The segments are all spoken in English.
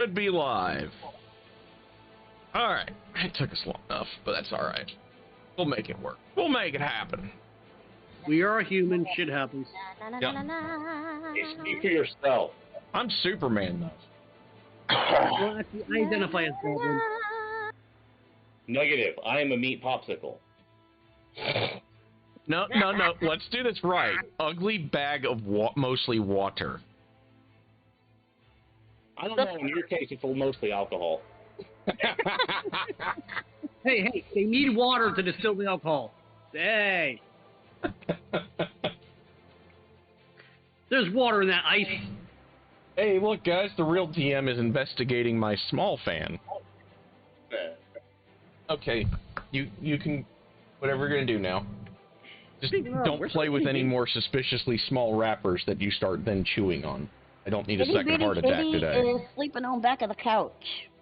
should be live. Alright, it took us long enough, but that's alright. We'll make it work. We'll make it happen. We are human, shit happens. Yep. Hey, speak for yourself. I'm Superman, though. Well, actually, I identify as Goblin. Negative. I am a meat popsicle. No. Let's do this right. Ugly bag of mostly water. I don't know. In your case, it's mostly alcohol. Hey, they need water to distill the alcohol. Hey. There's water in that ice. Hey, look, guys, the real DM is investigating my small fan. Okay, you can, whatever you're gonna do now. Just don't play with any more suspiciously small wrappers that you start then chewing on. I don't need a second heart attack today. Is sleeping on back of the couch.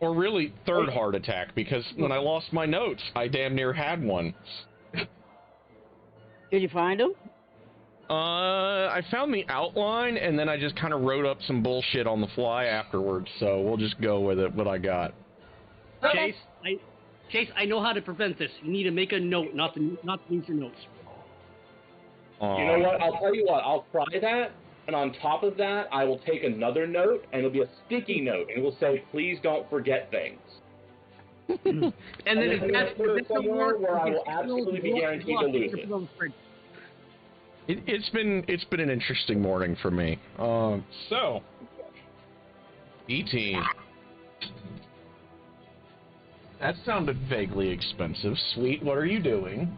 Or really, third heart attack, because when I lost my notes, I damn near had one. Did you find them? I found the outline, and then I just kind of wrote up some bullshit on the fly afterwards, so we'll just go with it, what I got. Chase, I know how to prevent this. You need to make a note, not to lose your notes. You know what? I'll tell you what. I'll try that, and on top of that, I will take another note, and it'll be a sticky note, and it will say, "Please don't forget things." and then if that's somewhere where I will absolutely be guaranteed to lose it. It's been an interesting morning for me. So, E-Team. That sounded vaguely expensive. Sweet, what are you doing?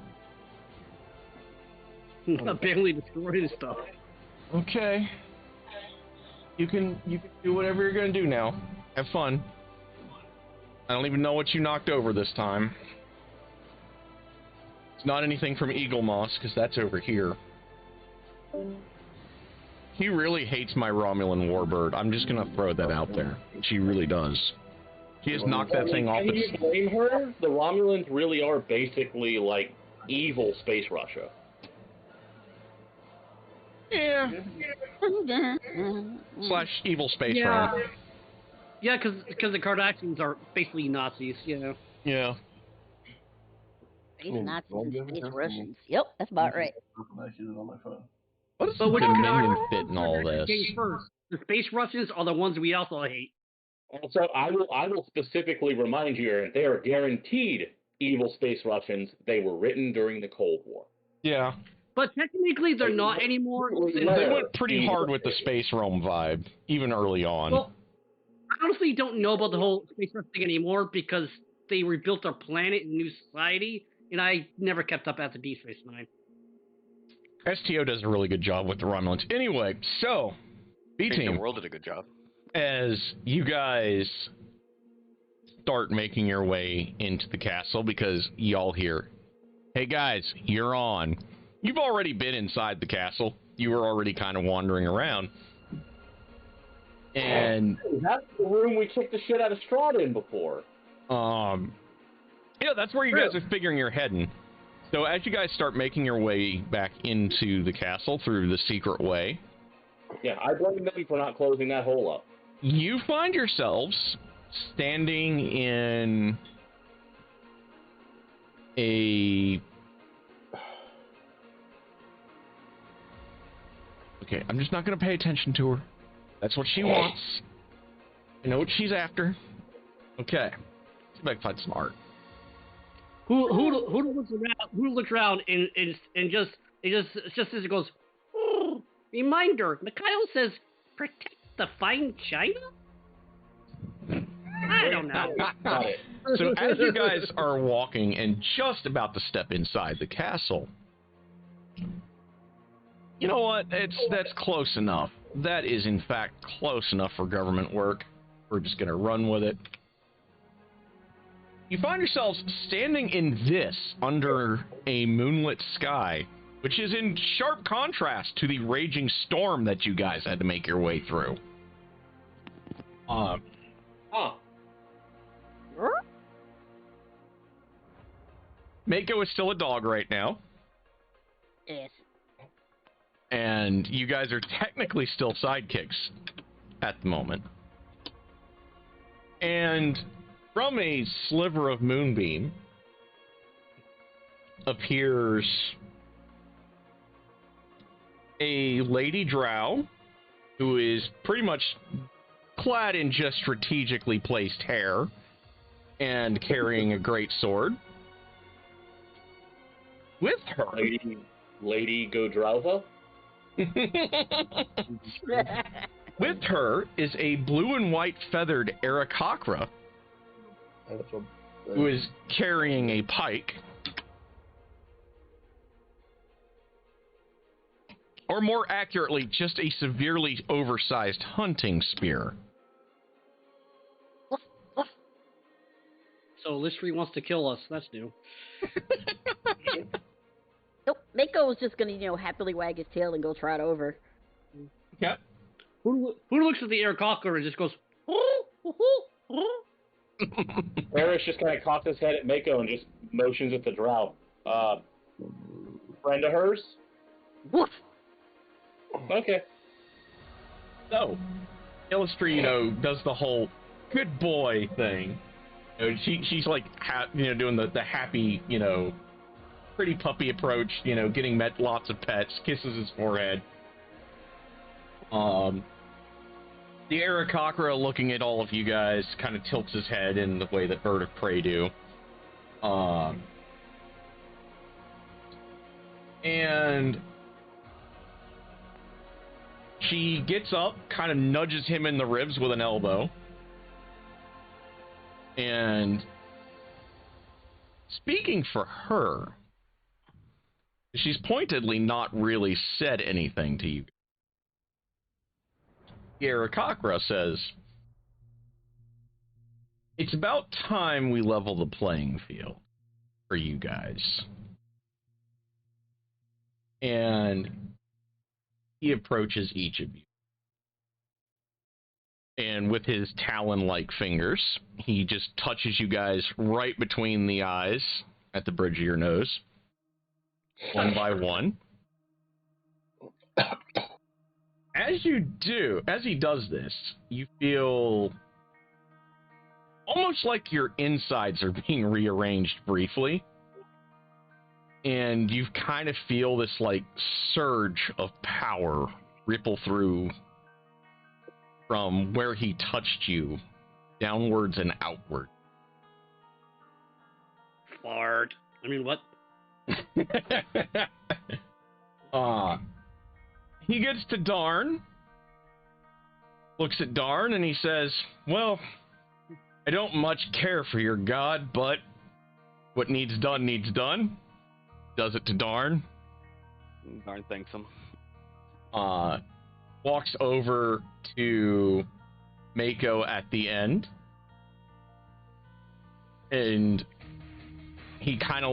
I'm barely destroying stuff. Okay. You can do whatever you're gonna do now. Have fun. I don't even know what you knocked over this time. It's not anything from Eagle Moss, because that's over here. He really hates my Romulan warbird. I'm just gonna throw that out there. She really does. He has knocked that thing off. Can you blame her? The Romulans really are basically like evil space Russia. Yeah. / evil space Ram. Yeah, because the Cardassians are basically Nazis, you know. Yeah. Space Nazis and space Russians. Yep, that's about right. What does the Dominion fit in all this? The space Russians are the ones we also hate. Also, I will specifically remind you, Aaron, they are guaranteed evil space Russians. They were written during the Cold War. Yeah. But technically, they're not anymore. They went pretty hard with the space Rome vibe, even early on. Well, I honestly don't know about the whole space Rush thing anymore because they rebuilt our planet and new society, and I never kept up after Deep Space Nine. STO does a really good job with the Romulans. Anyway, so, B-Team. The world did a good job. As you guys start making your way into the castle, because y'all hear, hey guys, you're on. You've already been inside the castle. You were already kind of wandering around. And that's the room we kicked the shit out of Strahd in before. Yeah, that's where you guys are figuring you're heading. So as you guys start making your way back into the castle through the secret way. Yeah, I blame them for not closing that hole up. You find yourselves standing in a... Okay, I'm just not going to pay attention to her. That's what she wants. I know what she's after. Okay. See if I can find some art. Who looks around and just as it goes, oh, reminder, Mikhail says, protect the fine china? I don't know. So as you guys are walking and just about to step inside the castle, you know what? That's close enough. That is, in fact, close enough for government work. We're just going to run with it. You find yourselves standing in this under a moonlit sky, which is in sharp contrast to the raging storm that you guys had to make your way through. Mako is still a dog right now. Yes. And you guys are technically still sidekicks at the moment. And from a sliver of moonbeam appears a lady drow who is pretty much clad in just strategically placed hair and carrying a great sword. With her... Lady Godrova? With her is a blue and white feathered Aarakocra, who is carrying a pike. Or more accurately, just a severely oversized hunting spear. So Listry wants to kill us. That's new. Nope, Mako was just gonna, happily wag his tail and go trot over. Yep. Who looks at the Aarakocra and just goes, Eris just kind of cocks his head at Mako and just motions at the drow. Friend of hers? Woof! Okay. So, Illustri, does the whole good boy thing. She's like, doing the happy, pretty puppy approach, getting met lots of pets, kisses his forehead. The Aarakocra, looking at all of you guys, kind of tilts his head in the way that bird of prey do. And she gets up, kind of nudges him in the ribs with an elbow. And speaking for her, she's pointedly not really said anything to you. Aarakocra says, "It's about time we level the playing field for you guys." And he approaches each of you. And with his talon-like fingers, he just touches you guys right between the eyes at the bridge of your nose, one by one. As he does this, you feel almost like your insides are being rearranged briefly. And you kind of feel this, surge of power ripple through from where he touched you, downwards and outward. Fart. I mean, what? He gets to Darn, looks at Darn, and he says, "Well, I don't much care for your god, but what needs done needs done." Does it to Darn. Darn thanks him. Walks over to Mako at the end, and he kind of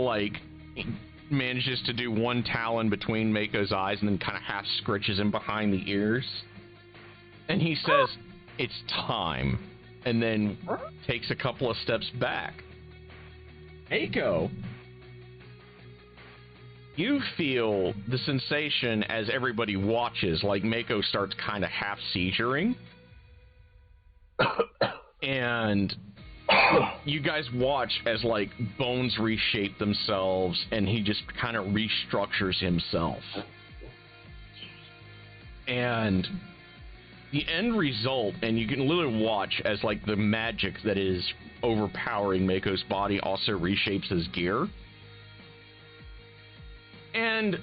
manages to do one talon between Mako's eyes and then kind of half scritches him behind the ears, and he says, "It's time," and then takes a couple of steps back. Mako, you feel the sensation as everybody watches, like Mako starts kind of half seizuring. And you guys watch as, bones reshape themselves, and he just kind of restructures himself. And the end result, and you can literally watch as, the magic that is overpowering Mako's body also reshapes his gear. And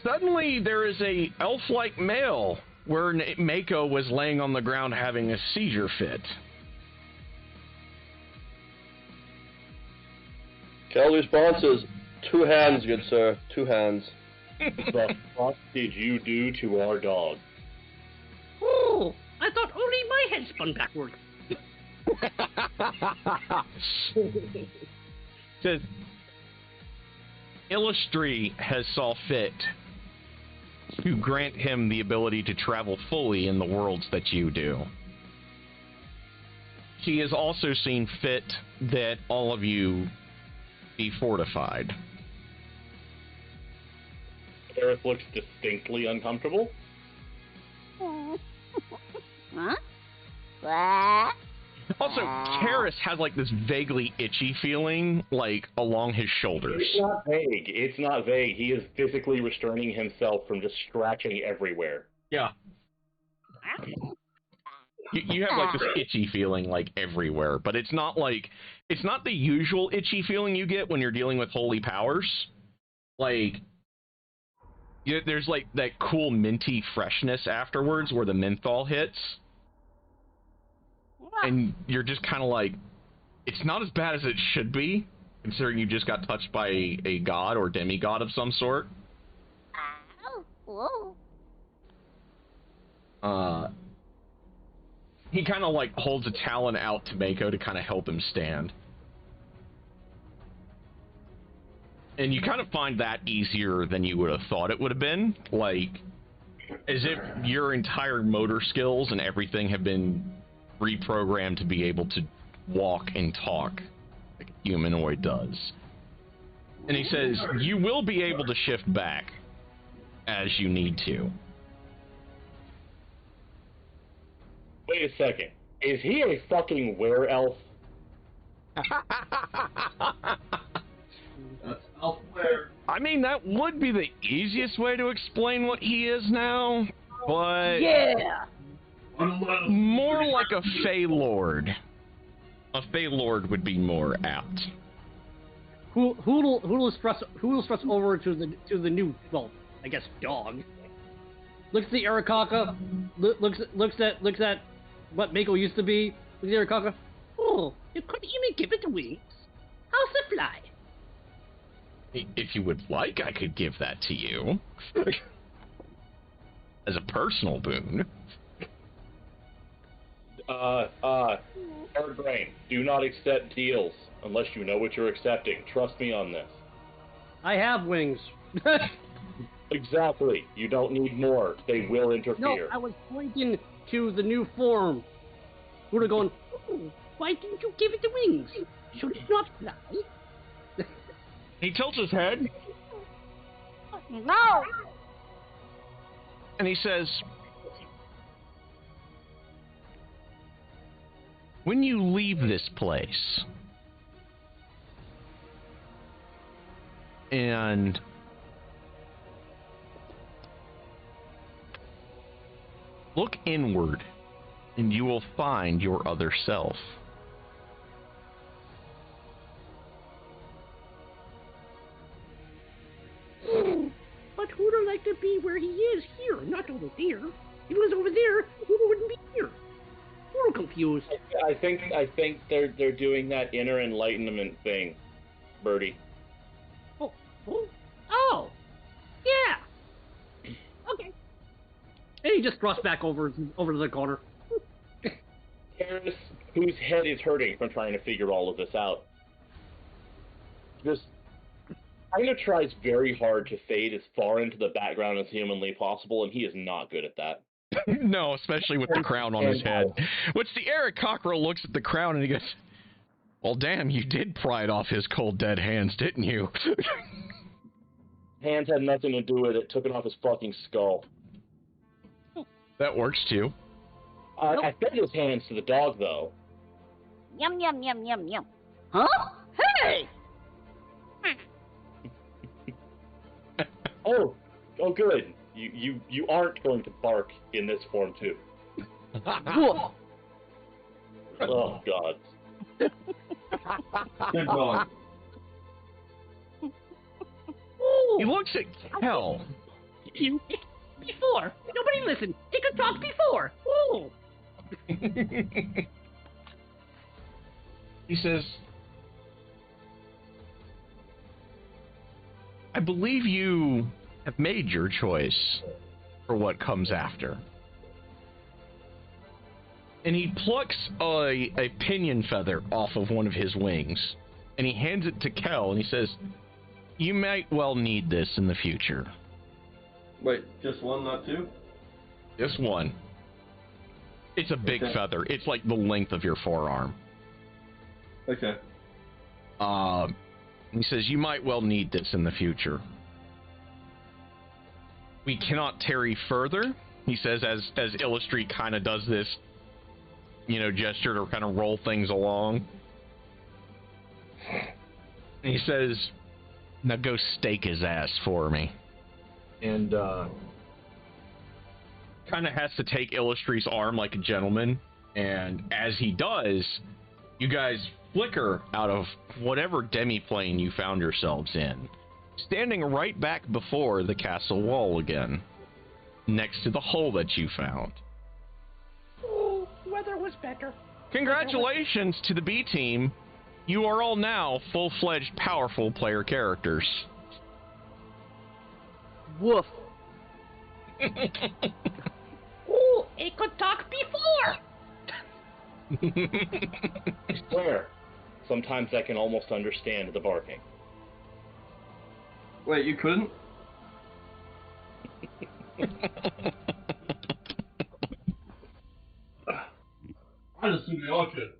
suddenly there is a elf-like male where Mako was laying on the ground having a seizure fit. Kelly's response is, 2 hands, good sir, 2 hands. The fuck did you do to our dog? Oh, I thought only my head spun backward. Says, Illustri has saw fit to grant him the ability to travel fully in the worlds that you do. She has also seen fit that all of you be fortified. Eric looks distinctly uncomfortable. Huh? What? Also, Karis has like this vaguely itchy feeling, like along his shoulders. It's not vague. It's not vague. He is physically restraining himself from just scratching everywhere. Yeah. You have like this itchy feeling like everywhere, but it's not the usual itchy feeling you get when you're dealing with holy powers. Like, there's like that cool minty freshness afterwards where the menthol hits. And you're just kind of like, it's not as bad as it should be, considering you just got touched by a god or demigod of some sort. Whoa. He kind of like holds a talon out to Mako to kind of help him stand. And you kind of find that easier than you would have thought it would have been. Like, as if your entire motor skills and everything have been reprogrammed to be able to walk and talk like a humanoid does. And he says, you will be able to shift back as you need to. Wait a second. Is he a fucking were-elf? I mean, that would be the easiest way to explain what he is now, but... Yeah! More like a Fey Lord. A Fey Lord would be more apt. Hoodle struts over to the new, well, I guess dog. Looks at the Arakaka. Looks at what Mako used to be. Looks at the Arakaka. Oh, you couldn't even give it wings. How's it fly? If you would like, I could give that to you. As a personal boon. Third brain, do not accept deals unless you know what you're accepting. Trust me on this. I have wings. Exactly. You don't need more. They will interfere. No, I was pointing to the new form. We're going, oh, why didn't you give it the wings? Should it not fly? He tilts his head. No! And he says, when you leave this place and look inward, and you will find your other self. But who'd like to be where he is here, not over there? If he was over there, who wouldn't be here? We're confused. I think they're doing that inner enlightenment thing, Birdie. Oh, yeah. Okay. And he just thrust back over to the corner. Karis, whose head is hurting from trying to figure all of this out, just kind of tries very hard to fade as far into the background as humanly possible, and he is not good at that. No, especially with the crown on his head. Which the Eric Cockrell looks at the crown and he goes, well, damn, you did pry it off his cold, dead hands, didn't you? Hands had nothing to do with it. Took it off his fucking skull. That works, too. I fed his hands to the dog, though. Yum, yum, yum, yum, yum. Huh? Hey! Oh, good. You aren't going to bark in this form, too. Oh, God. Good dog. He looks at Kel. Before. Nobody listened. He could talk before. Ooh. He says, I believe you have made your choice for what comes after. And he plucks a pinion feather off of one of his wings, and he hands it to Kel, and he says, you might well need this in the future. Wait, just one, not two? Just one. It's a big feather. It's like the length of your forearm. Okay. He says, you might well need this in the future. We cannot tarry further, he says, as Illustrate kind of does this gesture to kind of roll things along. And he says, now go stake his ass for me. And kind of has to take Illustree's arm like a gentleman. And as he does, you guys flicker out of whatever demi-plane you found yourselves in, standing right back before the castle wall again, next to the hole that you found. Oh, weather was better. Congratulations to the B team. You are all now full-fledged, powerful player characters. Woof. Ooh, it could talk before. I swear, sometimes I can almost understand the barking. Wait, you couldn't? I just assumed they all could.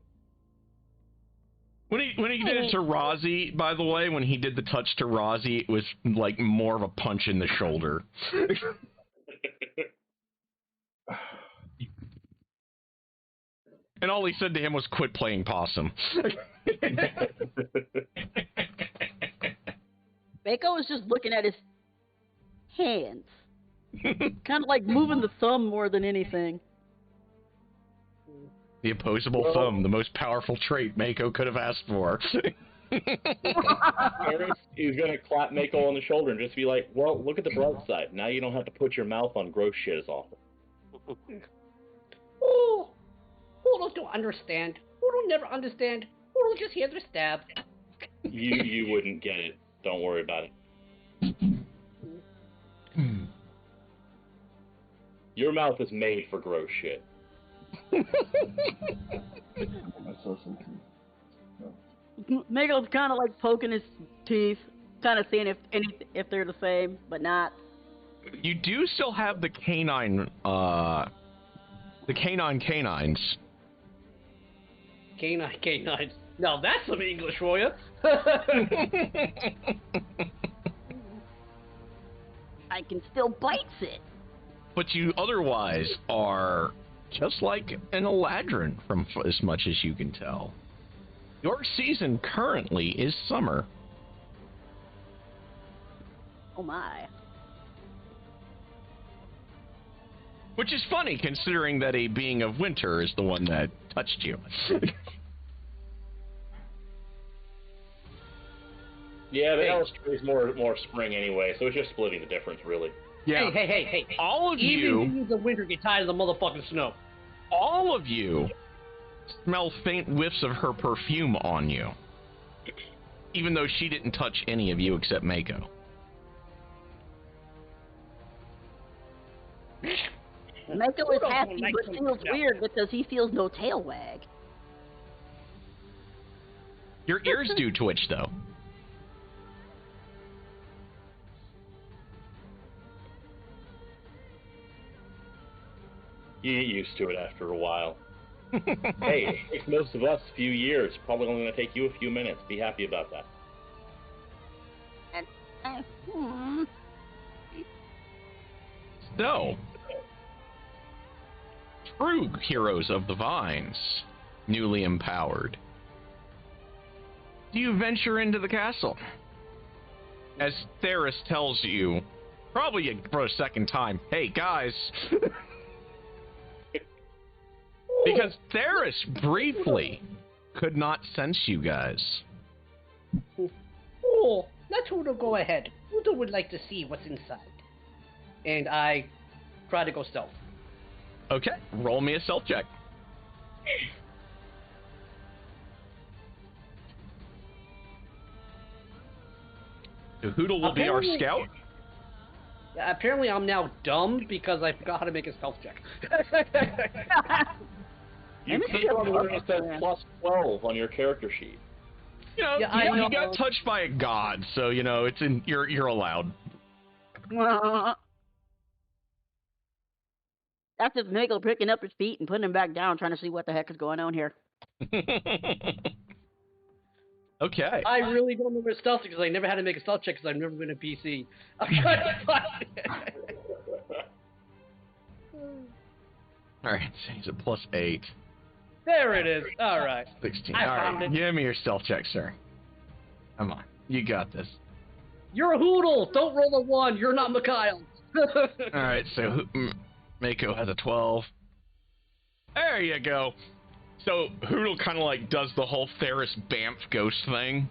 When he did it to Rozzy, by the way, when he did the touch to Rozzy, it was like more of a punch in the shoulder. And all he said to him was, quit playing possum. Mako was just looking at his hands. Kind of like moving the thumb more than anything. The opposable thumb, the most powerful trait Mako could have asked for. Harris is going to clap Mako on the shoulder and just be like, well, look at the bright side. Now you don't have to put your mouth on gross shit as often. Oh, Poodles don't understand. Poodle never understand. Poodle just hear the stab. You wouldn't get it. Don't worry about it. Your mouth is made for gross shit. Mako's kind of like poking his teeth, kind of seeing if they're the same, but not. You do still have the canines. Canines. Now that's some English for you. I can still bite it. But you otherwise are just like an Eladrin, from as much as you can tell. Your season currently is summer. Oh my. Which is funny, considering that a being of winter is the one that touched you. Yeah, the Alistair is more spring anyway, so it's just splitting the difference, really. Yeah. Hey. All of Even in the winter get tired of the motherfucking snow. All of you smell faint whiffs of her perfume on you. Even though she didn't touch any of you except Mako. Mako is happy but feels weird because he feels no tail wag. Your ears do twitch, though. You get used to it after a while. Hey, it takes most of us a few years. Probably only going to take you a few minutes. Be happy about that. So, true heroes of the vines, newly empowered. Do you venture into the castle? As Theris tells you, probably for a second time, hey guys. Because Theris briefly could not sense you guys. Oh, let Udo go ahead. Udo would like to see what's inside. And I try to go stealth. Okay, roll me a stealth check. So Hoodle will be our scout. Yeah, apparently I'm now dumb because I forgot how to make a stealth check. You click on where it says plus 12 on your character sheet. You know, Yeah, I you got touched by a god, so it's in. You're allowed. That's just Mako picking up his feet and putting them back down, trying to see what the heck is going on here. Okay. I really don't know where stealth is because I never had to make a stealth check because I've never been a PC. I'm trying to find it. All right, so he's at plus 8. There it is. All right. 16. I All found right, it. give me your stealth check, sir. Come on, you got this. You're a Hoodle. Don't roll a 1. You're not Mikhail. All right, so Mako has a 12. There you go. So Hoodle kind of like does the whole Ferris Bamf ghost thing.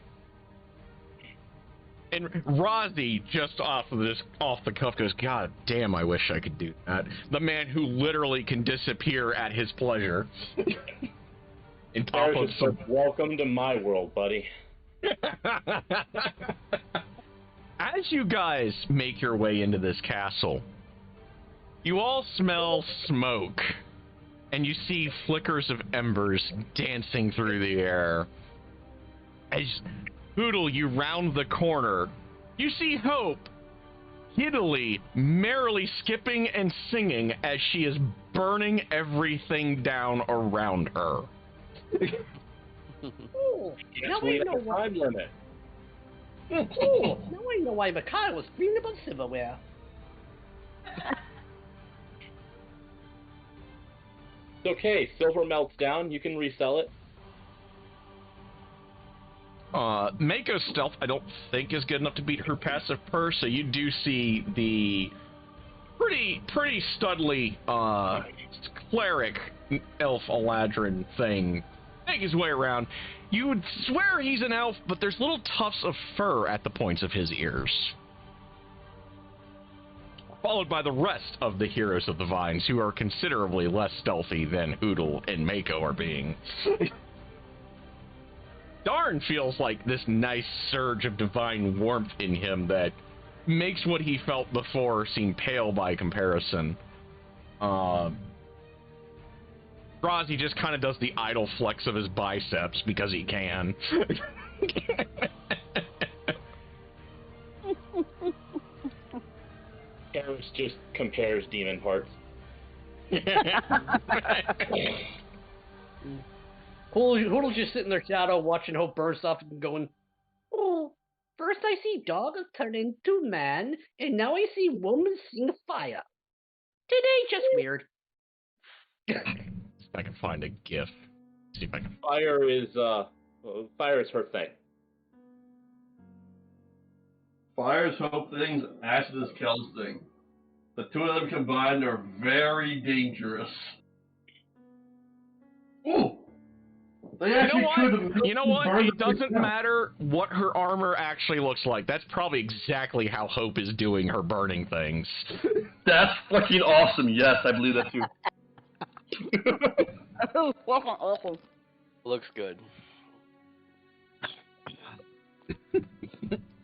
And Rozzy, just off the cuff, goes, God damn, I wish I could do that. The man who literally can disappear at his pleasure. In top of Ferris some... says, welcome to my world, buddy. As you guys make your way into this castle, you all smell smoke, and you see flickers of embers dancing through the air. As Hoodle, you round the corner, you see Hope, giddily, merrily skipping and singing as she is burning everything down around her. Oh, now We I have know a why. time limit. Oh, now I know why Mikhail was screaming about silverware. It's okay. Silver melts down. You can resell it. Mako's stealth, I don't think, is good enough to beat her passive purr, so you do see the pretty studly cleric elf Eladrin thing make his way around. You would swear he's an elf, but there's little tufts of fur at the points of his ears. Followed by the rest of the heroes of the vines, who are considerably less stealthy than Hoodle and Mako are being. Darn feels like this nice surge of divine warmth in him that makes what he felt before seem pale by comparison. Rozzy just kind of does the idle flex of his biceps because he can. Ferris just compares demon parts. Hoodle's just sitting in their shadow watching Hope burn stuff and going, oh, first I see dog turn into man, and now I see woman sing fire. Today just weird. See if I can find a gif. See if I can. Fire is her thing. Fire's Hope things, acid is Kel's thing. The two of them combined are very dangerous. Ooh! They actually You know what? It doesn't matter what her armor actually looks like. That's probably exactly how Hope is doing her burning things. That's fucking awesome. Yes, I believe that too. Awesome. Looks good.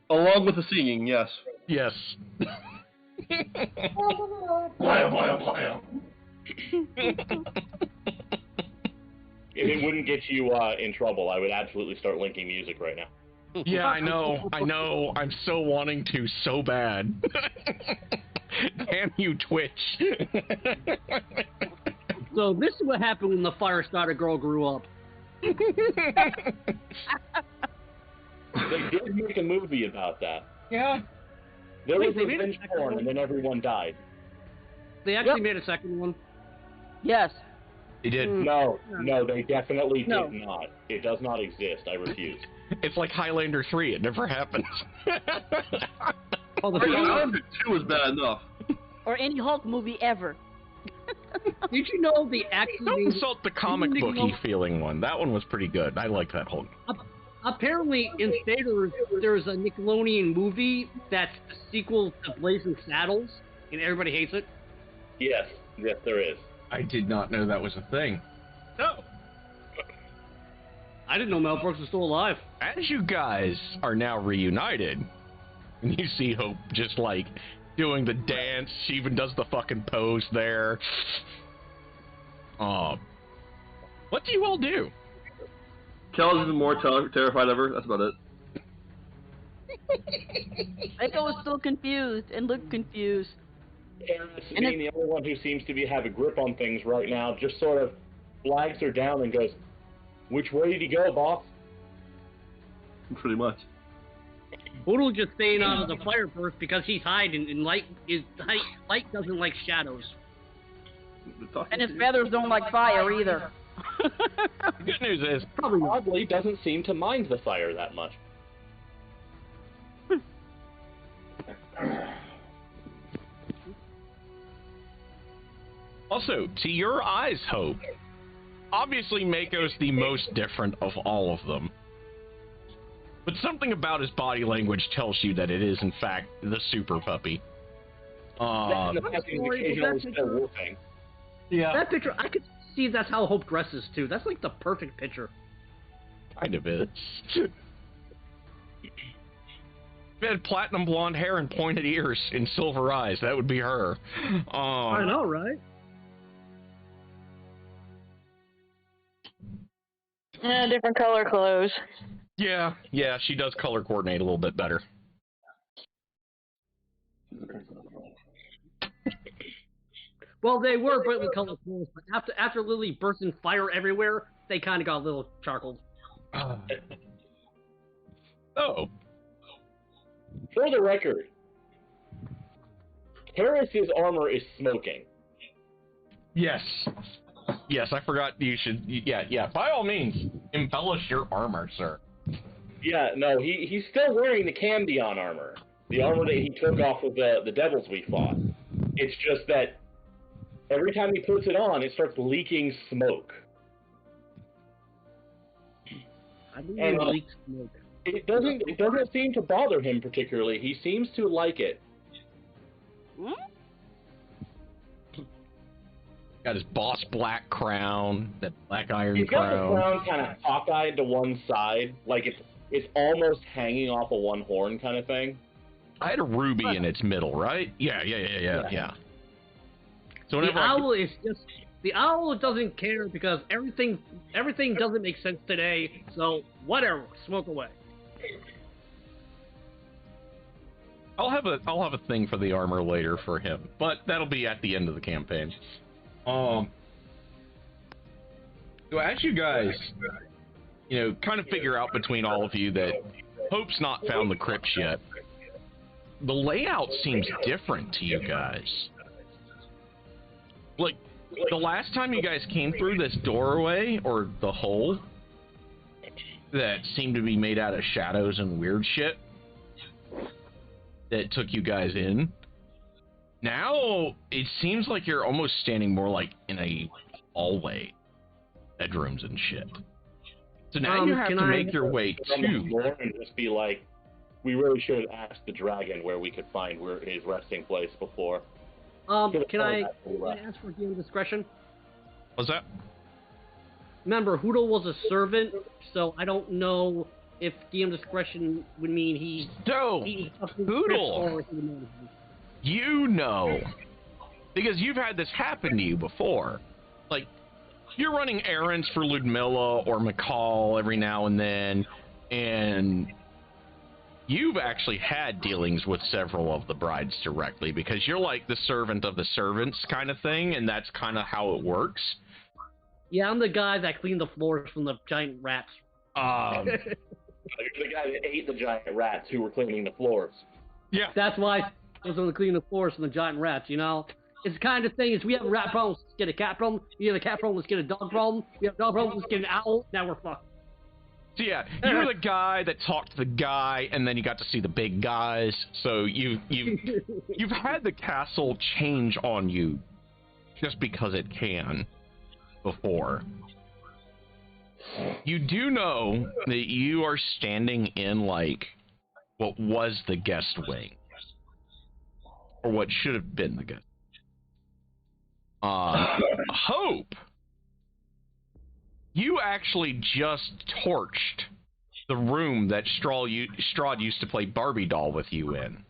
Along with the singing, yes. Yes. Blam, blam, blam. If it wouldn't get you in trouble, I would absolutely start linking music right now. Yeah, I know. I'm so wanting to so bad. Damn you, Twitch. So this is what happened when the Firestarter girl grew up. They did make a movie about that. Yeah. There Wait, was they made a revenge second porn, one? and then everyone died. They actually made a second one. Yes. They did. No, they definitely No. did not. It does not exist. I refuse. It's like Highlander 3. It never happens. Oh, the Highlander 2 was bad enough. Or any Hulk movie ever. Did you know the actually Don't made, insult the comic Didn't booky know- feeling one. That one was pretty good. I liked that whole. apparently in theaters there's a Nickelodeon movie that's a sequel to Blazing Saddles, and everybody hates it. Yes, there is. I did not know that was a thing. No. I didn't know Mel Brooks was still alive. As you guys are now reunited, and you see Hope just like doing the dance, she even does the fucking pose there. What do you all do? Kel's even more terrified ever. That's about it. Echo was still confused and looked confused. Eris, And being the only one who seems to have a grip on things right now, just sort of flags her down and goes, "Which way did he go, boss?" Pretty much. Boodle's just staying out of the fire burst because he's hiding, and light doesn't like shadows. And his feathers don't like fire either. The good news is, Probably not. Oddly, doesn't seem to mind the fire that much. also, to your eyes, Hope, obviously Mako's the most different of all of them. But something about his body language tells you that it is, in fact, the super puppy. That's the fact he's occasionally still wolfing. Yeah. That picture, I could see that's how Hope dresses too. That's like the perfect picture. Kind of is. If you had platinum blonde hair and pointed ears and silver eyes, that would be her. I know, right? Different color clothes. Yeah, she does color coordinate a little bit better. Well, they were brightly colored clothes, but after Lily burst in fire everywhere, they kind of got a little charcoaled. Oh. For the record, Terrace's armor is smoking. Yes. Yes, I forgot you should... Yeah. By all means, embellish your armor, sir. Yeah, no, he's still wearing the Cambion armor. The armor that he took off of the devils we fought. It's just that every time he puts it on, it starts leaking smoke. I believe And, it leaks smoke. It doesn't seem to bother him particularly. He seems to like it. Hmm? Got his boss black crown, that black iron He's got crown. the crown kind of cockeyed to one side, like it's almost hanging off of one horn kind of thing. I had a ruby in its middle, right? Yeah. So The whenever owl is just the owl doesn't care because everything doesn't make sense today. So whatever, smoke away. I'll have a thing for the armor later for him, but that'll be at the end of the campaign. So as you guys, kind of figure out between all of you that Hope's not found the crypts yet, the layout seems different to you guys. Like, the last time you guys came through this doorway, or the hole, that seemed to be made out of shadows and weird shit, that took you guys in, now it seems like you're almost standing more like in a hallway, bedrooms and shit. So now you have to make your way From the to... floor and just be like, we really should have asked the dragon where we could find his resting place before. Can I ask for DM discretion? What's that? Remember, Hoodle was a servant, so I don't know if DM discretion would mean he... So, Hoodle, you know, because you've had this happen to you before. Like, you're running errands for Ludmilla or McCall every now and then, and you've actually had dealings with several of the brides directly, because you're like the servant of the servants kind of thing, and that's kind of how it works. Yeah, I'm the guy that cleaned the floors from the giant rats. You're the guy that ate the giant rats who were cleaning the floors. Yeah. That's why I was going to clean the floors from the giant rats, It's the kind of thing is we have a rat problem, let's get a cat problem. We have a cat problem, let's get a dog problem. We have a dog problem, let's get an owl. Now we're fucked. So yeah, you were the guy that talked to the guy, and then you got to see the big guys. So you've had the castle change on you just because it can before. You do know that you are standing in like what was the guest wing, or what should have been the guest. Hope, you actually just torched the room that Strahd used to play Barbie doll with you in.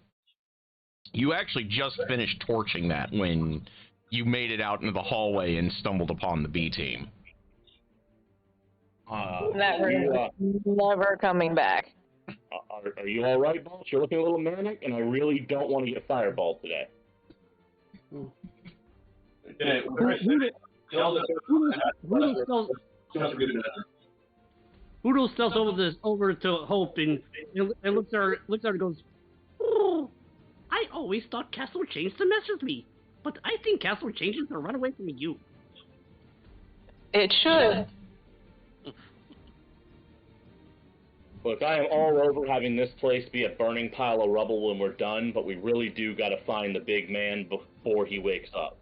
You actually just finished torching that when you made it out into the hallway and stumbled upon the B team. Never coming back. Are you all right, Bolt? You're looking a little manic, and I really don't want to get fireballed today. Okay, Hoodle steps over to Hope and looks at her and goes, "Oh, I always thought Castle changed to mess with me, but I think Castle changes to run away from you." It should. Look, I am all over having this place be a burning pile of rubble when we're done, but we really do got to find the big man before he wakes up.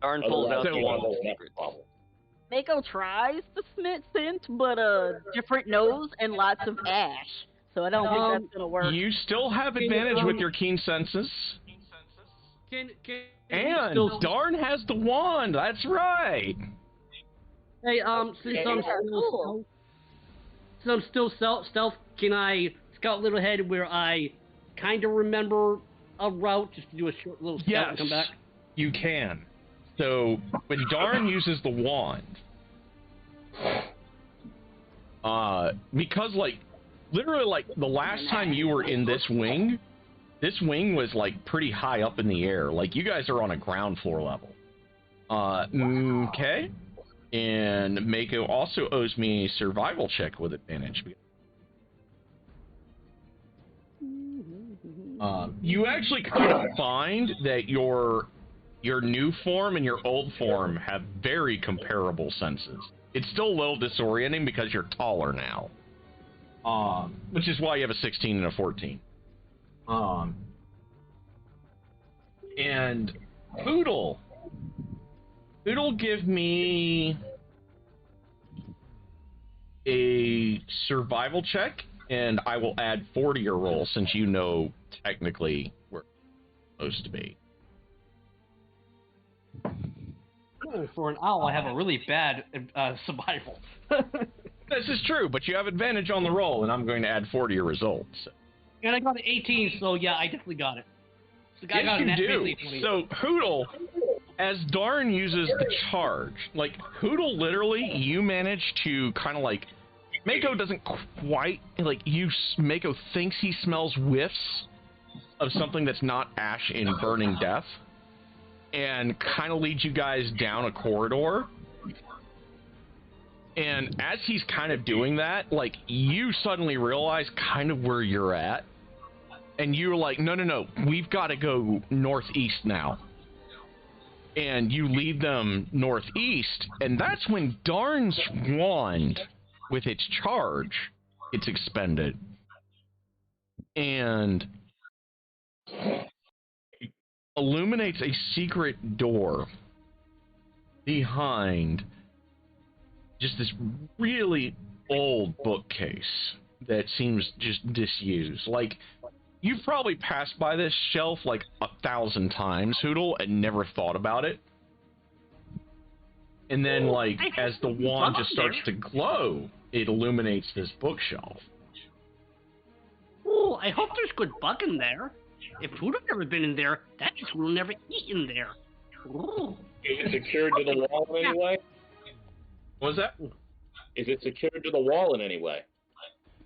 Darn pulls out Otherwise, the we'll wand have of a secrets. problem. Mako tries the scent, but different nose and lots of ash. So I don't think that's gonna work. You still have advantage with your keen senses. Can And still, Darn has the wand. That's right. hey, since I'm still stealth, can I scout a little ahead where I kind of remember a route just to do a short little scout and come back? You can. So when Darn uses the wand, because like literally like the last time you were in this wing was like pretty high up in the air. Like you guys are on a ground floor level. Okay. And Mako also owes me a survival check with advantage. You actually kind of find that your new form and your old form have very comparable senses. It's still a little disorienting because you're taller now. Which is why you have a 16 and a 14. And Poodle, give me a survival check, and I will add 4 to your roll since you know technically where it's supposed to be. For an owl, I have a really bad survival. This is true, but you have advantage on the roll, and I'm going to add 4 to your results. And I got an 18, so yeah, I definitely got it. So I got yes, you do. basically 20. So, Hoodle, as Darn uses the charge, like, Hoodle literally, you manage to kind of like, Mako doesn't quite, like, Mako thinks he smells whiffs of something that's not ash in burning death, and kind of leads you guys down a corridor. And as he's kind of doing that, like, you suddenly realize kind of where you're at. And you're like, no, we've got to go northeast now. And you lead them northeast, and that's when Darn's wand, with its charge, gets expended. And illuminates a secret door behind just this really old bookcase that seems just disused. Like, you've probably passed by this shelf like 1,000 times, Hoodle, and never thought about it. And then, like, as the wand just starts to glow, it illuminates this bookshelf. Oh, I hope there's good bug in there. If food have never been in there, that means we'll never eat in there. Ooh. Is it secured to the wall in any way? What was that? Is it secured to the wall in any way?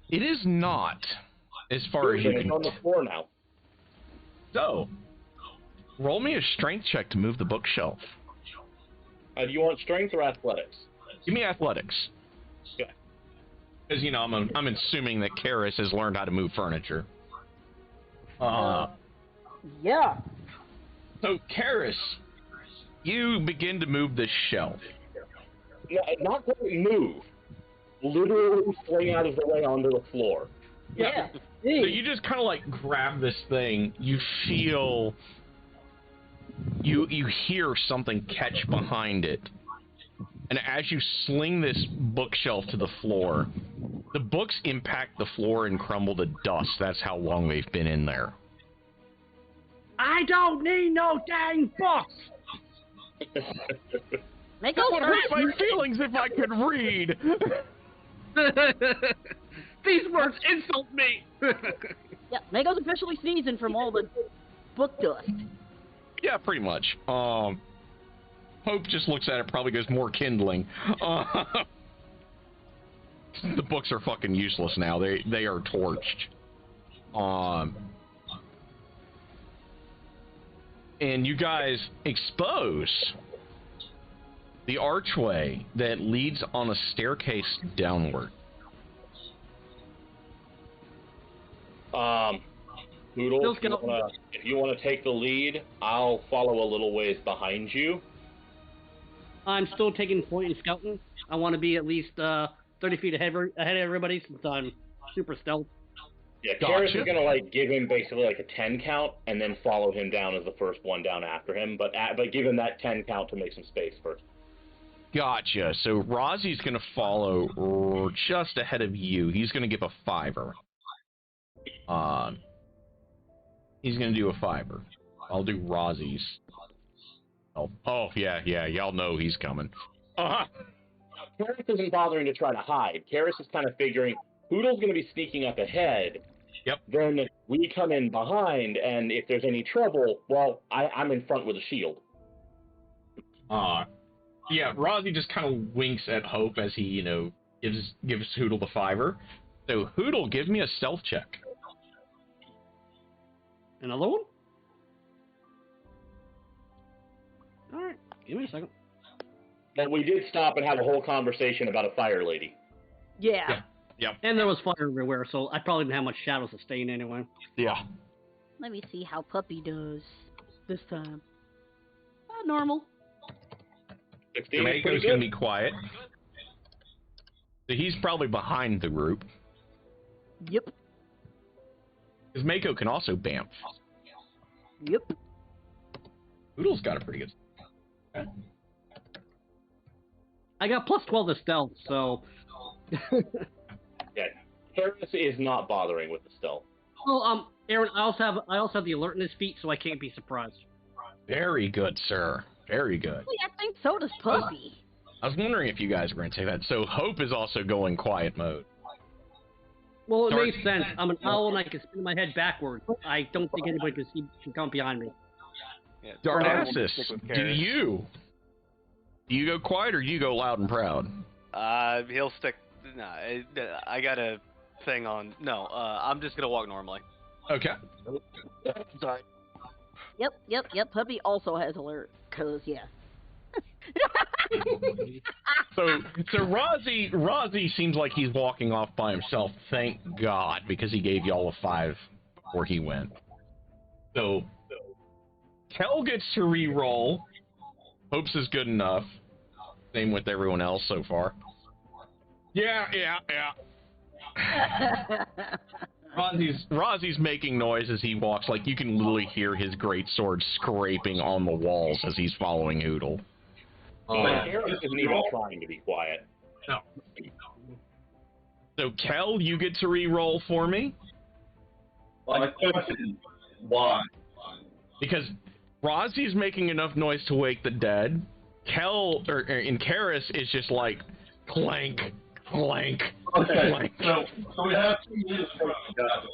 It is not, as far as you It's can on the floor now. So, roll me a strength check to move the bookshelf. Do you want strength or athletics? Give me athletics. Okay. Because, you know, I'm assuming that Karis has learned how to move furniture. Yeah. So, Karis, you begin to move this shelf. No, not really move. Literally fling out of the way onto the floor. Yeah. So you just kind of like grab this thing. You feel, you hear something catch behind it, and as you sling this bookshelf to the floor, the books impact the floor and crumble to dust. That's how long they've been in there. I don't need no dang books. Mako That would hurt my feelings if I could read. These words insult me. Yeah, Mako's officially sneezing from all the book dust. Yeah, pretty much. Hope just looks at it, probably goes more kindling. The books are fucking useless now. They are torched. And you guys expose the archway that leads on a staircase downward. Noodle, if you want to take the lead, I'll follow a little ways behind you. I'm still taking point in scouting. I want to be at least 30 30 feet ahead of everybody since I'm super stealth. Yeah, Gotcha. Karis is gonna like give him basically like a 10 count and then follow him down as the first one down after him, but give him that 10 count to make some space first. Gotcha. So Rozzy's going to follow just ahead of you. He's going to give a 5er. He's going to do a 5er. I'll do Rozzy's. Oh, yeah, y'all know he's coming. Karis isn't bothering to try to hide. Karis is kind of figuring Hoodle's going to be sneaking up ahead. Yep. Then we come in behind, and if there's any trouble, well, I'm in front with a shield. Yeah, Rozzy just kind of winks at Hope as he, gives Hoodle the 5er. So, Hoodle, give me a stealth check. Another one? Alright, give me a second. And we did stop and have a whole conversation about a fire lady. Yeah. Yep. And there was fire everywhere, so I probably didn't have much shadow sustain anyway. Yeah. Let me see how Puppy does this time. Normal. 16 is Mako's pretty going to good. be quiet. So he's probably behind the group. Yep. Because Mako can also bamf. Yep. Hoodle's got a pretty good... Okay. I got plus 12 to stealth, so... Yeah, Karis is not bothering with the stealth. Well, Aaron, I also have the alertness feat, so I can't be surprised. Very good, sir. Very good. Well, I think so does Puppy. I was wondering if you guys were going to say that. So Hope is also going quiet mode. Well, it Sorry. makes sense. I'm an owl and I can spin my head backwards. I don't think anybody can come behind me. Yeah, Darnassus, stick with do Karis. you go quiet or do you go loud and proud? He'll stick. No, I got a thing on. No, I'm just gonna walk normally. Okay. Sorry. Yep. Puppy also has alert. Cause yeah. So Rozzy seems like he's walking off by himself. Thank God, because he gave y'all a 5 before he went. So Kel gets to re-roll. Hopes is good enough. Same with everyone else so far. Yeah. Rozzy's making noise as he walks. Like, you can literally hear his great sword scraping on the walls as he's following Hoodle. Karis isn't even trying to be quiet. No. So, Kel, you get to re-roll for me. My question, why? Because Rozzy's making enough noise to wake the dead. Kel, in Karis, is just like, clank, clank, Okay, clank. so we have 2 minutes for guys.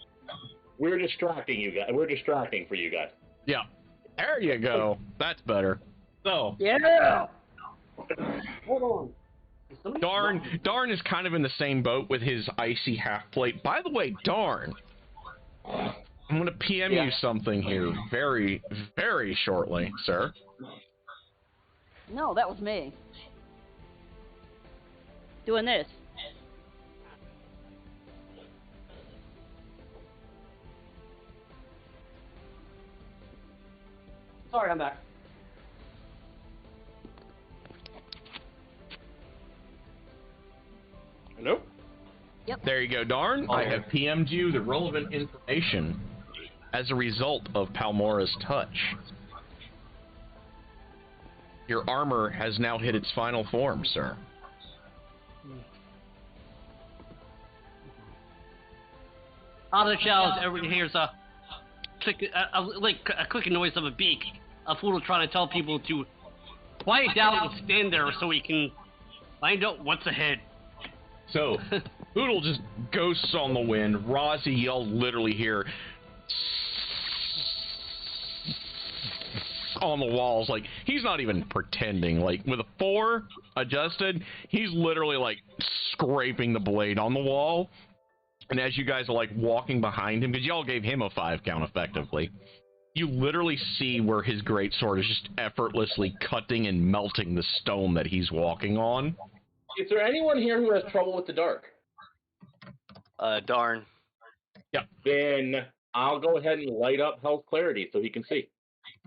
We're distracting you guys. We're distracting for you guys. Yeah. There you go. That's better. So, Yeah. Hold on. Darn is kind of in the same boat with his icy half plate. By the way, Darn, I'm going to PM you something here very, very shortly, sir. No, that was me. Doing this. Sorry, I'm back. Hello? There you go, Darn. I have PM'd you the relevant information as a result of Palmora's touch. Your armor has now hit its final form, sir. Out of the shadows, everybody hears a clicking noise of a beak. A fool trying to tell people to quiet down and stand there so he can find out what's ahead. So, Hoodle just ghosts on the wind. Rozzy, you'll literally hear on the walls. Like, he's not even pretending. Like, with a 4 adjusted, he's literally, like, scraping the blade on the wall. And as you guys are, like, walking behind him, because y'all gave him a 5 count effectively, you literally see where his greatsword is just effortlessly cutting and melting the stone that he's walking on. Is there anyone here who has trouble with the dark? Darn. Then I'll go ahead and light up Health Clarity so he can see.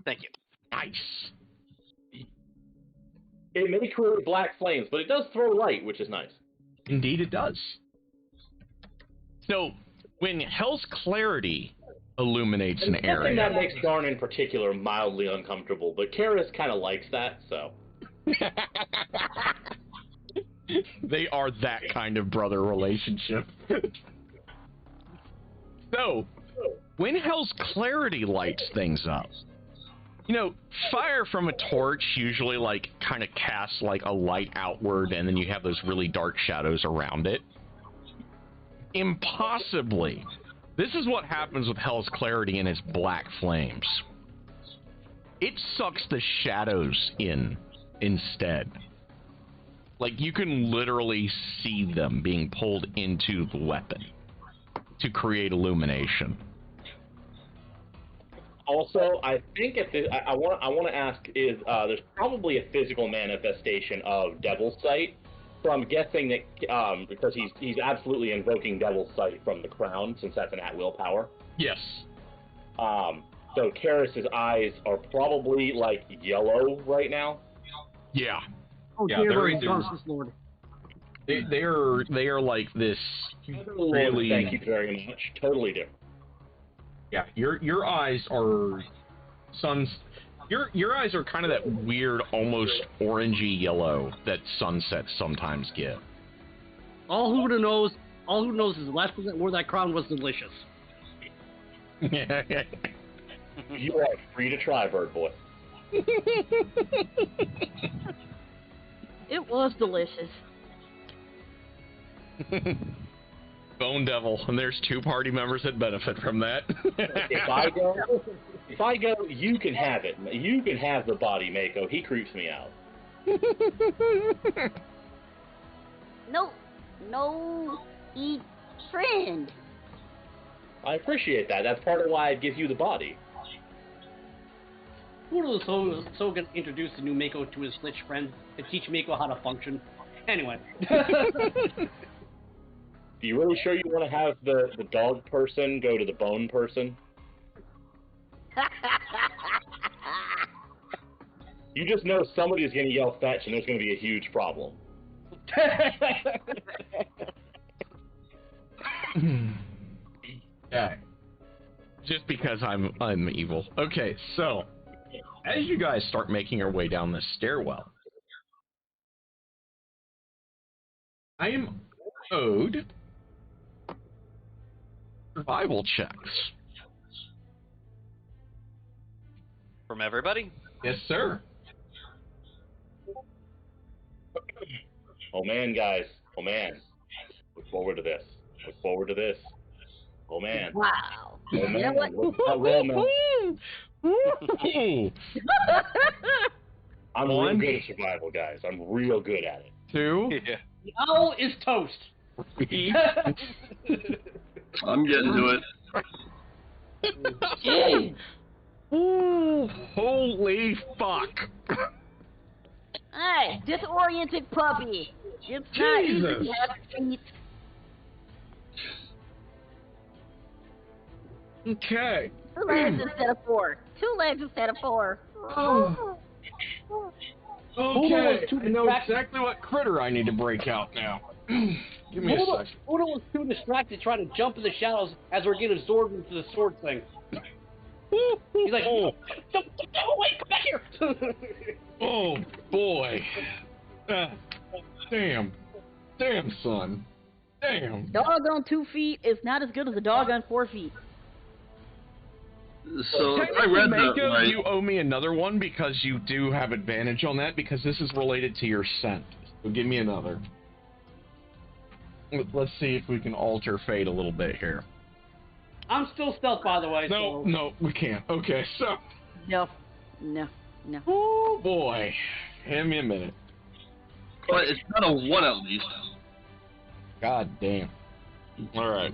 Thank you. Nice. It may create black flames, but it does throw light, which is nice. Indeed it does. So, when Hell's Clarity illuminates an Something area... that makes Darn in particular mildly uncomfortable, but Karis kind of likes that, so... They are that kind of brother relationship. So, when Hell's Clarity lights things up, you know, fire from a torch usually, like, kind of casts, like, a light outward, and then you have those really dark shadows around it. Impossibly, this is what happens with Hell's Clarity and its black flames. It sucks the shadows in instead. Like, you can literally see them being pulled into the weapon to create illumination. Also, I think I want to ask is there's probably a physical manifestation of Devil's Sight. So I'm guessing that because he's absolutely invoking Devil's Sight from the crown, since that's an at-will power. Yes. So Karis's eyes are probably like yellow right now. Yeah. Oh, Yeah, dear they're Lord, either- Constance Lord. They are like this really... Thank you very much. Totally different. Yeah, your eyes are your eyes are kind of that weird, almost orangey yellow that sunsets sometimes give. All who knows is the last person that wore that crown was delicious. You are free to try, Bird Boy. It was delicious. Bone Devil, and there's 2 party members that benefit from that. If I go, you can have it. You can have the body, Mako. He creeps me out. No, eat friend. I appreciate that. That's part of why I'd give you the body. Who was so going to introduce the new Mako to his Lich friend to teach Mako how to function? Anyway. Are you really sure you want to have the dog person go to the bone person? You just know somebody's going to yell fetch and there's going to be a huge problem. Okay. Just because I'm evil. Okay, so as you guys start making your way down this stairwell, I am owed survival checks. From everybody? Yes, sir. Oh man, guys. Oh man. Look forward to this. Look forward to this. Oh man. Wow. Oh You know man. what? Look at that roll, man. I'm real One. good at survival, guys. I'm real good at it. 2, Yeah. The owl is toast. 3. I'm getting to it. Ooh, holy fuck. Hey, disoriented puppy. It's not easy to Jesus. have feet. Okay. 2 legs instead of 4. 2 legs instead of 4. Oh. Okay, I know exactly what critter I need to break out now. Give me a second. Udo was too distracted trying to jump in the shadows as we're getting absorbed into the sword thing. He's like, don't wait, come back here! Oh, boy. Damn, son. Damn. Dog on 2 feet is not as good as a dog on 4 feet. So if I read that Mako, right. you owe me another one because you do have advantage on that because this is related to your scent. So give me another. Let's see if we can alter fate a little bit here. I'm still stealth, by the way. No, so. no, we can't. Okay, so. No. Oh boy. Give me a minute. But it's not a 1 at least. God damn. Alright.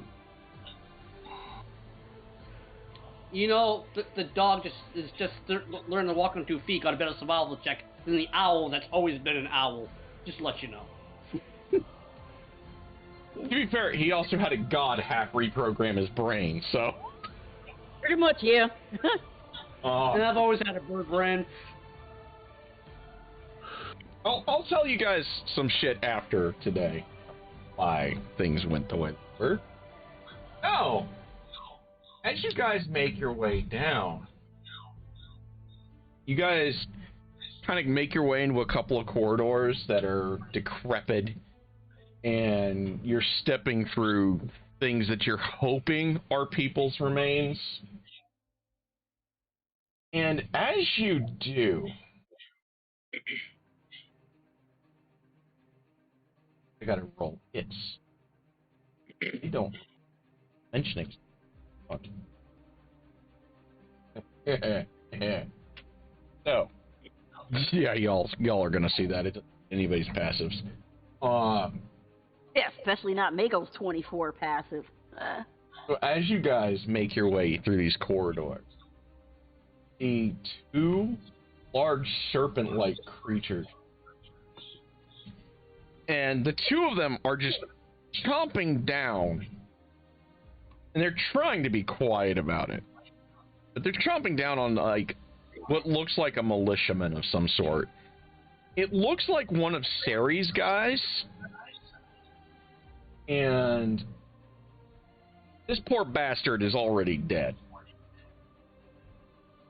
You know, the dog is just learning to walk on 2 feet, got a better survival check than the owl that's always been an owl. Just to let you know. To be fair, he also had a god hack reprogram his brain, so. Pretty much, yeah. And I've always had a bird brain. I'll tell you guys some shit after today. why things went the way they were. Oh, as you guys make your way down, You guys kind of make your way into a couple of corridors that are decrepit, and you're stepping through things that you're hoping are people's remains. And as you do, I gotta roll hits. You don't mention it. So, yeah, y'all are gonna see that. It's anybody's passives. Yeah, especially not Mago's 24 passive. So as you guys make your way through these corridors, see two large serpent-like creatures, and the two of them are just chomping down, and they're trying to be quiet about it, but they're chomping down on like what looks like a militiaman of some sort. It looks like one of Sari's guys, and this poor bastard is already dead.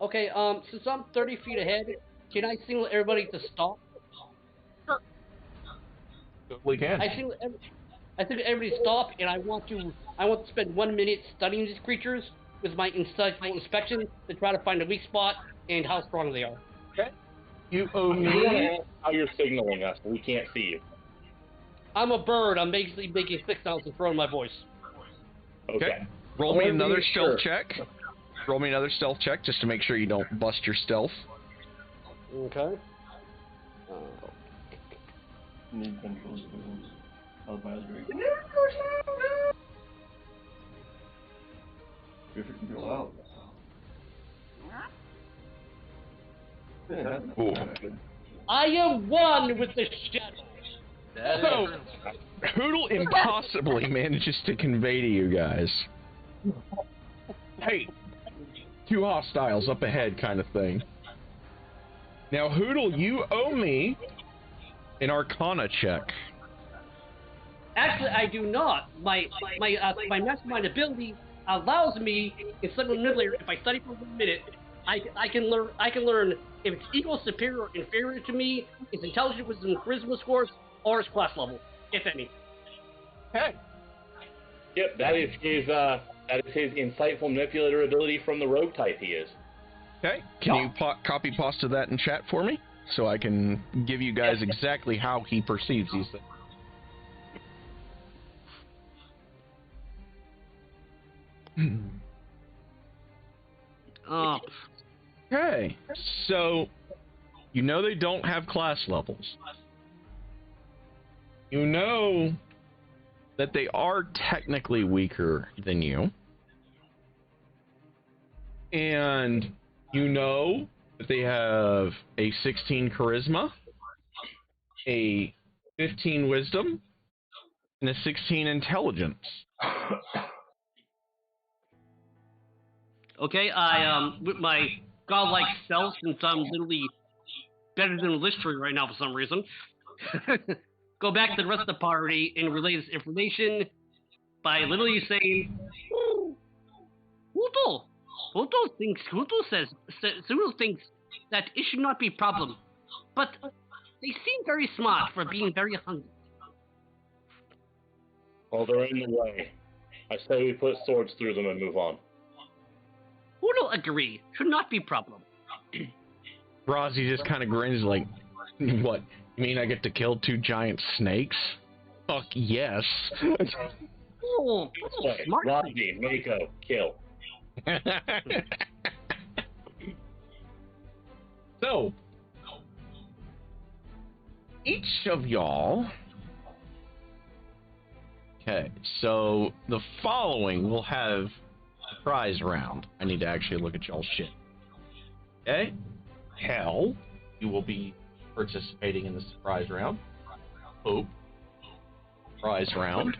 Okay, since I'm 30 feet ahead, can I signal everybody to stop? We can. I signal everybody to stop, and I want to spend 1 minute studying these creatures with my insightful inspection to try to find a weak spot and how strong they are. Okay. You owe We want to me. ask how you're signaling us. We can't see you. I'm a bird. I'm basically making 6 sounds and throwing my voice. Okay. Roll me Wanna be another sure. stealth check. Roll me another stealth check just to make sure you don't bust your stealth. Okay. Need control tools. Advisory. If you can go out. Ooh. I am one with the shadow. So, Hoodle impossibly manages to convey to you guys, hey, two hostiles up ahead kind of thing. Now, Hoodle, you owe me an Arcana check. Actually, I do not. My mastermind ability allows me in Cycle Manipulator. If I study for 1 minute, I can learn if it's equal, superior, or inferior to me, its intelligence, wisdom, charisma scores, or its class level, if any. Hey. Yep, that is his insightful manipulator ability from the rogue type he is. Okay. Can you copy pasta that in chat for me so I can give you guys exactly how he perceives these things? Oh. Okay, so you know they don't have class levels. You know that they are technically weaker than you. And you know that they have a 16 charisma, a 15 wisdom, and a 16 intelligence. Okay, with my godlike self, since I'm literally better than Listerine right now for some reason, go back to the rest of the party and relay this information by literally saying, Huto thinks that it should not be a problem, but they seem very smart for being very hungry. Well, they're in the way. I say we put swords through them and move on. Huto agree, should not be a problem. Rozzy just kind of grins like, what? You mean I get to kill 2 giant snakes? Fuck yes. Oh, Wait, smart. Rodney, Mako, kill. So, each of y'all. Okay, so the following will have a prize round. I need to actually look at y'all's shit. Okay? Hell, you will be participating in the surprise round. Hope, prize round.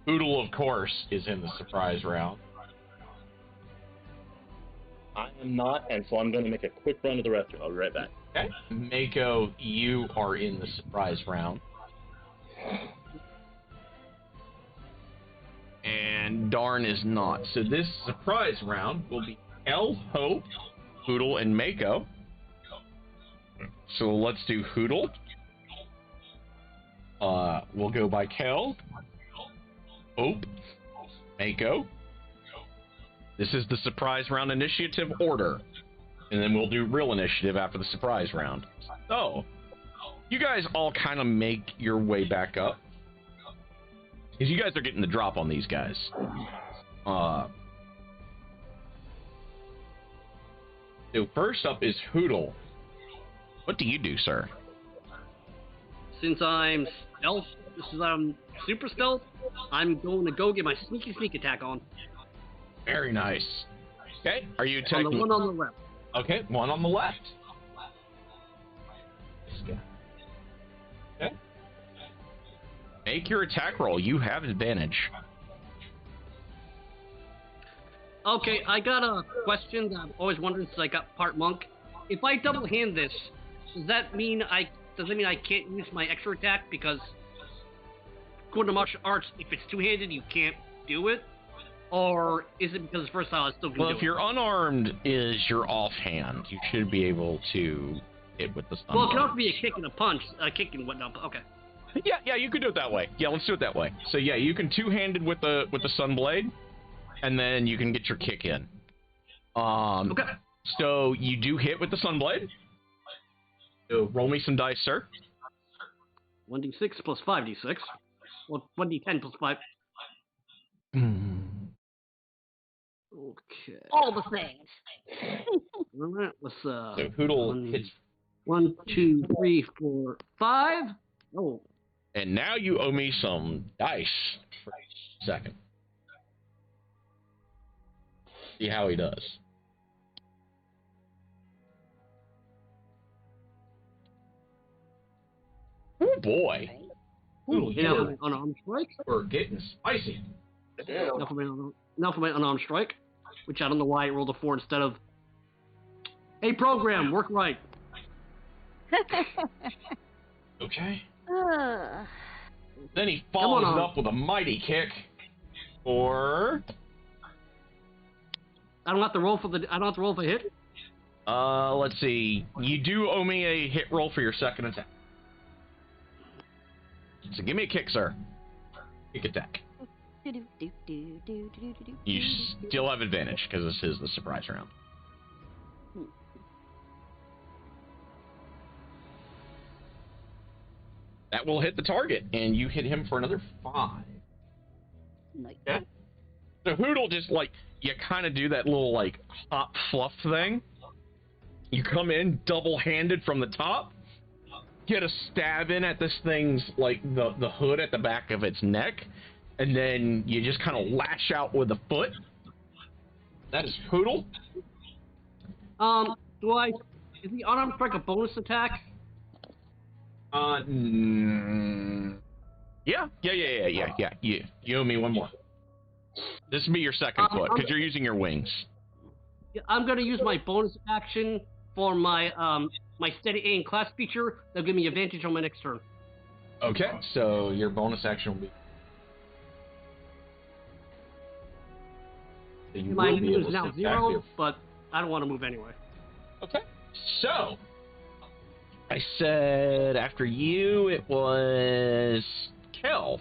Oodle, of course, is in the surprise round. I am not, and so I'm going to make a quick run to the restroom. I'll be right back. Okay. Mako, you are in the surprise round. And Darn is not. So this surprise round will be Kel, Hope, Hoodle, and Mako. So let's do Hoodle. We'll go by Kel, Hope, Mako. This is the surprise round initiative order. And then we'll do real initiative after the surprise round. So, you guys all kind of make your way back up. Because you guys are getting the drop on these guys. So first up is Hoodle. What do you do, sir? Since I'm stealth, since I'm super stealth, I'm going to go get my sneaky sneak attack on. Very nice. Okay, are you On attacking? the one on the left. Okay, one on the left. Okay. Make your attack roll. You have advantage. Okay, I got a question that I've always wondered since I got part monk. If I double hand this, does that mean I can't use my extra attack? Because according to martial arts, if it's two-handed, you can't do it. Or is it because it's versatile, I still can do it? Well, if you're unarmed, is your offhand, you should be able to hit with the stun. Well, it can also be a kick and a punch, a kick and whatnot. But okay. Yeah, you can do it that way. Yeah, let's do it that way. So yeah, you can two-handed with the Sunblade, and then you can get your kick in. Okay. So you do hit with the Sunblade. So roll me some dice, sir. 1d6 plus 5d6. Well, 1d10 plus 5. Okay. All the things. All right, let's So Hoodle hits. 1, 2, 3, 4, 5. Oh. And now you owe me some dice for a second. See how he does. Oh boy. Ooh, you know, unarmed strike. We're getting spicy. Now for my unarmed strike, which I don't know why I rolled a 4 instead of. Hey, program, work right. Okay. Uh, Then he follows on. it up with a mighty kick. Or I don't have to roll for a hit. let's see. You do owe me a hit roll for your second attack. So give me a kick, sir. Kick attack. You still have advantage because this is the surprise round. That will hit the target, and you hit him for another 5. nice. Okay. So Hoodle just you kind of do that little hot fluff thing. You come in double-handed from the top, get a stab in at this thing's the hood at the back of its neck, and then you just kind of lash out with the foot. That is Hoodle. Is the unarmed strike a bonus attack? Yeah. You owe me one more. This will be your second foot because you're using your wings. Yeah, I'm gonna use my bonus action for my my steady aim class feature. That'll give me advantage on my next turn. Okay, so your bonus action will be. So you My will be move able is to now step back 0, there. but I don't want to move anyway. Okay. So, I said after you, it was Kel.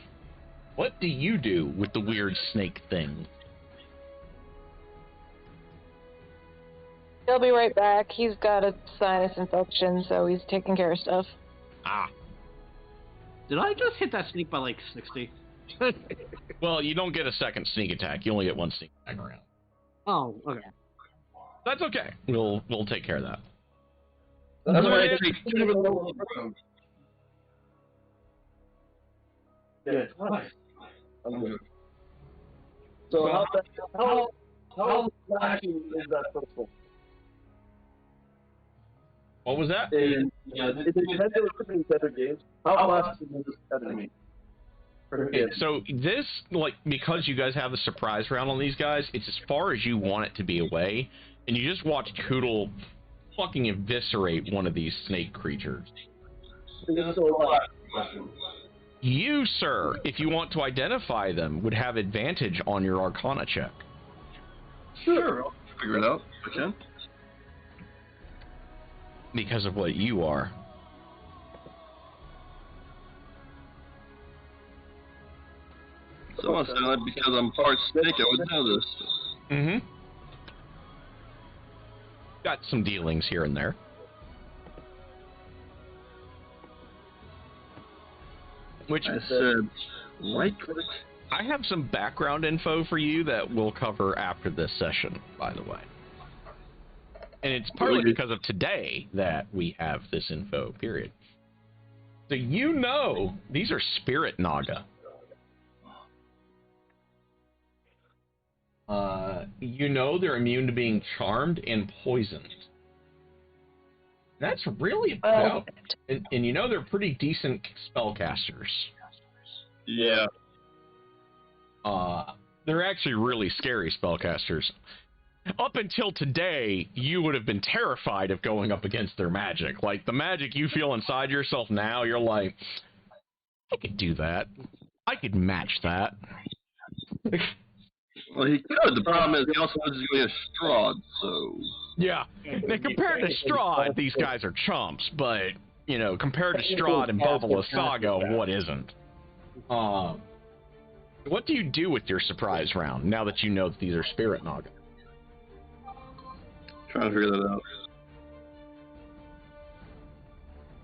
What do you do with the weird snake thing? He'll be right back. He's got a sinus infection, so he's taking care of stuff. Ah. Did I just hit that sneak by 60? Well, you don't get a second sneak attack. You only get one sneak attack around. Oh, okay. That's okay. We'll take care of that. That's why I Yeah. take 2 of them. Yeah, it's fine. I'm good. So how lacking is that purple? What was that? And it depends on the other games. How lasting is this enemy? So this, because you guys have the surprise round on these guys, it's as far as you want it to be away, and you just watch Koodle fucking eviscerate one of these snake creatures. You, sir, if you want to identify them, would have advantage on your Arcana check. Sure, I'll figure it out if I can. Because of what you are. Someone said that because I'm part snake, I would know this. Mm-hmm. Got some dealings here and there. Which I said, right click. I have some background info for you that we'll cover after this session, by the way. And it's partly because of today that we have this info, period. So you know these are spirit naga. You know they're immune to being charmed and poisoned. That's really about... And you know they're pretty decent spellcasters. Yeah. They're actually really scary spellcasters. Up until today, you would have been terrified of going up against their magic. Like, the magic you feel inside yourself now, you're like, I could do that. I could match that. Well, he could. The problem is he also was going to Strahd, so... Yeah. Now, compared to Strahd, these guys are chumps, but, you know, compared to Strahd and Buffalo Saga, what isn't? What do you do with your surprise round, now that you know that these are Spirit Naga? Trying to figure that out.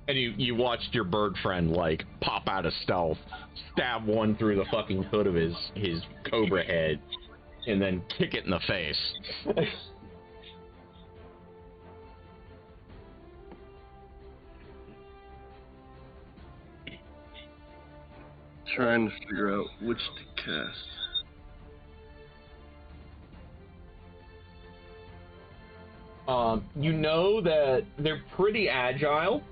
And you watched your bird friend, like, pop out of stealth, stab one through the fucking hood of his cobra head, and then kick it in the face. Trying to figure out which to cast. You know that they're pretty agile.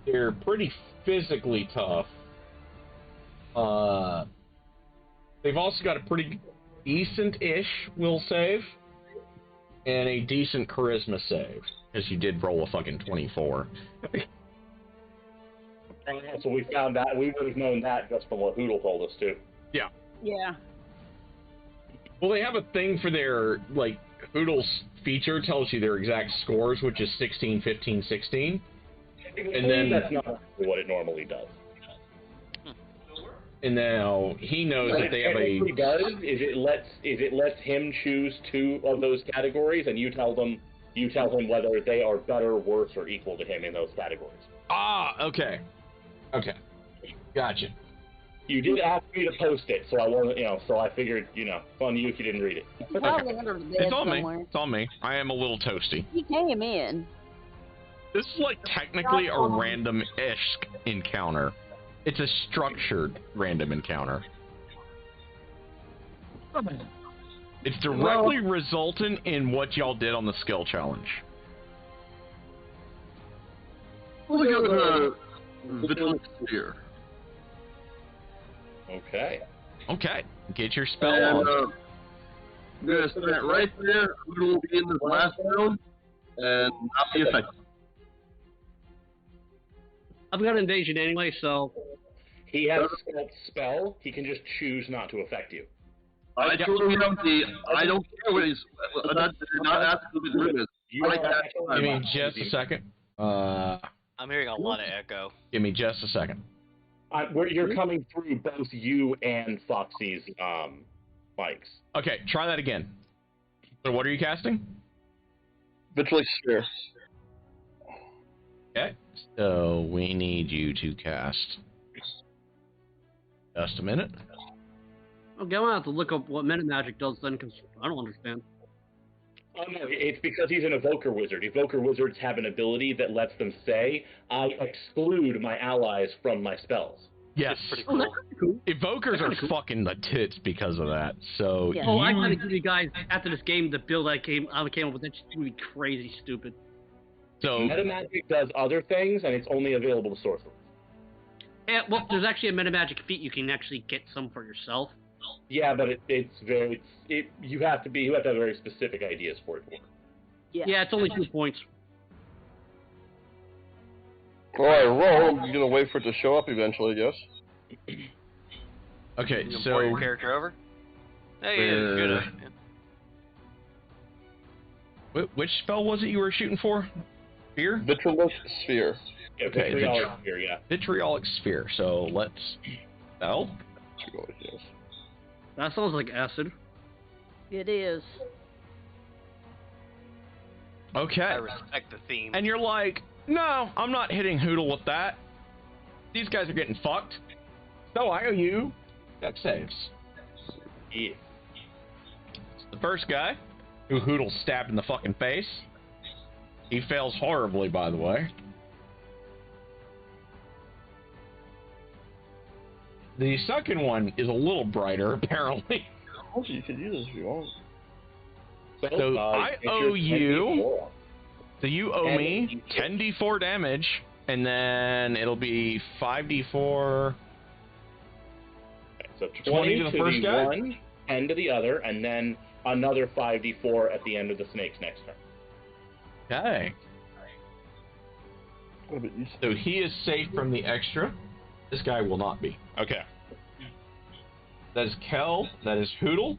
They're pretty physically tough. They've also got a pretty decent-ish will save. And a decent charisma save. Because you did roll a fucking 24. So we found that. We would have known that just from what Hoodle told us, too. Yeah. Yeah. Well, they have a thing for their, like, Hoodle's feature tells you their exact scores, which is 16, 15, 16. And then that's not what it normally does. And now he knows that they have a... What it does is it lets him choose two of those categories, and you tell him whether they are better, worse, or equal to him in those categories. Ah, okay. Okay. Gotcha. You did ask me to post it, so I wasn't, so I figured, fun you if you didn't read it. Probably under the bed It's on somewhere. me. It's on me. I am a little toasty. He came in. This is like technically a random-ish encounter. It's a structured random encounter. It's directly resultant in what y'all did on the skill challenge. Look at the Vigilant Sphere. Okay. Okay. Get your spell And, on. I'm going to stand right there. Hoodle will be in this last round, and not be affected. I've got invasion anyway, so He has Sculpt spell. He can just choose not to affect you. I totally have the. I don't care what he's. Not asking what his room is. Give me just a second. I'm hearing a lot of echo. Give me just a second. You're coming through both you and Foxy's mics. Okay, try that again. So what are you casting? Vigilant Sphere. Okay, so we need you to cast. Just a minute. okay, I'm gonna have to look up what meta magic does then, because I don't understand. Oh no, it's because he's an evoker wizard. Evoker wizards have an ability that lets them say, I exclude my allies from my spells. Yes. Pretty Oh, cool. that's pretty cool. Evokers are fucking the tits because of that. So Yeah. Oh, I gotta give you guys after this game the build I came up with. That's just really crazy stupid. So Meta magic does other things, and it's only available to sorcerers. And, well, there's actually a meta magic feat you can actually get some for yourself. Yeah, but you have to have very specific ideas for it to work. Yeah, it's only 2 points. Alright, roll. You're gonna wait for it to show up eventually, I guess. Okay, You can so port your character over. Hey, yeah, good. which spell was it you were shooting for? Fear? Vitriolic Sphere. Yeah, Okay, vitriolic sphere, yeah. Vitriolic sphere. So let's spell. Vitriolic, yes. That sounds like acid. It is. Okay. I respect the theme. And you're like, no, I'm not hitting Hoodle with that. These guys are getting fucked. So I owe you dex saves. Yeah. The first guy, who Hoodle stabbed in the fucking face, he fails horribly, by the way. The second one is a little brighter, apparently. Also, you could use this if you want. So I owe you. So you owe me 10d4 damage, and then it'll be 5d4. So 20 to the first guy? one, 10 to the other, and then another 5d4 at the end of the snake's next turn. Okay. So he is safe from the extra. This guy will not be. Okay. That is Kel. That is Hoodle.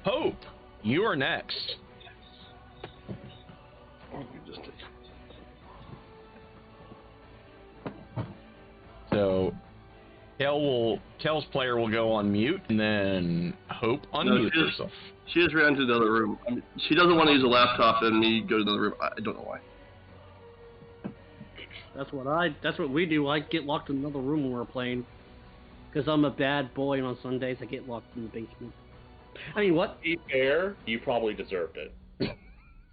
Hope, you are next. So Kel's player will go on mute, and then Hope unmute herself. She just ran to the other room. I mean, she doesn't want to use a laptop and me go to the other room. I don't know why. That's what we do. I get locked in another room when we're playing. Because I'm a bad boy, and on Sundays I get locked in the basement. I mean, what? To be fair, you probably deserved it.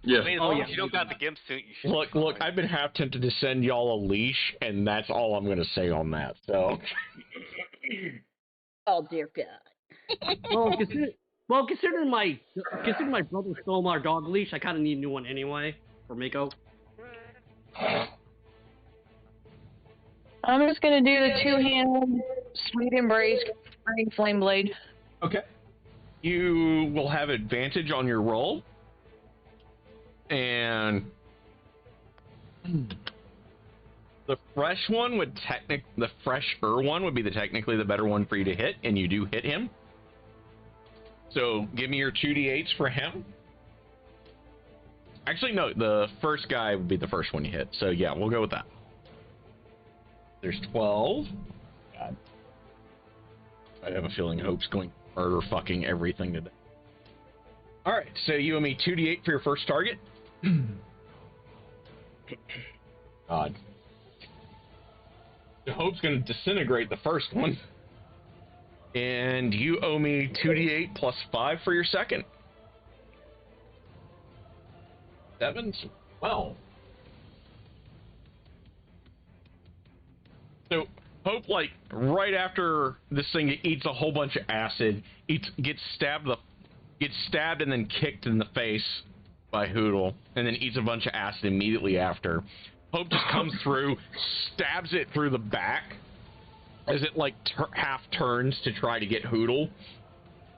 Yeah. I mean, as long as you don't got the gimp suit, you should. Look, I've been half tempted to send y'all a leash, and that's all I'm going to say on that. So. Oh dear God. Considering my brother stole our dog leash, I kind of need a new one anyway for Mako. I'm just gonna do the two-handed sweet embrace, green flame blade. Okay. You will have advantage on your roll. And the fresh one would the fresher one would be technically the better one for you to hit, and you do hit him. So give me your 2d8s for him. Actually, no, the first guy would be the first one you hit. So yeah, we'll go with that. There's 12. God. I have a feeling Hope's going murder fucking everything today. Alright, so you owe me 2d8 for your first target. God. So Hope's going to disintegrate the first one. And you owe me 2d8 plus 5 for your second. 7, 12. So Hope, like, right after this thing eats a whole bunch of acid, gets stabbed and then kicked in the face by Hoodle, and then eats a bunch of acid immediately after. Hope just comes through, stabs it through the back, as it, like, half turns to try to get Hoodle.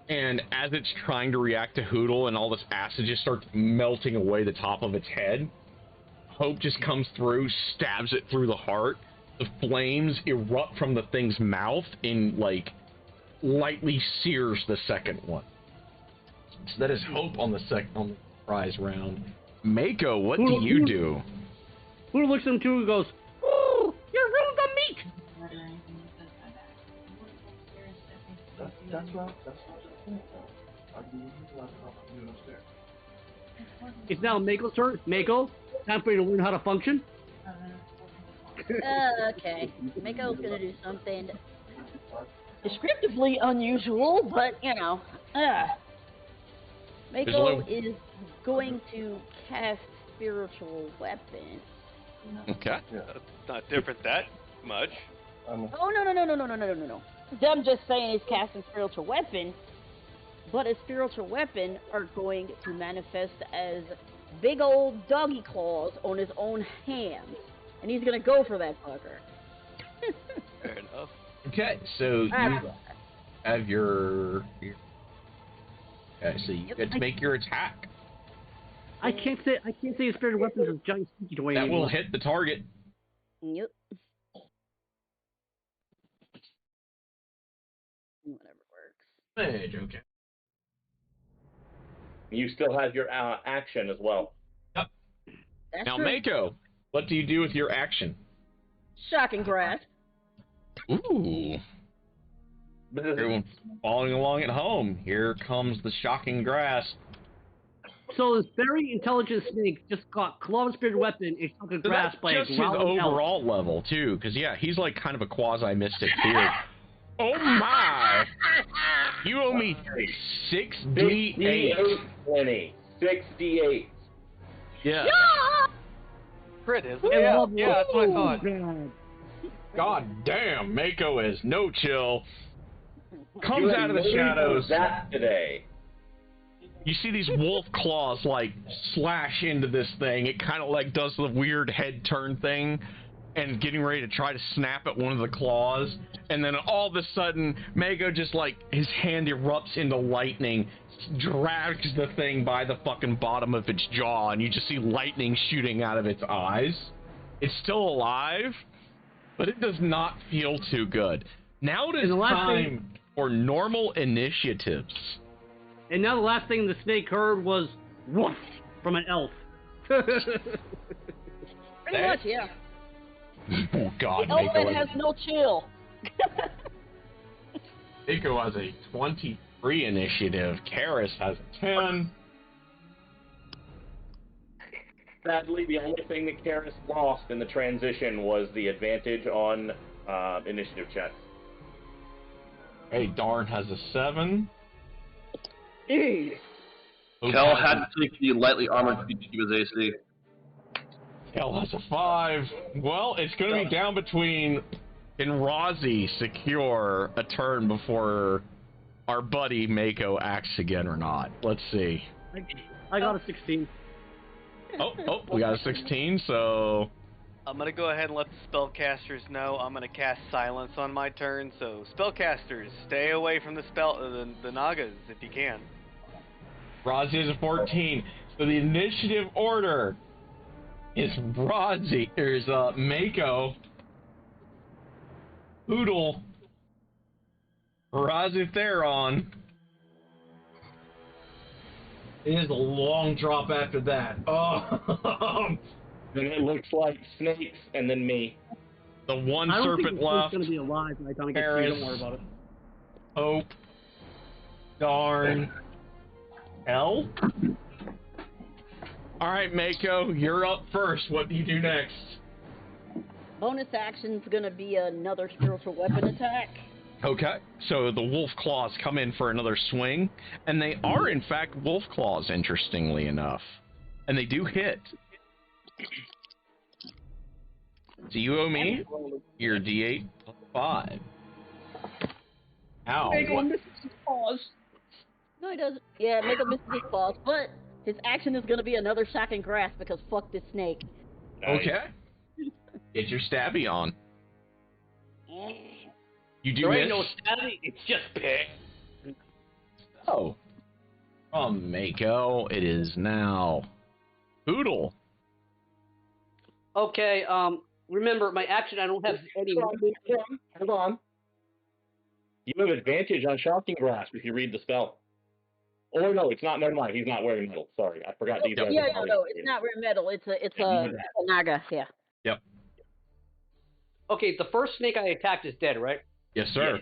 And as it's trying to react to Hoodle and all this acid just starts melting away the top of its head, Hope just comes through, stabs it through the heart. The flames erupt from the thing's mouth and, like, lightly sears the second one. So that is Hope on the prize round. Mako, what do you do? Who looks at him too and goes, "Oh, you ruined the meat!" That's right. It's now Mako's turn. Mako, time for you to learn how to function. Okay. Mako's gonna do something descriptively unusual, but you know. Mako is going to cast Spiritual Weapon. Okay. It's not different that much. Oh no. I'm just saying he's casting Spiritual Weapon, but his Spiritual Weapon are going to manifest as big old doggy claws on his own hands. And he's gonna go for that fucker. Fair enough. Okay, so you have your okay, so you get to make your attack. I can't say his spirit weapons is giant sneaky toy That anymore. will hit the target. Yep. Damage, okay. You still have your action as well. Yep. That's Now, true. Mako, what do you do with your action? Shocking grasp. Ooh. Everyone following along at home. Here comes the shocking grasp. So this very intelligent snake just got claw spirit weapon and took a So grasp that's by a just his growling elf. overall level, too, because, yeah, he's like kind of a quasi-mystic beard. Oh, my! You owe me 6d8. 20. 6d8. Yeah. Crit, isn't And it? Yeah, level yeah, that's what I up. thought. God. God damn, Mako is no chill. You Comes have out of the learned shadows. that today. You see these wolf claws like slash into this thing. It kind of like does the weird head turn thing and getting ready to try to snap at one of the claws. And then all of a sudden, Mako just like his hand erupts into lightning, drags the thing by the fucking bottom of its jaw, and you just see lightning shooting out of its eyes. It's still alive, but it does not feel too good. Now it is time for normal initiatives. And now the last thing the snake heard was woof from an elf. Pretty much, yeah. Oh god, Elephant has no chill. Mako has a 23 initiative. Karis has a 10. Sadly, the only thing that Karis lost in the transition was the advantage on initiative checks. Hey, Darn has a 7. Kel had to take the lightly armored to keep his AC. Kel has a 5. Well, it's going to be down between can Rozzy secure a turn before our buddy Mako acts again or not. Let's see. I got a 16. Oh, we got a 16, so... I'm gonna go ahead and let the spellcasters know I'm gonna cast silence on my turn. So spellcasters, stay away from the Nagas if you can. Rozzy is a 14. So the initiative order is Rozzy. There's Mako, Oodle, Rozzy Theron. It is a long drop after that. Oh, Then it looks like snakes and then me. the one I don't serpent think the left. going to be alive by the time I get to Paris. Don't worry about it. Hope. Darn. L. All right, Mako, you're up first. What do you do next? Bonus action's gonna be another spiritual weapon attack. Okay, so the wolf claws come in for another swing, and they are in fact wolf claws, interestingly enough, and they do hit. So you owe me your D8 plus 5. Ow. Mako What? misses his paws. No, he doesn't. Yeah, make him miss his claws, but his action is gonna be another shocking grasp because fuck this snake. Nice. Okay. Get your stabby on. You do There miss. ain't no stabby, it's just pick. Oh. From Mako, it is now Poodle. Okay, remember, my action, I don't have any... Hold on. You have advantage on Shocking Grasp if you read the spell. Or no, it's not. Never mind. He's not wearing metal. Sorry, I forgot these guys. Yeah, no, it's not rare metal. It's a naga. Yeah. Yep. Okay, the first snake I attacked is dead, right? Yes, sir.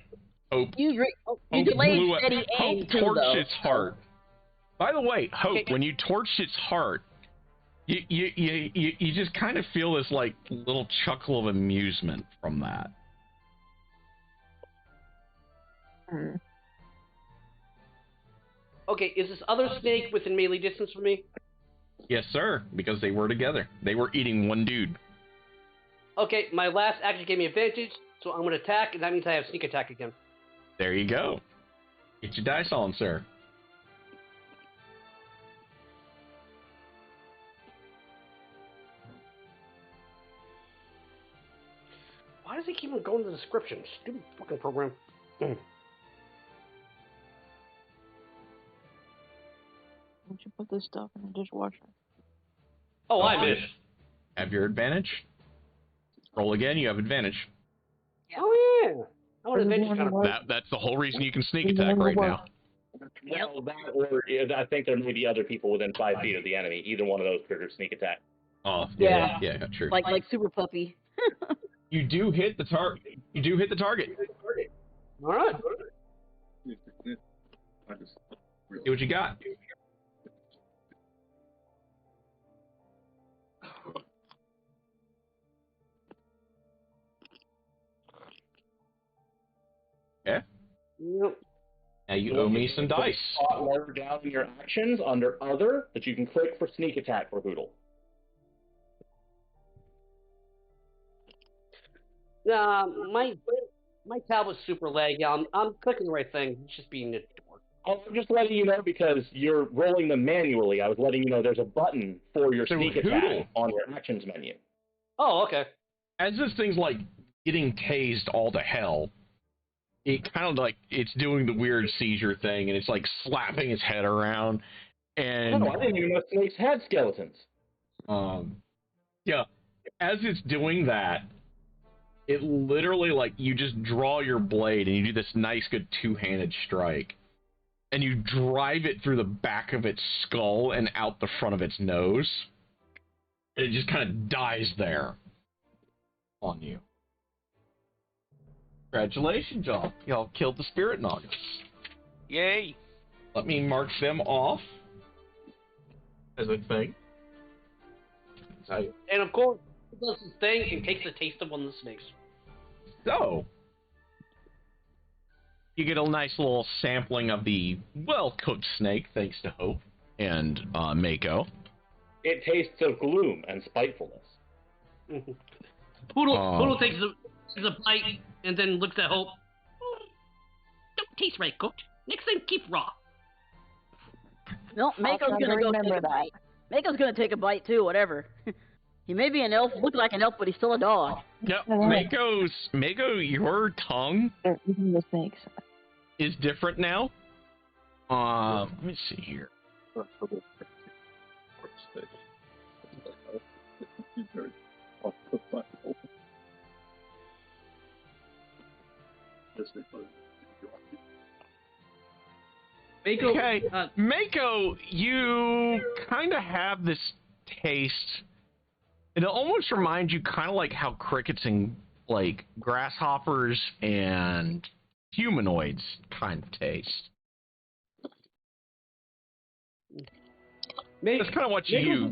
Hope. You Hope delayed blew it. steady aim Hope too, torched though. its heart. By the way, Hope, Okay. when you torched its heart, you just kind of feel this like little chuckle of amusement from that. Okay, is this other snake within melee distance from me? Yes, sir, because they were together. They were eating one dude. Okay, my last action gave me advantage, so I'm gonna attack, and that means I have sneak attack again. There you go. Get your dice on, sir. Why does he keep on going to the description? Stupid fucking program. Would you put this stuff in the dishwasher? Oh, I missed. Have your advantage. Roll again, you have advantage. Oh yeah. I an adventure kind of. That's the whole reason you can sneak attack right now. Well, that or I think there may be other people within 5 feet of the enemy. Either one of those triggers sneak attack. Oh, Yeah. yeah, true. Like Super Puppy. You do hit the target. You do hit the target. All right. See what you got. Yeah. Yep. Now you owe me some dice. Lower down in your actions under other that you can click for sneak attack for Hoodle. My tablet's super laggy. I'm clicking the right thing. It's just being a dork. I'm just letting you know because you're rolling them manually. I was letting you know there's a button for your So sneak Hoodle. attack on your actions menu. Oh, okay. As this thing's like getting tased all to hell, it kind of like it's doing the weird seizure thing, and it's like slapping its head around. And Oh, I didn't even know snakes had skeletons. yeah, as it's doing that, it literally like you just draw your blade and you do this nice good two-handed strike, and you drive it through the back of its skull and out the front of its nose. And it just kind of dies there on you. Congratulations, y'all. Y'all killed the spirit noggins. Yay! Let me mark them off as a thing. And of course, it does its thing and takes a taste of one of the snakes. So, you get a nice little sampling of the well-cooked snake, thanks to Hope and Mako. It tastes of gloom and spitefulness. Poodle takes a bite and then looks at Hope. Don't taste right cooked. Next time, keep raw. No, Mako's gonna go take a bite. Mako's gonna take a bite too. Whatever. He may be an elf, look like an elf, but he's still a dog. Yep, Mako, your tongue The snakes. is different now. Let me see here. Mako, Okay, Mako, you kind of have this taste. It almost reminds you kind of like how crickets and like grasshoppers and humanoids kind of taste. That's kind of what you've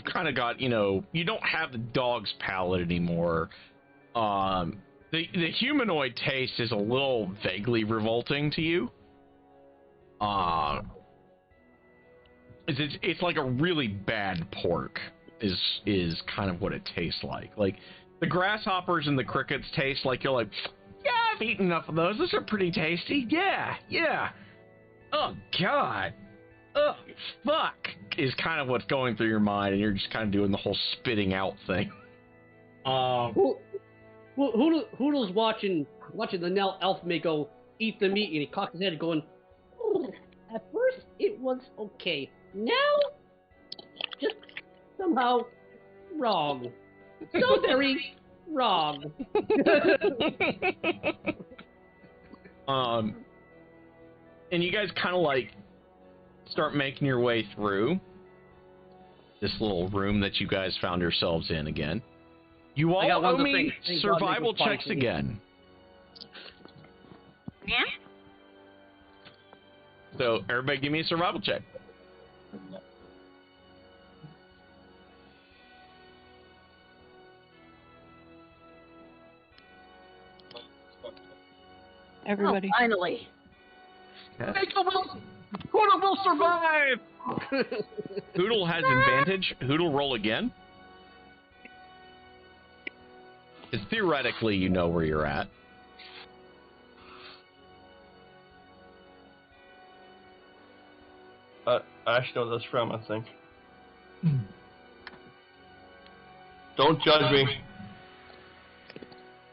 kind of got. You don't have the dog's palate anymore. The humanoid taste is a little vaguely revolting to you. It's like a really bad pork is kind of what it tastes like. Like the grasshoppers and the crickets taste like you're like, yeah, I've eaten enough of those. Those are pretty tasty. Yeah. Oh God. Oh fuck is kind of what's going through your mind, and you're just kind of doing the whole spitting out thing. Hoodle's watching the elf Mako eat the meat, and he cocks his head going, at first it was okay. Now, just somehow wrong. So very wrong. And you guys kind of like start making your way through this little room that you guys found yourselves in again. You all owe me survival checks again. Yeah? So everybody give me a survival check. Everybody. Oh, finally. Hoodle will survive! Hoodle has advantage. Hoodle, roll again. Because theoretically, you know where you're at. Ash knows us from, I think. Don't judge me.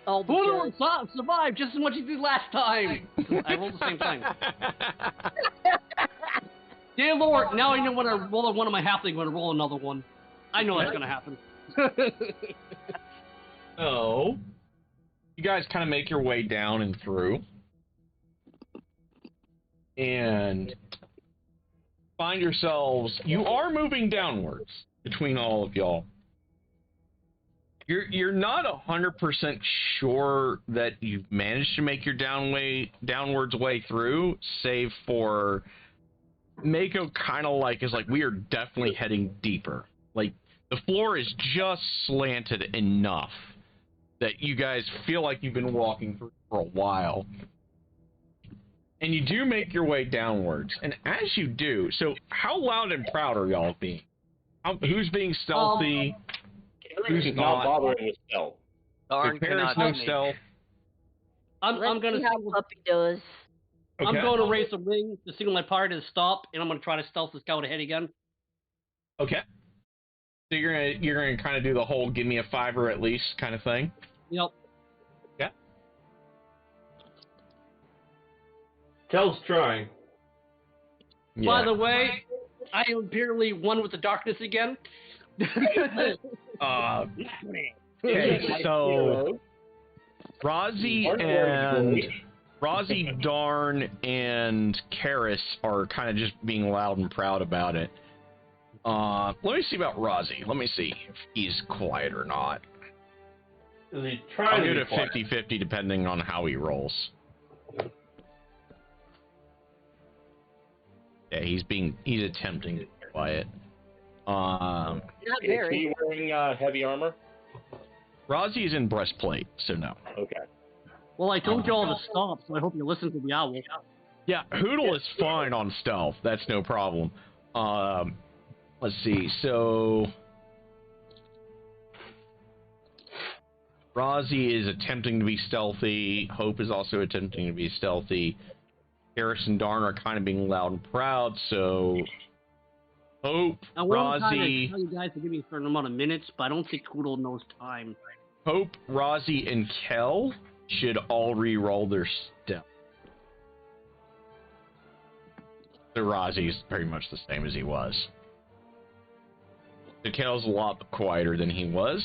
Oh, Hoodle will survive just as much as he did last time. I rolled the same time. Dear Lord, now I know when I roll one of my halfling, I'm going to roll another one. I know that's going to happen. Oh. You guys kind of make your way down and through, and find yourselves. You are moving downwards between all of y'all. You're not 100% sure that you've managed to make your downwards way through, save for Mako kind of like is like, we are definitely heading deeper. Like, the floor is just slanted enough that you guys feel like you've been walking through for a while. And you do make your way downwards. And as you do, so how loud and proud are y'all being? Who's being stealthy? Who's not bothering with stealth? Darn Paris, cannot no be me. stealth. I'm gonna see how Puppy does. I'm Okay. going to raise a ring to signal my party to stop, and I'm gonna try to stealth the scout ahead again. Okay. So you're gonna kind of do the whole give me a $5 at least kind of thing. Yep. Yeah. Kel's trying. By the way, I am apparently one with the darkness again. Okay, so Rozzy, Darn, and Karis are kind of just being loud and proud about it. Let me see about Rozzy. Let me see if he's quiet or not. Is he I'll trying do to it be a quiet? 50-50 depending on how he rolls. Yeah, he's attempting to be quiet. Not Is very. he wearing heavy armor? Rozzy is in breastplate, so no. Okay. Well, I told you all to stop, so I hope you listen to the owl. Yeah, Hoodle is fine on stealth. That's no problem. Let's see. So Rozzy is attempting to be stealthy. Hope is also attempting to be stealthy. Harris and Darn are kind of being loud and proud. So Hope, I want to Rozzy, tell you guys to give me a certain amount of minutes, but I don't think Poodle knows time. Hope, Rozzy, and Kel should all re-roll their stealth. So Rozzy's pretty much the same as he was. So Kel's a lot quieter than he was.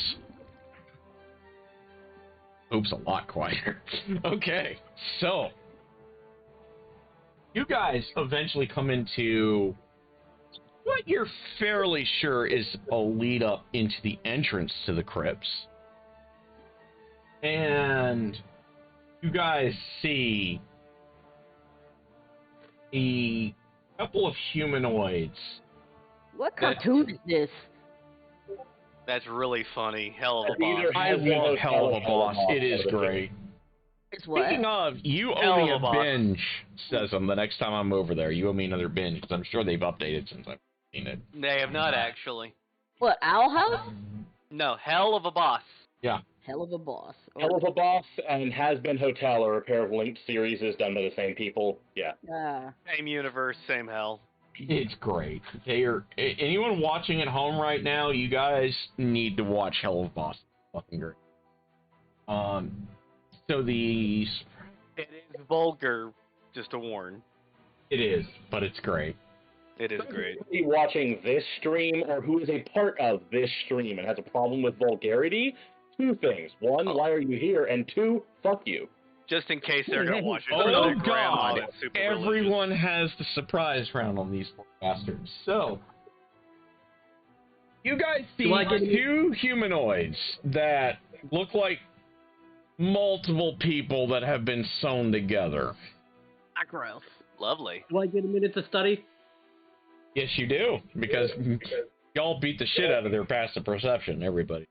Hope's a lot quieter. Okay, so you guys eventually come into what you're fairly sure is a lead up into the entrance to the crypts. And you guys see a couple of humanoids. What cartoon is this? That's really funny. Hell of a Either boss. I love Hell of a Boss. It is great. It's what? Speaking of, you Hell owe me of a a boss. binge, says him, the next time I'm over there. You owe me another binge, because I'm sure they've updated since I've seen it. They have not actually. What, Owl House? No, hell of a boss. Yeah. Hell of a boss. Hell of a Boss and Has Been Hotel are a pair of linked series done by the same people. Yeah. Same universe, same hell. It's great. Anyone watching at home right now, you guys need to watch Hell of a Boss. Fucking great. So the... It is vulgar, just to warn. It is, but it's great. It is great. Somebody watching this stream or who is a part of this stream and has a problem with vulgarity, two things. One, why are you here? And two, fuck you. Just in case they're gonna watch it. Oh with their grandma God! that's super Everyone has the surprise round on these bastards. So, you guys see two humanoids that look like multiple people that have been sewn together. Ah, gross. Lovely. Do I get a minute to study? Yes, you do, because y'all beat the shit out of their passive perception, everybody.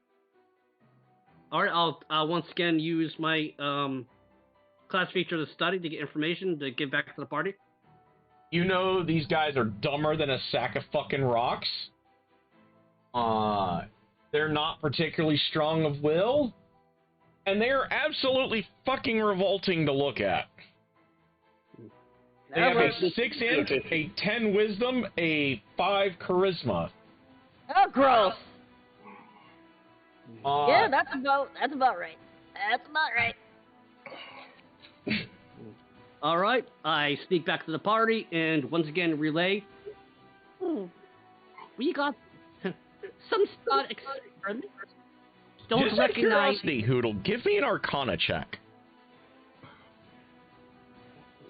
All right, I'll once again use my class feature to study to get information to give back to the party. You know these guys are dumber than a sack of fucking rocks. They're not particularly strong of will, and they are absolutely fucking revolting to look at. They have a 6 int, a 10 wisdom, a 5 charisma. Oh, gross. Yeah, that's about right. That's about right. All right, I sneak back to the party and once again relay. We got some thought experiments don't Just out of recognize. curiosity, Hoodle, give me an Arcana check.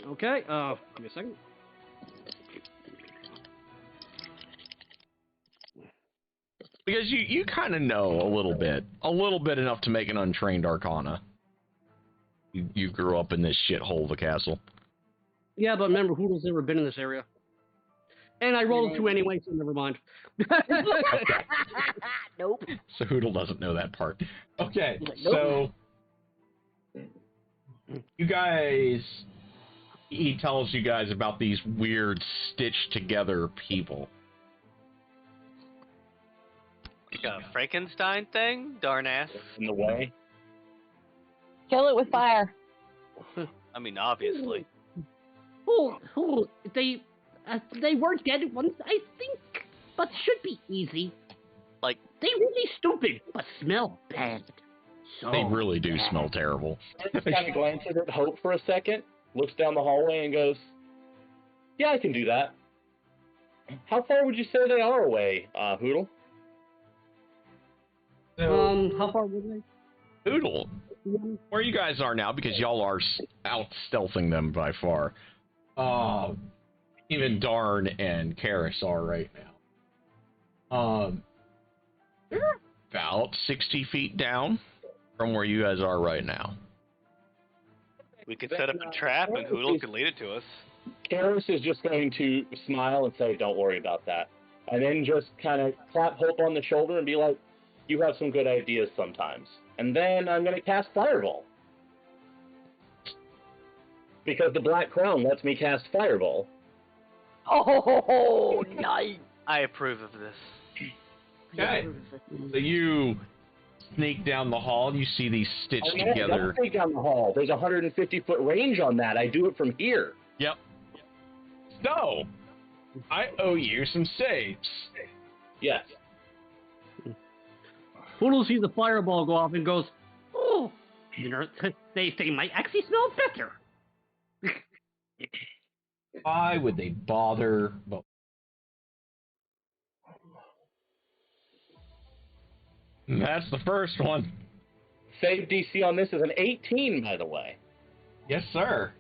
Okay, give me a second. Because you kind of know a little bit enough to make an untrained Arcana. You grew up in this shithole of a castle. Yeah, but remember, Hoodle's never been in this area. And I rolled a 2 anyway, so never mind. Nope. So Hoodle doesn't know that part. Okay, He's like, nope. so you guys, he tells you guys about these weird stitched together people. Like a Frankenstein thing? Darn ass. In the way. Kill it with fire. I mean, obviously. They were dead once, I think, but should be easy. Like, They really stupid, but smell bad. So They really do bad. smell terrible. Just kind of glances at Hope for a second, looks down the hallway and goes, "Yeah, I can do that. How far would you say they are away, Hoodle?" How far were they? Hoodle, where you guys are now, because y'all are out stealthing them by far. Even Darn and Karis are right now. They're about 60 feet down from where you guys are right now. we could set up a trap and Hoodle could lead it to us. Karis is just going to smile and say, "Don't worry about that," and then just kind of clap Hope on the shoulder and be like, "You have some good ideas sometimes." And then I'm going to cast Fireball. Because the Black Crown lets me cast Fireball. Oh, nice. I approve of this. Okay. So you sneak down the hall, and you see these stitched Yeah, together. don't take down the hall. There's a 150-foot range on that. I do it from here. Yep. So, I owe you some saves. Yes. Poodle sees the fireball go off and goes, "Oh, they might actually smell better." Why would they bother? Well, that's the first one. Save DC on this is an 18, by the way. Yes, sir.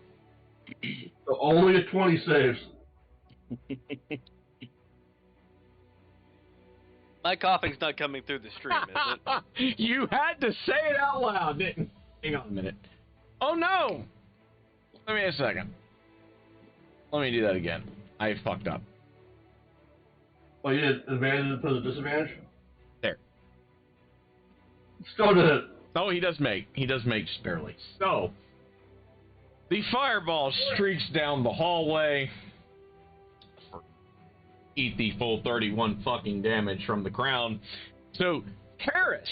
So only a 20 saves. My coughing's not coming through the stream, is it? You had to say it out loud, didn't? Hang on a minute. Oh no! Give me a second. Let me do that again. I fucked up. Oh, you did advantage as opposed to disadvantage? There. Still did it. Oh, he does make just barely. So, the fireball streaks down the hallway. Eat the full 31 fucking damage from the crown. So, Karis,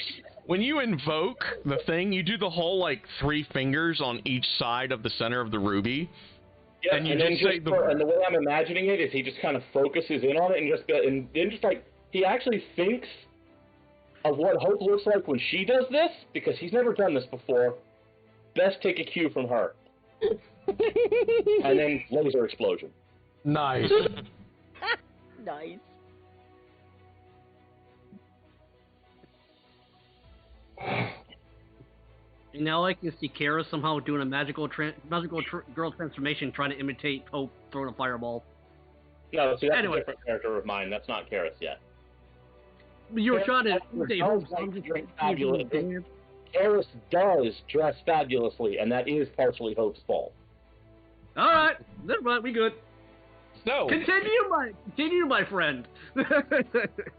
when you invoke the thing, you do the whole, like, 3 fingers on each side of the center of the ruby. Yeah, And you and then just say and the way I'm imagining it is he just kind of focuses in on it and then just like he actually thinks of what Hope looks like when she does this because he's never done this before. Best take a cue from her. And then laser explosion. Nice. Nice. And now I can see Kara somehow doing a magical girl transformation, trying to imitate Hope throwing a fireball. No, see, that's Anyway. a different character of mine. That's not Karis yet. You were trying to imitate Hope, so Karis I'm just does fabulous. trying Karis does dress fabulously, and that is partially Hope's fault. All right, never mind, we good. So, Continue, my friend.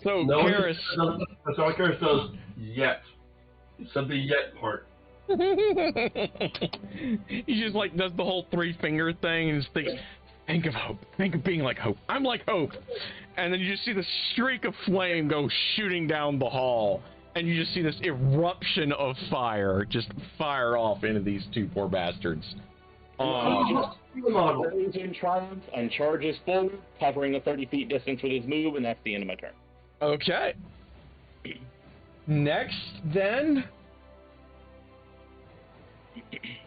so No, Karis... that's all Karis does yet. He said the yet part. He just like does the whole 3 finger thing and just thinks, think of Hope, think of being like Hope. I'm like Hope, and then you just see the streak of flame go shooting down the hall, and you just see this eruption of fire just fire off into these 2 poor bastards. He's in triumph and charges forward, covering a 30-feet distance with his move, and that's the end of my turn. Okay. Next, then.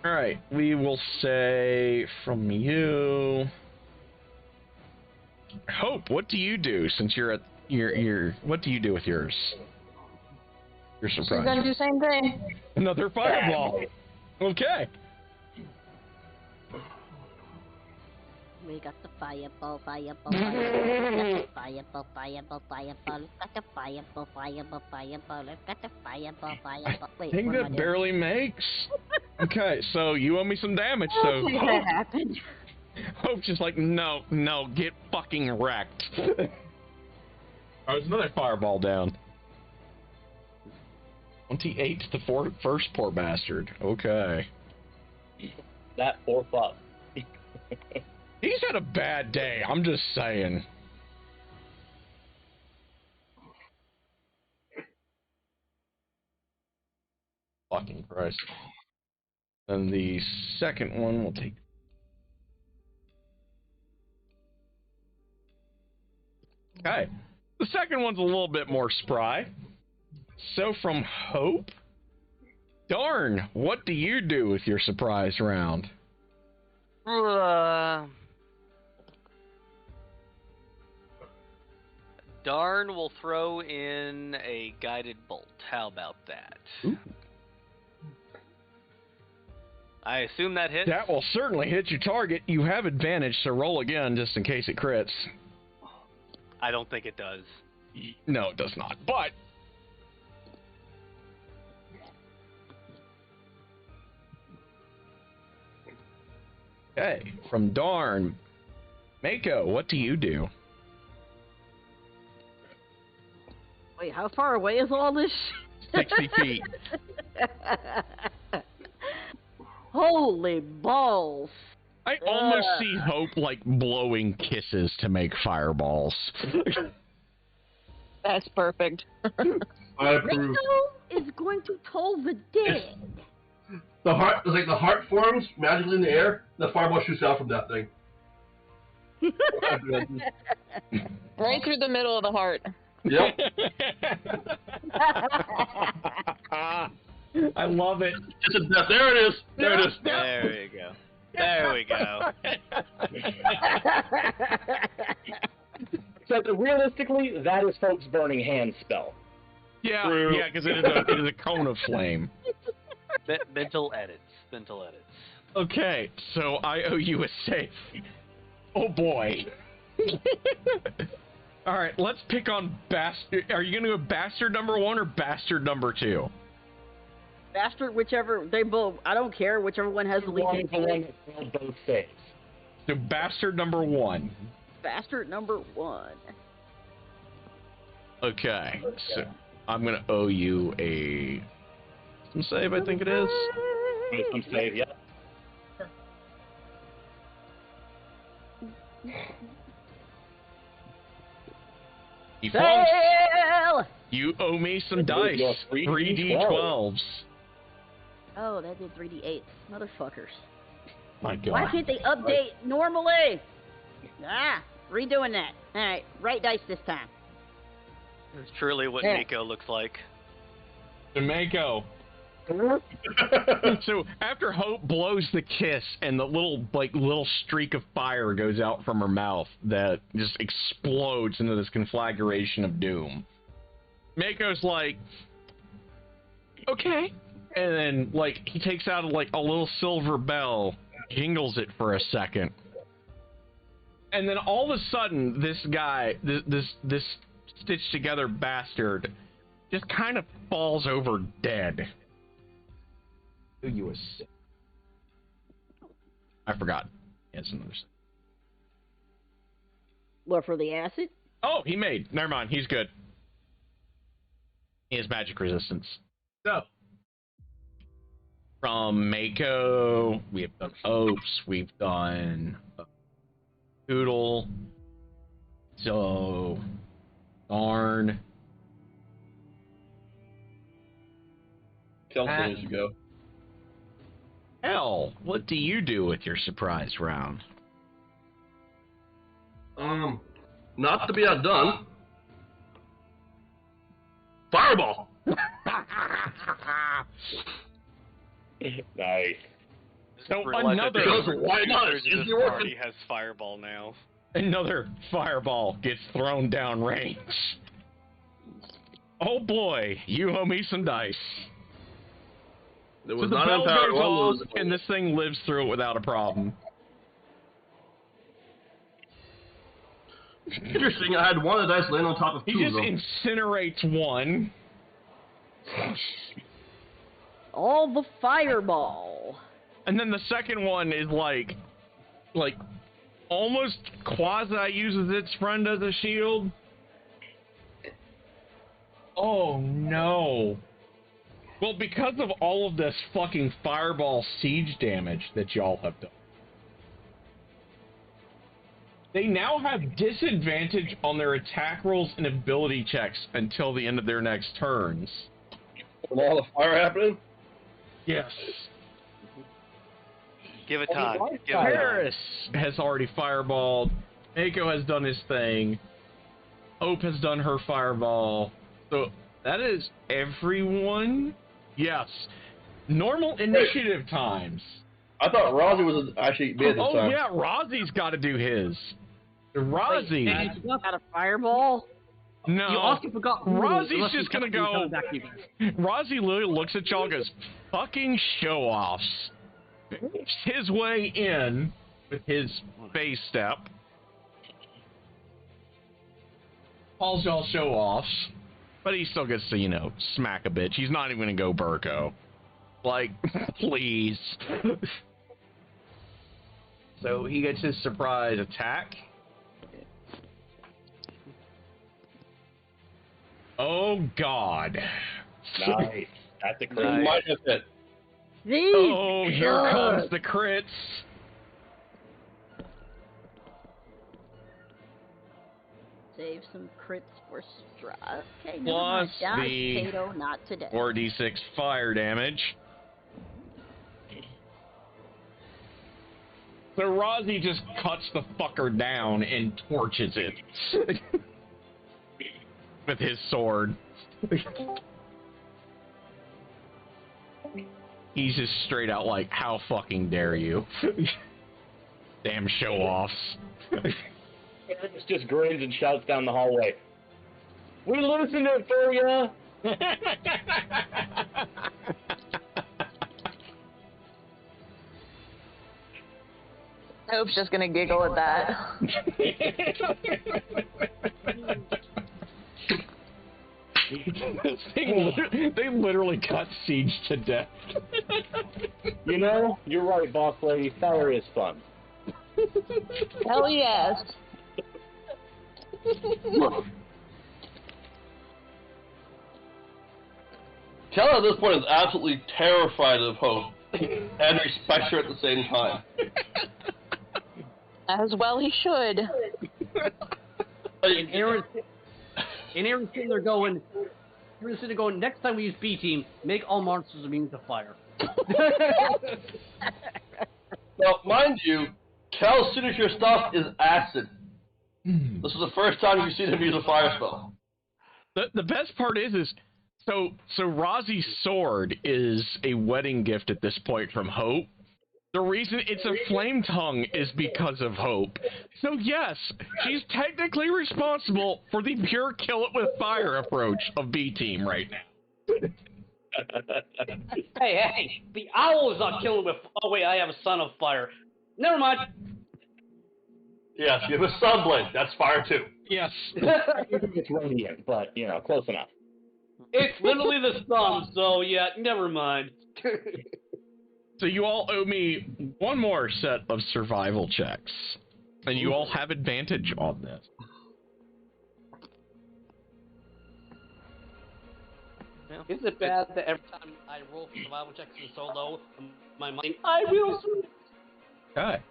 All right, we will say from you, Hope. What do you do since you're at your? What do you do with yours? Your She's surprise. gonna do the same thing. Another fireball. Okay. We got the fireball, fireball, fireball. Fireball, fireball, fireball. Got the fireball, fireball, fireball. Got the fireball, fireball. Wait, I think what am I that doing? barely makes. Okay, so you owe me some damage, so Okay, that happened. Hope's just like, no, get fucking wrecked. Oh, there's another fireball down. 28 to the first poor bastard. Okay. That poor fuck. He's had a bad day, I'm just saying. Fucking Christ. And the second one will take... Okay. The second one's a little bit more spry. So from Hope, darn, what do you do with your surprise round? Darn will throw in a guided bolt. How about that? Ooh. I assume that hits. That will certainly hit your target. You have advantage, so roll again just in case it crits. I don't think it does. No, it does not. But okay, from Darn, Mako, what do you do? Wait, how far away is all this? 60 feet. Holy balls. I almost see Hope like blowing kisses to make fireballs. That's perfect. I approve. Rico is going to toll the dead. The heart, it's like the heart forms magically in the air. The fireball shoots out from that thing. Right through the middle of the heart. Yep. I love it. It's a death. There it is. There it is. There we go. There we go. So realistically, that is folks' burning hand spell. Yeah, True. yeah, because it is a cone of flame. Mental edits. Mental edits. Okay, so I owe you a save. Oh boy. All right, let's pick on bastard. Are you gonna go bastard number 1 or bastard number 2? Bastard, whichever, they both, I don't care, whichever one has the least. One is the one that failed both saves. So bastard number 1. Bastard number 1. Okay, so I'm gonna owe you a some save. I think it is. Some save, yeah. You flunks. Fail! You owe me some dice. Your 3d12s. Oh, that did 3d8. Motherfuckers. My God. Why can't they update normally? Ah, redoing that. Alright, right dice this time. It's truly what Yeah. Nico looks like. Mako. So after Hope blows the kiss and the little streak of fire goes out from her mouth that just explodes into this conflagration of doom, Mako's like, okay, and then he takes out a little silver bell, jingles it for a second, and then all of a sudden this guy, this stitched together bastard, just kind of falls over dead. You was sick. I forgot. Yes, another. What, for the acid? Oh, he made. Never mind. He's good. He has magic resistance. So, from Mako, we have done Opes. We've done Poodle. So, Darn. Kelsey, as you go. Hell, what do you do with your surprise round? Not to be outdone. Fireball. Nice. So Realize that another the Why not? producers of It's this working. party has fireball now. Another fireball gets thrown down range. Oh boy, you owe me some dice. It So was the not bell empowered. goes off, and this thing lives through it without a problem. Interesting. I had one of the dice land on top of He two just of them. incinerates one. All the fireball. And then the second one is like almost quasi uses its friend as a shield. Oh no. Well, because of all of this fucking fireball siege damage that y'all have done, they now have disadvantage on their attack rolls and ability checks until the end of their next turns. With all the fire happening? Yes. Give it time. Give it time. Paris has already fireballed. Mako has done his thing. Hope has done her fireball. So that is everyone. Yes. Normal initiative times. I thought Rozzy was actually mid this Oh time. yeah, Rozzy's got to do his. Rozzy. Wait, you Got a fireball? No. You also forgot. Rozzy's just gonna go. Rozzy literally looks at y'all and goes, "Fucking show offs." His way in with his base step. Calls y'all show offs, but he still gets to, smack a bitch. He's not even gonna go Burko. Like, please. So he gets his surprise attack. Oh God. Nice. That's a crit. Nice. Might have hit. Oh, here comes the crits. Save some crits for Strahd. Okay, never Plus mind. Dodge, the potato, not today. 4d6 fire damage. So Rozzy just cuts the fucker down and torches it with his sword. He's just straight out like, how fucking dare you? Damn show-offs. Ernest just grins and shouts down the hallway. We listened to it for ya! Hope's just gonna giggle at that. They literally cut Siege to death. You're right, boss lady. Fire is fun. Hell yes. Kel at this point is absolutely terrified of Hope and respects her at the same time. As well he should. And Aaron's sitting there going, next time we use B team, make all monsters immune to fire. Now, mind you, Kel's signature stuff is acid. This is the first time you've seen him use a fire spell. The best part is so Rozzy's sword is a wedding gift at this point from Hope. The reason it's a flame tongue is because of Hope. So yes, she's technically responsible for the pure kill it with fire approach of B team right now. Hey, the owl is not killing with. Oh wait, I have a son of fire. Never mind. Yes, you have a sunblade. That's fire too. Yes. It's radiant, but, close enough. It's literally the sun, so yeah, never mind. So you all owe me one more set of survival checks. And you all have advantage on this. Is it bad that every time I roll for survival checks in solo, my mind, I will survive? Okay.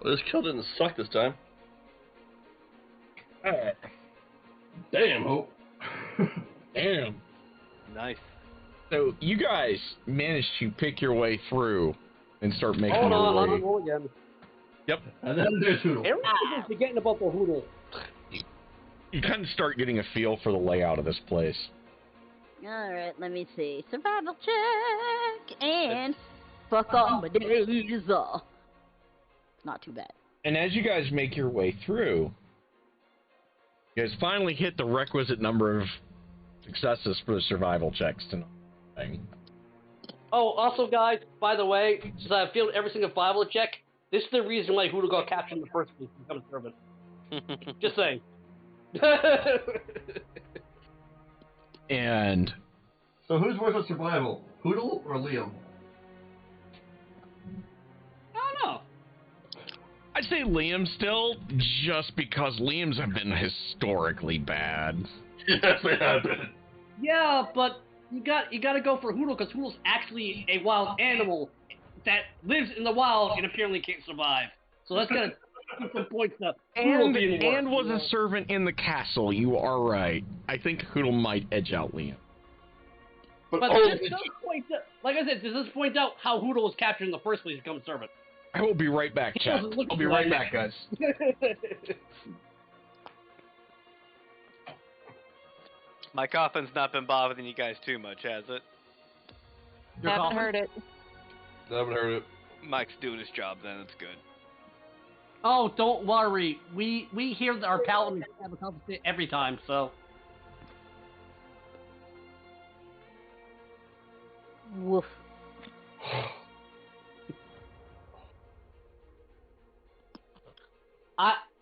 Well, this kill didn't suck this time. Alright. Damn, Hope. Damn. Nice. So you guys managed to pick your way through and start making Hold your on, way. I'm gonna roll again. Yep. And then there's Hoodle. Everyone's forgetting about the hoodle. You kind of start getting a feel for the layout of this place. Alright, let me see. Survival check and fuck all my days. Not too bad. And as you guys make your way through, You guys finally hit the requisite number of successes for the survival checks tonight. Oh, also, guys, by the way, since I failed every single survival check, this is the reason why Hoodle got captured in the first place to become a servant. Just saying. And So who's worse at survival, Poodle or Liam? I don't know. I'd say Liam still, just because Liam's have been historically bad. Yes, they have been. Yeah, but you got to go for Hoodle because Hoodle's actually a wild animal that lives in the wild and apparently can't survive. So that's gonna give some points to Hoodle being worse. And was a servant in the castle. You are right. I think Hoodle might edge out Liam. But this does point out, like I said, does this point out how Hoodle was captured in the first place to become a servant? I will be right back, chat. I'll be right back, guys. My coffin's not been bothering you guys too much, has it? Haven't heard it. I haven't heard it. Mike's doing his job then, it's good. Oh, don't worry. We hear that our paladins have a competition every time, so. Woof.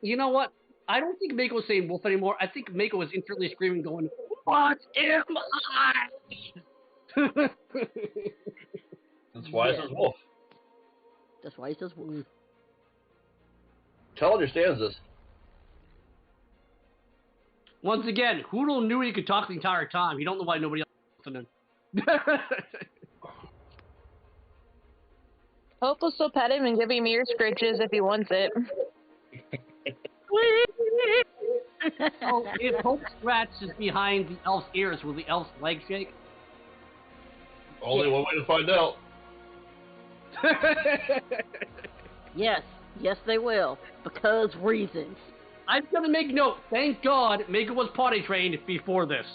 You know what? I don't think Mako was saying wolf anymore. I think Mako was internally screaming, going, "What am I?" That's why it says wolf. That's why he says wolf. Kel understands this. Once again, Hoodle knew he could talk the entire time. He don't know why nobody else is listening. Hope will still pet him and give him ear scritches if he wants it. Oh, if Hope scratches behind the elf's ears, will the elf's legs shake? Only one way to find out. Yes, they will. Because reasons. I'm gonna make note. Thank God, Mako was potty trained before this.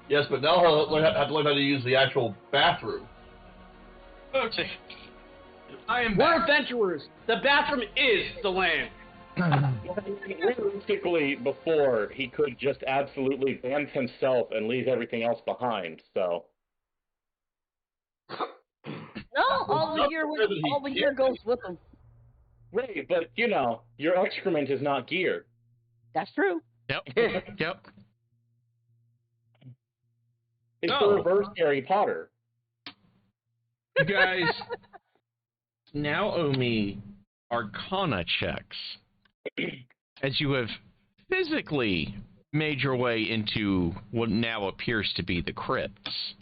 Yes, but now he'll have to learn how to use the actual bathroom. Okay. I am We're back. adventurers. The bathroom is the land. Realistically, before, he could just absolutely ban himself and leave everything else behind, so. No, all the gear goes with them. Right, but, you know, your excrement is not gear. That's true. Yep. Yep. It's Oh. the reverse Harry Potter. You guys now owe me Arcana checks, as you have physically made your way into what now appears to be the crypts.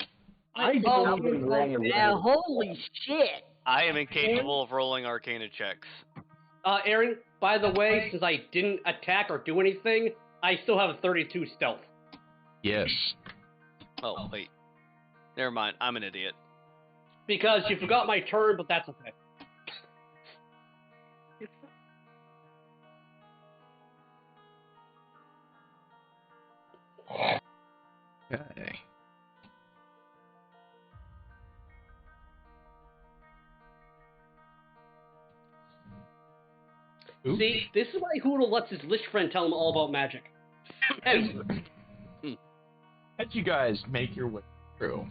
I don't even wrong Yeah, holy shit. I am incapable of rolling Arcana checks. Aaron, by the way, since I didn't attack or do anything, I still have a 32 stealth. Yes. Oh, wait. Never mind, I'm an idiot. Because you forgot my turn, but that's okay. Okay. Oops. See, this is why Hoodle lets his Lich friend tell him all about magic. As you guys make your way through,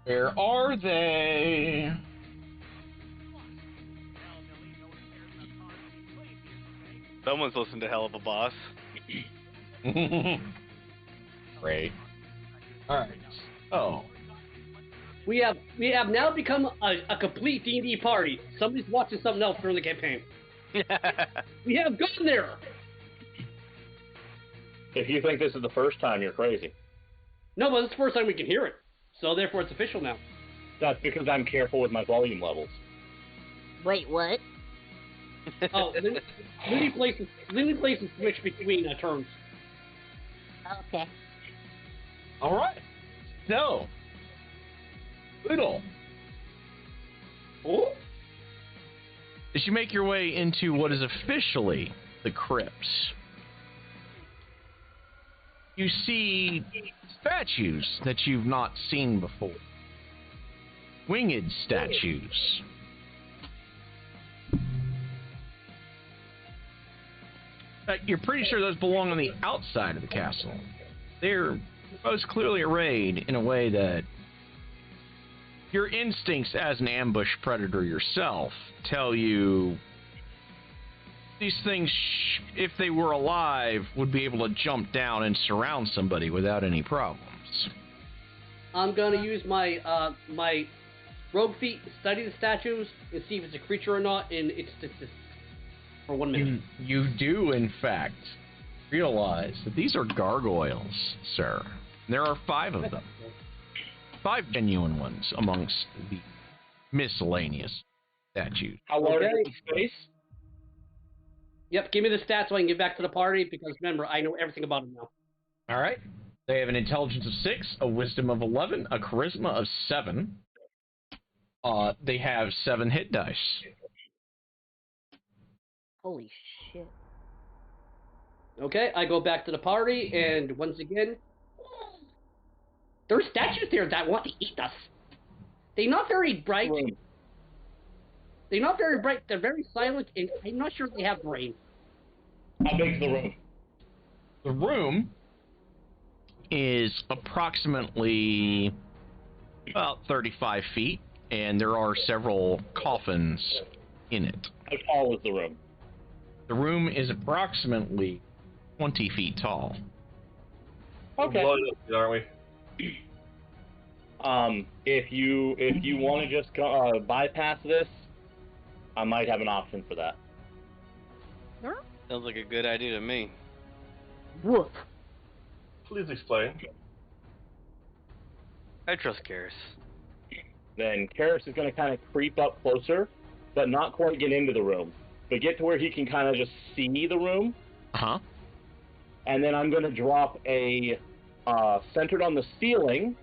where are they? Someone's listened to Hell of a Boss. Great. Alright. Oh. We have now become a complete D&D party. Somebody's watching something else during the campaign. We have gone there. If you think this is the first time, you're crazy. No, but it's the first time we can hear it. So therefore it's official now. That's because I'm careful with my volume levels. Wait, what? Oh, Lily places switch between turns. Okay. Alright. So, Poodle. Oh? As you make your way into what is officially the crypts, you see statues that you've not seen before. Winged statues. You're pretty sure those belong on the outside of the castle. They're most clearly arrayed in a way that your instincts as an ambush predator yourself tell you these things, if they were alive, would be able to jump down and surround somebody without any problems. I'm gonna use my my rogue feet to study the statues and see if it's a creature or not in its statistics for 1 minute. You do, in fact, realize that these are gargoyles, sir. There are 5 of them. 5 genuine ones amongst the miscellaneous statues. How large is the space? Yep, give me the stats so I can get back to the party, because remember, I know everything about them now. All right. They have an intelligence of 6, a wisdom of 11, a charisma of 7. They have 7 hit dice. Holy shit. Okay, I go back to the party, and once again, there are statues there that want to eat us. They're not very bright. They're not very bright. They're very silent, and I'm not sure they have brain. How big is the room? The room is approximately about 35 feet, and there are several coffins in it. How tall is the room? The room is approximately 20 feet tall. Okay. Aren't we? If you want to just bypass this, I might have an option for that. Sounds like a good idea to me. Woof. Please explain. I trust Karis. Then Karis is going to kind of creep up closer, but not quite get into the room, but get to where he can kind of just see the room. Uh-huh. And then I'm going to drop a centered on the ceiling,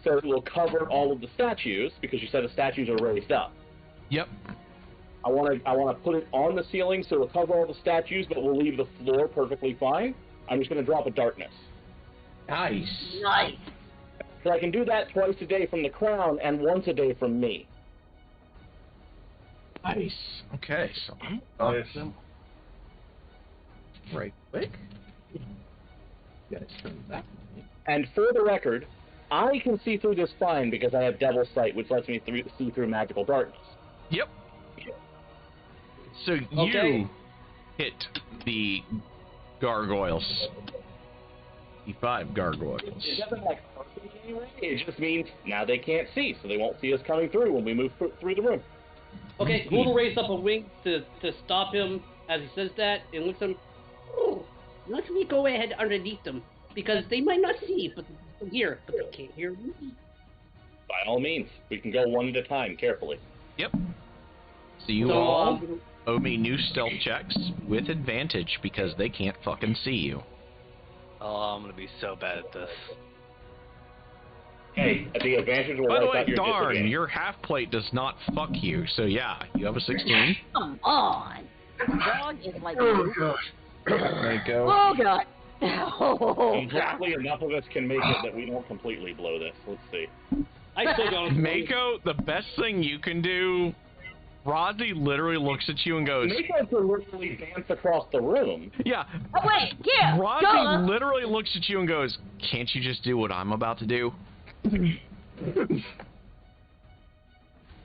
so it will cover all of the statues, because you said the statues are raised up. Yep. I want to put it on the ceiling so it'll cover all the statues, but we'll leave the floor perfectly fine. I'm just going to drop a darkness. Nice. Nice. So I can do that twice a day from the crown and once a day from me. Nice. Okay, so I'm right quick. Guys, turn that. And for the record, I can see through this fine because I have Devil's Sight, which lets me see through magical darkness. Yep. So you hit the gargoyles. The 5 gargoyles. It doesn't like hurt them anyway. It just means now they can't see, so they won't see us coming through when we move through the room. Okay, Google raised up a wing to stop him as he says that, and looks at him. Oh, let me go ahead underneath them, because they might not see, but they can hear, but they can't hear me. By all means, we can go one at a time, carefully. Yep. So you all owe me new stealth checks with advantage because they can't fucking see you. Oh, I'm gonna be so bad at this. Hey, the advantage will By the wipe way, out your darn, disadvantage. your half plate does not fuck you. So yeah, you have a 16. Come on. This dog is like. There you go. Oh god. Oh, Exactly enough of us can make it that we don't completely blow this. Let's see. I still got him. Mako, the best thing you can do, Rodney literally looks at you and goes, Mako can literally dance across the room. yeah. oh wait, yeah. Rodney literally looks at you and goes, can't you just do what I'm about to do?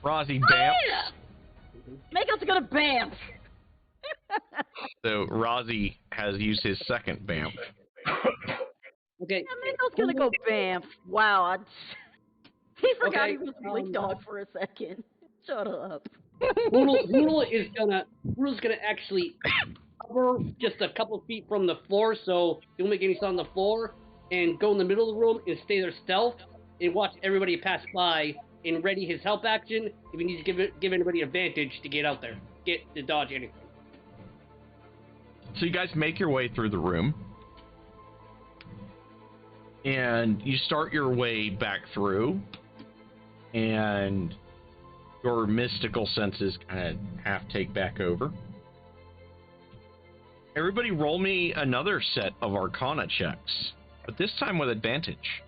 Rozzy bamps. Mako's gonna bamf. So Rozzy has used his second bamf. Okay. Yeah, Mako's gonna go bamf. Wow. He forgot Okay, he was really dog for a second. Shut up. Noodle is gonna actually cover just a couple feet from the floor, so he won't make any sound on the floor, and go in the middle of the room and stay there stealth, and watch everybody pass by and ready his help action if he needs to give anybody advantage to get out there, to dodge anything. So you guys make your way through the room, and you start your way back through, and your mystical senses kind of half take back over. Everybody roll me another set of Arcana checks. but this time with advantage.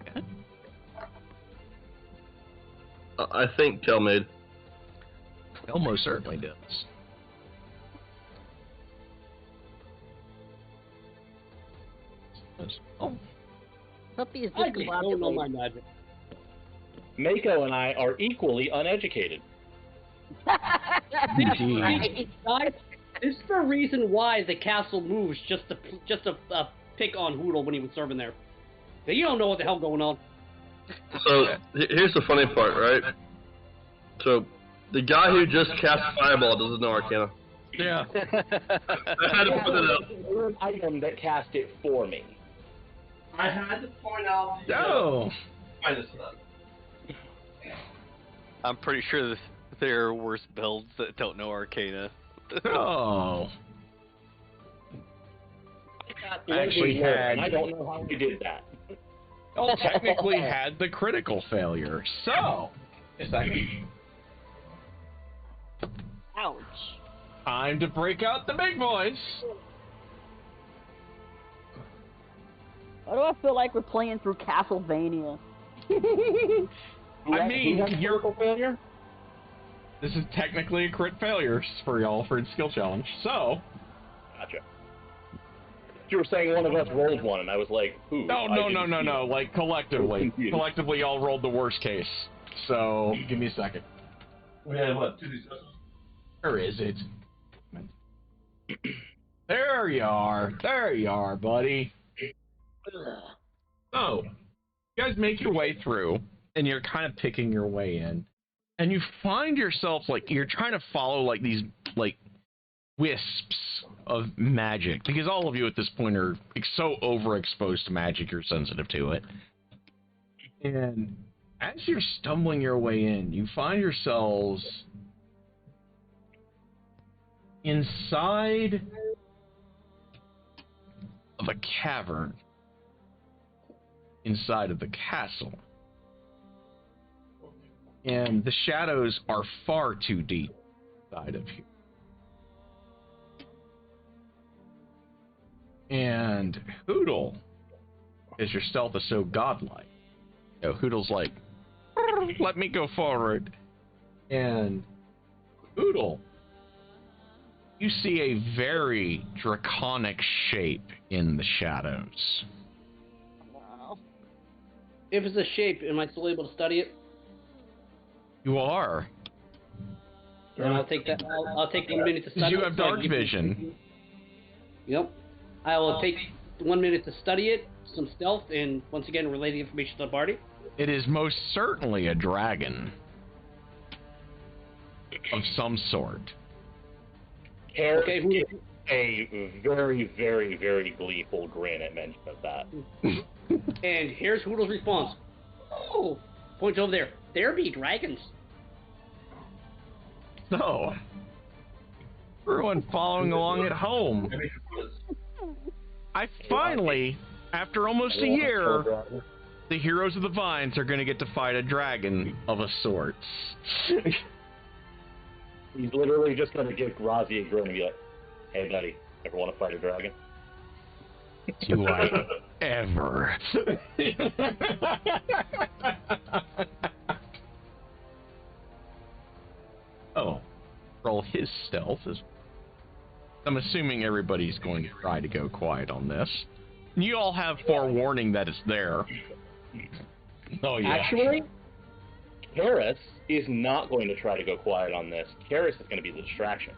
Okay. I think Kel made. Almost certainly does. Oh. Puppy is I just don't know my discombobulated. magic. Mako and I are equally uneducated. Indeed. Guys, this is the reason why the castle moves just to pick on Hoodle when he was serving there. You don't know what the hell going on. So here's the funny part, right? So the guy who just cast Fireball doesn't know Arcana. Yeah. I had to put it up. There was an item that cast it for me. I had to point out. Oh. I'm pretty sure there are worse builds that don't know Arcana. Oh. I Actually had. I don't know how we did that. Oh, technically had the critical failure. So. A second. Ouch. Time to break out the big boys. Why do I feel like we're playing through Castlevania? I mean, you're. Failure? This is technically a crit failure for y'all for the skill challenge. So. Gotcha. You were saying one of us rolled one, and I was like, ooh. No. Like collectively. Collectively, y'all rolled the worst case. So, give me a second. We had what, 2 discussions? Where is it? There you are. There you are, buddy. So, you guys make your way through, and you're kind of picking your way in, and you find yourself, like, you're trying to follow, like, these, like, wisps of magic, because all of you at this point are so overexposed to magic, you're sensitive to it. And as you're stumbling your way in, you find yourselves inside of a cavern inside of the castle. And the shadows are far too deep inside of you. And Hoodle, as your stealth is so godlike, you know, Hoodle's like, let me go forward. And Hoodle, you see a very draconic shape in the shadows. Wow. If it's a shape, am I still able to study it? You are. Then I'll take that. I'll take 1 minute to study it. You have dark vision. Yep. I will take 1 minute to study it, some stealth, and once again relay the information to the party. It is most certainly a dragon of some sort. Okay, who a very, very, very gleeful grin at mention of that. And here's Hoodle's response. Oh, points over there. There be dragons. So, everyone following along at home. I finally, after almost a year, the heroes of the vines are going to get to fight a dragon of a sorts. He's literally just going to give Razi a grin and be like, hey, buddy, ever want to fight a dragon? Do I ever? Oh, roll his stealth. I'm assuming everybody's going to try to go quiet on this. You all have forewarning that it's there. Oh, yeah. Actually, Karis is not going to try to go quiet on this. Karis is going to be the distraction.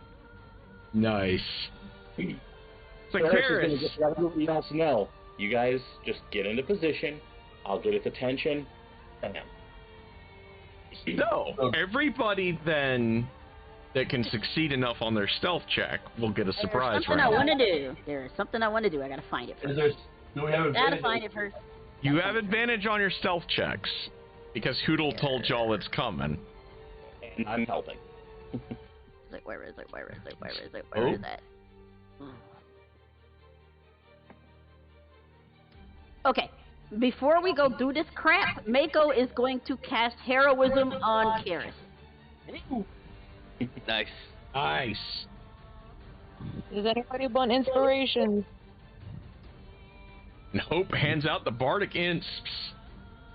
Nice. So, Karis is going to Karis, just let everybody else know. You guys just get into position. I'll get its attention. Bam. no, everybody then that can succeed enough on their stealth check will get a surprise There's something I round. want to do. There's something I want to do. I gotta find it first. Do we have Gotta find it first. You have advantage on your stealth checks because Hoodle told y'all it's coming. And I'm helping. Where is it? Where is it? Where is it? Oh. Where is it? Okay, before we go do this crap, Mako is going to cast Heroism on Karis. Nice. Nice. Does anybody want inspiration? Nope, hands out the bardic insps.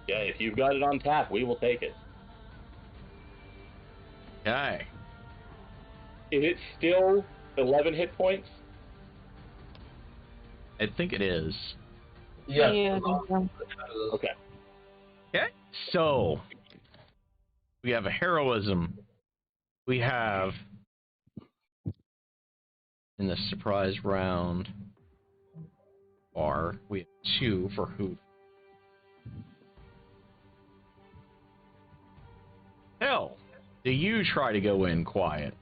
Yeah, if you've got it on tap, we will take it. Okay. Is it still 11 hit points? I think it is. Yes. Yeah, I think so. Okay. Okay. So, we have a heroism. We have, in the surprise round, we have 2 for who. Hell, do you try to go in quiet?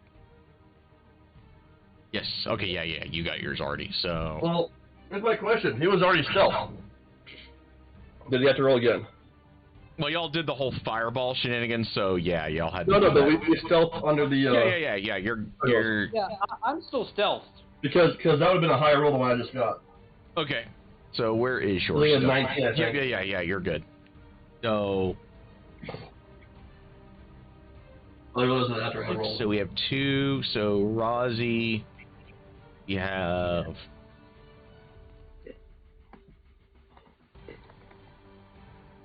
Yes. Okay, yeah, you got yours already, so... Well, here's my question. He was already stealth. Did he have to roll again? Well, y'all did the whole fireball shenanigans, so yeah, y'all had to No, do but that. we stealth under the... Yeah, you're... Yeah, I'm still stealthed. Because that would have been a higher roll than what I just got. Okay, so where is your Only a stuff? 19, I think. Yeah, you're good. So... Oh, it wasn't after I rolled. So we have 2, so Rozzy, you have...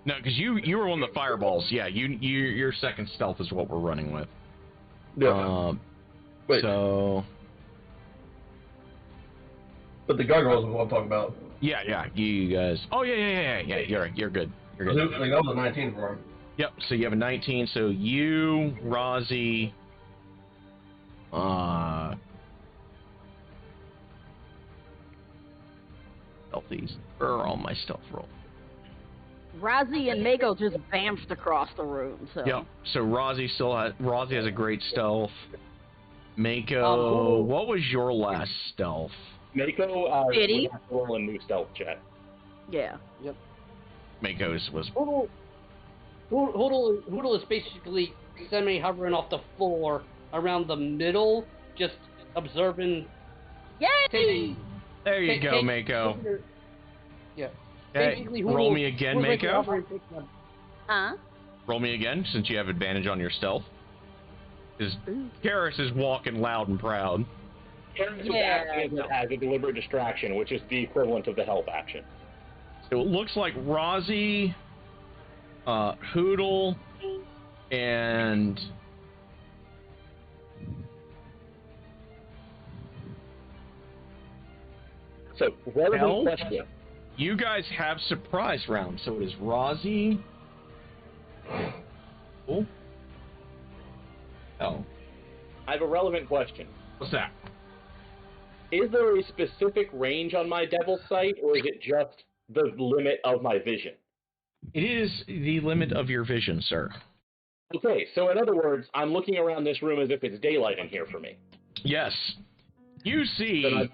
No, because you were one of the fireballs. Yeah, your second stealth is what we're running with. Yeah. Wait. So... But the gargoyles is what I'm talking about. Yeah, you guys... Oh, yeah, you're good. You're good. Like, that was a 19 for him. Yep, so you have a 19, so you, Rozzy, stealthies. Where are all my stealth rolls? Razi and Mako just vamped across the room. So. Yep, so Rozzy has a great stealth. Mako, what was your last stealth? Mako, Pity. would have to roll a new stealth check. Yeah. Yep. Mako's was... Hoodle is basically semi-hovering off the floor around the middle, just observing. Yay! There you go, Mako. Yeah. Okay, Basically, roll me again, Mako. Huh? Roll me again, since you have advantage on your stealth. Because Karis is walking loud and proud. Karis is acting as a deliberate distraction, which is the equivalent of the help action. So it looks like Rozzy, Hoodle, and... So, relevant question. You guys have surprise round, so it is Rozzy. Oh. I have a relevant question. What's that? Is there a specific range on my devil sight, or is it just the limit of my vision? It is the limit of your vision, sir. Okay, so in other words, I'm looking around this room as if it's daylight in here for me. Yes. You see... Then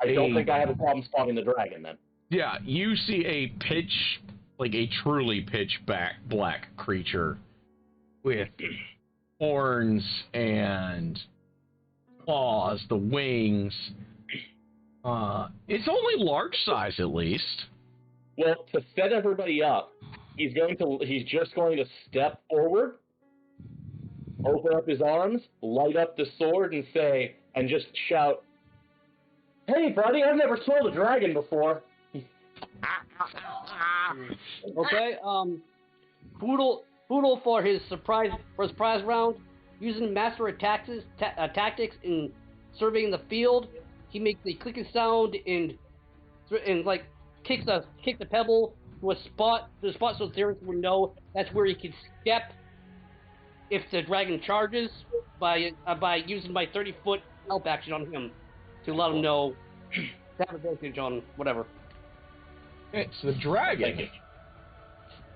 I don't think I have a problem spotting the dragon, then. Yeah, you see a truly pitch black creature with horns and claws, the wings. It's only large size, at least. Well, to set everybody up, he's just going to step forward, open up his arms, light up the sword, and just shout, "Hey, buddy, I've never killed a dragon before." Okay, Poodle for his surprise round, using master of tactics in surveying the field, he makes a clicking sound and like kicks the pebble to a spot so Theron will know that's where he can step if the dragon charges by using my 30-foot help action on him to let him know to have advantage on whatever. Okay, so the dragon.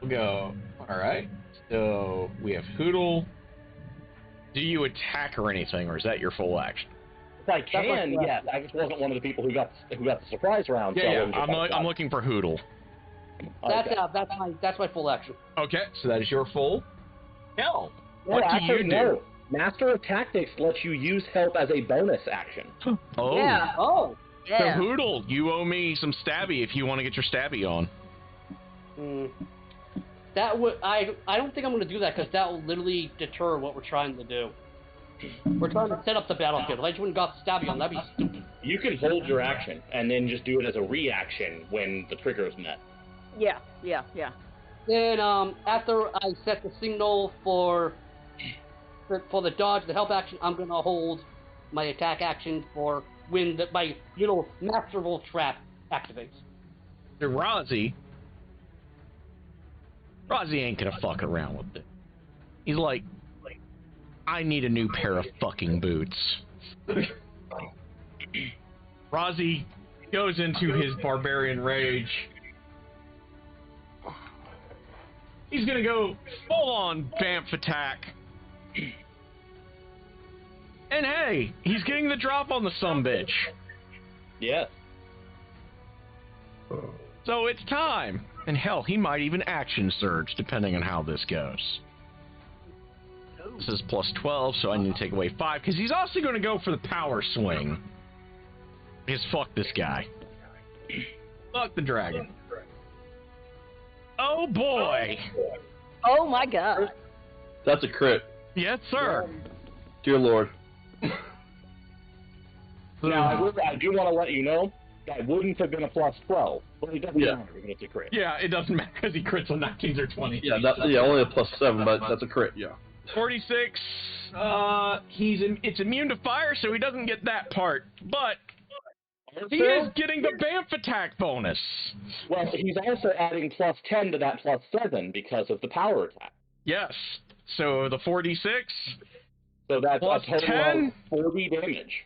We'll go. Alright. So we have Hoodle. Do you attack or anything, or is that your full action? If I can, yes. I just wasn't one of the people who got the surprise round. Yeah, I'm looking for Hoodle. That's my full action. Okay, so that is your full. Hell, what do you do? No. Master of Tactics lets you use help as a bonus action. Oh. Yeah. Oh. Yeah. So Hoodle, you owe me some stabby if you want to get your stabby on. That would I don't think I'm going to do that because that will literally deter what we're trying to do. We're trying to set up the battlefield. If I just wouldn't got stabby on, that'd be stupid. You can hold your action and then just do it as a reaction when the trigger is met. Yeah. Then after I set the signal for the dodge, the help action, I'm gonna hold my attack action for when my little masterful trap activates. Rozzy ain't gonna fuck around with it. He's like, I need a new pair of fucking boots. Rozzy goes into his barbarian rage. He's gonna go full-on Bamf attack. And hey, he's getting the drop on the sumbitch. Yes. So it's time. And hell, he might even action surge, depending on how this goes. This is plus 12, so I need to take away 5, because he's also going to go for the power swing. Because fuck this guy. Fuck the dragon. Oh boy! Oh my god. That's a crit. Yes, sir. Dear Lord. Now, I do want to let you know, that wouldn't have been a plus 12, but it doesn't matter even if it's a crit. Yeah, it doesn't matter because he crits on 19s or 20s. Yeah, only a plus 7, but that's a crit, yeah. 46. It's immune to fire, so he doesn't get that part. But he is getting the Bamf attack bonus. Well, he's also adding plus 10 to that plus 7 because of the power attack. Yes. So the 46. So that's plus a total 10. of 40 damage.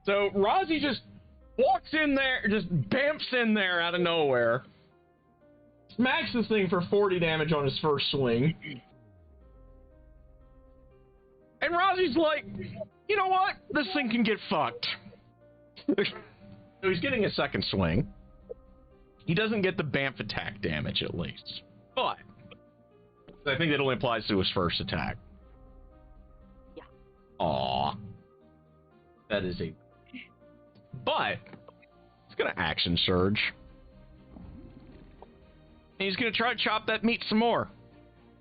So Rozzy just walks in there, just bamps in there out of nowhere. Smacks this thing for 40 damage on his first swing. And Rozzy's like, you know what? This thing can get fucked. So he's getting a second swing. He doesn't get the Bamf attack damage, at least. But I think that only applies to his first attack. Yeah. Aww. That is a... But he's going to action surge. And he's going to try to chop that meat some more.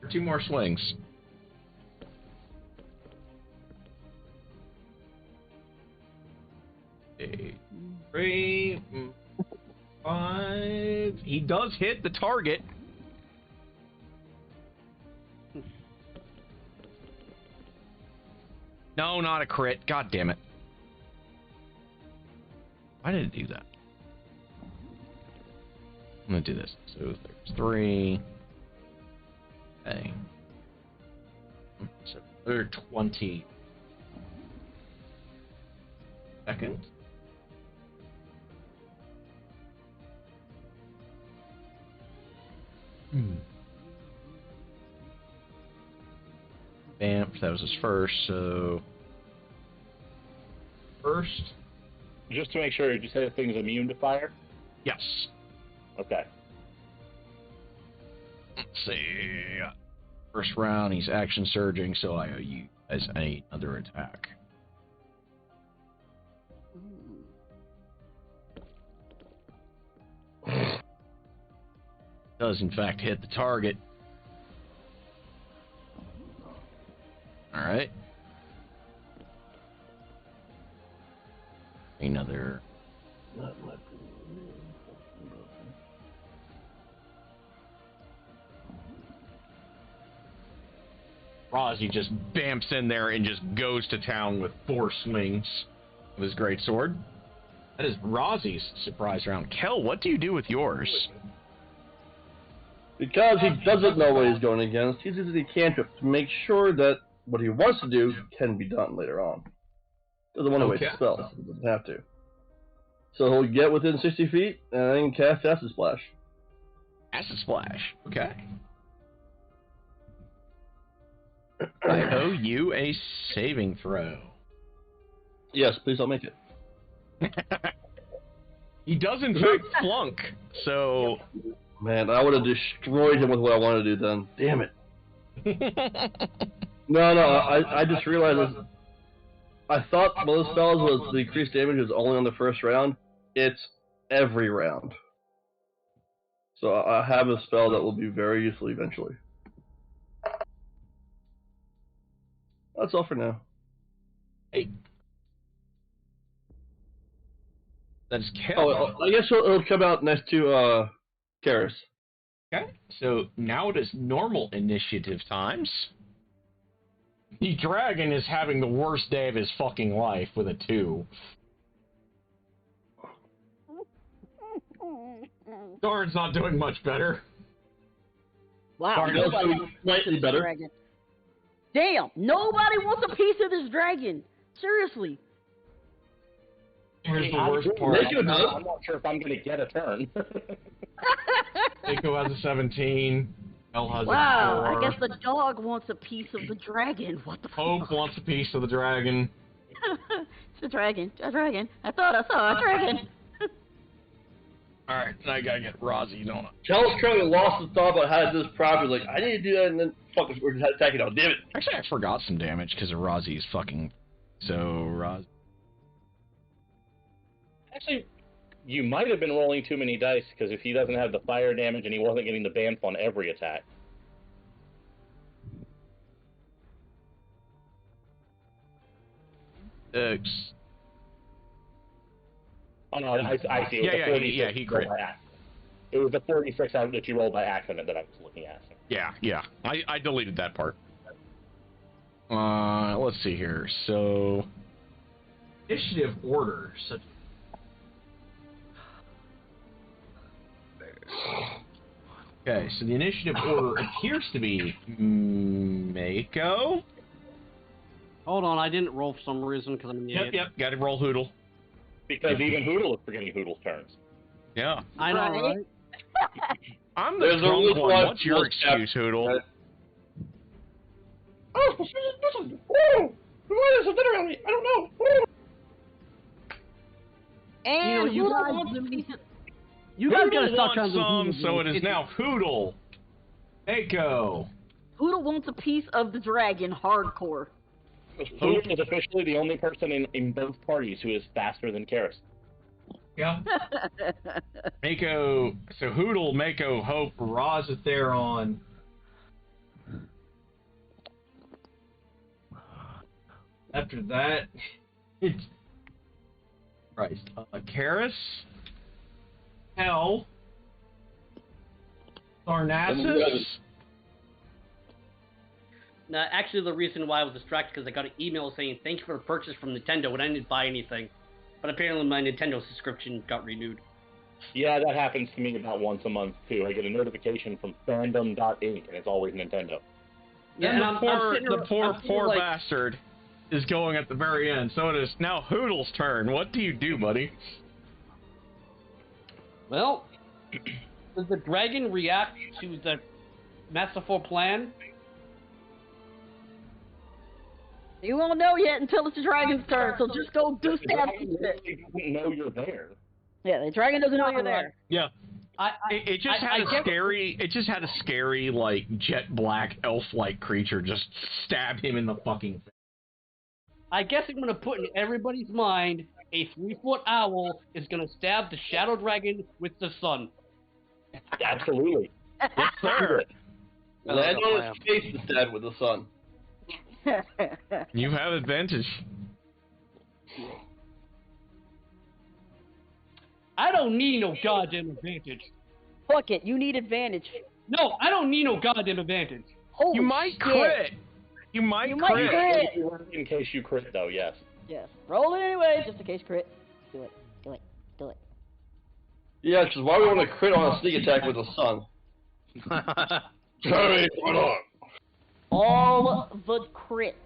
For 2 more swings. Eight, 3, 5. He does hit the target. No, not a crit. God damn it. Why did it do that? I'm gonna do this. So there's 3. Okay. So they're 20 seconds. Bamf, that was his first, so... First? Just to make sure, did you say the thing's immune to fire? Yes. Okay. Let's see. First round, he's action surging, so I owe you as another attack. Does in fact hit the target. Alright. Another. Rozzy just bamps in there and just goes to town with 4 swings of his greatsword. That is Rozzy's surprise round. Kel, what do you do with yours? Because he doesn't know what he's going against, he uses the cantrip to make sure that what he wants to do can be done later on. Doesn't want to waste spells. He doesn't have to. So he'll get within 60 feet and then cast Acid Splash. Acid Splash. Okay. I owe you a saving throw. Yes, please don't make it. He does in fact flunk, so... Man, I would have destroyed him with what I wanted to do then. Damn it. No, I just realized this. I thought one of the spells was the increased damage was only on the first round. It's every round. So I have a spell that will be very useful eventually. That's all for now. That's Kel. Oh, I guess it'll come out next to Karis. Okay, so now it is normal initiative times. The dragon is having the worst day of his fucking life with a 2. Doran's not doing much better. Wow, Sorry, nobody that's wants slightly this better. dragon. Damn, nobody wants a piece of this dragon. Seriously. Here's the I'm worst doing part. well, I'm not sure if I'm going to get a turn. Eiko has a 17. El has Wow, a 4. I guess the dog wants a piece of the dragon. What the Hope fuck? wants a piece of the dragon. It's a dragon. A dragon. I thought I saw a dragon. Alright, I gotta get Rozzy, don't I? Kel's currently lost the thought about how to do this properly. Like, I need to do that, and then fuck, we're just attacking now. Damn it. Actually, I forgot some damage because of Rozzy's fucking... So, Actually, you might have been rolling too many dice, because if he doesn't have the fire damage and he wasn't getting the bamf on every attack. Oh no, I see. It was a 46 he roll crit. by accident. It was the 46 that you rolled by accident that I was looking at. Yeah. I deleted that part. Let's see here. So... Initiative order. So... Okay, so the initiative order appears to be Mako. Hold on, I didn't roll for some reason because I'm an idiot. Yep, gotta roll Hoodle. Because even Hoodle is forgetting Hoodle's turns. Yeah. I know, Right? right? I'm the There's a drunk reason one. why What's your most cap- excuse, Hoodle? Oh, who is it around me? I don't know. And You who guys- wants a piece of... You guys gotta Hoodle stop wants trying to some, do so it is now Hoodle. Mako. Hoodle wants a piece of the dragon hardcore. Hoodle is officially the only person in both parties who is faster than Karis. Yeah. Mako. So Hoodle, Mako, Hope, Roz is there on. After that, it's Christ. Karis, Hell, Sarnassus. Now, actually, the reason why I was distracted because I got an email saying thank you for the purchase from Nintendo, and I didn't buy anything. But apparently, my Nintendo subscription got renewed. Yeah, that happens to me about once a month too. I get a notification from fandom.inc, and it's always Nintendo. Yeah, And and the poor like, bastard is going at the very end. So it is now Hoodle's turn. What do you do, buddy? well, does the dragon react to the masterful plan? You won't know yet until it's the dragon's turn, so just go do The stab dragon shit. doesn't know you're there. Yeah, the dragon doesn't know you're there. Yeah. I It just I had a get- scary. It just had a scary, like jet black elf-like creature just stab him in the fucking face. I guess I'm gonna put in everybody's mind a 3-foot owl is gonna stab the shadow dragon with the sun. Absolutely. Yes, sir. Land on his face instead with the sun. You have advantage. I don't need no goddamn advantage. Fuck it, you need advantage. No, I don't need no goddamn advantage. Holy You might shit. crit. You might You might crit. crit. In case you crit, though, yes. Yes. Roll it anyway, just in case crit. Do it. Do it. Do it. Yeah, because why would we want to crit on a sneak attack with the sun? Sorry, hold on. All the crit.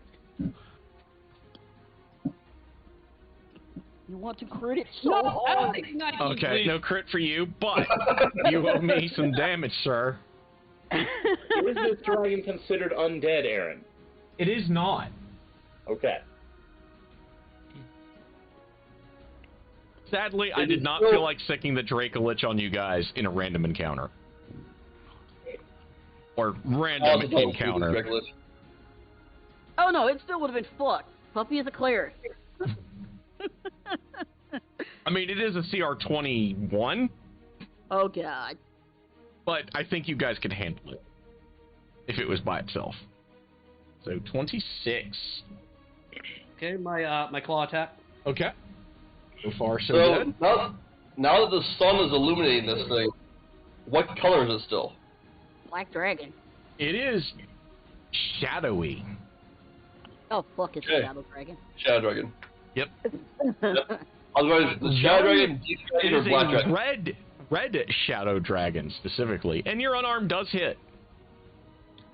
You want to crit it so No, I don't hard. think not Okay, no crit for you, but you owe me some damage, sir. Is this dragon considered undead, Aaron? It is not. Okay. Sadly, I did not feel like sicking the Dracolich on you guys in a random encounter. Or random encounter. Oh no, it still would have been fucked. Puppy is a cleric. I mean, it is a CR 21, Oh god. but I think you guys could handle it if it was by itself. So 26. Okay, my claw attack. Okay. So far, so So good. now that the sun is illuminating this thing, what color is it still? Black dragon. It is shadowy. Oh fuck, it's Okay. a shadow dragon. Shadow dragon. Yep. I was going to the shadow dragon, deep It dragon, or is black a dragon. red shadow dragon specifically, and your unarmed does hit.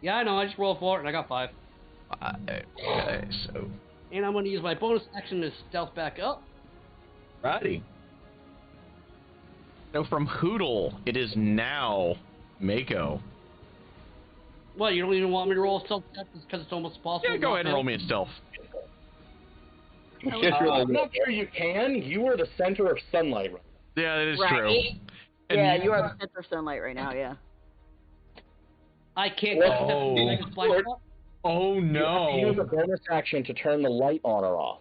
Yeah, I know. I just rolled for it and I got 5. Okay, so And I'm going to use my bonus action to stealth back up. righty. So from Hoodle, it is now Mako. What, you don't even want me to roll stealth check because it's almost impossible? Yeah, go ahead and roll me a stealth. You can't roll I'm not sure you can. You are the center of sunlight. Yeah, that is Right. true. And Yeah, you are the center of sunlight right now. Yeah. I can't Oh. Dragon's blind spot. Oh You have to use no! a bonus action to turn the light on or off.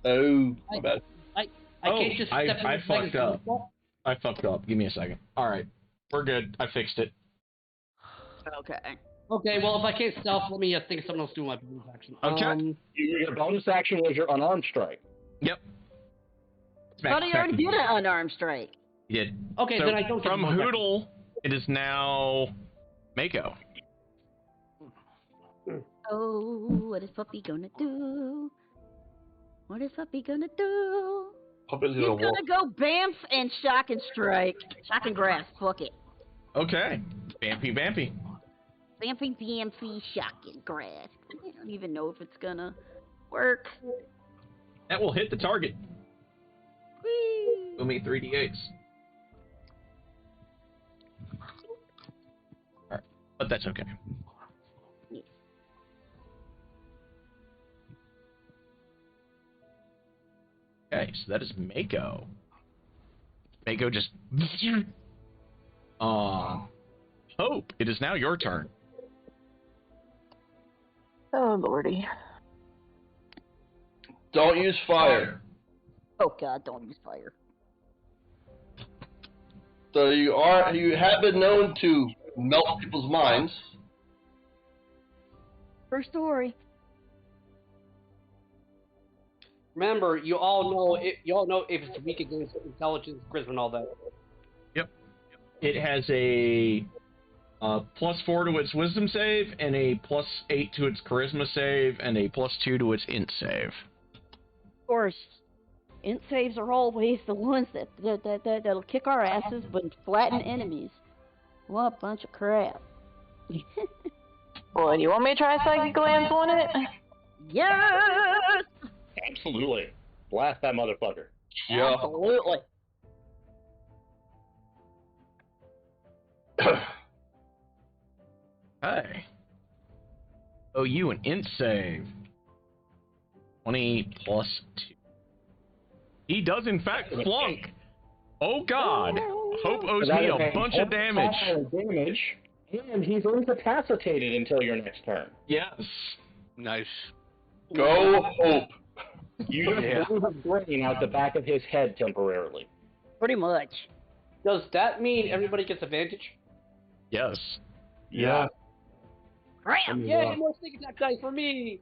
Oh, my bad. I can't just I step in the fucked dragon's up. blind spot. I fucked up. Give me a second. All right, we're good. I fixed it. Okay. Okay, well, if I can't stealth, let me think of something else to do with my bonus action. Okay. Your bonus action was your unarmed strike. Yep. But he already did an unarmed strike. He did. Okay, So then I don't get from the bonus action. Hoodle, it is now Mako. Oh, what is Puppy gonna do? What is Puppy gonna do? Puppy's He's gonna walk. gonna go Bamf and Shock and Strike. Shock and Grass, fuck it. Okay. Bampy. Bampy, BMC, Shock and Grass. I don't even know if it's gonna work. That will hit the target. Whee! We'll make 3d8s. Alright. But that's okay. Okay, so that is Mako. Mako just... Hope, it is now your turn. Oh, lordy. Don't use fire. Oh god, don't use fire. So you have been known to melt people's minds. True story. Remember, you all know if it's weak against intelligence, charisma, and all that. Yep. It has a +4 to its wisdom save, and a +8 to its charisma save, and a +2 to its int save. Of course, int saves are always the ones that'll kick our asses but flatten enemies. What a bunch of crap. Well, you want me to try psychic glance on it? Yes! Absolutely. Blast that motherfucker. Yeah. Absolutely. Hey. Oh, you an int save. 20 +2. He does in fact flunk. Oh god. Hope owes me a bunch of damage. And he's incapacitated until your next turn. Yes. Nice. Go Hope. You just blew his brain out the back of his head temporarily. Pretty much. Does that mean everybody gets advantage? Yes. Yeah. Cram! Yay, more sneak attack dice for me!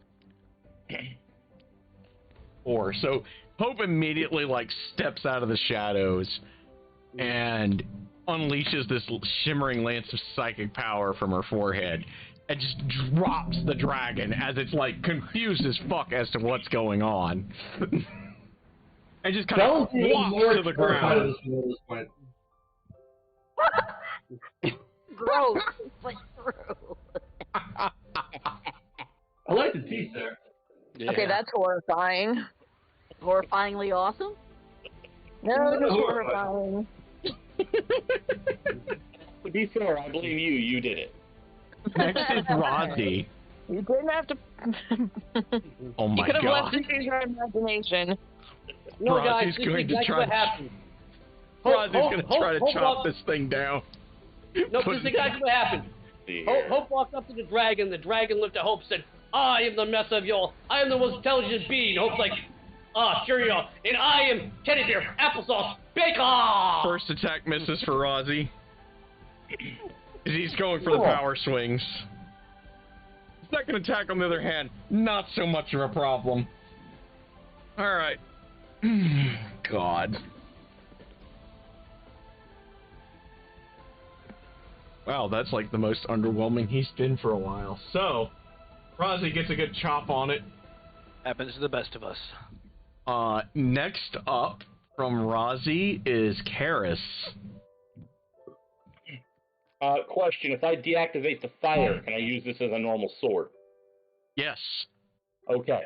4. So Hope immediately steps out of the shadows and unleashes this shimmering lance of psychic power from her forehead and just drops the dragon as it's confused as fuck as to what's going on. And just kind of flops to the ground. Gross, but true. I like the teeth there. Yeah. Okay, that's horrifying. Horrifyingly awesome? No, that's horrifying. To be fair, I blame you. You did it. Next is Rozzy. You didn't have to. Oh You my could have god. left it to your imagination. No, Rozzy's guys, this is going to exactly try what to- happened. Rozzy's going to try to Hope chop walked- this thing down. No, this is exactly what happened. Here. Hope walked up to the dragon looked at Hope and said, I am the mess of y'all. I am the most intelligent being. Hope's like, sure you are. And I am teddy bear, applesauce, bake off! First attack misses for Rozzy. He's going for the power swings. Second attack, on the other hand, not so much of a problem. Alright. God. Wow, that's like the most underwhelming he's been for a while. So, Rozzy gets a good chop on it. Happens to the best of us. Next up from Rozzy is Karis. Question, if I deactivate the fire, can I use this as a normal sword? Yes. Okay.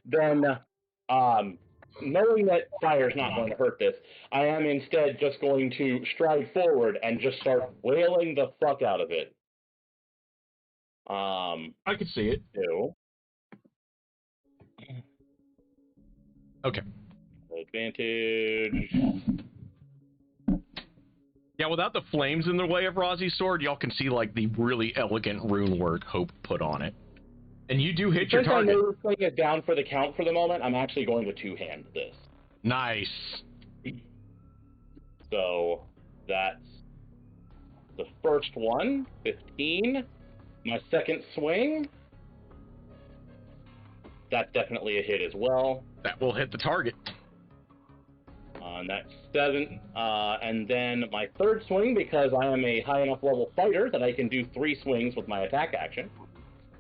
Then, knowing that fire is not going to hurt this, I am instead just going to stride forward and just start wailing the fuck out of it. I can see it. Two. Okay. Advantage. Yeah, without the flames in the way of Rozzy's sword, y'all can see like the really elegant rune work Hope put on it. And you do hit your Since target. I know putting it down for the count for the moment, I'm actually going to two-hand this. Nice. So that's the first one, 15. My second swing, that's definitely a hit as well. That will hit the target. And that's 7. And then my third swing, because I am a high enough level fighter that I can do 3 swings with my attack action.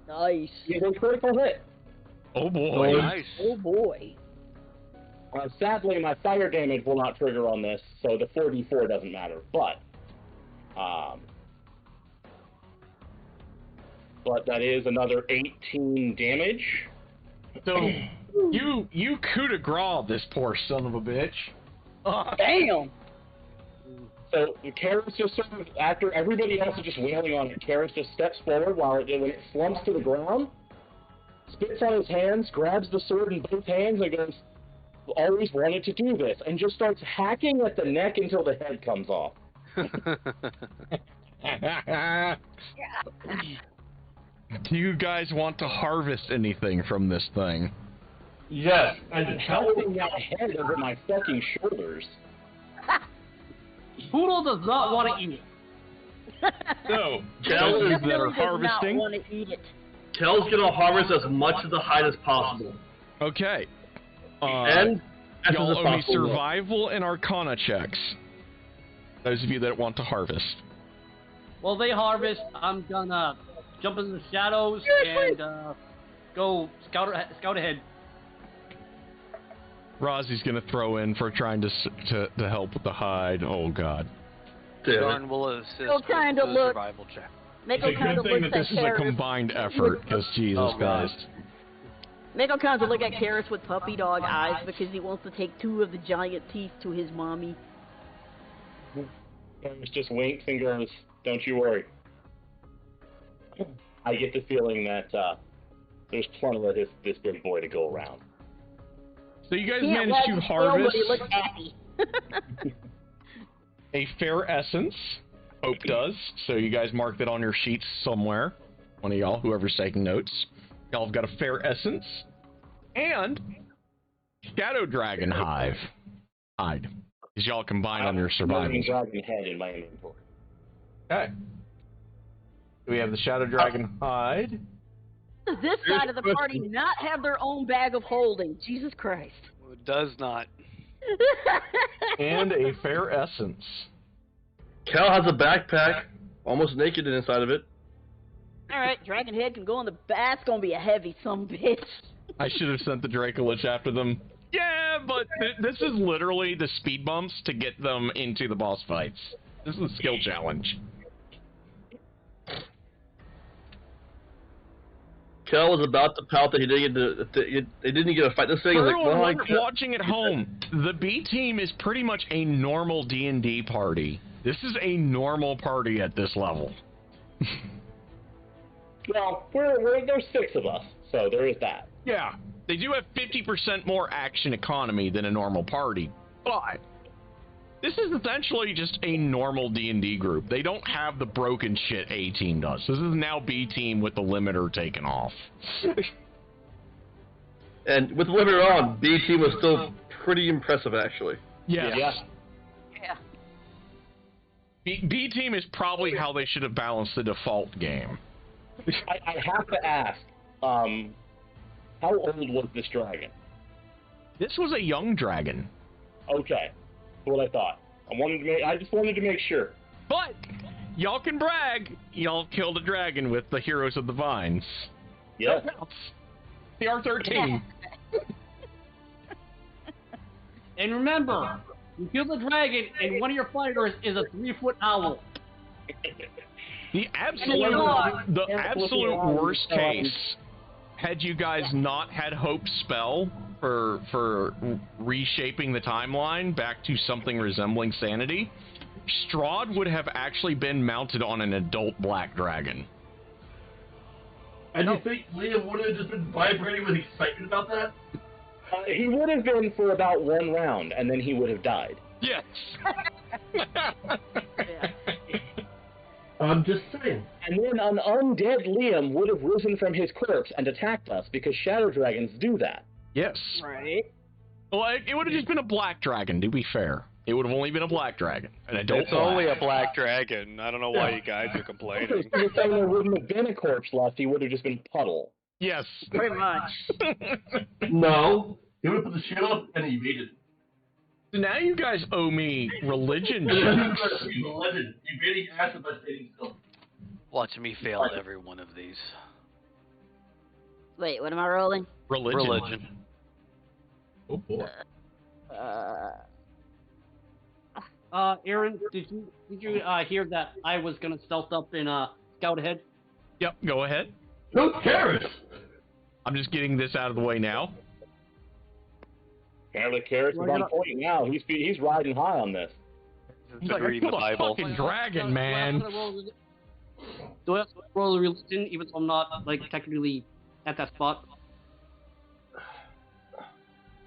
Nice. Is a critical hit. Oh boy. Nice. Oh boy. Sadly, my fire damage will not trigger on this, so the 4d4 doesn't matter. But that is another 18 damage. So you coup de grace this poor son of a bitch. Damn. So Karis just sort of, after everybody else is just wailing on it, Karis just steps forward when it slumps to the ground, spits on his hands, grabs the sword in both hands, and goes, "Always wanted to do this," and just starts hacking at the neck until the head comes off. Do you guys want to harvest anything from this thing? Yes, And and holding that head over my fucking shoulders. Poodle does not want to eat it. So, Kel those is that are Does not harvesting. want to eat it. Kel's gonna harvest as much of the hide as possible. Okay. And as y'all much as owe me possible. survival and arcana checks. Those of you that want to harvest. While they harvest, I'm gonna jump into the shadows and go scout ahead. Rozzy's gonna throw in for trying to help with the hide. Oh God. Damn it. Darn will assist Still with trying the to look- survival check. Mako It's a kind good of thing looks that at this is a Karis. combined effort, because Jesus Oh, God. Christ. Mako kind of look at Karis with puppy dog eyes because he wants to take 2 of the giant teeth to his mommy. Karis just winks and goes, "Don't you worry." I get the feeling that there's plenty of this big boy to go around. So you guys Can't managed wag to his tail, harvest but he looks happy. a fair essence. Hope does. So you guys mark that on your sheets somewhere. One of y'all, whoever's taking notes. Y'all have got a fair essence. And Shadow Dragon hide. Because y'all combine on your survival. Dragon head in my inventory. Okay. We have the Shadow Dragon hide. Does this side of the party not have their own bag of holding? Jesus Christ. It does not. And a fair essence. Kel has a backpack, almost naked inside of it. Alright, Dragon Head can go in the bath. It's gonna be a heavy bitch. I should have sent the Dracolich after them. Yeah, but this is literally the speed bumps to get them into the boss fights. This is a skill challenge. Kel was about to pout that he didn't they didn't get a fight. This thing For is like, well, everyone watching at home, the B team is pretty much a normal D&D party. This is a normal party at this level. Well, there's 6 of us, so there is that. Yeah, they do have 50% more action economy than a normal party, but this is essentially just a normal D&D group. They don't have the broken shit A team does. This is now B team with the limiter taken off. And with the limiter on, B team was still pretty impressive actually. Yes. Yeah. Yeah. B team is probably how they should have balanced the default game. I have to ask, how old was this dragon? This was a young dragon. Okay, that's what I thought. I just wanted to make sure. But y'all can brag. Y'all killed a dragon with the Heroes of the Vines. Yeah. The R13. And remember, you kill the dragon, and one of your fighters is a 3-foot owl. The absolute worst case, had you guys not had Hope's spell for reshaping the timeline back to something resembling sanity, Strahd would have actually been mounted on an adult black dragon. And you think Liam would have just been vibrating with excitement about that? He would have been for about 1 round, and then he would have died. Yes. I'm just saying. And then an undead Liam would have risen from his corpse and attacked us, because shadow dragons do that. Yes. Right. Well, it would have just been a black dragon, to be fair. It would have only been a black dragon. An adult It's only a black dragon. I don't know why you guys are complaining. Okay, so you're saying there wouldn't have been a corpse left, he would have just been a puddle. Yes. Pretty much. No. He would have put the shield up and evaded. So now you guys owe me religion He's checks. a legend. Evading acid by staying still. Watch me fail every one of these. Wait, what am I rolling? Religion. Oh boy. Aaron, did you hear that I was gonna stealth up and scout ahead? Yep, go ahead. Who cares? I'm just getting this out of the way now. Apparently Karras is on point now. He's riding high on this. He's like, I Reading killed the a Bible. fucking dragon, man. Do I have to roll a religion, even though I'm not, like, technically at that spot?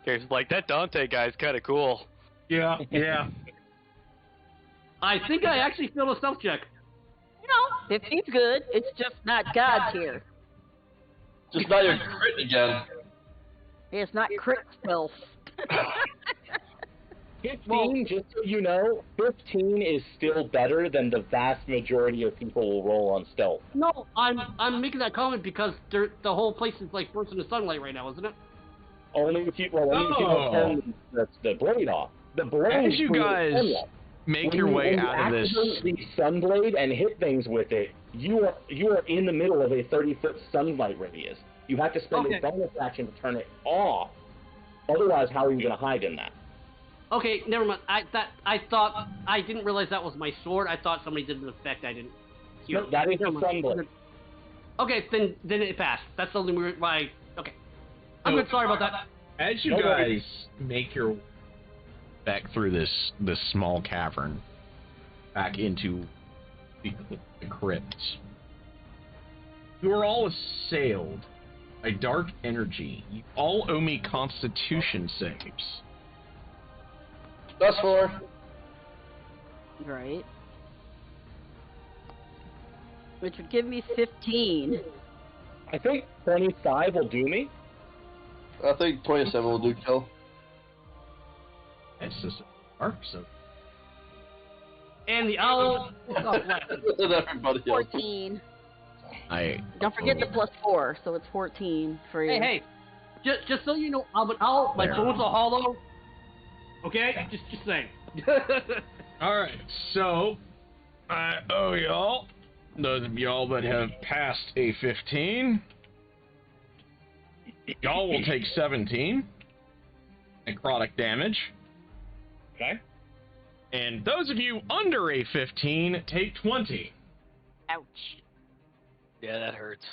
Here's like, that Dante guy's kind of cool. Yeah, yeah. I think I actually failed a stealth check. You know, if he's good, it's just not God tier. Just not your crit again. It's not crit stealth. 15, just so you know, 15 is still better than the vast majority of people will roll on stealth. No, I'm making that comment because the whole place is like burst into sunlight right now, isn't it? Only if you don't turn the blade off. The blade. As you guys make your way out of this, when you activate the sunblade and hit things with it, you are in the middle of a 30-foot sunlight radius. You have to spend a bonus action to turn it off. Otherwise, how are you going to hide in that? Okay, never mind. I didn't realize that was my sword. I thought somebody did an effect I didn't hear. No, that is the sunblade. Okay, then it passed. That's the only reason why. Okay, I'm good. Sorry about that. as you guys make your back through this small cavern, back into the crypts, you are all assailed by dark energy. You all owe me Constitution saves. That's 4. Right. Which would give me 15. I think 25 will do me. I think 27 will do kill. That's just dark, so. And the owl. And everybody else. 14. Don't forget the +4, so it's 14 for you. Hey, just so you know, I'm an owl. My bones are hollow. Okay, just saying. Alright, so I owe y'all, those of y'all that have passed a 15, y'all will take 17 necrotic damage. Okay. And those of you under a 15 take 20. Ouch. Yeah, that hurts.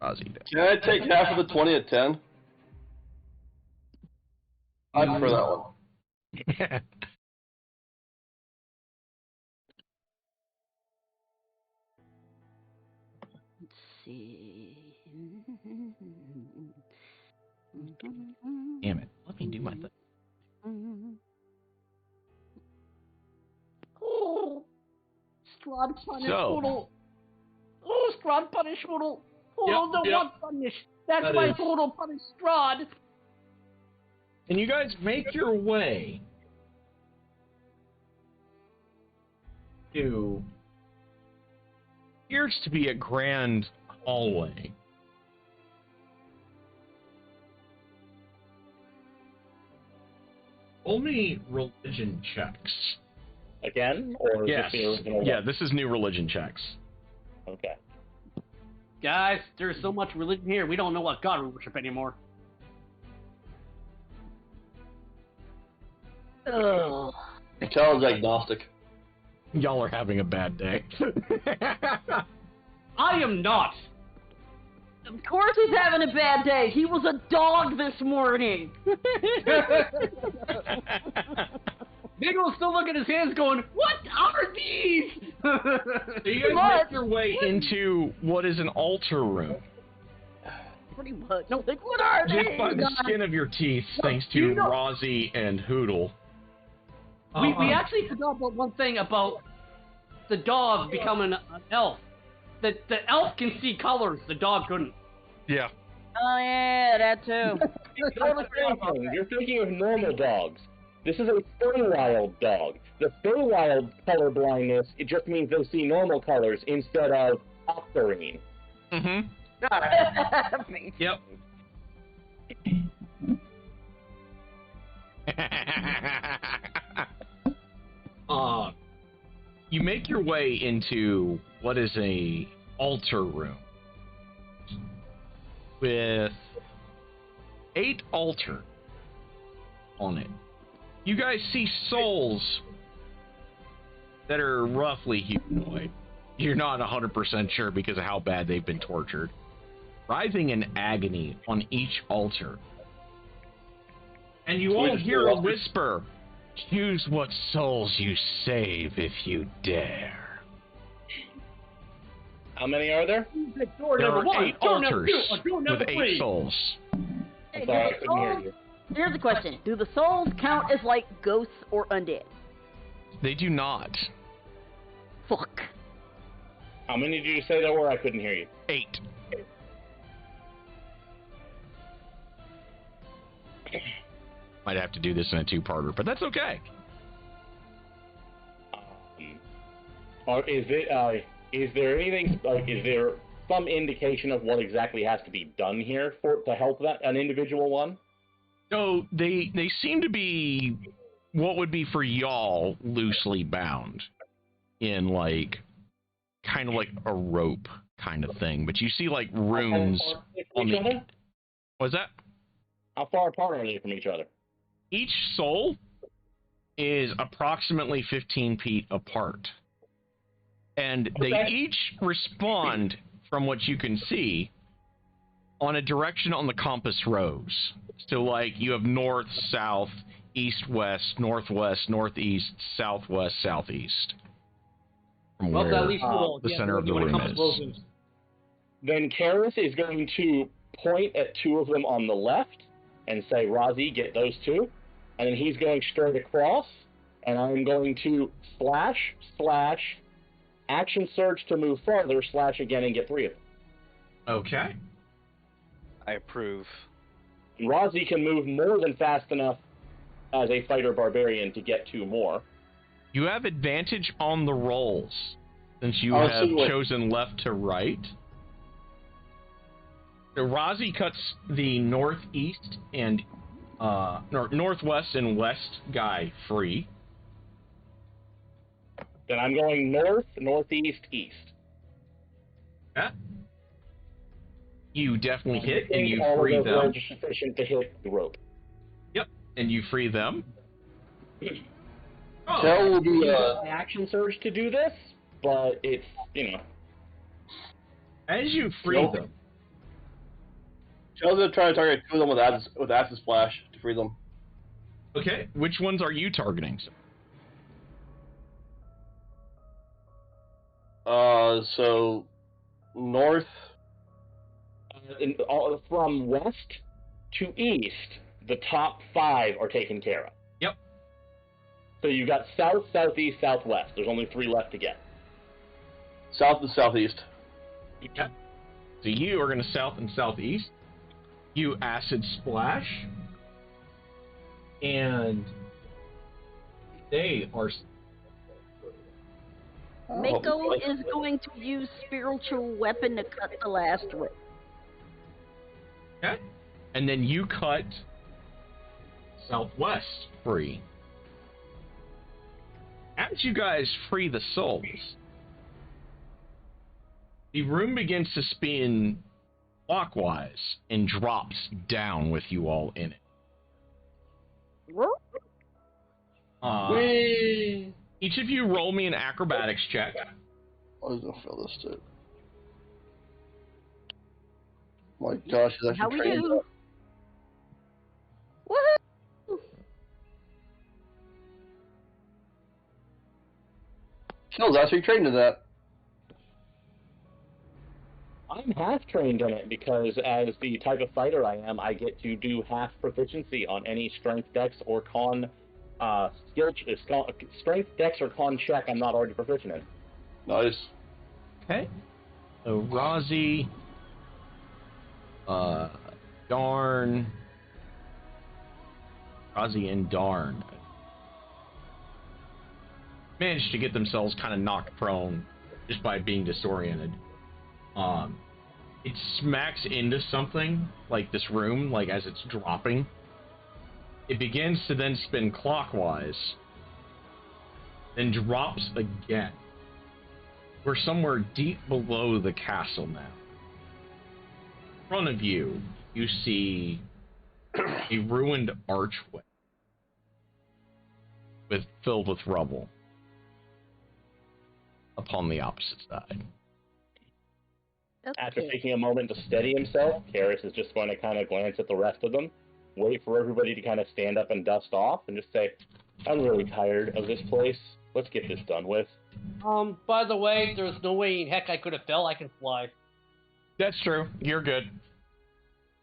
Ozzy does. Can I take half of the 20 at 10? I prefer that one. Let's see. Damn it. Let me do my thing. Oh, Strahd punish So. Poodle. Oh, Strahd punish Poodle. Poodle don't Yep. want punish. That's That why is- Poodle punish Strahd. And you guys make your way to appears to be a grand hallway. roll me religion checks. Again, or is Yes. this the original Yeah, one? this is new religion checks. Okay. Guys, there's so much religion here, we don't know what god we worship anymore. Ugh. Cal's agnostic. Y'all are having a bad day. I am not! Of course he's having a bad day. He was a dog this morning. Niggle's still looking at his hands going, what are these? So you guys make your way into what is an altar room. Pretty much. No, like, what are Just these? by the skin of your teeth, thanks to you know- Rozzy and Hoodle. We actually forgot about one thing about the dog becoming an elf. The elf can see colors, the dog couldn't. Yeah. Oh yeah, that too. You're thinking of normal dogs. This is a Feywild dog. The Feywild color blindness, it just means they see normal colors instead of octarine. Mm-hmm. Yep. You make your way into what is a altar room with 8 altar on it. You guys see souls that are roughly humanoid. You're not 100% sure because of how bad they've been tortured. Writhing in agony on each altar. And you all hear a whisper. Choose what souls you save if you dare. How many are there? Door There number are 1, 8 door number altars 2, door number with 8 3. souls. Hey, Sorry, I do the couldn't hear souls- you. Here's the question: do the souls count as like ghosts or undead? They do not. Fuck. How many did you say there were? I couldn't hear you. 8. Might have to do this in a 2-parter, but that's okay. Is there anything like? Is there some indication of what exactly has to be done here to help an individual one? So they seem to be what would be for y'all loosely bound in like kind of like a rope kind of thing, but you see like runes on each the. other? What's that? How far apart are they from each other? Each soul is approximately 15 feet apart. And they Okay. each respond, from what you can see, on a direction on the compass rose. So, like, you have north, south, east, west, northwest, northeast, southwest, southeast. From Well, where at least the center of the room is. Then Karis is going to point at 2 of them on the left and say, Rozzy, get those 2. And then he's going straight across, and I'm going to slash, action surge to move farther, slash again and get 3 of them. Okay. I approve. And Rozzy can move more than fast enough as a fighter barbarian to get 2 more. You have advantage on the rolls, since you Oh, have so what- chosen left to right. So Rozzy cuts the northeast and northwest and west guy free. Then I'm going north, northeast, east. Yeah. You definitely hit I and think you all free of those them. roads are sufficient to hit the rope. Yep, and you free them. Cal will be, Action surge to do this, but it's, As you free Nope. them, Cal's gonna try to target 2 of them with acid splash to free them. okay, which ones are you targeting? So north. From west to east, the top 5 are taken care of. Yep. So you got south, southeast, southwest. There's only 3 left to get. South and southeast. Okay. So you are going to south and southeast. You acid splash. And they are... Mako is going to use spiritual weapon to cut the last rope. Okay. And then you cut southwest. free. As you guys free the souls, the room begins to spin clockwise and drops down with you all in it. Each of you roll me an acrobatics check. I was gonna fill this too. My gosh, he's How actually we trained. do? Woohoo! Skills actually trained to that. I'm half trained in it because, as the type of fighter I am, I get to do half proficiency on any strength, dex, or con strength, dex, or con check I'm not already proficient in. Nice. Okay. So Razi, Darn, Razi and Darn managed to get themselves kind of knocked prone just by being disoriented. It smacks into something, like this room, like as it's dropping. It begins to then spin clockwise, then drops again. We're somewhere deep below the castle now. In front of you, you see a ruined archway filled with rubble upon the opposite side. After taking a moment to steady himself, Karis is just going to kind of glance at the rest of them, wait for everybody to kind of stand up and dust off, and just say, I'm really tired of this place. Let's get this done with. By the way, there's no way in heck I could have fell. I can fly. That's true. You're good.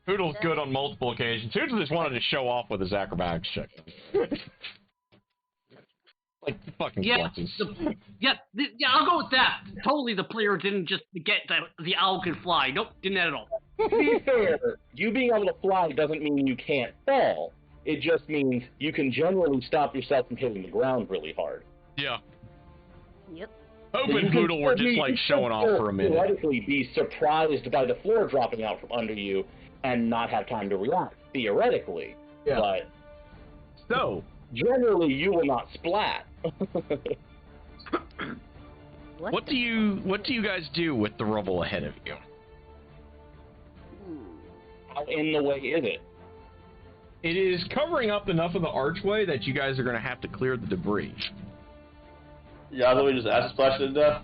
Hoodle's good on multiple occasions. Hoodle just wanted to show off with his acrobatics check. Like fucking flexes. Yeah, I'll go with that. Totally, the player didn't just get that the owl can fly. Nope, didn't at all. To be fair, you being able to fly doesn't mean you can't fall. It just means you can generally stop yourself from hitting the ground really hard. Yeah. Yep. Hope and Poodle were just like showing off for a minute. Theoretically, be surprised by the floor dropping out from under you and not have time to react. Theoretically, yeah. But so generally, you will not splat. What do you guys do with the rubble ahead of you? How in the way is it? It is covering up enough of the archway that you guys are going to have to clear the debris. Yeah, then we just acid splash it to death.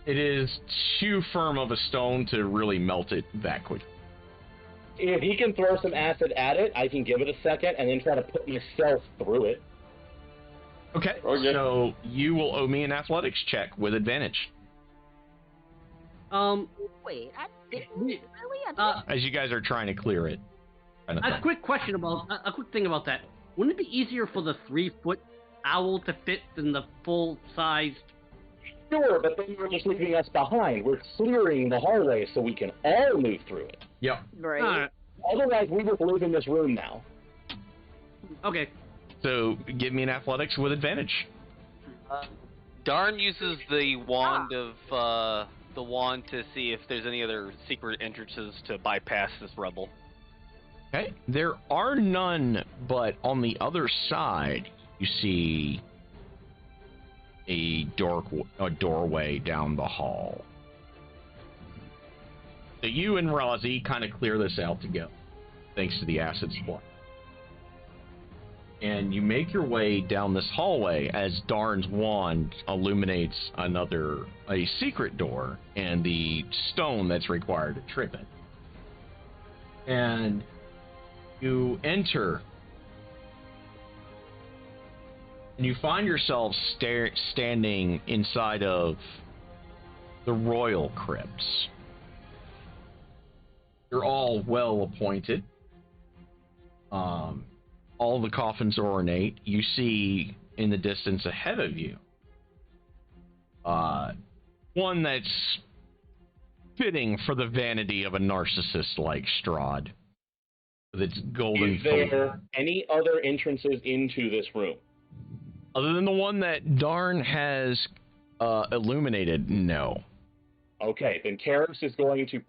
It is too firm of a stone to really melt it that quick. If he can throw some acid at it, I can give it a second and then try to put myself through it. Okay, so you will owe me an athletics check with advantage. Wait, I didn't really? As you guys are trying to clear it. A quick question about a quick thing about that. Wouldn't it be easier for the 3-foot owl to fit than the full-sized? Sure, but then you're just leaving us behind. We're clearing the hallway so we can all move through it. Yep. Right. Otherwise, we just live in this room now. Okay. So give me an athletics with advantage. Darn uses the wand to see if there's any other secret entrances to bypass this rubble. Okay. There are none, but on the other side, you see a doorway down the hall. So you and Razi kind of clear this out together, thanks to the acid splash. And you make your way down this hallway as Darn's wand illuminates a secret door and the stone that's required to trip it. And you enter, and you find yourself standing inside of the royal crypts. You're all well appointed. All the coffins are ornate. You see in the distance ahead of you one that's fitting for the vanity of a narcissist like Strahd. With its golden Is there any other entrances into this room? Other than the one that Darn has illuminated, no. Okay, then Karis is going to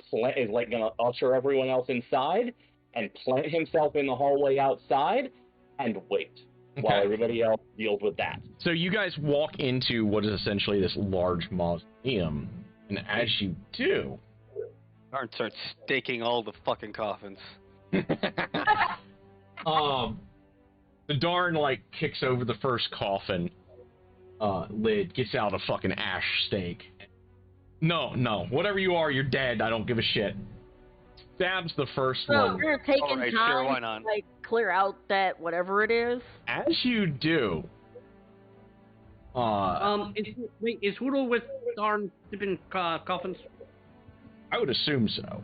usher everyone else inside, and plant himself in the hallway outside and wait while everybody else deals with that. So you guys walk into what is essentially this large mausoleum, and as you do... Arn starts staking all the fucking coffins. The Darn, like, kicks over the first coffin lid, gets out a fucking ash stake. No, whatever you are, you're dead, I don't give a shit. Stabs the first So one. you're taking Alright, time sure, why not? to, like, clear out that whatever it is? As you do... Is Hoodle with Darn dipping coffins? I would assume so.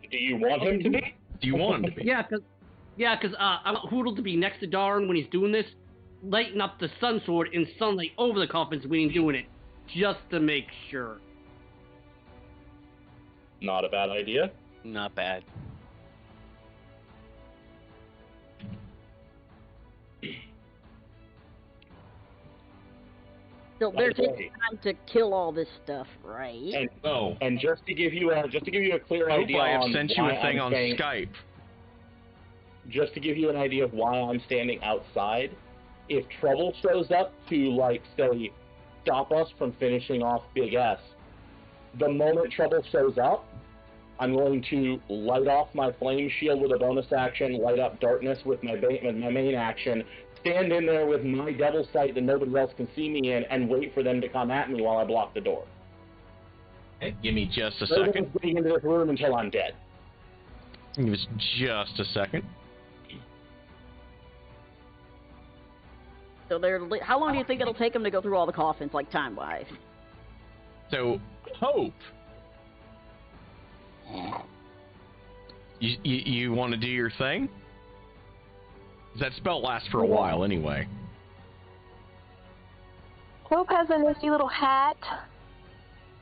Do you want him to be? Do you want him to be? Yeah, because I want Hoodle to be next to Darn when he's doing this, lighting up the sun sword in sunlight over the coffins when he's doing it, just to make sure. Not a bad idea. Not bad. So they're taking time to kill all this stuff, right? And just to give you a clear idea I have on sent you why a thing I'm on saying- Skype. Just to give you an idea of why I'm standing outside, if trouble shows up to, like, say, stop us from finishing off Big S, the moment trouble shows up, I'm going to light off my flame shield with a bonus action, light up darkness with my main action, stand in there with my devil sight that nobody else can see me in, and wait for them to come at me while I block the door. Hey, give me just a Nobody's second. getting into this room until I'm dead. Give us just a second. So how long do you think it'll take them to go through all the coffins, like time-wise? So, Hope. You want to do your thing? That spell lasts for a while anyway. Hope has a nifty little hat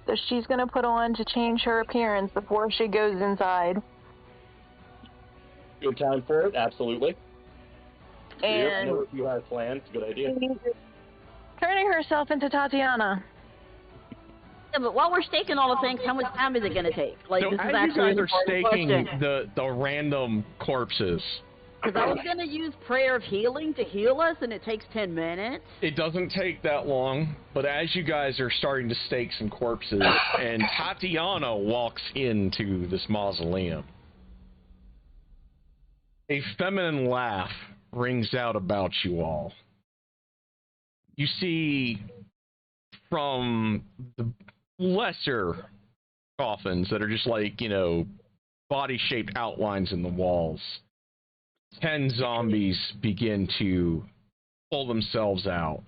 that she's going to put on to change her appearance before she goes inside. Good time for it, absolutely. And If you have plans, good idea. turning herself into Tatiana. Yeah, but while we're staking all the things, how much time is it going to take? Like, So this is as you actually guys an are important staking question. the random corpses, Because I was going to use Prayer of Healing to heal us, and it takes 10 minutes. it doesn't take that long, but as you guys are starting to stake some corpses, and Tatiana walks into this mausoleum, a feminine laugh rings out about you all. You see from the lesser coffins that are just like, body-shaped outlines in the walls, 10 zombies begin to pull themselves out.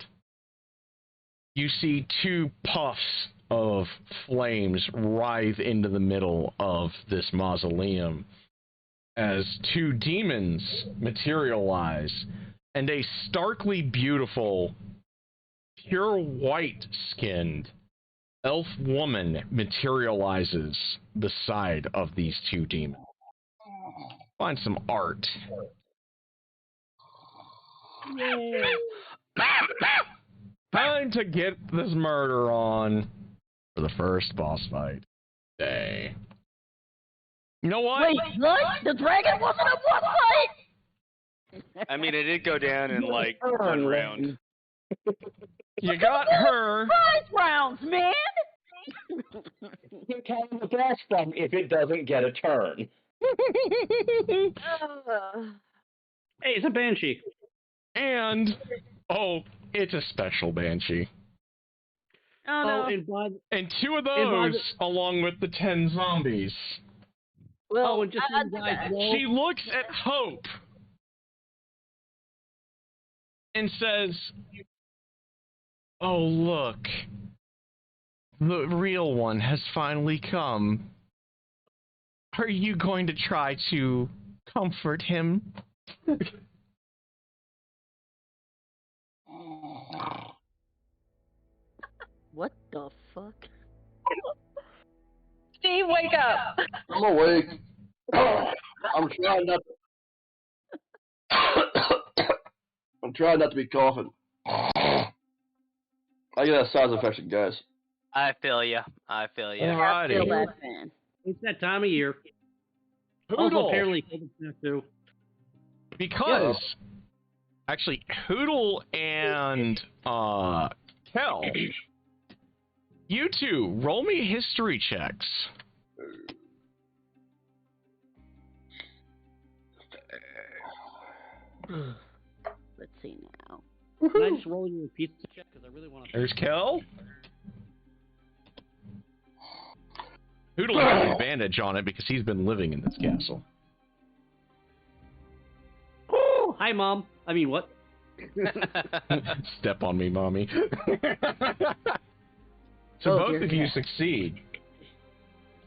You see 2 puffs of flames writhe into the middle of this mausoleum as 2 demons materialize, and a starkly beautiful, pure white-skinned elf woman materializes beside of these 2 demons. Find some art. Time to get this murder on for the first boss fight day. You know what? Wait, what? The dragon wasn't a boss fight? I mean, it did go down in like one round. You got her. 5 rounds, man! You can the boss fight if it doesn't get a turn. Hey, it's a banshee. And, it's a special banshee. Oh, no. And 2 of those, along with the 10 zombies. Well, and just so you guys know, She looks at Hope and says, "Oh, look. The real one has finally come. Are you going to try to comfort him?" what the fuck? Steve, wake up! I'm awake. I'm trying not to. I'm trying not to be coughing. I get that sound infection, guys. I feel ya. I feel ya. I feel that, man. it's that time of year. Also, Hoodle. apparently, too. Because actually, Hoodle and Kel, you two roll me history checks. Let's see now. Can I just roll you a pizza check? Because I really want to. There's Kel. Hoodle has advantage on it because he's been living in this castle. Oh, hi, Mom. I mean, what? Step on me, mommy. So both dear. of you succeed.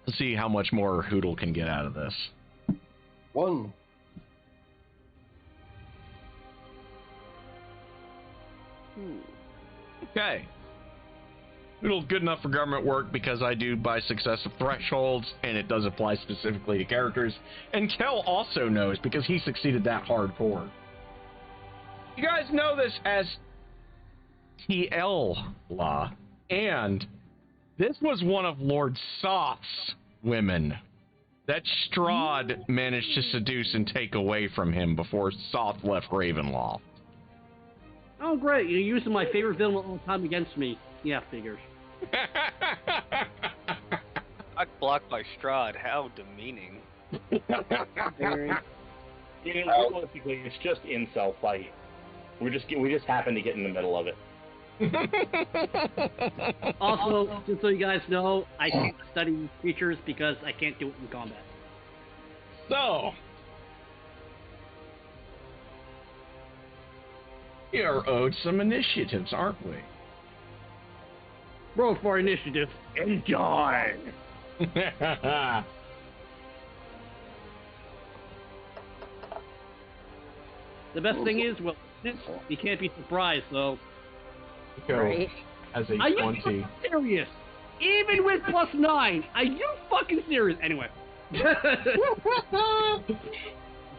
Let's see how much more Hoodle can get out of this. 1. Okay. Hoodle's good enough for government work because I do by successive thresholds, and it does apply specifically to characters. And Kel also knows because he succeeded that hardcore. You guys know this as TL-la, and this was one of Lord Soth's women that Strahd managed to seduce and take away from him before Soth left Ravenloft. Oh, great. You're using my favorite villain all the time against me. Yeah, figures. I'm blocked by Strahd. How demeaning. Very. Realistically, it's just incel fight. We just happen to get in the middle of it. Also, just so you guys know, I can't study these creatures because I can't do it in combat. So, we are owed some initiatives, aren't we? Roll for initiative. Enjoy! The best thing is, well, you can't be surprised, though. Go Right. as a Are you 20. fucking serious? Even with +9, are you fucking serious? Anyway.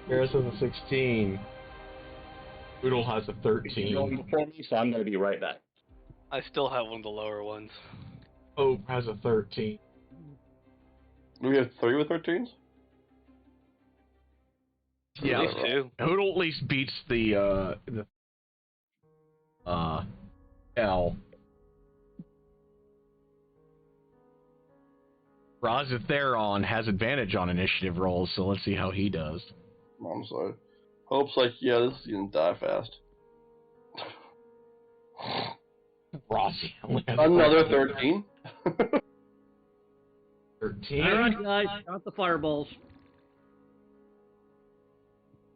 Harris has a 16. Hoodle has a You're 13. going before me, so I'm going to be right back. I still have one of the lower ones. Hope has a 13. Do we have 3 with 13s? Yeah, At least 2. Hoodle at least beats the L. Razatheron has advantage on initiative rolls, so let's see how he does. I'm sorry. Hope's like, yeah, this is gonna die fast. Rossi only has Another 13? 13. Alright, guys, count the fireballs.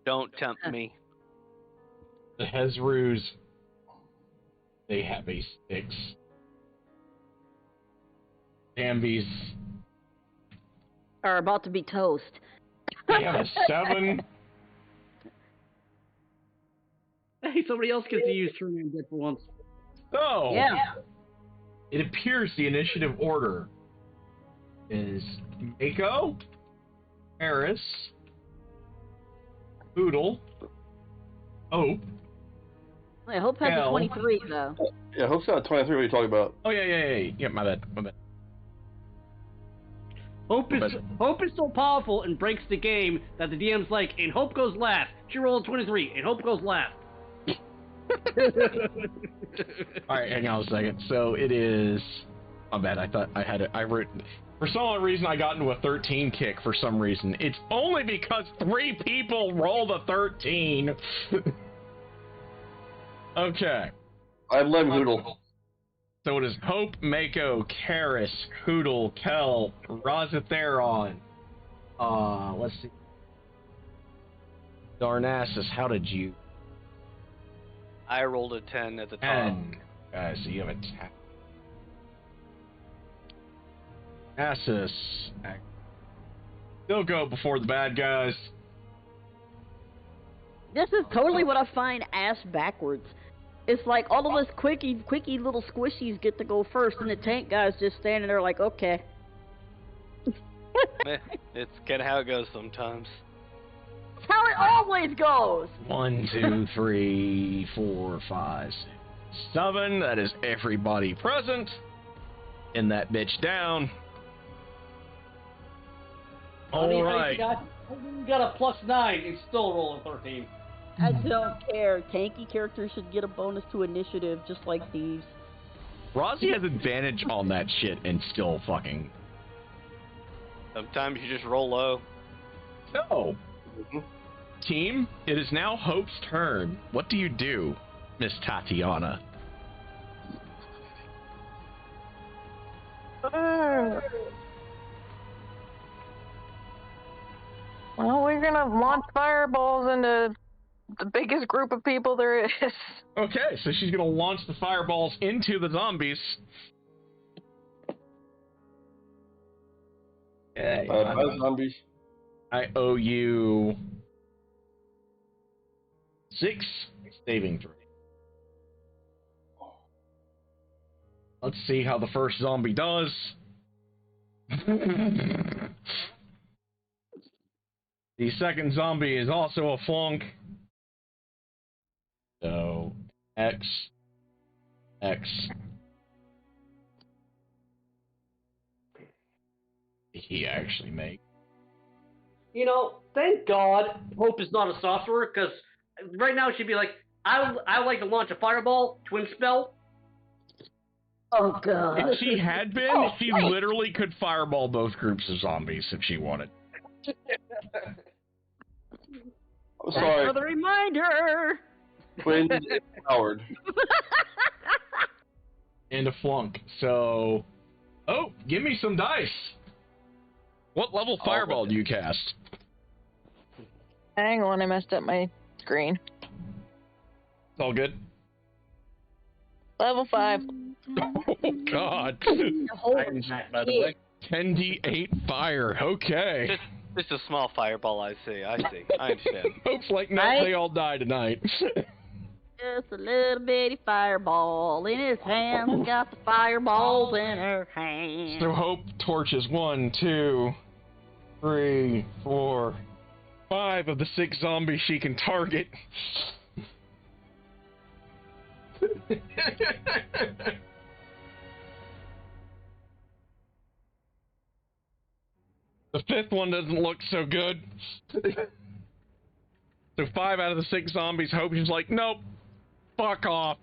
Don't tempt me. The Hezrus, they have a 6. Dambies, Are about to be toast. they have a 7. Hey, somebody else gets to use turn and dead for once. So, Yeah. it appears the initiative order is Mako, Eris, Boodle, Hope. I hope has a Hell. 23 though. Yeah, Hope's got 23, what are you talking about? Oh, yeah, my bad. Hope is so powerful and breaks the game that the DM's like, and Hope goes last. She rolled 23, and Hope goes last. Alright, hang on a second. So it is... My bad, I thought I had it. I wrote... For some odd reason, I got into a 13 kick for some reason. It's only because 3 people rolled a 13. Okay. I have 11 Hoodle. So it is Hope, Mako, Karis, Hoodle, Kel, Razatheron. Let's see. Darnassus, how did you... I rolled a 10 at the top. 10. So you have a 10. Darnassus. They'll go before the bad guys. This is totally what I find ass backwards. It's like all of us quickie little squishies get to go first, and the tank guys just standing there like, okay. It's kind of how it goes sometimes. That's how it always goes. 1, 2, 3, 4, 5, 6, 7. That is everybody present. In that bitch down. All right. You got a +9. It's still rolling 13. I don't care. Tanky characters should get a bonus to initiative, just like thieves. Rossi has advantage on that shit and still fucking. Sometimes you just roll low. So, team, it is now Hope's turn. What do you do, Miss Tatiana? Well, we're gonna launch fireballs into the biggest group of people there is. Okay, so she's gonna launch the fireballs into the zombies. Okay, Zombies. I owe you 6 saving throws. Let's see how the first zombie does. The second zombie is also a flunk. So, X. He actually make. You know, thank God Hope is not a sorcerer, because right now she'd be like, I would like to launch a fireball, twin spell. Oh god. If she had been, she literally could fireball both groups of zombies if she wanted. I'm sorry. For the reminder. Twins empowered. And a flunk. So, give me some dice. What level fireball do you cast? Hang on, I messed up my screen. It's all good. Level 5. Oh God. By the way. 10d8 fire. Okay. Just a small fireball, I see. I understand. Hope's like, no, they all die tonight. Just a little bitty fireball in his hand. Got the fireballs in her hand. So Hope torches 1, 2, 3, 4, 5 of the 6 zombies she can target. The 5th one doesn't look so good. So 5 out of the 6 zombies, Hope is like, nope, fuck off.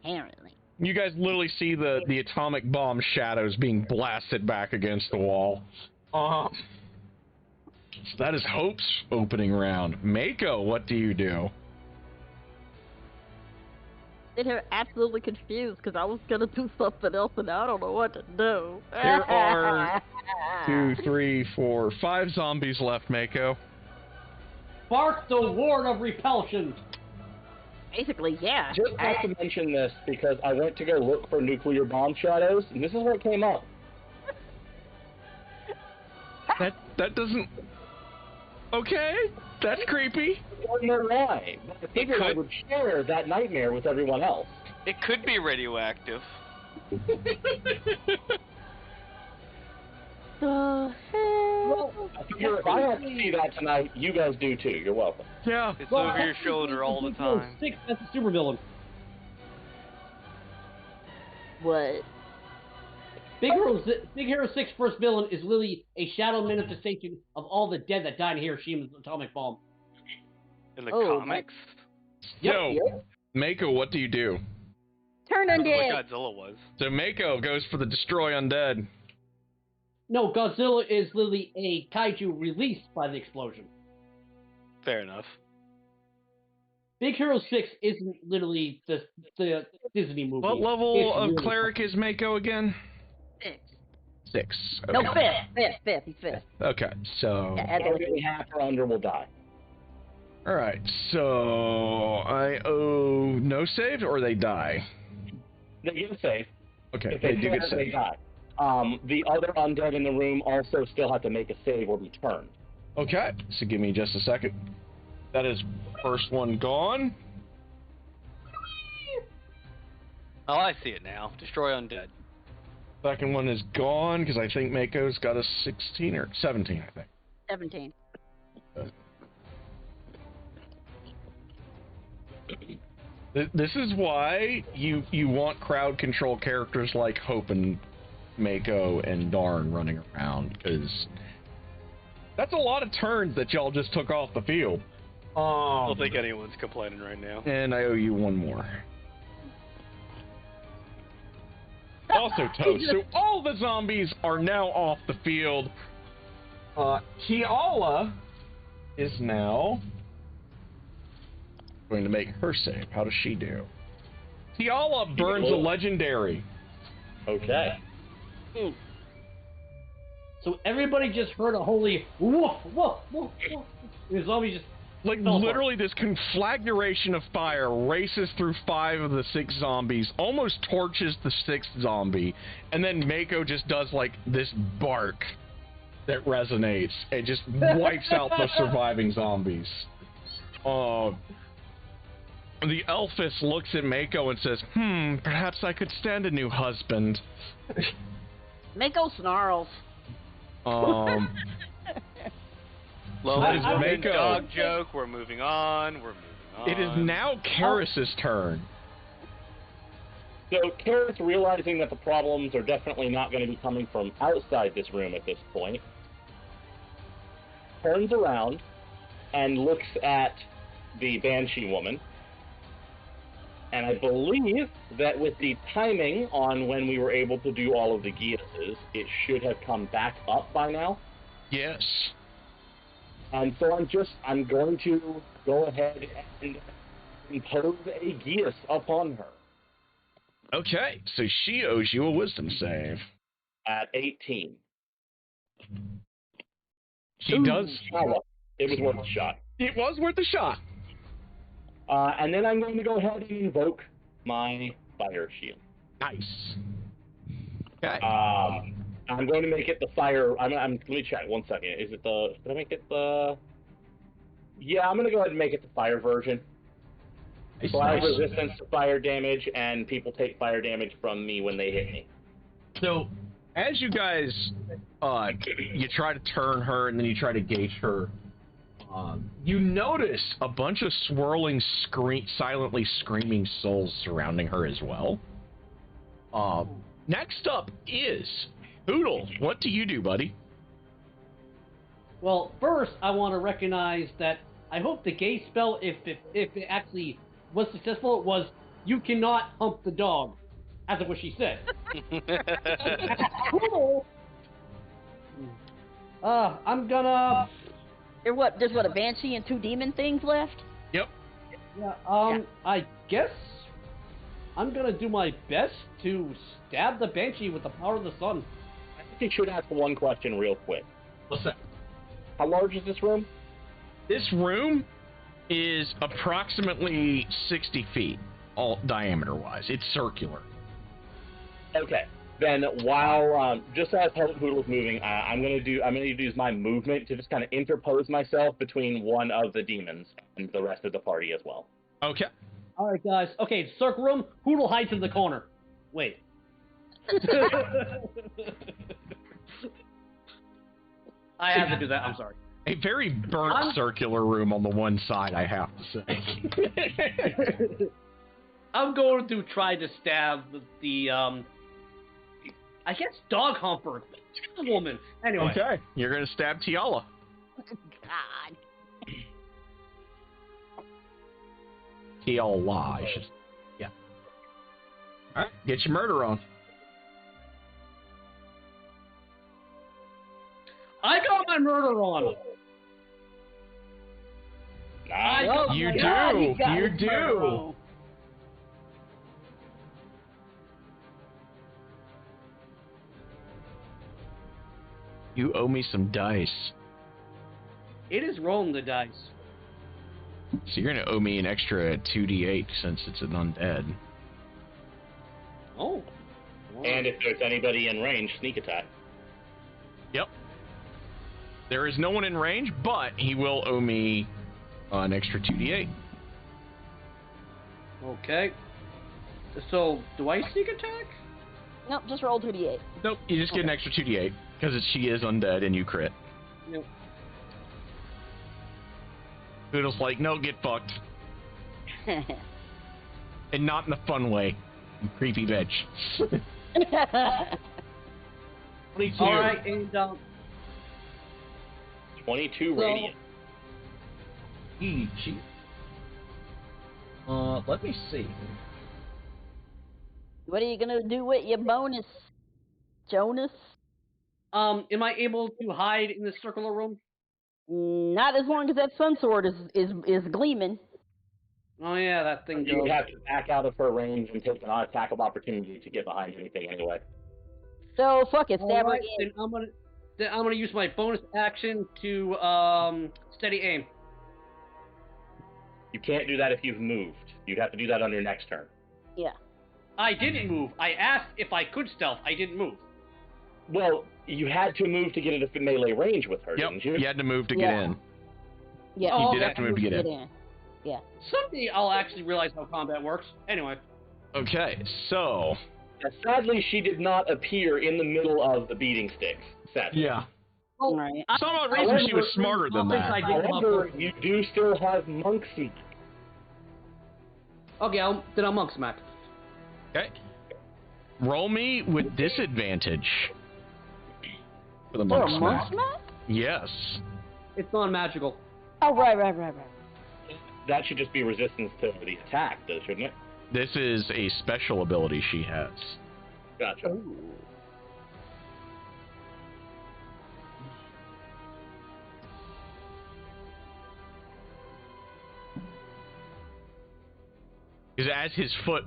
Apparently. You guys literally see the atomic bomb shadows being blasted back against the wall. So that is Hope's opening round. Mako, what do you do? They are absolutely confused because I was gonna do something else and I don't know what to do. There are 2, 3, 4, 5 zombies left, Mako. Spark the ward of repulsion. Basically, yeah. Just have to mention this because I went to go look for nuclear bomb shadows, and this is what came up. That doesn't. Okay, that's creepy. I don't know why, but I figured I would share that nightmare with everyone else. It could be radioactive. The hell? I figure if I have to see that tonight, you guys do too. You're welcome. Yeah. It's over your shoulder all the time. 6, that's a supervillain. What? Big Hero 6 first villain is literally a shadow manifestation of all the dead that died in Hiroshima's atomic bomb. In the comics? Yo, Mako, what do you do? Turn That's undead. what Godzilla was. So Mako goes for the destroy undead. No, Godzilla is literally a kaiju released by the explosion. Fair enough. Big Hero 6 isn't literally the Disney movie. What level It's of really cleric is Mako again? 6. 6. Okay. No, 5th. He's 5th. Okay, so. Yeah, Everybody half or under will die. Alright, so I owe no save or they die? They get a save. Okay, If they they do get can't, they saved. die. The other undead in the room also still have to make a save or be turned. Okay, so give me just a second. That is first one gone. Oh, I see it now. Destroy undead. Second one is gone because I think Mako's got a 16 or 17, I think. 17. This is why you want crowd control characters like Hope and Mako and Darn running around, because That's a lot of turns that y'all just took off the field. I don't think anyone's complaining right now. And I owe you one more. Also toast. So all the zombies are now off the field. Kiala is now going to make her save. How does she do? Kiala burns a legendary. Okay. So everybody just heard a holy woof, woof, woof, woof. And the zombie just Like, literally, this conflagration of fire races through 5 of the 6 zombies, almost torches the 6th zombie, and then Mako just does, like, this bark that resonates and just wipes out the surviving zombies. The Elfis looks at Mako and says, perhaps I could stand a new husband. Mako snarls. Well, is that is Mako. dog joke. We're moving on. It is now Karis's turn. So Karis, realizing that the problems are definitely not going to be coming from outside this room at this point, turns around and looks at the Banshee woman. And I believe that with the timing on when we were able to do all of the Giases, it should have come back up by now. Yes. And so I'm going to go ahead and impose a Gias upon her. Okay, so she owes you a wisdom save. At 18. She does. Oh, it was worth a shot. It was worth a shot. And then I'm going to go ahead and invoke my fire shield. Nice. Okay. I'm going to make it the fire. Let me check 1 second. Is it the? Did I make it the? Yeah, I'm going to go ahead and make it the fire version. So I have resistance to fire damage, and people take fire damage from me when they hit me. So, as you guys, you try to turn her, and then you try to gauge her. You notice a bunch of swirling, silently screaming souls surrounding her as well. Next up is Poodle. What do you do, buddy? Well, first I want to recognize that I hope the gay spell, if it actually was successful, was you cannot hump the dog, as of what she said. Cool. I'm gonna. There's what, a banshee and 2 demon things left? Yep. Yeah. I guess I'm gonna do my best to stab the banshee with the power of the sun. I think you should ask one question real quick. What's that? How large is this room? This room is approximately 60 feet, all diameter-wise. It's circular. Okay. Then while just as Poodle's moving, I'm gonna use my movement to just kind of interpose myself between one of the demons and the rest of the party as well. Okay. All right, guys. Okay, circle room. Poodle hides in the corner. Wait. I have to do that. I'm sorry. A very burnt circular room on the one side, I have to say. I'm going to try to stab the I guess dog humper woman. Anyway. Okay. You're going to stab Tiala. God. Tiala, I should. Yeah. All right. Get your murder on. I got my murder on. You God, do. got You his do. murder on. You owe me some dice. It is rolling the dice. So you're going to owe me an extra 2d8 since it's an undead. Oh. And if there's anybody in range, sneak attack. Yep. There is no one in range, but he will owe me an extra 2d8. Okay. So, do I sneak attack? Nope, just roll 2d8. Nope, you just get an extra 2d8 because she is undead and you crit. Nope. Poodle's like, no, get fucked. And not in the fun way. You creepy bitch. 22. All right, and 22 So- radiant. Easy. Let me see. What are you gonna do with your bonus, Jonas? Am I able to hide in the circular room? Not as long as that sun sword is gleaming. Oh yeah, that thing You would goes. have to back out of her range and take an attack of opportunity to get behind anything anyway. So fuck it, stab her Alright, again. then I'm gonna use my bonus action to steady aim. You can't do that if you've moved. You'd have to do that on your next turn. Yeah. I didn't move. I asked if I could stealth. I didn't move. Well, you had to move to get into melee range with her, Yep, didn't you? you had to move to get Yeah. in. Yeah. Oh, You did okay. have to move to get in. Yeah. Someday I'll actually realize how combat works. Anyway. Okay, so Sadly, she did not appear in the middle of the beating sticks. Sadly. yeah, Oh, Right. some odd reason she was smarter than that. However, you do still have monk seat. Okay, then I'll monk smack. Okay, roll me with disadvantage for the For monk a smack. monk smack? Yes. It's non-magical. Oh, right. That should just be resistance to the attack, though, shouldn't it? This is a special ability she has. Gotcha. Because as his foot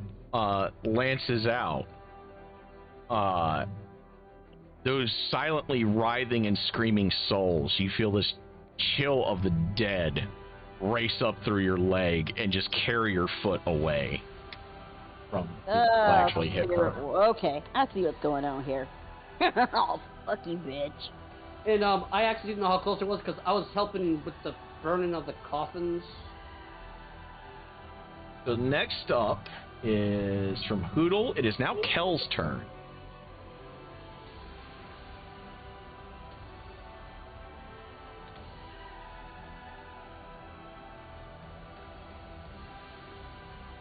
lances out, those silently writhing and screaming souls, you feel this chill of the dead race up through your leg and just carry your foot away from people who actually hit her. Okay, I see what's going on here. Oh, fuck you, bitch. And I actually didn't know how close it was because I was helping with the burning of the coffins. So next up is from Hoodle. It is now Kel's turn.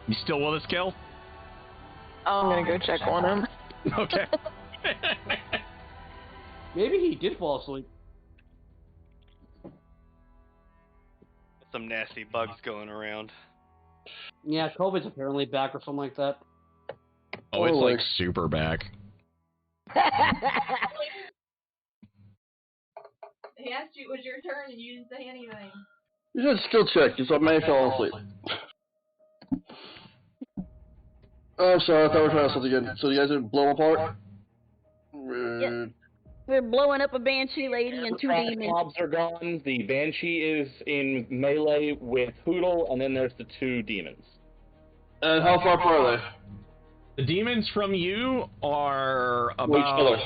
You still with us, Kel? I'm gonna go check on him. Okay. Maybe he did fall asleep. Some nasty bugs going around. Yeah, COVID's apparently back or something like that. Oh, it's like super back. He asked you it was your turn and you didn't say anything. You should still check. You saw Manny fell asleep. Oh, I'm sorry. I thought we were trying to something again. So you guys didn't blow them apart? Yep. We're blowing up a banshee lady and two Trash demons. mobs are gone. The Banshee is in melee with Hoodle, and then there's the two demons. And how far apart are they? The demons from you are From each about... other.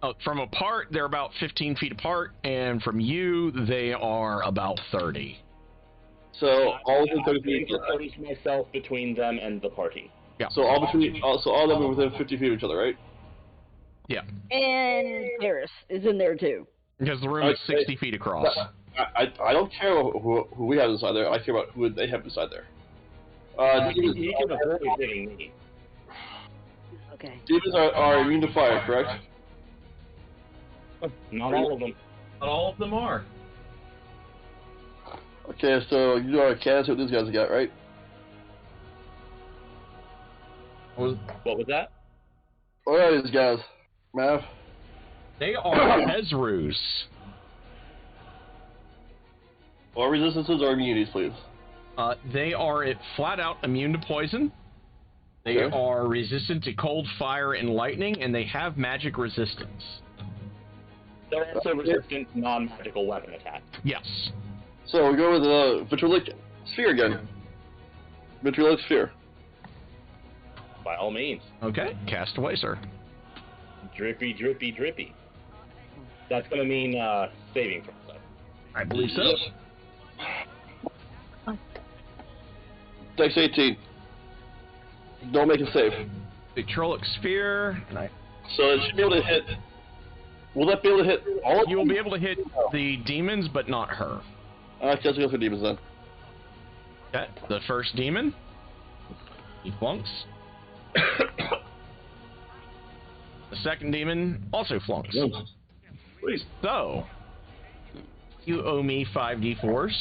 Oh, from apart, they're about 15 feet apart, and from you, they are about 30. So all within 30 I feet. interposed myself between them and the party. Yeah. So all between, so all of them are within 50 feet of each other, right? Yeah. And Paris is in there too. Because the room is 60 feet across. I don't care who we have inside there. I care about who they have inside there. You can avoid hitting me. Okay. Demons are immune to fire, correct? Not all of them. Not all of them are. Okay, so you know I can't see what these guys got, right? What was that? What are these guys, Mav? They are Ezrus. Or resistances or immunities, please. They are flat out immune to poison. They Okay. are resistant to cold, fire, and lightning, and they have magic resistance. They're also resistant to non-magical weapon attack. Yes. So we go with the vitriolic sphere again. Vitriolic sphere. By all means. Okay, cast away, sir. Drippy, drippy, drippy. That's going to mean saving throws, though. I believe so. Dex 18. Don't make a save. Vitrolic sphere. And So it should be able to hit. Will that be able to hit all of you will them? be able to hit the demons, but not her. Alright, let's go for demons then. Okay. The first demon. He flunks. The second demon also flunks. Please. So, You owe me 5d4s.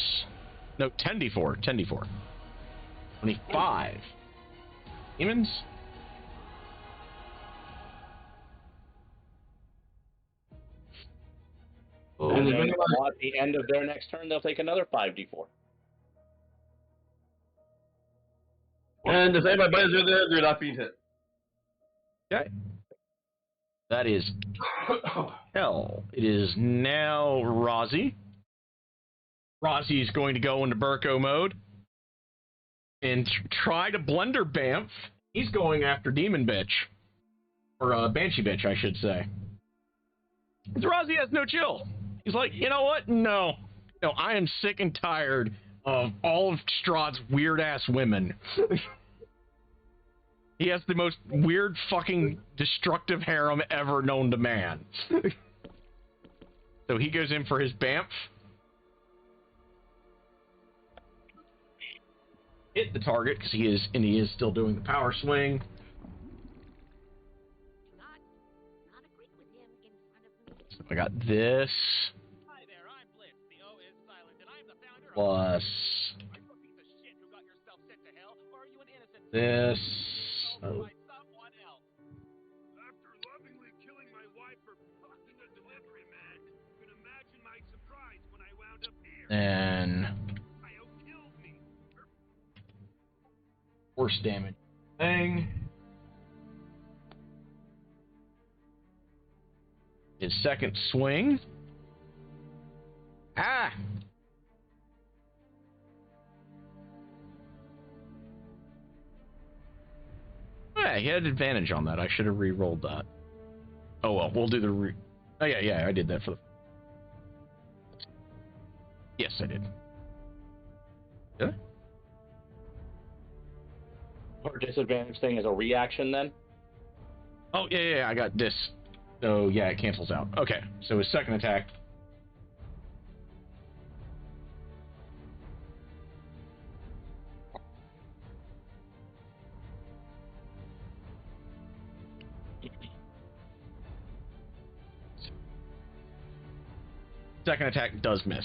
No, 10d4. 10d4. 25. Demons? Oh, And then at the end of their next turn, they'll take another 5d4. And if anybody buys are there, they're not being hit. okay. That is hell. It is now Rozzy. Rozzy is going to go into Burko mode and try to blunder Bamf. He's going after Demon Bitch. Or Banshee Bitch, I should say. Because Rozzy has no chill. He's like, you know what? No, I am sick and tired of all of Strahd's weird-ass women. He has the most weird fucking destructive harem ever known to man. So he goes in for his Bamf. Hit the target, because he is still doing the power swing. So I got this. Plus this. Oh. And force damage thing. His second swing. Ah! Yeah, he had advantage on that. I should have re-rolled that. Oh well, we'll do the Oh yeah, I did that for the... Yes, I did. Did I? Or disadvantage thing is a reaction then? Oh, yeah, I got this. So, yeah, it cancels out. Okay, so his second attack. Second attack does miss.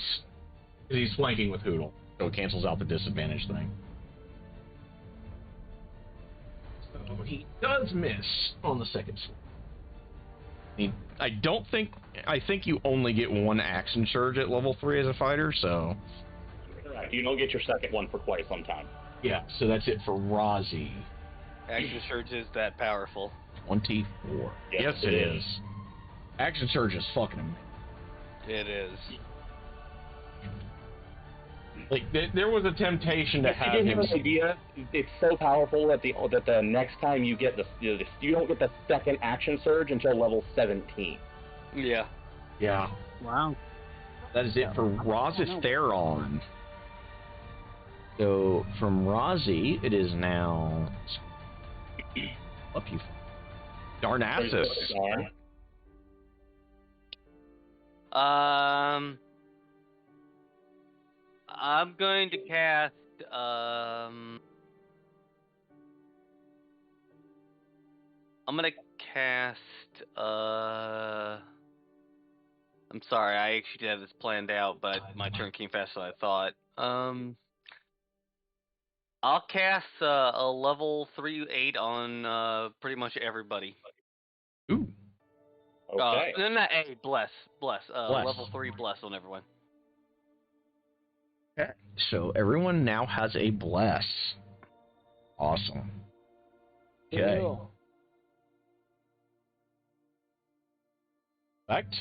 Because he's flanking with Hoodle. So it cancels out the disadvantage thing. So he does miss on the second swing. I think you only get one action surge at level 3 as a fighter, so... Correct. You don't get your second one for quite some time. Yeah, so that's it for Rozzy. Action surge is that powerful. 24. Yes, it is. Action surge is fucking amazing. It is. Like, there was a temptation to have give him... you an idea, it's so powerful that the next time you get you don't get the second action surge until level 17. Yeah. Yeah. Wow. That is it for Rozitheron. So, from Rozzy, it is now... Up you... Darnassus. I'm going to cast, I'm gonna cast, I'm sorry, I actually did have this planned out, but my turn came faster than I thought. I'll cast, a level 3-8 on, pretty much everybody. Ooh. Okay. No, not A, bless. Bless. Level 3 bless on everyone. Okay. So everyone now has a bless. Awesome. Okay. Cool. Fact.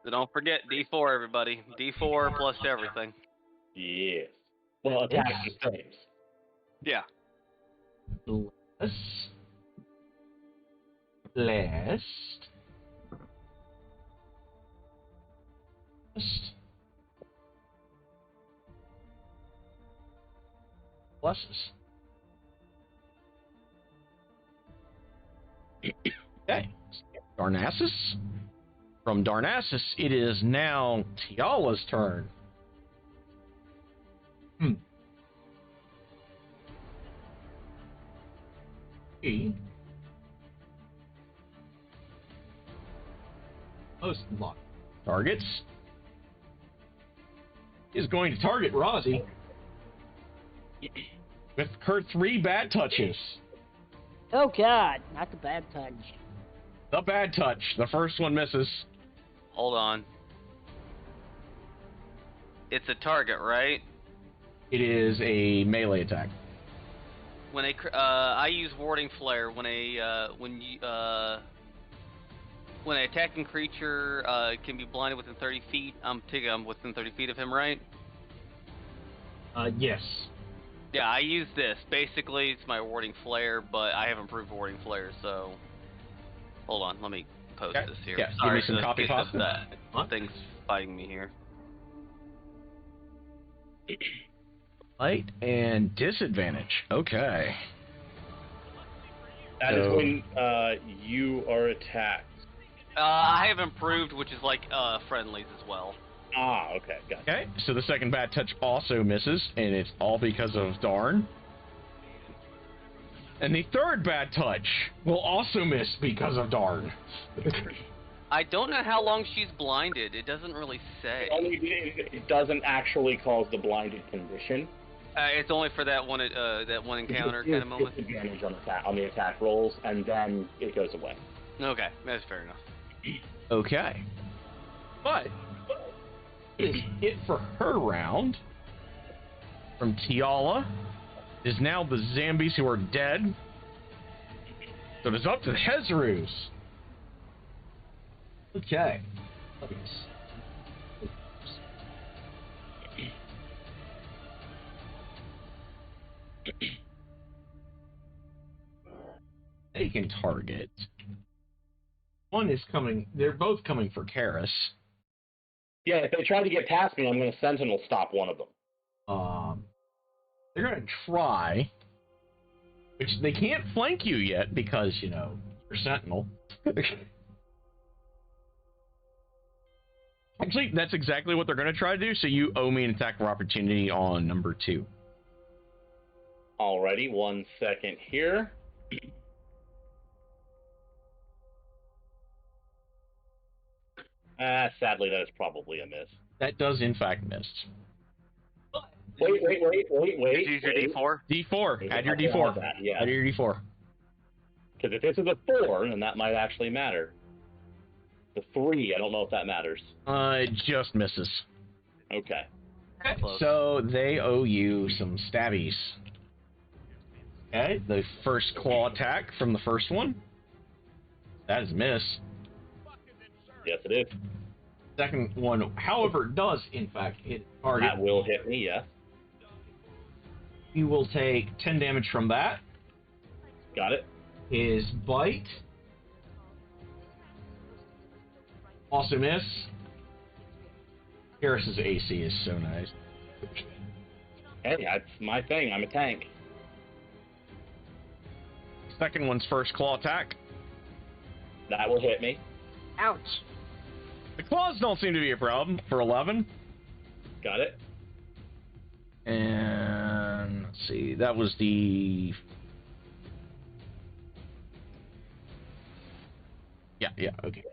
So don't forget D4, everybody. D4 plus everything. Yes. Well, attack and saves. Yeah. Bless. Blessed. Blesses. Okay. Darnassus. From Darnassus, it is now Tiala's turn. Most lock targets. is going to target Rozzy with her 3 bad touches. Oh God, not the bad touch. The bad touch. The first one misses. Hold on. It's a target, right? It is a melee attack. When I use warding flare when an attacking creature can be blinded within 30 feet. I'm within 30 feet of him, right? Yes. Yeah, I use this. Basically, it's my warding flare, but I have improved warding flare, so... Hold on, let me post Okay. this here. Yeah, Sorry, give me some copy pasta. Thing's fighting me here. Light and disadvantage. Okay. That is when you are attacked. I have improved, which is like friendlies as well. Ah, okay, got it. Okay, so the second bad touch also misses, and it's all because of Darn. And the third bad touch will also miss because of Darn. I don't know how long she's blinded. It doesn't really say. It doesn't actually cause the blinded condition. It's only for that one encounter kind of moment. Disadvantage on the attack rolls, and then it goes away. Okay, that's fair enough. Okay. But is it for her round. From Tiala is now the zombies who are dead. So it is up to the Hezrus. Okay. They can target. One is coming. They're both coming for Karis. Yeah, if they try to get past me, I'm going to Sentinel stop one of them. They're going to try, which they can't flank you yet because, you know, you're Sentinel. Actually, that's exactly what they're going to try to do, so you owe me an attack of opportunity on number 2. Alrighty, 1 second here. Sadly, that is probably a miss. That does, in fact, miss. Wait. Use your D4? D4. Add your D4. Yeah. Add your D4. Because if this is a 4, then that might actually matter. The 3, I don't know if that matters. It just misses. Okay. Close. So they owe you some stabbies. Okay, the first claw attack from the first one. That is a miss. Yes, it is. Second one, however, does in fact hit target. That will hit me, yes. You will take 10 damage from that. Got it. His bite. Also miss. Harris's AC is so nice. Hey, that's my thing. I'm a tank. Second one's first claw attack. That will hit me. Ouch. The claws don't seem to be a problem for 11. Got it. And let's see, that was the... Yeah, okay.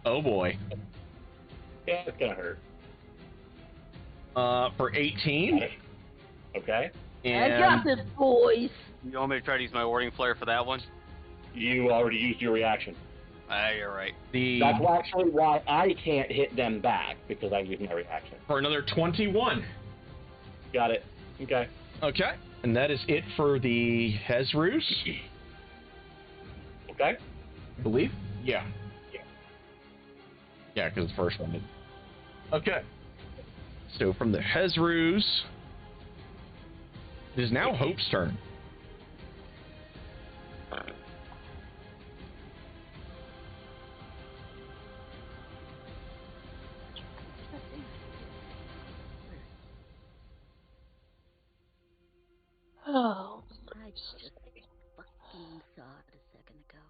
Oh boy. Yeah, it's gonna hurt. For 18. Okay. And I got this, boys. You want me to try to use my warding flare for that one? You already used your reaction. You're right. That's actually why I can't hit them back, because I used my reaction. For another 21. Got it. Okay. Okay. And that is it for the Hezrus. Okay. I believe? Yeah. Yeah, because the first one did. Okay. So from the Hezrus, it is now Hope's turn. Oh. I just fucking saw it a second ago.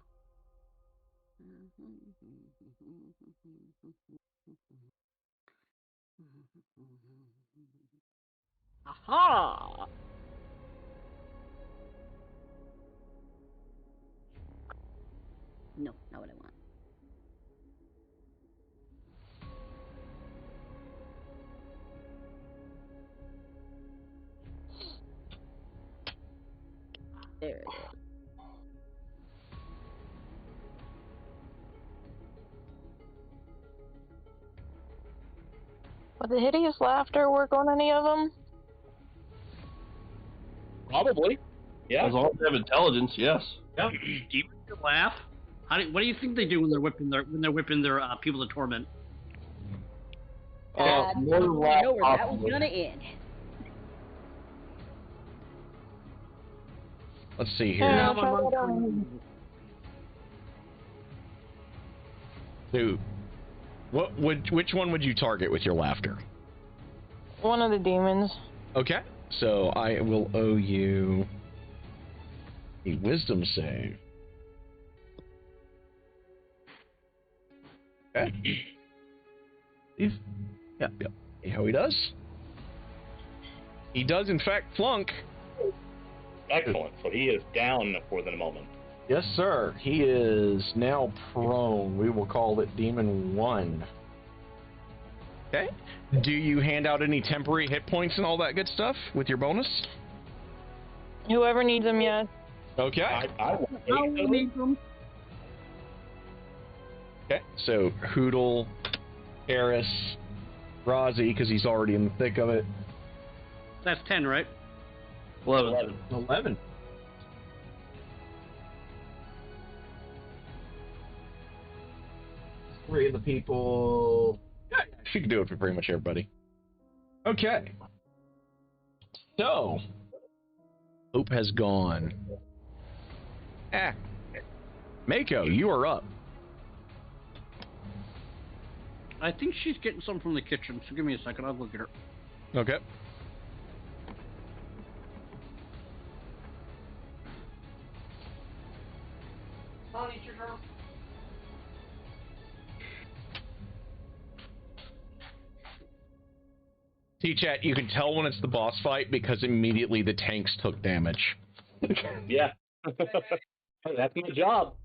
Aha! No, not what I want. Would the hideous laughter work on any of them? Probably. Yeah. As long as they have intelligence, yes. Yep. Demons can laugh. What do you think they do when they're whipping their people to torment? More than I laugh, know where that was possibly. gonna end. Let's see Yeah, here. I'll try that on. So, which one would you target with your laughter? One of the demons. Okay, so I will owe you a wisdom save. Okay. Yep. See how he does? He does, in fact, flunk. Excellent. So he is down for the moment. Yes, sir. He is now prone. We will call it Demon 1. Okay. Do you hand out any temporary hit points and all that good stuff with your bonus? Whoever needs them, yes. Okay. I will take those. Okay. So Hoodle, Eris, Razi, because he's already in the thick of it. That's 10, right? 11. 11. Three of the people. Yeah, she can do it for pretty much everybody. Okay. So, Hope has gone. Mako, you are up. I think she's getting some from the kitchen, so give me a second. I'll look at her. Okay. Honey, it's your turn. T-Chat, you can tell when it's the boss fight because immediately the tanks took damage. Yeah. Hey, that's my job.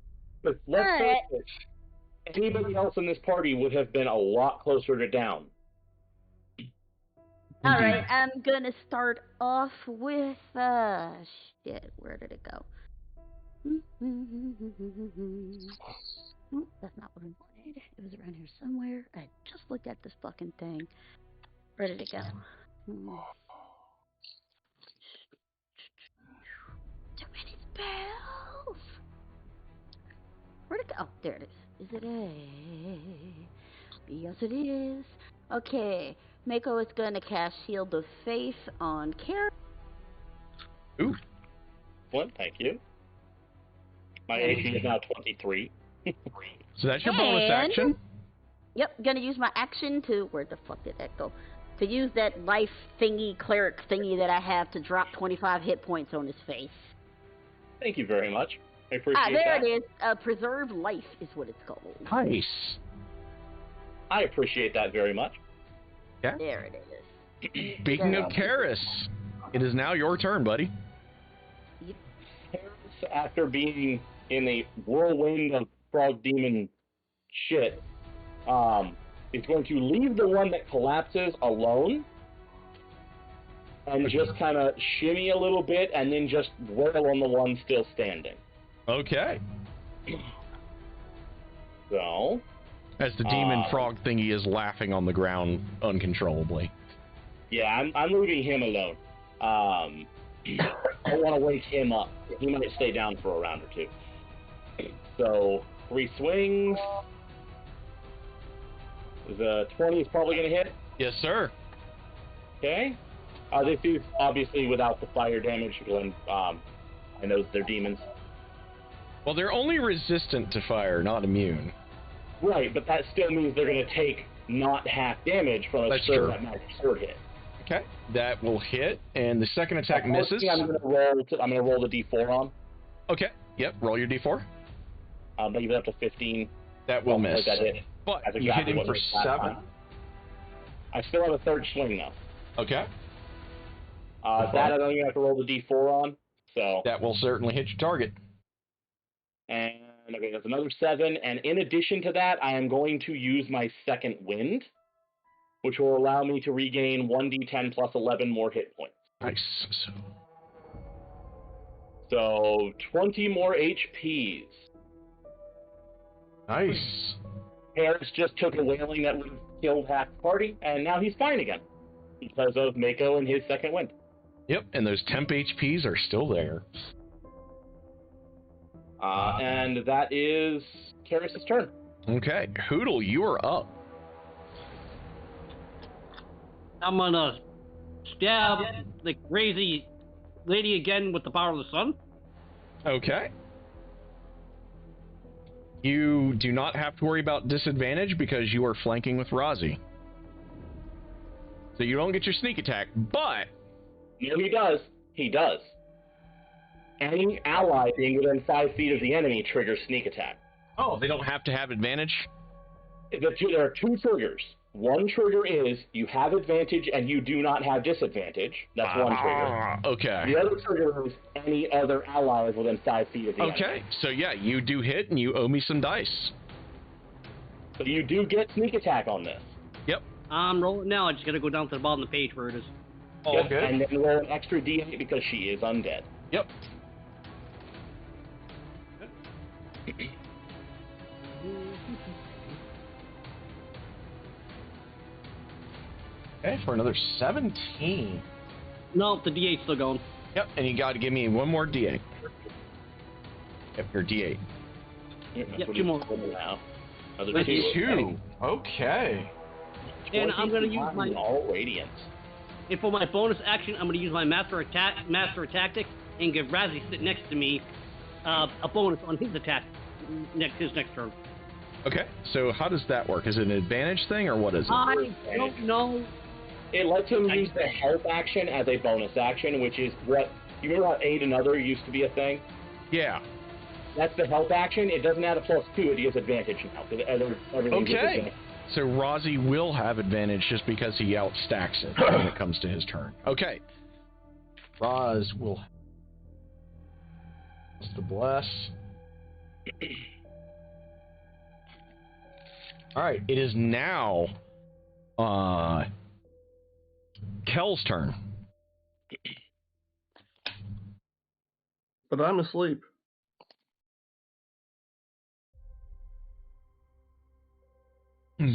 But let's face it, anybody else in this party would have been a lot closer to down. Alright, I'm gonna start off with, shit, where did it go? Oh, that's not what I wanted. It was around here somewhere. I just looked at this fucking thing. Where did it go? Too many spells! Where'd it go? Oh, there it is. Is it A? Yes, it is. Okay, Mako is gonna cast Shield of Faith on Kara. Ooh. One, thank you. My AC is now 23. So that's your bonus action. Yep, gonna use my action to... Where the fuck did that go? To use that life thingy, cleric thingy that I have to drop 25 hit points on his face. Thank you very much. I appreciate there that. it is. Preserve life is what it's called. Nice. I appreciate that very much. Yeah. There it is. Speaking of Karis, it is now your turn, buddy. Karis, after being in a whirlwind of frog demon shit, is going to leave the one that collapses alone and just kind of shimmy a little bit and then just wail on the one still standing. Okay. So, as the demon frog thingy is laughing on the ground uncontrollably. Yeah, I'm leaving him alone. I don't want to wake him up. He might stay down for a round or two. So, 3 swings. The 20 is probably going to hit. Yes, sir. Okay. This is obviously without the fire damage because I know they're demons. Well, they're only resistant to fire, not immune. Right, but that still means they're going to take not half damage from a sword that magic sword hit. Okay, that will hit, and the second attack misses. I'm going to roll the d4 on. Okay, yep, roll your d4. Leave it up to 15. That will miss. That hit. But That's you hit exactly him what for it was last 7. time. I still have a third swing though. Okay. That I don't even have to roll the d4 on. So that will certainly hit your target. And okay, that's another 7. And in addition to that, I am going to use my second wind, which will allow me to regain 1d10 plus 11 more hit points. Nice. So 20 more HPs. Nice. Harris just took a wailing that would have killed half the party, and now he's fine again because of Mako and his second wind. Yep, and those temp HPs are still there. And that is Karis' turn. Okay, Hoodle, you are up. I'm gonna stab the crazy lady again with the power of the sun. Okay. You do not have to worry about disadvantage because you are flanking with Razi. So you don't get your sneak attack, but... No, he does. He does. Any ally being within 5 feet of the enemy triggers sneak attack. Oh, they don't have to have advantage? There are 2 triggers. One trigger is you have advantage and you do not have disadvantage. That's one trigger. Okay. The other trigger is any other allies within 5 feet of the enemy. Okay, so yeah, you do hit and you owe me some dice. So you do get sneak attack on this. Yep. I'm rolling now. I just gotta go down to the bottom of the page where it is. All good. And then roll an extra d8 because she is undead. Yep. Okay, for another 17. No, the D8's still going. Yep, and you got to give me one more D8. Yep, your D8. Yep, 2 more. Now. Another Thank you. 2. Okay. And I'm gonna use my all radiant. And for my bonus action, I'm gonna use my master of tactics and give Razzie sit next to me a bonus on his attack his next turn. Okay, so how does that work? Is it an advantage thing or what is it? I don't know. It lets him use the help action as a bonus action, which is what you remember how aid another used to be a thing? Yeah. That's the help action. It doesn't add a +2. It gives advantage now. Everything gives Okay. advantage. So Razi will have advantage just because he outstacks it when it comes to his turn. Okay. Raz will to bless. Alright, it is now Kel's turn. But I'm asleep.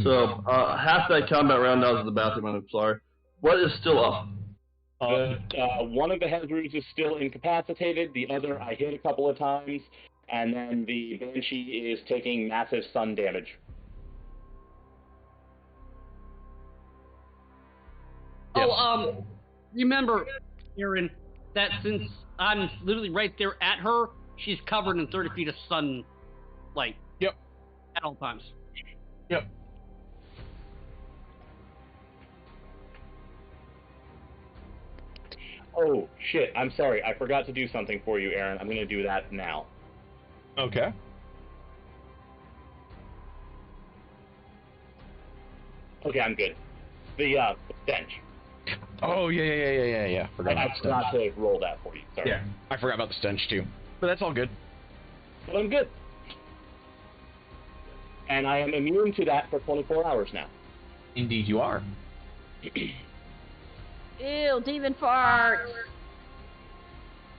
So, half that combat round, I was in the bathroom, I'm sorry. What is still up? One of the Hezrus is still incapacitated, the other I hit a couple of times, and then the Banshee is taking massive sun damage. Oh, remember, Aaron, that since I'm literally right there at her, she's covered in 30 feet of sunlight. Yep. At all times. Yep. Oh, shit, I'm sorry. I forgot to do something for you, Aaron. I'm going to do that now. Okay. Okay, I'm good. The stench. Oh, yeah. Forgot I about the forgot stench. to roll that for you. Sorry. Yeah, I forgot about the stench too. But that's all good. But I'm good. And I am immune to that for 24 hours now. Indeed you are. Ew, demon farts.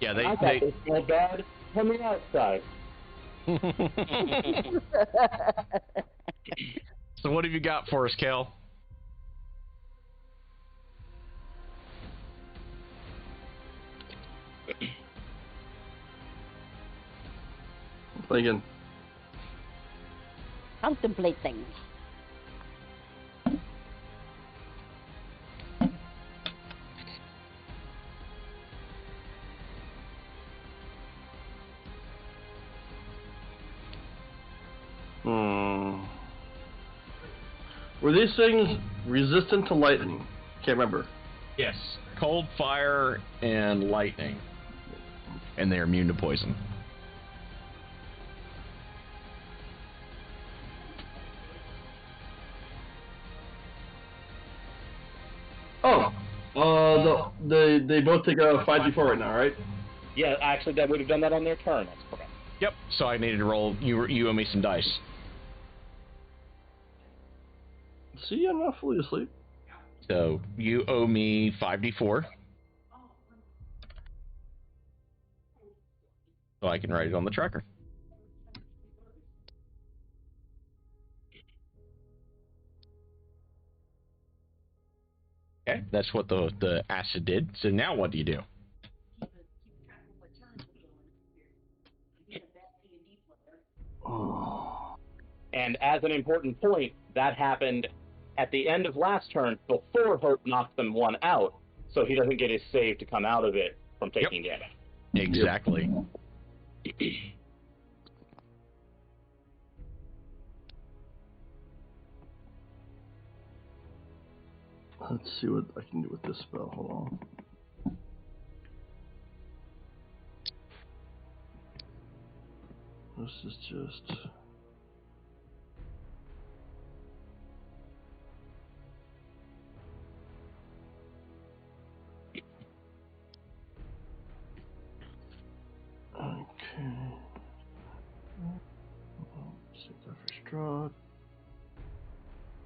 Yeah, I thought they smelled bad from the outside. So what have you got for us, Kel? I'm thinking. Contemplate things. Were these things resistant to lightning? Can't remember. Yes. Cold, fire, and lightning. And they're immune to poison. Oh, they both take a 5d4 right now, right? Yeah, actually, that would have done that on their turn. That's correct. Yep. So I needed to roll. You owe me some dice. See, I'm not fully asleep. So you owe me 5d4. So I can write it on the tracker. Okay, that's what the acid did. So now what do you do? And as an important point, that happened at the end of last turn before Hope knocked them one out, so he doesn't get his save to come out of it from taking damage. Exactly. Let's see what I can do with this spell. Hold on. This is just... Okay. Save that for Strahd.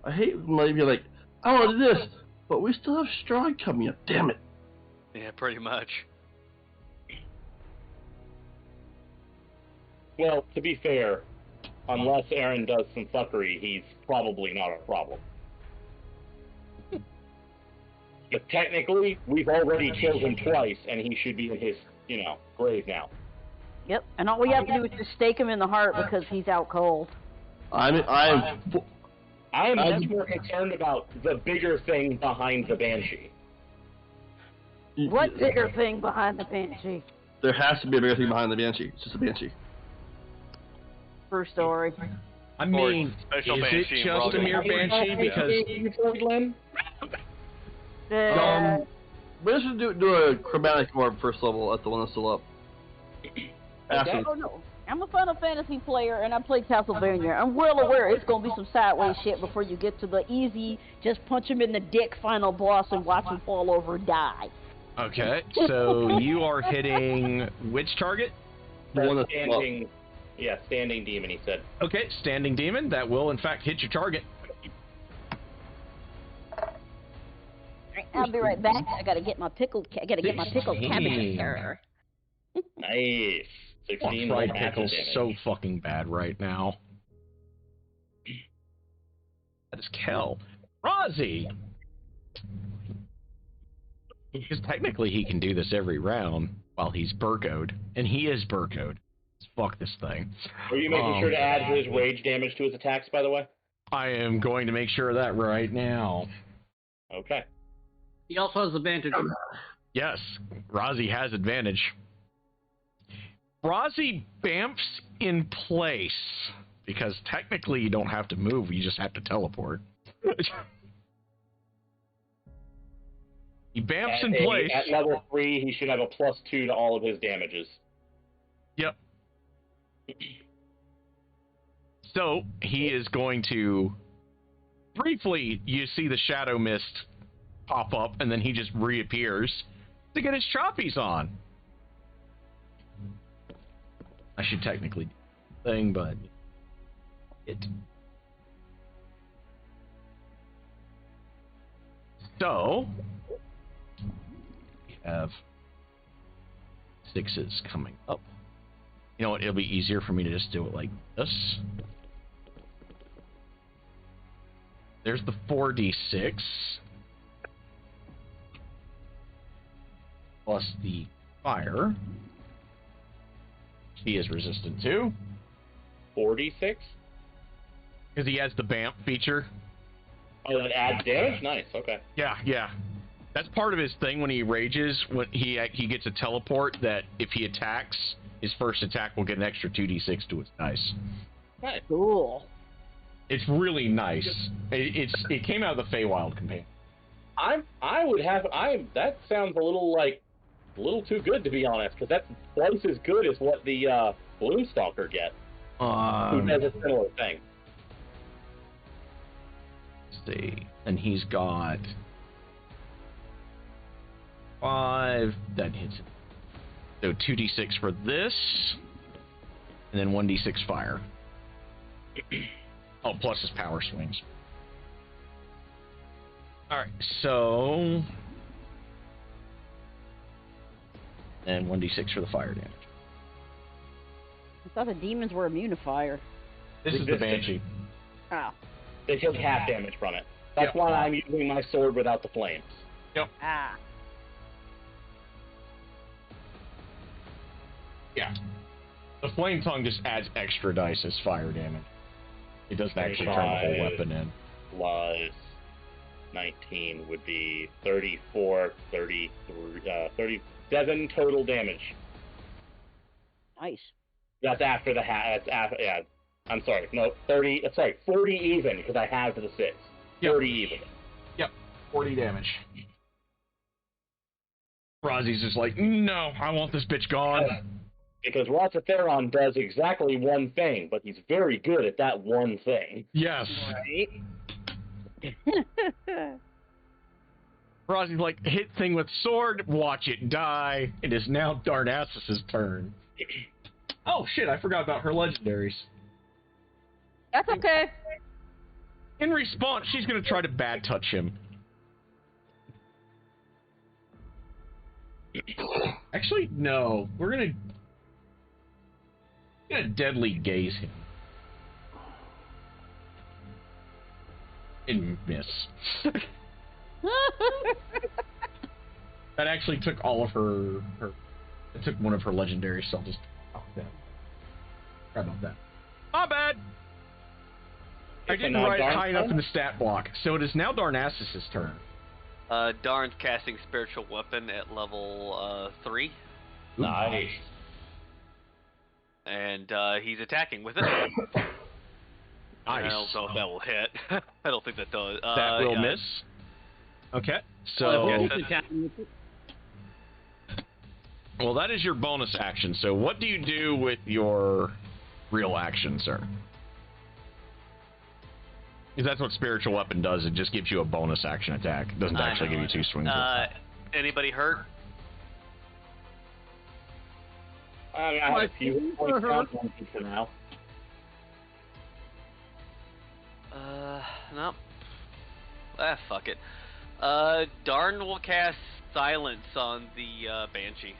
I hate when you're like, I want to do this, but we still have Strahd coming up. Damn it. Yeah, pretty much. Well, to be fair, unless Aaron does some fuckery, he's probably not a problem. But technically, we've already killed him twice, and he should be in his, grave now. Yep, and all we have to do is just stake him in the heart because he's out cold. I am much more concerned about the bigger thing behind the Banshee. What bigger thing behind the Banshee? There has to be a bigger thing behind the Banshee. It's just a Banshee. True story. I mean, is it just a mere Banshee? Because... Let's just do a chromatic orb first level at the one that's still up. Okay. Oh no, I'm a Final Fantasy player and I play Castlevania. I'm well aware it's gonna be some sideways shit before you get to the easy, just punch him in the dick final boss and watch him fall over and die. Okay, so you are hitting which target? The one that's standing. Yeah, standing demon, he said. Okay, standing demon. That will, in fact, hit your target. I'll be right back. I gotta get my pickled cabbage stir. Nice. 16 fried pickle's so fucking bad right now. That is Kel. Rozzy! Because technically he can do this every round while he's Burkoed. And he is Burkoed. Fuck this thing. Are you making sure to add his rage damage to his attacks, by the way? I am going to make sure of that right now. Okay. He also has advantage. Yes, Rozzy has advantage. Rozzy bamfs in place, because technically you don't have to move, you just have to teleport. He bamfs in place. At level 3, he should have a +2 to all of his damages. Yep. So, he is going to... Briefly, you see the shadow mist pop up, and then he just reappears to get his choppies on. I should technically do the thing, but... So... we have 6s coming up. You know what, it'll be easier for me to just do it like this. There's the 4d6. Plus the fire. He is resistant to. 4d6? Because he has the BAMP feature. Oh, that adds damage? Nice, okay. Yeah. That's part of his thing when he rages. When he gets a teleport that if he attacks, his first attack will get an extra 2d6 to his dice. Nice. Cool. It's really nice. It came out of the Feywild companion. That sounds a little too good, to be honest, because that's twice as good as what the Bloomstalker get, who does a similar thing. Let's see. And he's got 5. That hits it. So 2d6 for this, and then 1d6 fire. Oh, plus his power swings. Alright, so... and 1d6 for the fire damage. I thought the demons were immune to fire. This is the Banshee. Oh. They take half damage from it. That's why I'm using my sword without the flames. Yep. Ah. Yeah. The flame tongue just adds extra dice as fire damage. It doesn't actually turn the whole weapon in. Plus 19 would be 34, 33, 37 total damage. Nice. That's after the That's after. Yeah. I'm sorry. No, 30. Sorry, 40 even because I have the 6. Yep. 40 even. Yep. 40 damage. Razi's just like, no, I want this bitch gone. Because Rossatheron does exactly one thing, but he's very good at that one thing. Yes. Right. Razi's like, hit thing with sword, watch it die. It is now Darnassus' turn. Oh shit, I forgot about her legendaries. That's okay. In response, she's gonna try to bad touch him. Actually, no. We're gonna deadly gaze him. And miss. That actually took all of her. It took one of her legendaries, so I'll just. Oh, yeah. Sorry about that. My bad! I didn't write it high enough in the stat block, so it is now Darnassus' turn. Darn's casting Spiritual Weapon at level 3. Nice. And he's attacking with it. Nice. I don't know if that will hit. I don't think that does. That will miss. Okay, so... Well, that is your bonus action, so what do you do with your real action, sir? Because that's what Spiritual Weapon does, it just gives you a bonus action attack. It doesn't actually give you 2 swings. Anybody hurt? I mean, I have a few points down for now. No. Ah, fuck it. Darn will cast Silence on the Banshee.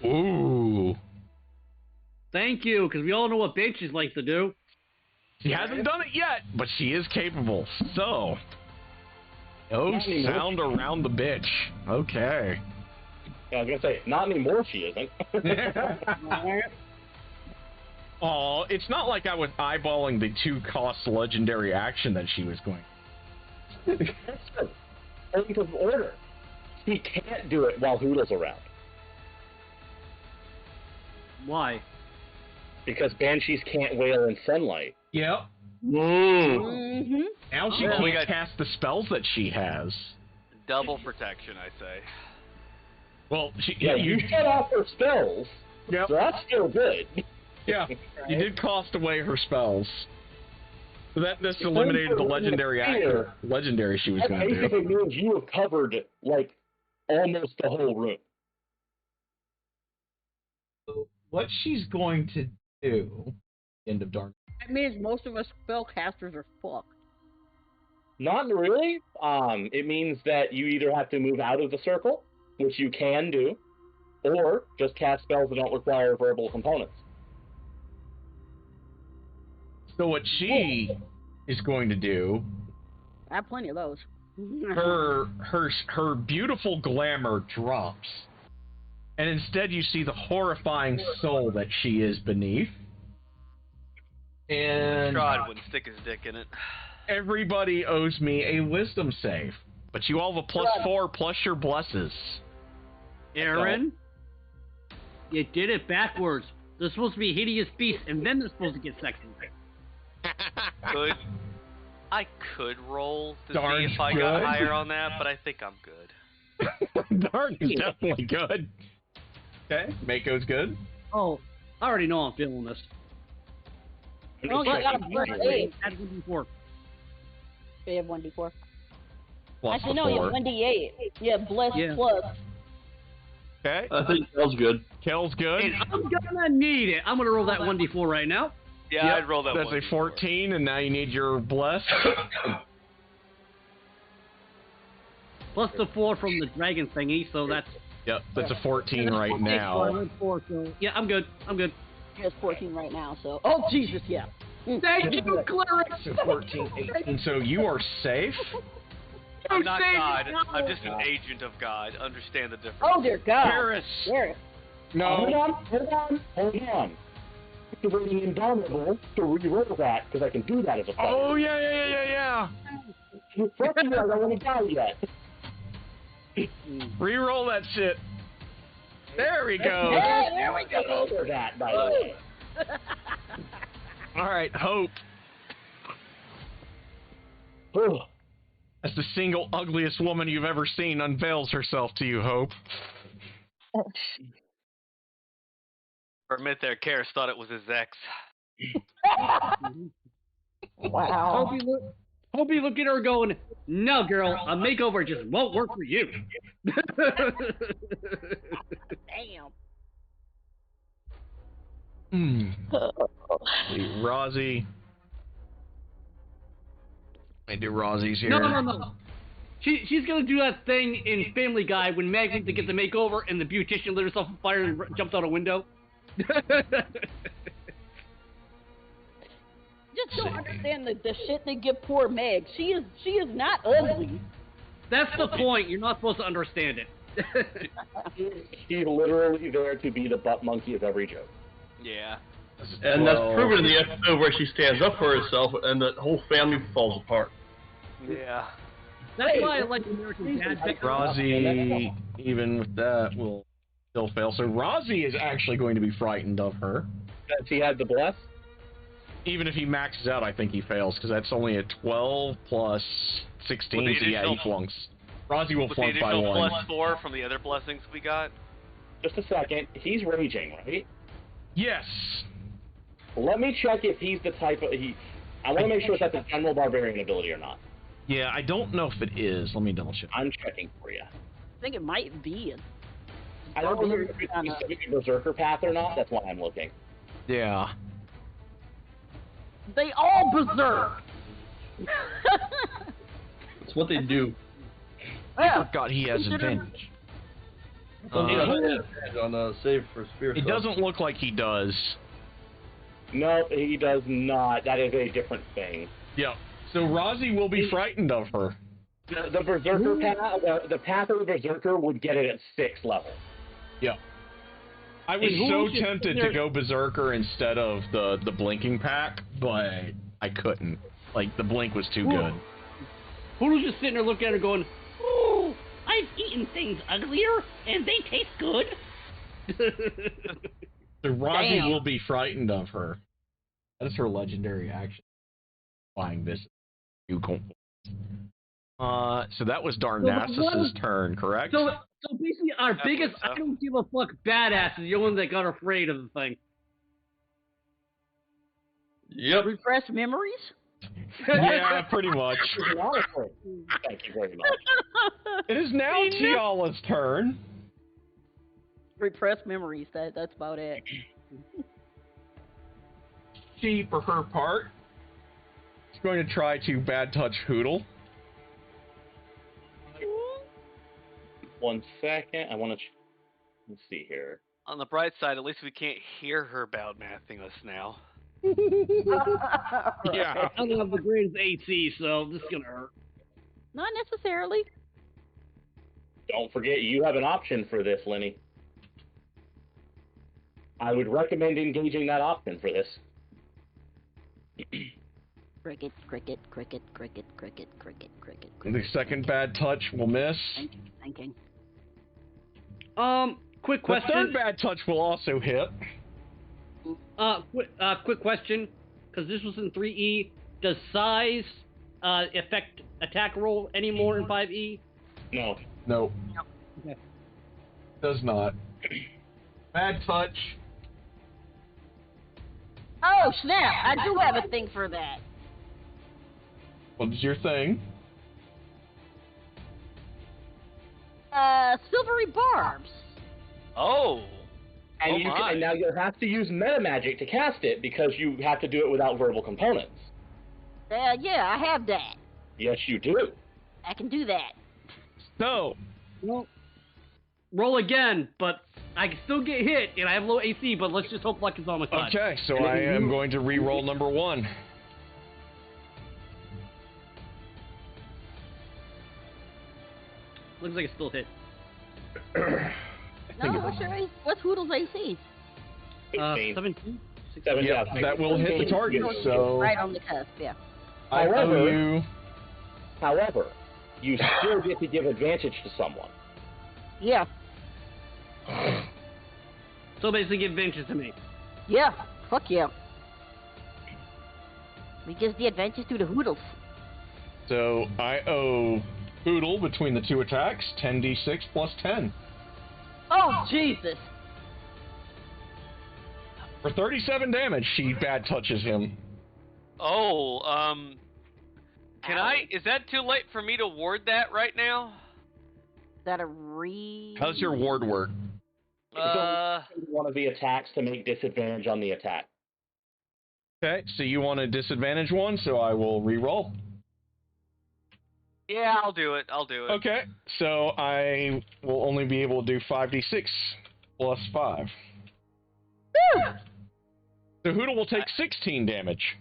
Ooh. Thank you, because we all know what Banshees like to do. She hasn't done it yet, but she is capable. So, no sound around the bitch. Okay. Yeah, I was gonna say, not anymore. She isn't. Oh, it's not like I was eyeballing the 2-cost legendary action that she was going. Point of order. He can't do it while Hoodle's around. Why? Because Banshees can't wail in sunlight. Yep. Mm-hmm. Now she can't cast the spells that she has. Double protection, I say. Well, you get off her spells. Yep. So that's still good. Yeah, you did cost away her spells. So that just eliminated the legendary legendary she was going to do. Basically means you have covered, like, almost the whole room. What she's going to do, end of dark. That means most of us spellcasters are fucked. Not really. It means that you either have to move out of the circle, which you can do, or just cast spells that don't require verbal components. So what she is going to do, I have plenty of those. her beautiful glamour drops, and instead you see the horrifying soul that she is beneath. And Strahd wouldn't stick his dick in it. Everybody owes me a wisdom save, but you all have a +4 plus your blesses. Aaron, you did it backwards. They're supposed to be hideous beasts, and then they're supposed to get sexy. I could roll to Darn see if I got higher on that, but I think I'm good. Darn is definitely good. Okay, Mako's good. Oh, I already know I'm feeling this. Oh, I got a +8. Add 1d4. You have 1d4. Plus Actually, no, you have 1d8. You have bless plus. Okay. I think Kel's good. Kel's good. And I'm gonna need it. I'm gonna roll that 1d4 right now. Yeah, Yep, I'd roll that. That's a 14, and now you need your bless. Plus the 4 from the dragon thingy, so that's... Yep, that's a 14 right now. Yeah, I'm good. I'm good. He has 14 right now, so... Oh, Jesus, yeah. Thank you, cleric! So 14, 18. So you are safe. I'm not God. I'm just an agent of God. Understand the difference. Oh dear God. Paris. Paris. No. Hold on. Activating Indomitable to re-roll that, because I can do that as a fighter. Oh, yeah. Fuck you, I don't want to die yet. Reroll that shit. There we go. Hey, there we Get go. over that, by the way. All right, Hope. Ugh. As the single ugliest woman you've ever seen unveils herself to you, Hope. For a minute there, Karis thought it was his ex. Wow. Hope you look at her going, no, girl, a makeover just won't work for you. Damn. Rozzy. I do Rozzy's here. No. She's gonna do that thing in Family Guy when Mag went to get the makeover and the beautician lit herself on fire and jumped out a window. Just don't understand the shit they give poor Meg. She is not ugly. That's the point. You're not supposed to understand it. She's literally there to be the butt monkey of every joke. Yeah. And that's proven in the episode where she stands up for herself and the whole family falls apart. Yeah. That's why I like American Dad. Rozzy, even with that, will still fail. So Rozzy is actually going to be frightened of her. Does he have the bless? Even if he maxes out, I think he fails, because that's only a 12 plus 16, so yeah, he flunks. Rozzy will flunk by the one. additional +4 from the other blessings we got? Just a second. He's raging, right? Yes. Let me check if he's the type of... I want to make sure if that's a general barbarian ability or not. Yeah, I don't know if it is. Let me double check. I'm checking for you. I think it might be. I don't know if it's specific to Berserker Path or not. That's why I'm looking. Yeah. They all berserk. That's what they do. I forgot he has advantage. On save for spirit. It doesn't look like he does. No, he does not. That is a different thing. Yeah. So Rozzy will be frightened of her. The Berserker path, the path of the Berserker would get it at 6th level. Yeah. I was so tempted to go Berserker instead of the blinking pack, but I couldn't. Like, the blink was too good. Who's just sitting there looking at her going, "Oh, I've eaten things uglier, and they taste good." So Rozzy will be frightened of her. That is her legendary action. Flying this. So that was Darnassus's turn, correct? So basically, our biggest I don't give a fuck badass is the only one that got afraid of the thing. Yep. Repress memories? Yeah, pretty much. Thank you very much. It is now Tiala's turn. Repress memories. That's about it. She, for her part, is going to try to bad touch Hootle. 1 second. I want to... Let's see here. On the bright side, at least we can't hear her bad-mouthing us now. Yeah. I don't have the greatest AC, so this is going to hurt. Not necessarily. Don't forget, you have an option for this, Lenny. I would recommend engaging that option for this. Cricket, cricket, cricket, cricket, cricket, cricket, cricket. The second bad touch will miss. Thinking. Quick question. The third bad touch will also hit. Quick question, because this was in 3E. Does size affect attack roll any more in 5E? No. No. Okay. Does not. Bad touch. Oh, snap! I do have a thing for that. What is your thing? Silvery barbs. Oh! And, and now you'll have to use meta magic to cast it because you have to do it without verbal components. Yeah, I have that. Yes, you do. I can do that. No. Well, roll again, but I can still get hit, and I have low AC, but let's just hope luck is on my side. Okay, so I am going to re-roll number 1. Looks like it's still hit. No, what's Hoodle's AC? 17? Yeah, that will hit the target, so... Right on the cusp, yeah. I owe you... However, you still get to give advantage to someone. Yeah. So basically give advantage to me. Yeah. Fuck yeah. We give the advantage to the Hoodles. So I owe Poodle between the two attacks 10d6 plus 10. Oh, Jesus. For 37 damage, she bad touches him. Oh, is that too late for me to ward that right now? Is that a re... How's your ward work? One of the attacks to make disadvantage on the attack. Okay, so you want a disadvantage one, so I will re-roll. Yeah, I'll do it. Okay, so I will only be able to do 5d6 plus 5. Woo! So Hoodle will take 16 damage.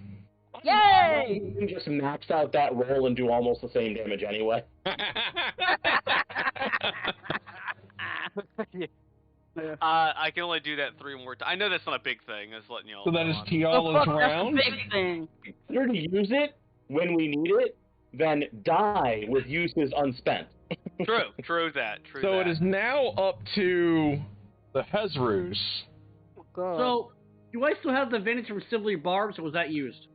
Yay! You can just max out that roll and do almost the same damage anyway. I can only do that 3 more times. I know that's not a big thing. I'm just letting y'all So that know. is Tiala's round. Big thing. Better to use it when we need it than die with uses unspent. True that. So it is now up to the Hezrus. So, do I still have the advantage from Sibly Barbs, or was that used?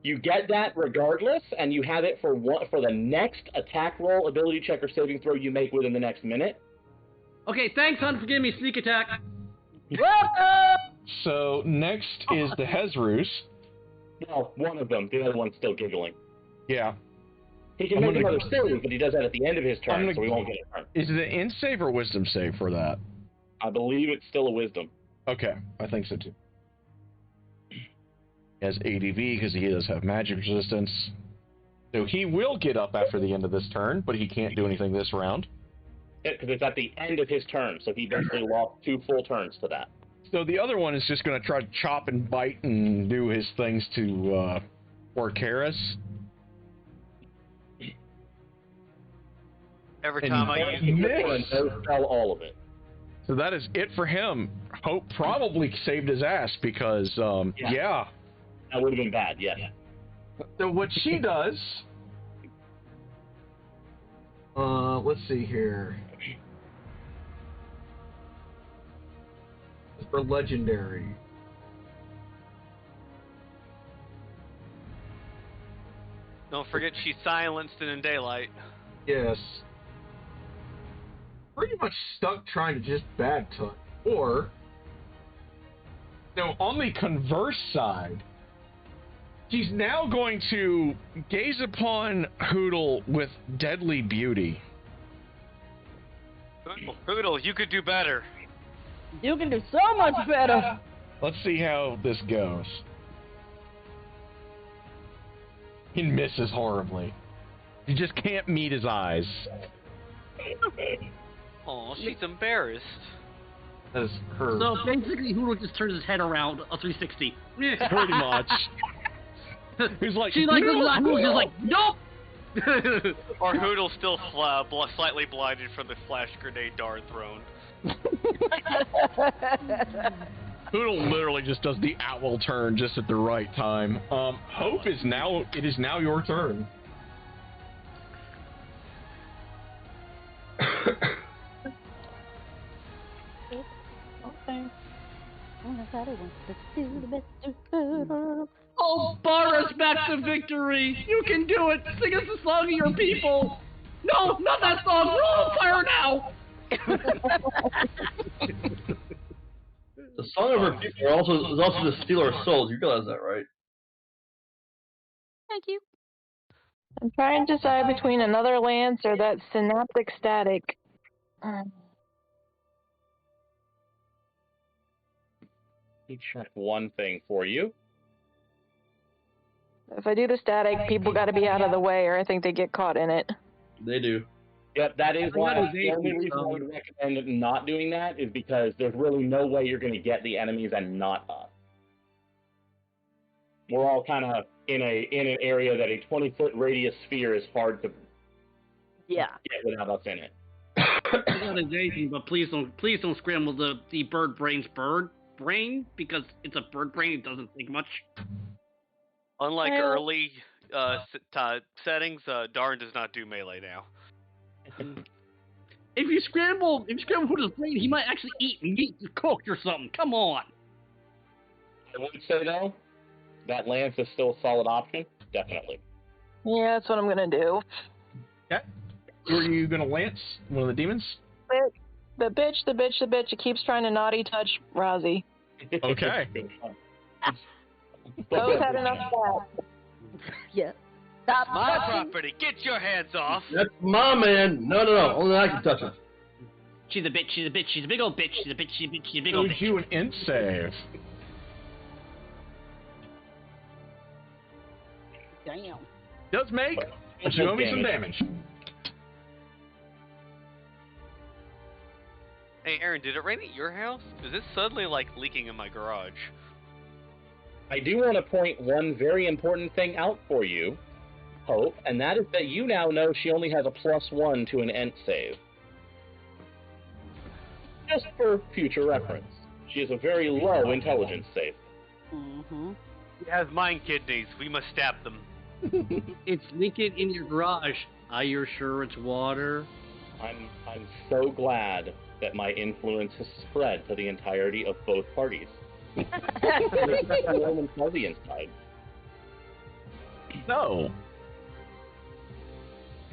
You get that regardless, and you have it for the next attack roll, ability check, or saving throw you make within the next minute. Okay, thanks, hon, for giving me sneak attack. So next is the Hezrus. Well, one of them. The other one's still giggling. Yeah. He can make another save, but he does that at the end of his turn, so we won't get it turn. Is it an int save or wisdom save for that? I believe it's still a wisdom. Okay, I think so too. He has ADV because he does have magic resistance. So he will get up after the end of this turn, but he can't do anything this round. Because it's at the end of his turn, so he basically lost 2 full turns to that. So the other one is just going to try to chop and bite and do his things to Orcaris. Every time I miss. Sell all of it. So that is it for him. Hope probably saved his ass because, yeah. That would have been bad, yes. So what she does... let's see here. For legendary. don't forget she's silenced and in daylight. Yes. Pretty much stuck trying to just bad touch. Or, on the converse side, she's now going to gaze upon Hoodle with deadly beauty. Hoodle, you could do better. You can do so much better. Let's see how this goes. He misses horribly. You just can't meet his eyes. Oh, she's embarrassed. That is her. So basically, Hoodle just turns his head around a 360. Pretty much. He's like, she like looks like Hoodle's just like, nope. Or Hoodle's still slightly blinded from the flash grenade dart thrown. Hoodle literally just does the owl turn just at the right time. Hope is now. It is now your turn. Oh, bar us back to victory! You can do it! Sing us the song of your people! No, not that song! We're all on fire now! The song of her people is also to steal our souls. You realize that, right? Thank you. I'm trying to decide between another lance or that synaptic static. Let me check one thing for you. If I do the static, people got to be out of the way, or I think they get caught in it. They do. Yep, that is why that is the only reason I would recommend not doing that is because there's really no way you're going to get the enemies and not us. We're all kind of in an area that a 20-foot radius sphere is hard to Yeah. Yeah, without us in it. Not adjacent, but please don't scramble the bird brain because it's a bird brain. It doesn't think much. Unlike Well- early settings, Darn does not do melee now. If you scramble Huda's brain, he might actually eat meat cooked or something. Come on. I would say though, that lance is still a solid option. Definitely. Yeah, that's what I'm gonna do. Okay. Who are you gonna lance? One of the demons? The bitch, it keeps trying to naughty touch Rozzy. Okay. Bo's had enough of that. Yeah. Stop My touching. property, get your hands off! That's my man. No. Only I can touch her. She's a bitch. She's a bitch. She's a big old bitch. She's a bitch. She's a bitch. She's a big old Owes bitch. you an int save. Damn. Does make, but you owe me some damage. Hey, Aaron, did it rain at your house? Because it's suddenly, like, leaking in my garage. I do want to point one very important thing out for you, Hope, and that is that you now know she only has a +1 to an ent save. Just for future reference. She has a very low intelligence save. Mm-hmm. He has mind kidneys. We must stab them. It's leaking in your garage. Are you sure it's water? I'm so glad that my influence has spread to the entirety of both parties. Warm and fuzzy inside. So,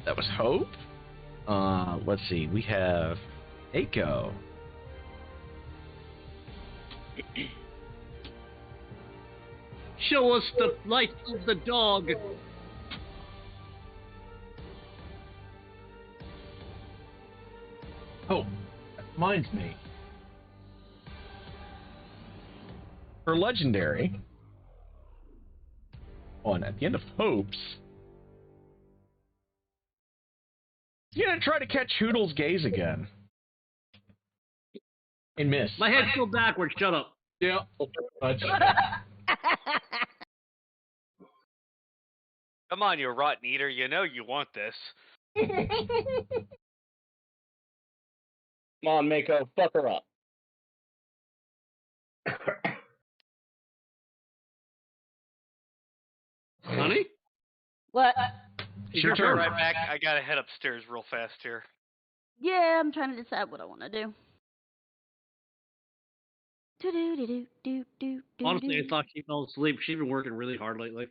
that was Hope. Let's see. We have Aiko. Show us the light of the dog. Oh, that reminds me. For legendary, at the end of Hope's, he's gonna try to catch Hoodle's gaze again. And miss. My head's still backwards. Shut up. Yeah. Come on, you rotten eater. You know you want this. Come on, Mako, fuck her up. Honey? What? It's your turn. Right back. I gotta head upstairs real fast here. Yeah, I'm trying to decide what I want to do. Honestly, I thought she fell asleep. She's been working really hard lately.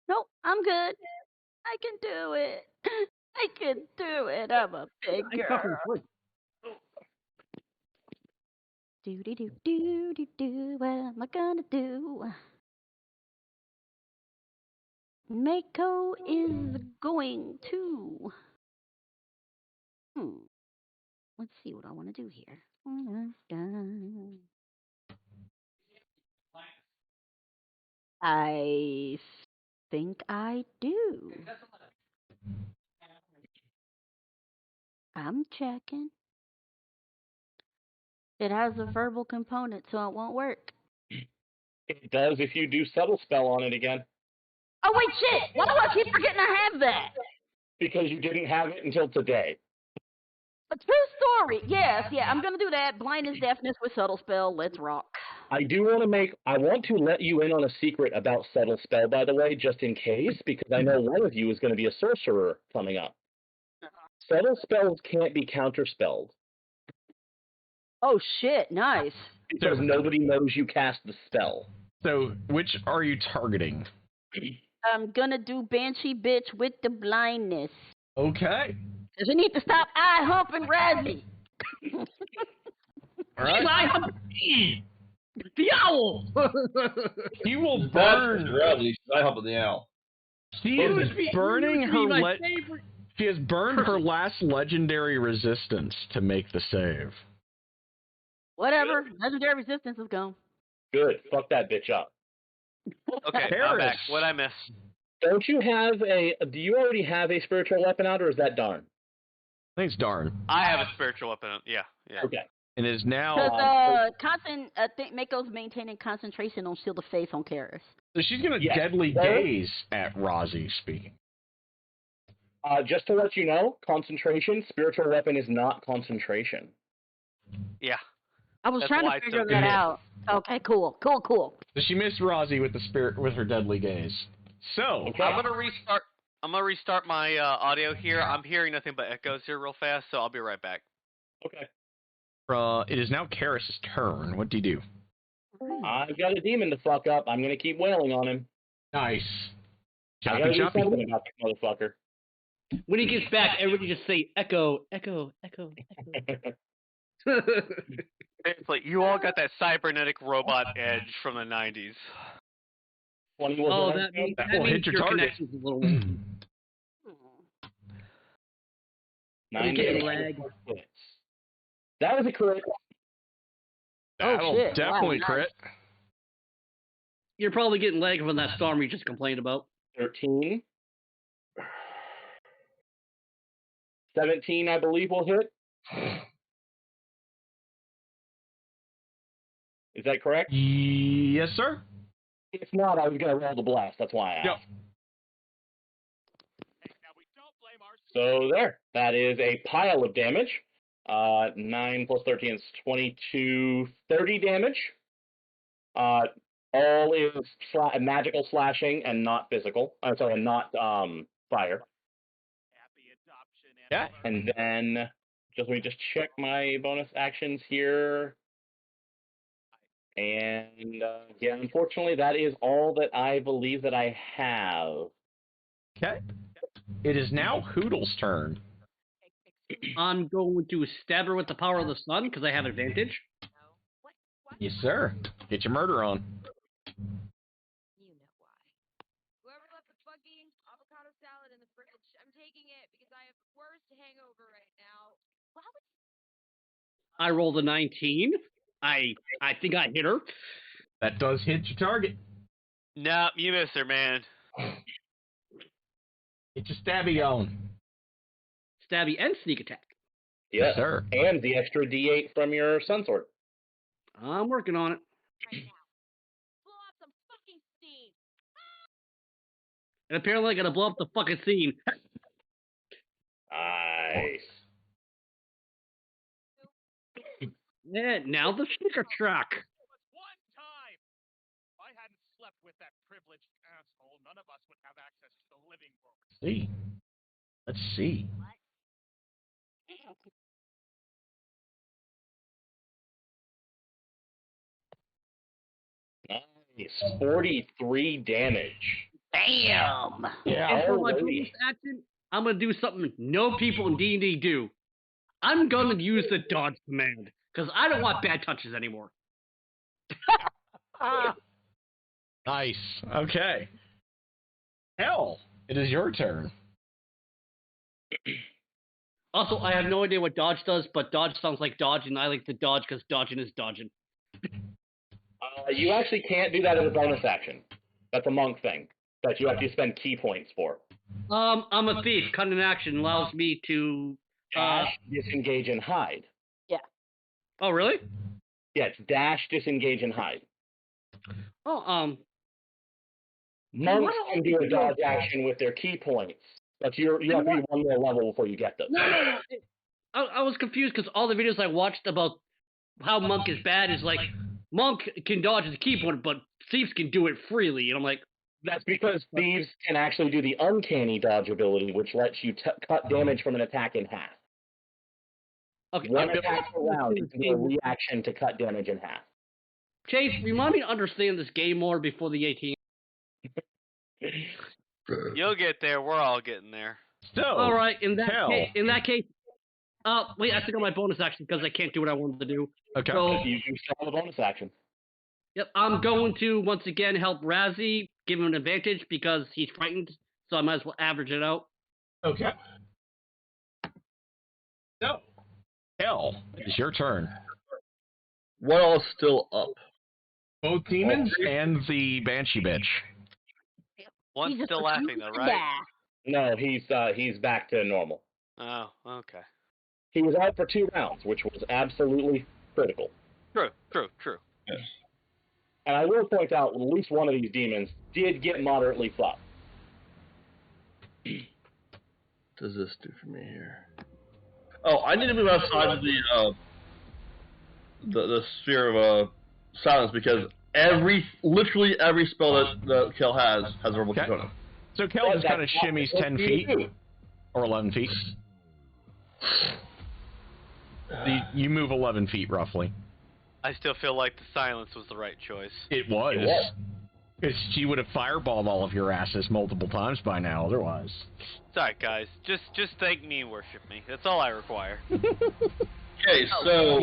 Nope, I'm good. I can do it. I can do it. I'm a big I fucking girl. quit. Do. What am I gonna do? Mako is going to. Let's see what I want to do here. I think I do. I'm checking. It has a verbal component, so it won't work. It does if you do subtle spell on it again. Oh wait, shit! Why do I keep forgetting I have that? Because you didn't have it until today. A true story. Yes, yeah, I'm gonna do that. Blindness, deafness with subtle spell. Let's rock. I want to let you in on a secret about subtle spell, by the way, just in case, because I know one of you is going to be a sorcerer coming up. Subtle spells can't be counterspelled. Oh shit! Nice. Because nobody knows you cast the spell. So, which are you targeting? I'm gonna do Banshee Bitch with the blindness. Okay. Cause we need to stop eye humping Razzie. All right. Eye humping the owl. He will That's burn. gravity. I help with the owl. She is burning her. my favorite. She has burned her last legendary resistance to make the save. Whatever. Legendary resistance is gone. Good. Fuck that bitch up. Okay, Paris. I'm back. What'd I miss? Do you already have a spiritual weapon out, or is that Darn? I think it's Darn. I have a spiritual weapon. Yeah. Okay. And is now. I think Mako's maintaining concentration on Shield of Faith on Karis. So she's going to Yes. deadly gaze at Rozzy speaking. Just to let you know, concentration, spiritual weapon is not concentration. Yeah. I was That's trying why to it's figure so that good. out. Okay, cool. So she missed Rozzy with the spirit with her deadly gaze. So Okay. I'm gonna restart my audio here. I'm hearing nothing but echoes here real fast, so I'll be right back. Okay. it is now Karis' turn. What do you do? I've got a demon to fuck up. I'm gonna keep wailing on him. Nice. I gotta Choppy do choppy. something about this motherfucker. When he gets back, everybody just say echo, echo, echo, echo. Seriously, you all got that cybernetic robot edge from the 90s. 20 was Oh, the that means, That that will means hit your your target. connection's a little wonky. 9 getting damage. lag. That was a crit. That'll shit. definitely Wow, crit. You're probably getting lag from that storm you just complained about. 13. 17, I believe, will hit. Is that correct? Yes, sir. If not, I was going to roll the blast. That's why I asked. Yep. So there. That is a pile of damage. 9 plus 13 is 22, 30 damage. All is magical slashing and not physical. I'm sorry, and not fire. Yeah. And then let me just check my bonus actions here. And yeah, unfortunately, that is all that I believe that I have. Okay. It is now Hoodle's turn. I'm going to stab her with the power of the sun because I have advantage. Yes, sir. Get your murder on. You know why. Whoever left the fucking avocado salad in the fridge, I'm taking it because I have the worst hangover right now. Why would I rolled a 19. I think I hit her. That does hit your target. Nah, you missed her, man. Get your stabby on. Stabby and sneak attack. Yes, sir. And the extra D8 from your sun sword. I'm working on it. right now? Blow off some fucking steam. And apparently I gotta blow up the fucking scene. Nice. Yeah, now the sticker truck. One time! If I hadn't slept with that privileged asshole, none of us would have access to the living room. See. Let's see. Nice. 43 damage. Bam! And for my Alrighty. bonus action, I'm gonna do something no people in D&D do. I'm gonna use the dodge command because I don't want bad touches anymore. Nice. Okay. Hell, it is your turn. Also, I have no idea what dodge does, but dodge sounds like dodge, and I like to dodge because dodging is dodging. You actually can't do that as a bonus action. That's a monk thing that you have to spend key points for. I'm a thief. Cutting action allows me to. Dash, disengage, and hide. Oh, really? Yeah, it's dash, disengage, and hide. Oh, Monks can do a dodge action with their key points, but you have to be one more level before you get them. No. I was confused because all the videos I watched about how Monk is bad is like, Monk can dodge as a key point, but thieves can do it freely. And I'm like, That's because thieves can actually do the uncanny dodge ability, which lets you cut damage from an attack in half. okay. One attack per round, you can do a reaction to cut damage in half. Chase, remind me to understand this game more before the 18th. You'll get there. We're all getting there. So, All right, in that hell. case, wait, I forgot my bonus action because I can't do what I wanted to do. Okay. So, You still have a bonus action. yep, I'm going to once again help Razzie, give him an advantage because he's frightened. So I might as well average it out. Okay. So, hell, it is your turn. What all still up? Both demons and the banshee bitch. One's Jesus, still what laughing you though, did right? No, he's back to normal. Oh, okay. He was out for 2 rounds, which was absolutely critical. True. And I will point out, at least one of these demons did get moderately fucked. does this do for me here? Oh, I need to move outside of the sphere of silence because literally every spell that Kel has a verbal component. So Kel just kind of shimmies 10 feet or 11 feet. You move 11 feet roughly. I still feel like the silence was the right choice. It was. Because she would have fireballed all of your asses multiple times by now otherwise. Sorry, guys. Just thank me and worship me. That's all I require. Okay, so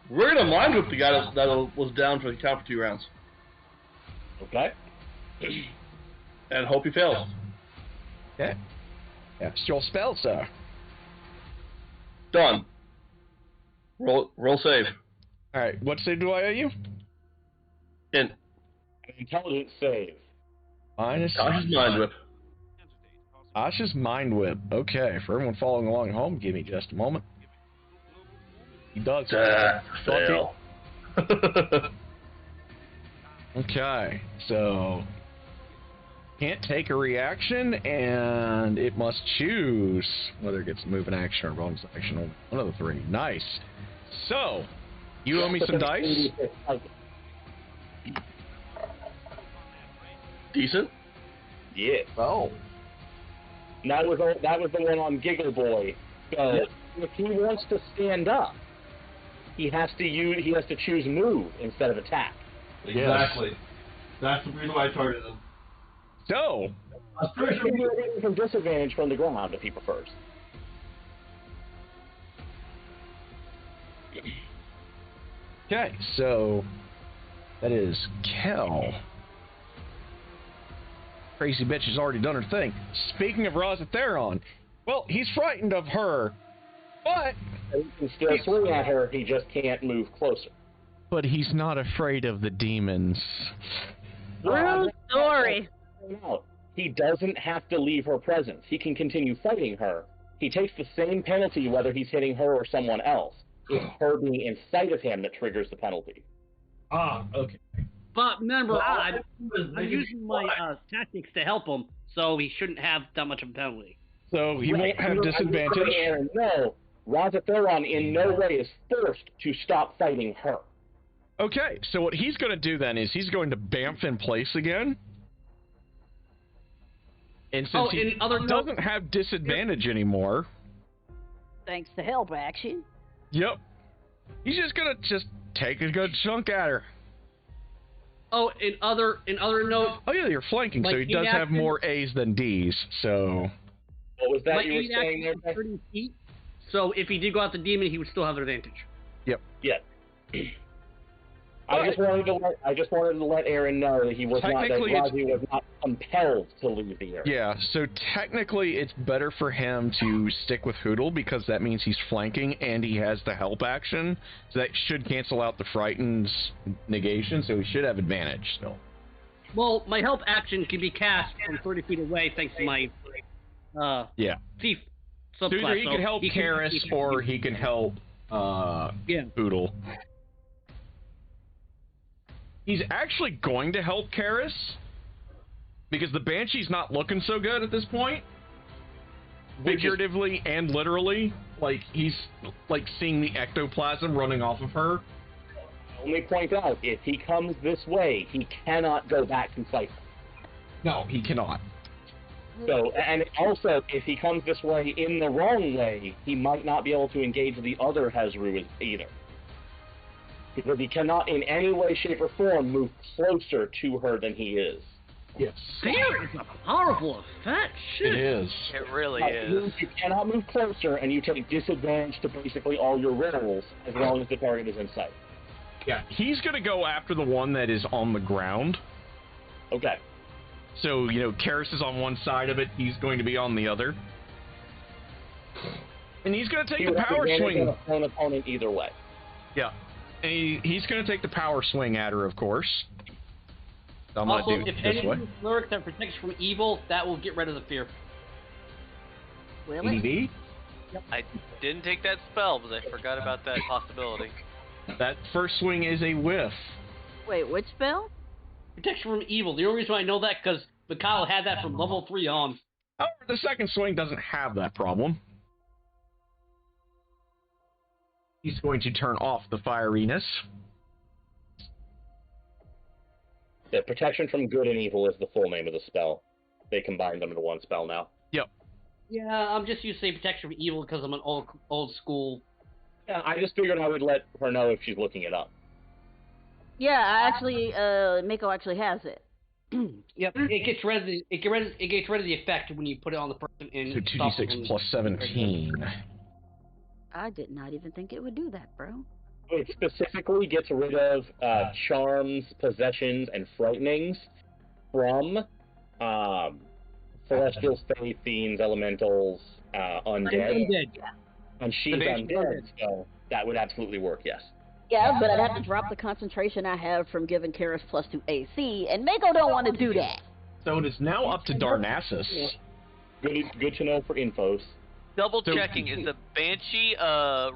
we're gonna mind whip the guy that was down for the count for 2 rounds. Okay. And hope he fails. Okay. Yeah, it's your spell, sir. Done. Roll save. Alright, what save do I owe you? Int. An intelligence save. Minus. Asha's mind whip. Asha's mind whip. Okay, for everyone following along at home, give me just a moment. He does. Fail. Okay, so can't take a reaction, and it must choose whether it gets a move an action or bonus action. One of the 3. Nice. So, you owe me some dice. Decent. Yeah. Oh. That was the one on Giggle Boy. So if he wants to stand up, he has to choose move instead of attack. Exactly. Yes. That's the reason why I targeted him. So, from disadvantage from the ground if he prefers. okay, so that is Kel. Crazy bitch has already done her thing. Speaking of Razatheron, well, he's frightened of her, but he can still swing at her. He just can't move closer. But he's not afraid of the demons. True story. He doesn't have to leave her presence. He can continue fighting her. He takes the same penalty whether he's hitting her or someone else. It's her being in sight of him that triggers the penalty. Ah, okay. But remember, I'm using my tactics to help him, so he shouldn't have that much of a penalty. So he won't have disadvantage? No, Razatheron in no way is forced to stop fighting her. Okay, so what he's going to do then is he's going to bamf in place again. And since he doesn't have disadvantage anymore... Thanks to help action. Yep. He's just going to take a good chunk at her. Oh, in other notes... Oh yeah, you're flanking, like so he does have more A's than D's, so... What was that you were saying there? 30 feet, so if he did go out the demon, he would still have an advantage. Yep. Yeah. I just wanted to let Aaron know that he was not, that Razi was not compelled to leave the area. Yeah, so technically it's better for him to stick with Hoodle because that means he's flanking and he has the help action. So that should cancel out the Frightened's negation, so he should have advantage still. Well, my help action can be cast from 30 feet away thanks to my thief subclass. So either he can help Karis or he can help Hoodle. He's actually going to help Karis because the Banshee's not looking so good at this point. Figuratively and literally. Like, he's like seeing the ectoplasm running off of her. Only point out, if he comes this way, he cannot go back and fight her. No, he cannot. So, and also, if he comes this way in the wrong way, he might not be able to engage the other Hezru either. Because he cannot in any way, shape, or form move closer to her than he is. Yes. Fear is a powerful effect. Shit. It is. It really is. You cannot move closer, and you take disadvantage to basically all your rolls as long as the target is in sight. Yeah, he's going to go after the one that is on the ground. Okay. So, Karis is on one side of it, he's going to be on the other. And he's going to take the power swing. An opponent either way. Yeah. And he's going to take the power swing at her, of course. So I'm going to do it this way. Also, if any lyric that protects from evil, that will get rid of the fear. Really? EV? Yep. I didn't take that spell, but I forgot about that possibility. That first swing is a whiff. Wait, which spell? Protection from evil. The only reason I know that because Mikhail had that from level 3 on. However, the second swing doesn't have that problem. He's going to turn off the fieriness. The protection from good and evil is the full name of the spell. They combined them into one spell now. Yep. Yeah, I'm just used to say protection from evil because I'm an old school. Yeah, I just figured I would let her know if she's looking it up. Yeah, I actually, Mako actually has it. Yep, it gets rid of the effect when you put it on the person. So 2d6 plus 17. I did not even think it would do that, bro. It specifically gets rid of charms, possessions, and frightenings from celestials, fae, fiends, elementals, undead. And she's undead, so that would absolutely work, yes. Yeah, but I'd have to drop the concentration I have from giving Karis +2 AC, and Mako don't want to do that. So it is now up to Darnassus. Good to know for infos. Double checking, is the Banshee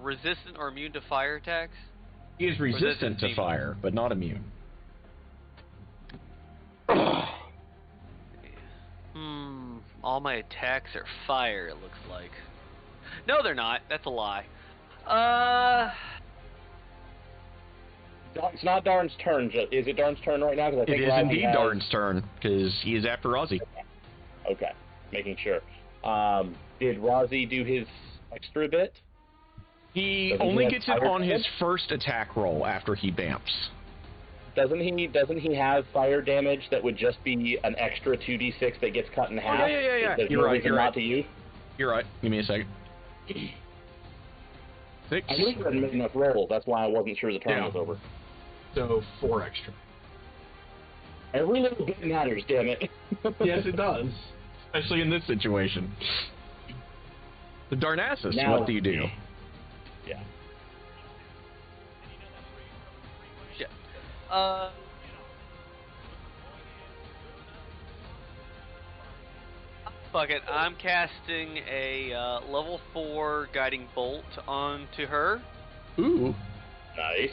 resistant or immune to fire attacks? He is resistant to fire, but not immune. All my attacks are fire, it looks like. No, they're not. That's a lie. It's not Darn's turn. Is it Darn's turn right now? I think it is indeed Darn's turn, because he is after Rozzy. Okay, making sure. Did Rozzy do his extra bit? He only gets it on his first attack roll after he bamps. Doesn't he have fire damage that would just be an extra 2d6 that gets cut in half? Yeah. There's You're no right. reason not to use? You're right. Give me a second. 6. I knew you hadn't made enough rolls. That's why I wasn't sure the turn was over. So 4 extra. Every little bit matters, damn it. Yes, it does. Especially in this situation. The Darnassus, now, what do you do? Yeah. Shit. Fuck it. I'm casting a level 4 guiding bolt onto her. Ooh. Nice.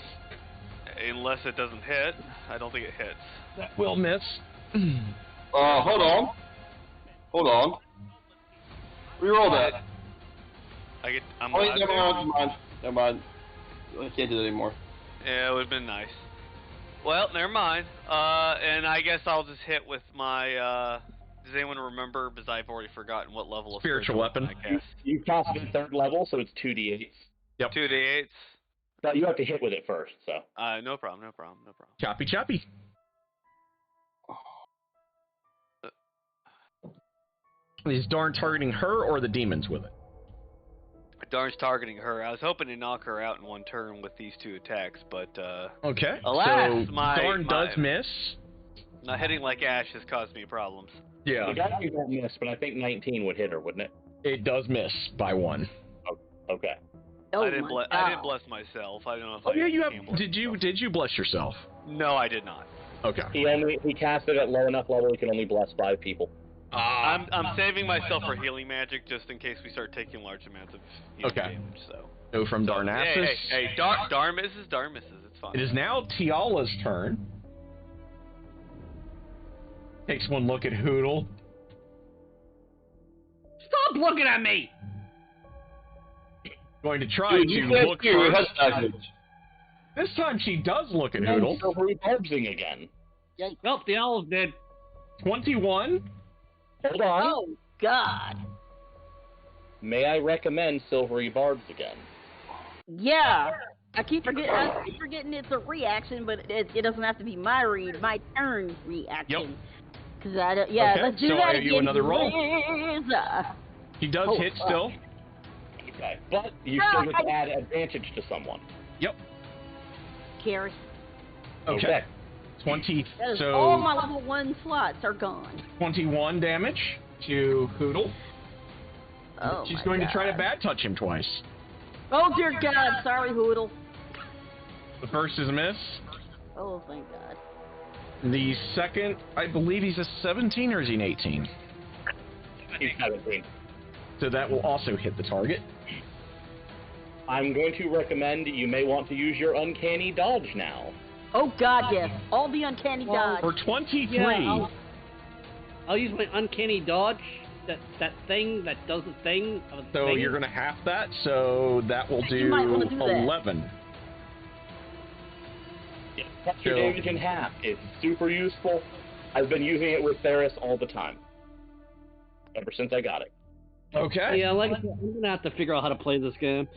Unless it doesn't hit. I don't think it hits. That will miss. Hold on. Reroll that. I'm Wait, allowed never mind. I can't do that anymore. Yeah, it would have been nice. Well, never mind. And I guess I'll just hit with my, does anyone remember, because I've already forgotten what level of spiritual weapon I cast. You cast it at 3rd level, so it's 2d8s. Yep. 2d8s. But you have to hit with it first, so. No problem. Choppy. Is Darn targeting her or the demons with it? Darn's targeting her. I was hoping to knock her out in one turn with these 2 attacks, but, okay. alas, so Darn does miss. Not hitting like Ash has caused me problems. Yeah. The guy won't miss, but I think 19 would hit her, wouldn't it? It does miss by 1. Oh, okay. I didn't bless myself. I don't know if you have. Did you bless yourself? No, I did not. Okay. He cast it at low enough level he can only bless 5 people. I'm saving myself for healing magic just in case we start taking large amounts of healing damage. So from Darnassus. Hey, Darn misses. It's fine. It is now Tiala's turn. Takes one look at Hoodle. Stop looking at me! Going to try to look first. This time she does look at Hoodle. Silvery barbsing again. Well, the owls did. 21. Hold on. Oh, God. May I recommend Silvery Barbs again? Yeah. I keep forgetting it's a reaction, but it doesn't have to be my turn reaction. Yep. Cause let's do that again. You another roll. He does hit still. Okay, but you still get to add advantage to someone. Yep. Karis. Okay. 20. So all my level 1 slots are gone. 21 damage to Hoodle. Oh, She's going to try to bad touch him twice. Oh dear God! Sorry, Hoodle. The first is a miss. Oh, thank God. The second, I believe he's a 17 or is he an 18? He's 17. So that will also hit the target. I'm going to recommend you may want to use your uncanny dodge now. Oh God, yes. All the uncanny dodge. For 23. Yeah, I'll use my uncanny dodge. that thing that does the thing. So you're gonna half that, so that will You might wanna do that. 11. Yeah, cut your damage in half. It's super useful. I've been using it with Theris all the time. Ever since I got it. Okay. Yeah, like I said, I'm gonna have to figure out how to play this game.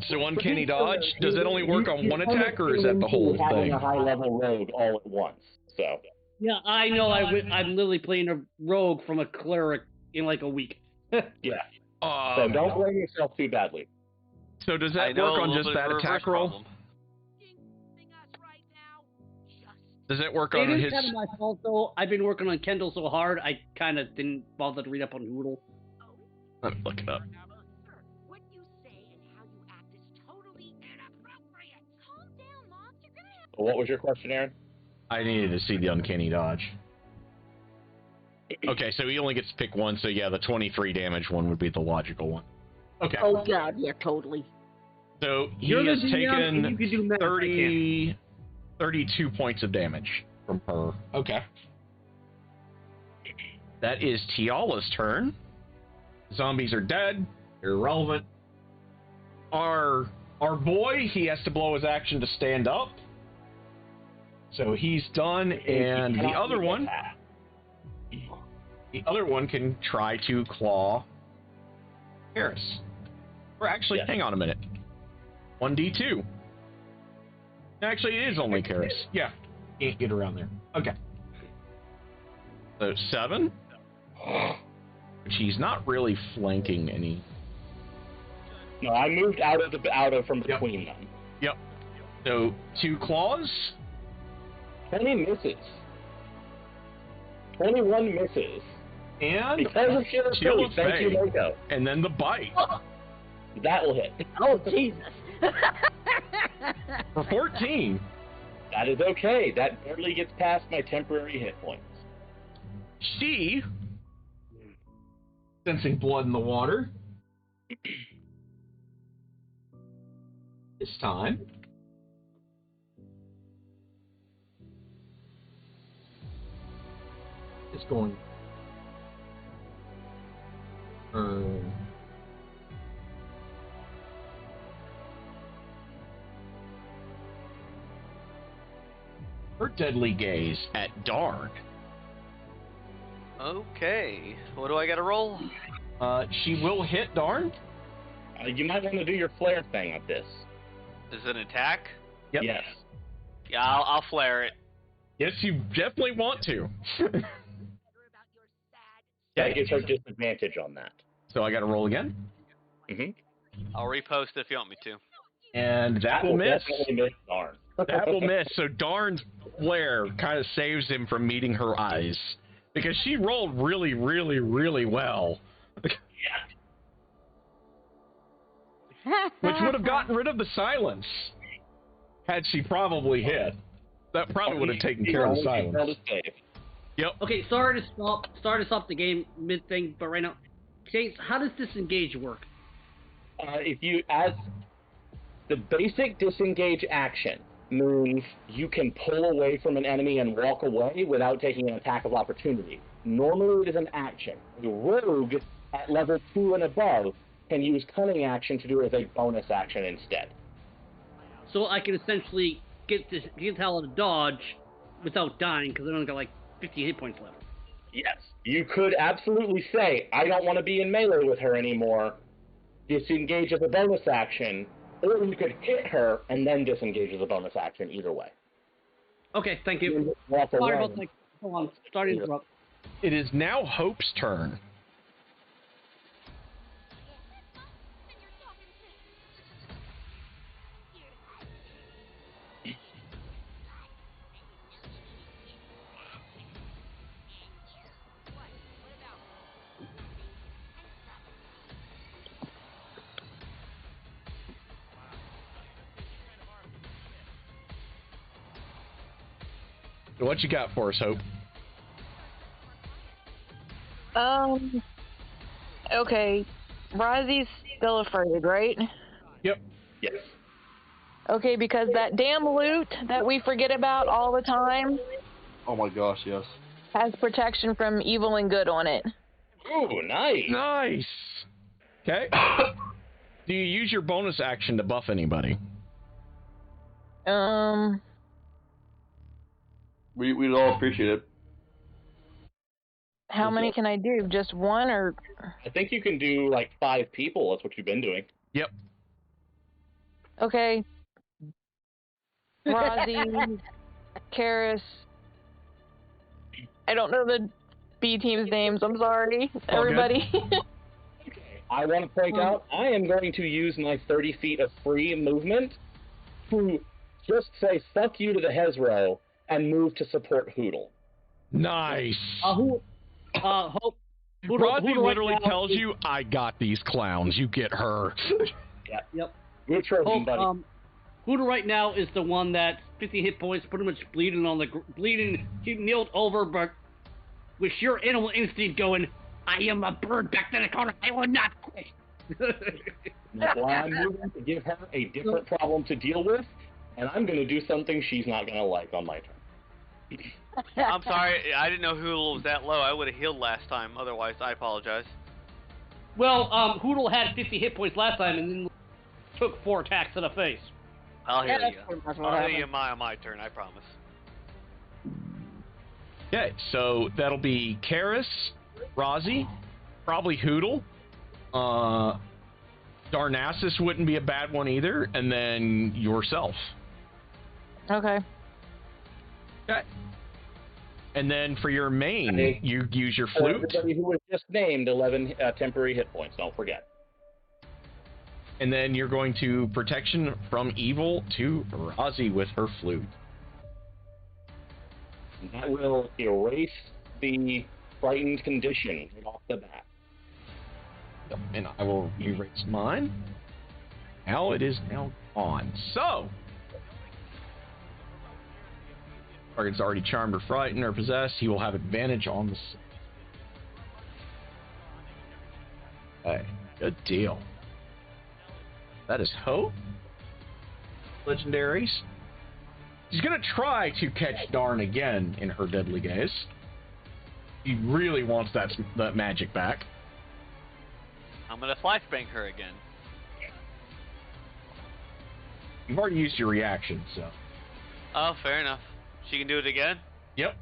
So uncanny dodge, does it only work on one attack, or is that the whole having thing? a high-level rogue all at once. So. Yeah, I know. I'm literally playing a rogue from a cleric in like a week. Yeah. So don't blame yourself too badly. So does that work on just that attack roll? Jinxing us right now. Just Does that work It on is his? kind of my fault though. I've been working on Kendall so hard, I kind of didn't bother to read up on Noodle. Let me look it up. sir, what you say and how you act is totally inappropriate. Calm down, Mox. You're gonna have So what was your question, Aaron? I needed to see the uncanny dodge. Okay, so he only gets to pick one, so yeah, the 23 damage one would be the logical one. Okay. Oh god, yeah, totally. So he You're the has GM, and you taken can do math, I 32 points of damage from her. Okay. That is Tiala's turn. Zombies are dead. Irrelevant. Our boy, he has to blow his action to stand up. So he's done, and the other one can try to claw Harris. Or actually, hang on a minute. 1d2. Actually, it is only Karis. Yeah, can't get around there. Okay. So 7. Which he's not really flanking any. No, I moved out of from between them. Yep. So 2 claws. 20 misses. 21 misses. And because of sheer Chill of thank you, Fate. Mako. And then the bite. That will hit. Oh Jesus. For 14. That is okay. That barely gets past my temporary hit points. She, sensing blood in the water, this time is going her deadly gaze at Darn. Okay. What do I got to roll? She will hit Darn. You might want to do your flare thing with this. Is it an attack? Yep. Yes. Yeah, I'll flare it. Yes, you definitely want to. That gives her disadvantage on that. So I got to roll again. Mm-hmm. I'll repost if you want me to. And that will miss. Definitely miss Darn. That will miss. So Darn's flare kind of saves him from meeting her eyes. Because she rolled really, really, really well. Which would have gotten rid of the silence. Had she probably hit. That probably would have taken care of the silence. Yep. Okay, sorry to stop the game mid thing, but right now, Chase, how does disengage work? If you as the basic disengage action means you can pull away from an enemy and walk away without taking an attack of opportunity. Normally it is an action. The rogue at level 2 and above can use cunning action to do it as a bonus action instead. So I can essentially get hell to dodge without dying because I only got like 15 hit points left. Yes, you could absolutely say, I don't want to be in melee with her anymore, disengage as a bonus action, or you could hit her and then disengage as a bonus action, either way. Okay, thank you. Walk Sorry away. about that. Hold on, sorry to interrupt. It is now Hope's turn. So what you got for us, Hope? Okay. Rosie's still afraid, right? Yep. Yes. Okay, because that damn loot that we forget about all the time, Oh my gosh, yes. Has protection from evil and good on it. Ooh, nice. Nice. Okay. Do you use your bonus action to buff anybody? We'd all appreciate it. How many can I do? Just one or? I think you can do like 5 people. That's what you've been doing. Yep. Okay. Rozzy, Karis. I don't know the B team's names. I'm sorry, everybody. I want to point out, I am going to use my 30 feet of free movement to just say fuck you to the Hezro and move to support Hoodle. Nice. Hope. Rodney literally tells you, I got these clowns. You get her. Yep. We're trophy, buddy. Hoodle right now is the one that's 50 hit points, pretty much bleeding on the bleeding. He kneeled over, but with sheer animal instinct going, I am a bird back to the corner. I will not quit. That's why I'm moving to give her a different problem to deal with, and I'm going to do something she's not going to like on my turn. I'm sorry, I didn't know Hoodle was that low. I would have healed last time. Otherwise, I apologize. Well, Hoodle had 50 hit points last time and then took 4 attacks to the face. I'll heal that's you. pretty much what I'll heal happened. you on my turn, I promise. Okay, so that'll be Karis, Rozzy, probably Hoodle. Darnassus wouldn't be a bad one either, and then yourself. Okay. Okay. And then for your main, you use your For flute. everybody who was just named 11 temporary hit points, don't forget. And then you're going to protection from evil to Rozzy with her flute. And that will erase the frightened condition right off the bat. Yep, and I will erase mine. Now it is now on. So, target's already charmed or frightened or possessed. He will have advantage on the. Okay, good deal. That is Hope. Legendaries. She's gonna try to catch Darn again in her deadly gaze. He really wants that magic back. I'm gonna flashbang her again. You've already used your reaction, so. Oh, fair enough. She can do it again? Yep.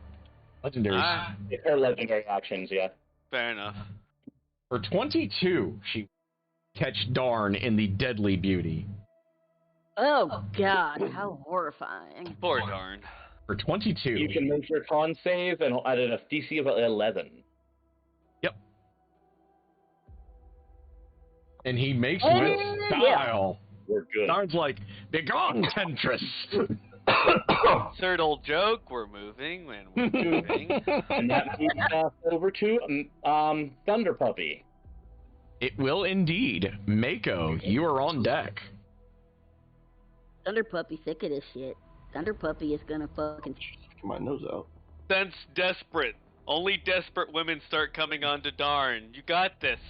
Legendaries. It's her legendary actions, yeah. Fair enough. For 22, she catch Darn in the deadly beauty. Oh God, how horrifying! Poor Darn. For 22. You can make your con save and at a DC of 11. Yep. And he makes with style. We're good. Darn's like, begone, Temptress. Third old joke, we're moving, and we're moving. And that moves us over to Thunder Puppy. It will indeed. Mako, you are on deck. Thunder Puppy sick of this shit. Thunder Puppy is gonna fucking. Get my nose out. Sense desperate. Only desperate women start coming on to Darn. You got this.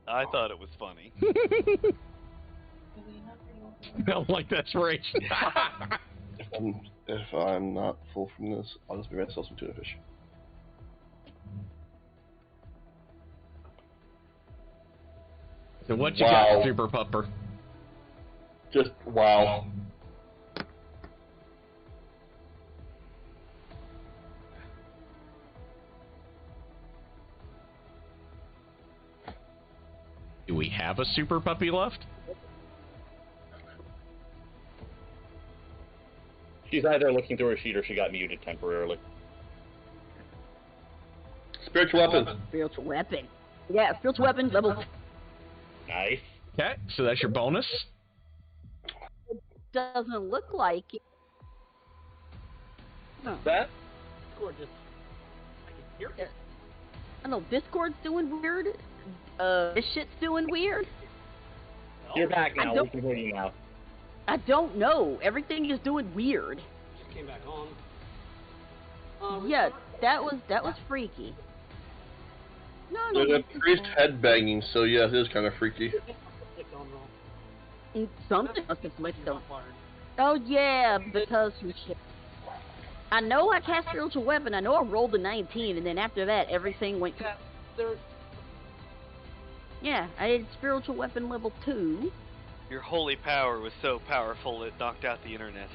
I thought it was funny. No, like that's right. If I'm not full from this, I'll just make myself some tuna fish. So what you got, Super Pupper? Just wow. Do we have a Super Puppy left? She's either looking through her sheet or she got muted temporarily. Spiritual weapon. Spiritual weapon. Yeah, spiritual weapon level. Nice. Okay, so that's your bonus. Doesn't look like it. No. That? Gorgeous. I can hear it. I know Discord's doing weird. This shit's doing weird. You're back now. I We don't- can hear you now. I don't know. Everything is doing weird. Just came back on. Yeah, that was freaky. No, There's a priest headbanging, so yeah, it is kind of freaky. Clicked on wrong. Something must have clicked on. Oh yeah, because I know I cast spiritual weapon. I know I rolled a 19, and then after that, everything went. Yeah, I did spiritual weapon level 2. Your holy power was so powerful it knocked out the internet.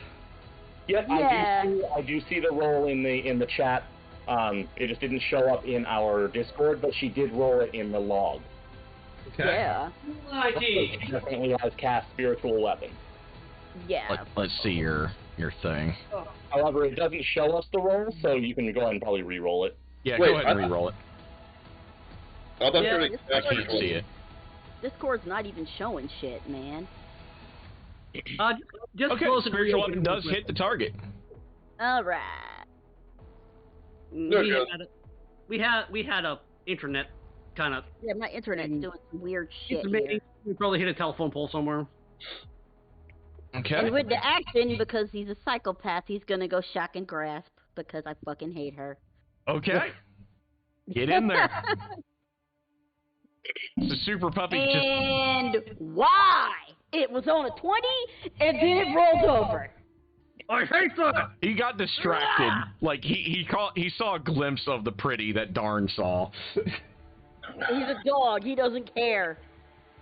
Yep, Yeah. I do see the roll in the chat. It just didn't show up in our Discord, but she did roll it in the log. Okay. Yeah. She definitely has cast spiritual weapon. Yeah. Let's see your thing. However, it doesn't show us the roll, so you can go ahead and probably re-roll it. Yeah, Wait, go ahead and re-roll it. I thought Yeah, you I can't see it. Discord's not even showing shit, man. Just Okay, close and spiritual reopen weapon real does quick. hit the target. All right. We had a internet kind of. Yeah, my internet's doing some weird shit It's here. amazing. We probably hit a telephone pole somewhere. Okay. And with the action, because he's a psychopath, he's gonna go shock and grasp because I fucking hate her. Okay. Get in there. The super puppy just. And why? It was on a 20, and then it rolled over. I hate that. He got distracted. Like he saw a glimpse of the pretty that Darn saw. He's a dog. He doesn't care.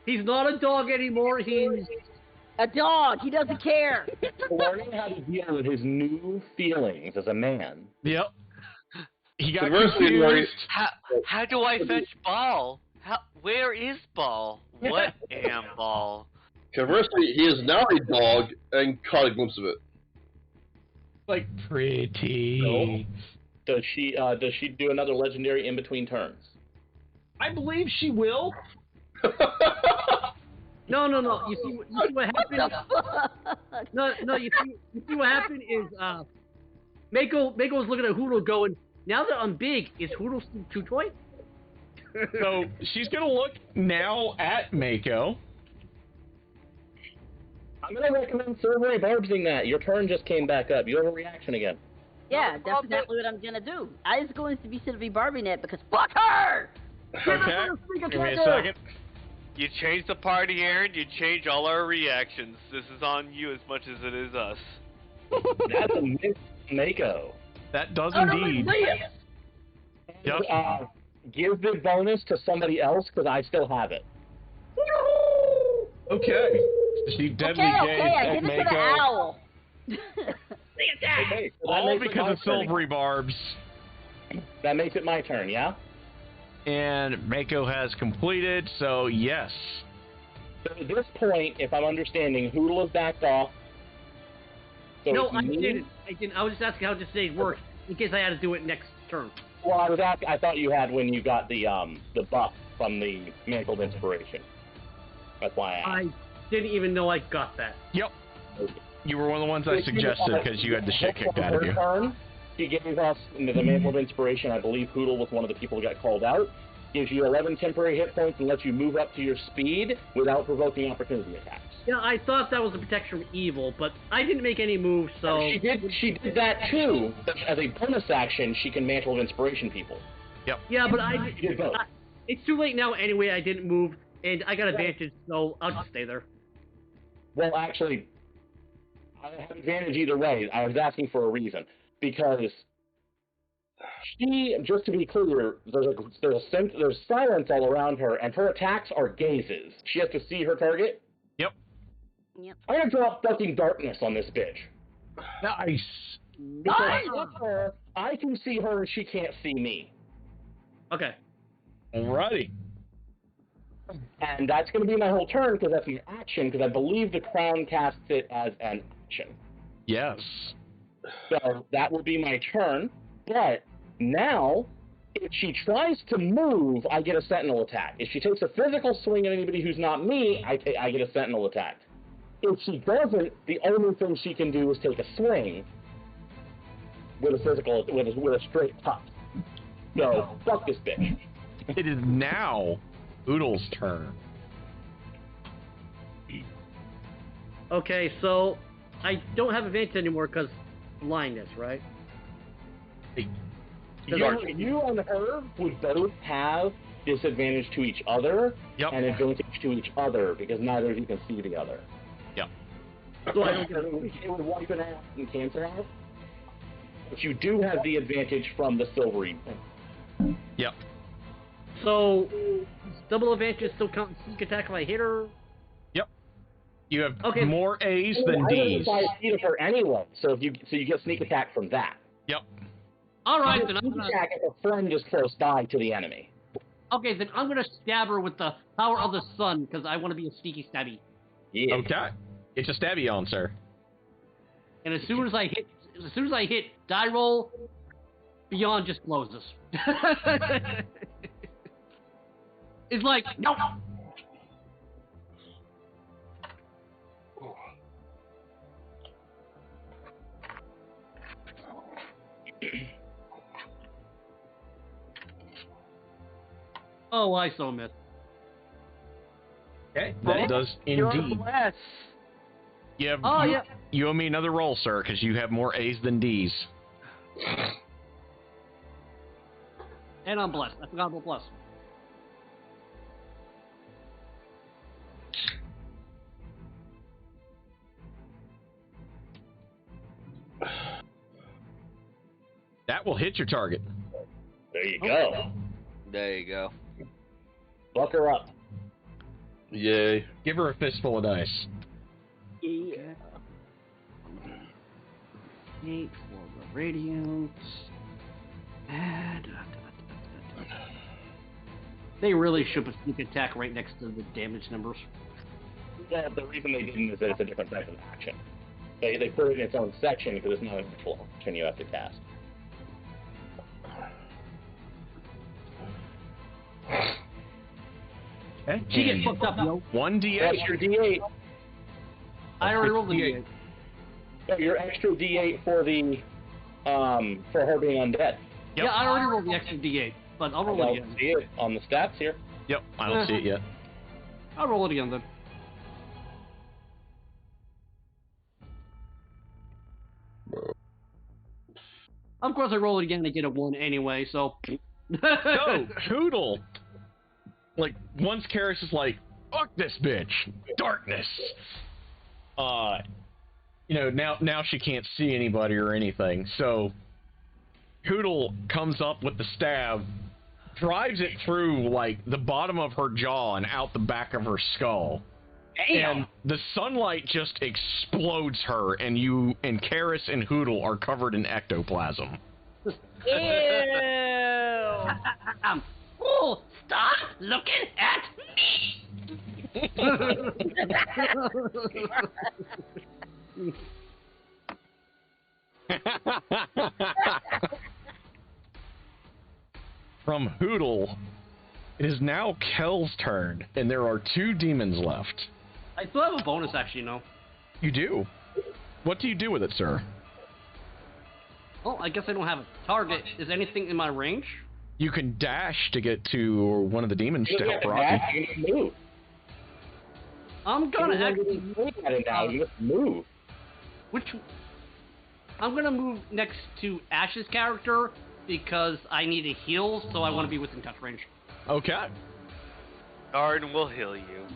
He's not a dog anymore. He's a dog. He doesn't care. Learning how to deal with his new feelings as a man. Yep. He got Conversely, confused. How do I fetch ball? Where is ball? What am ball? Conversely, he is now a dog and caught a glimpse of it. Like pretty. No. Does she do another legendary in between turns? I believe she will. No. You see what happened? No. You see what happened is Mako was looking at Hoodle going, now that I'm big, is Hoodle still too toy? So she's gonna look now at Mako. I'm gonna recommend Silvery Barbsing that. Your turn just came back up. You have a reaction again. Yeah, that's exactly what I'm gonna do. I was going to be Sylvie Barbie net because fuck her! Okay. Give me a second. You changed the party, Aaron. You changed all our reactions. This is on you as much as it is us. That's a Mako. That does Oh, no, indeed. Yep. Give the bonus to somebody else because I still have it. Okay. She deadly Okay, I gazed give at it to the Mako. owl. Okay, so that All makes it because my of turn. silvery barbs. That makes it my turn, yeah? And Mako has completed, so yes. So at this point, if I'm understanding, Hoodle is backed off. So No, it's I me. didn't. I was just asking how this stage works in case I had to do it next turn. Well, I was asking. I thought you had when you got the buff from the Mantled Inspiration. That's why I asked. I didn't even know I got that. Yep. You were one of the ones I suggested because you had the shit kicked out of you. Turn, she gave us the Mantle of Inspiration. I believe Hoodle was one of the people who got called out. Gives you 11 temporary hit points and lets you move up to your speed without provoking opportunity attacks. Yeah, I thought that was a protection from evil, but I didn't make any moves, so... She did that too. As a bonus action, she can Mantle of Inspiration people. Yep. Yeah, but You did both. it's too late now anyway. I didn't move, and I got advantage, so I'll just stay there. Well, actually, I have advantage either way. I was asking for a reason. Because she, just to be clear, there's silence all around her, and her attacks are gazes. She has to see her target. Yep. Yep. I'm gonna drop fucking darkness on this bitch. Nice. Because with her, I can see her and she can't see me. Okay. Alrighty. And that's going to be my whole turn because that's an action, because I believe the crown casts it as an action. Yes. So that will be my turn. But now, if she tries to move, I get a sentinel attack. If she takes a physical swing at anybody who's not me, I get a sentinel attack. If she doesn't, the only thing she can do is take a swing with a straight cut. So fuck this bitch. It is now Oodle's turn. Okay, so I don't have advantage anymore because blindness, right? You and her would both have disadvantage to each other Yep. and advantage to each other because neither of you can see the other. Yep. So I don't get It would wipe it out and cancel out. But you do have the advantage from the silvery. Yep. So, double advantage still count sneak attack if I hit her? Yep. You have Okay. more A's than I D's. 5 feet of her anyway, so you get sneak attack from that. Yep. Alright, then I'm Sneak gonna... attack if a friend is close by to the enemy. Okay, then I'm gonna stab her with the power of the sun, because I want to be a sneaky stabby. Yeah. Okay. It's a stabby on, sir. And as soon as I hit die roll, Beyond just closes. It's like, no! Oh, I so missed. Okay, that does indeed. Bless. You have, Oh, yeah. You owe me another roll, sir, because you have more A's than D's. And I'm blessed. I forgot about blessed. That will hit your target. There you go. There you go. Buck her up. Yay. Give her a fistful of dice. Yeah. 8 for the radiant. And... They really should put sneak attack right next to the damage numbers. Yeah, the reason they didn't is that it's a different type of action. They put it in its own section because it's not an actual action you have to cast. Okay. She gets fucked up, yo. 1d8. That's your D8. I already rolled the D8. D8. Your extra D8 for the for her being undead. Yep. Yeah, I already rolled the extra D8, but I'll roll I it don't again. see it on the stats here. Yep, I don't see it yet. I'll roll it again then. Of course, I roll it again to get a 1 anyway, so. Go, Hoodle! Like, once Karis is like, fuck this bitch! Darkness! Now she can't see anybody or anything, so Hoodle comes up with the stab, drives it through, like, the bottom of her jaw and out the back of her skull. Damn. And the sunlight just explodes her, and you and Karis and Hoodle are covered in ectoplasm. Ew. Oh, stop looking at me! From Hoodle, it is now Kel's turn, and there are 2 demons left. I still have a bonus, actually, no. You do? What do you do with it, sir? Oh, I guess I don't have a target. Is anything in my range? You can dash to get to one of the demons You to don't help have to Rocky. dash, you just move. I'm gonna You actually... don't look at it now, you just move. I'm gonna move next to Ash's character because I need a heal, so I want to be within touch range. Okay. Garden will heal you.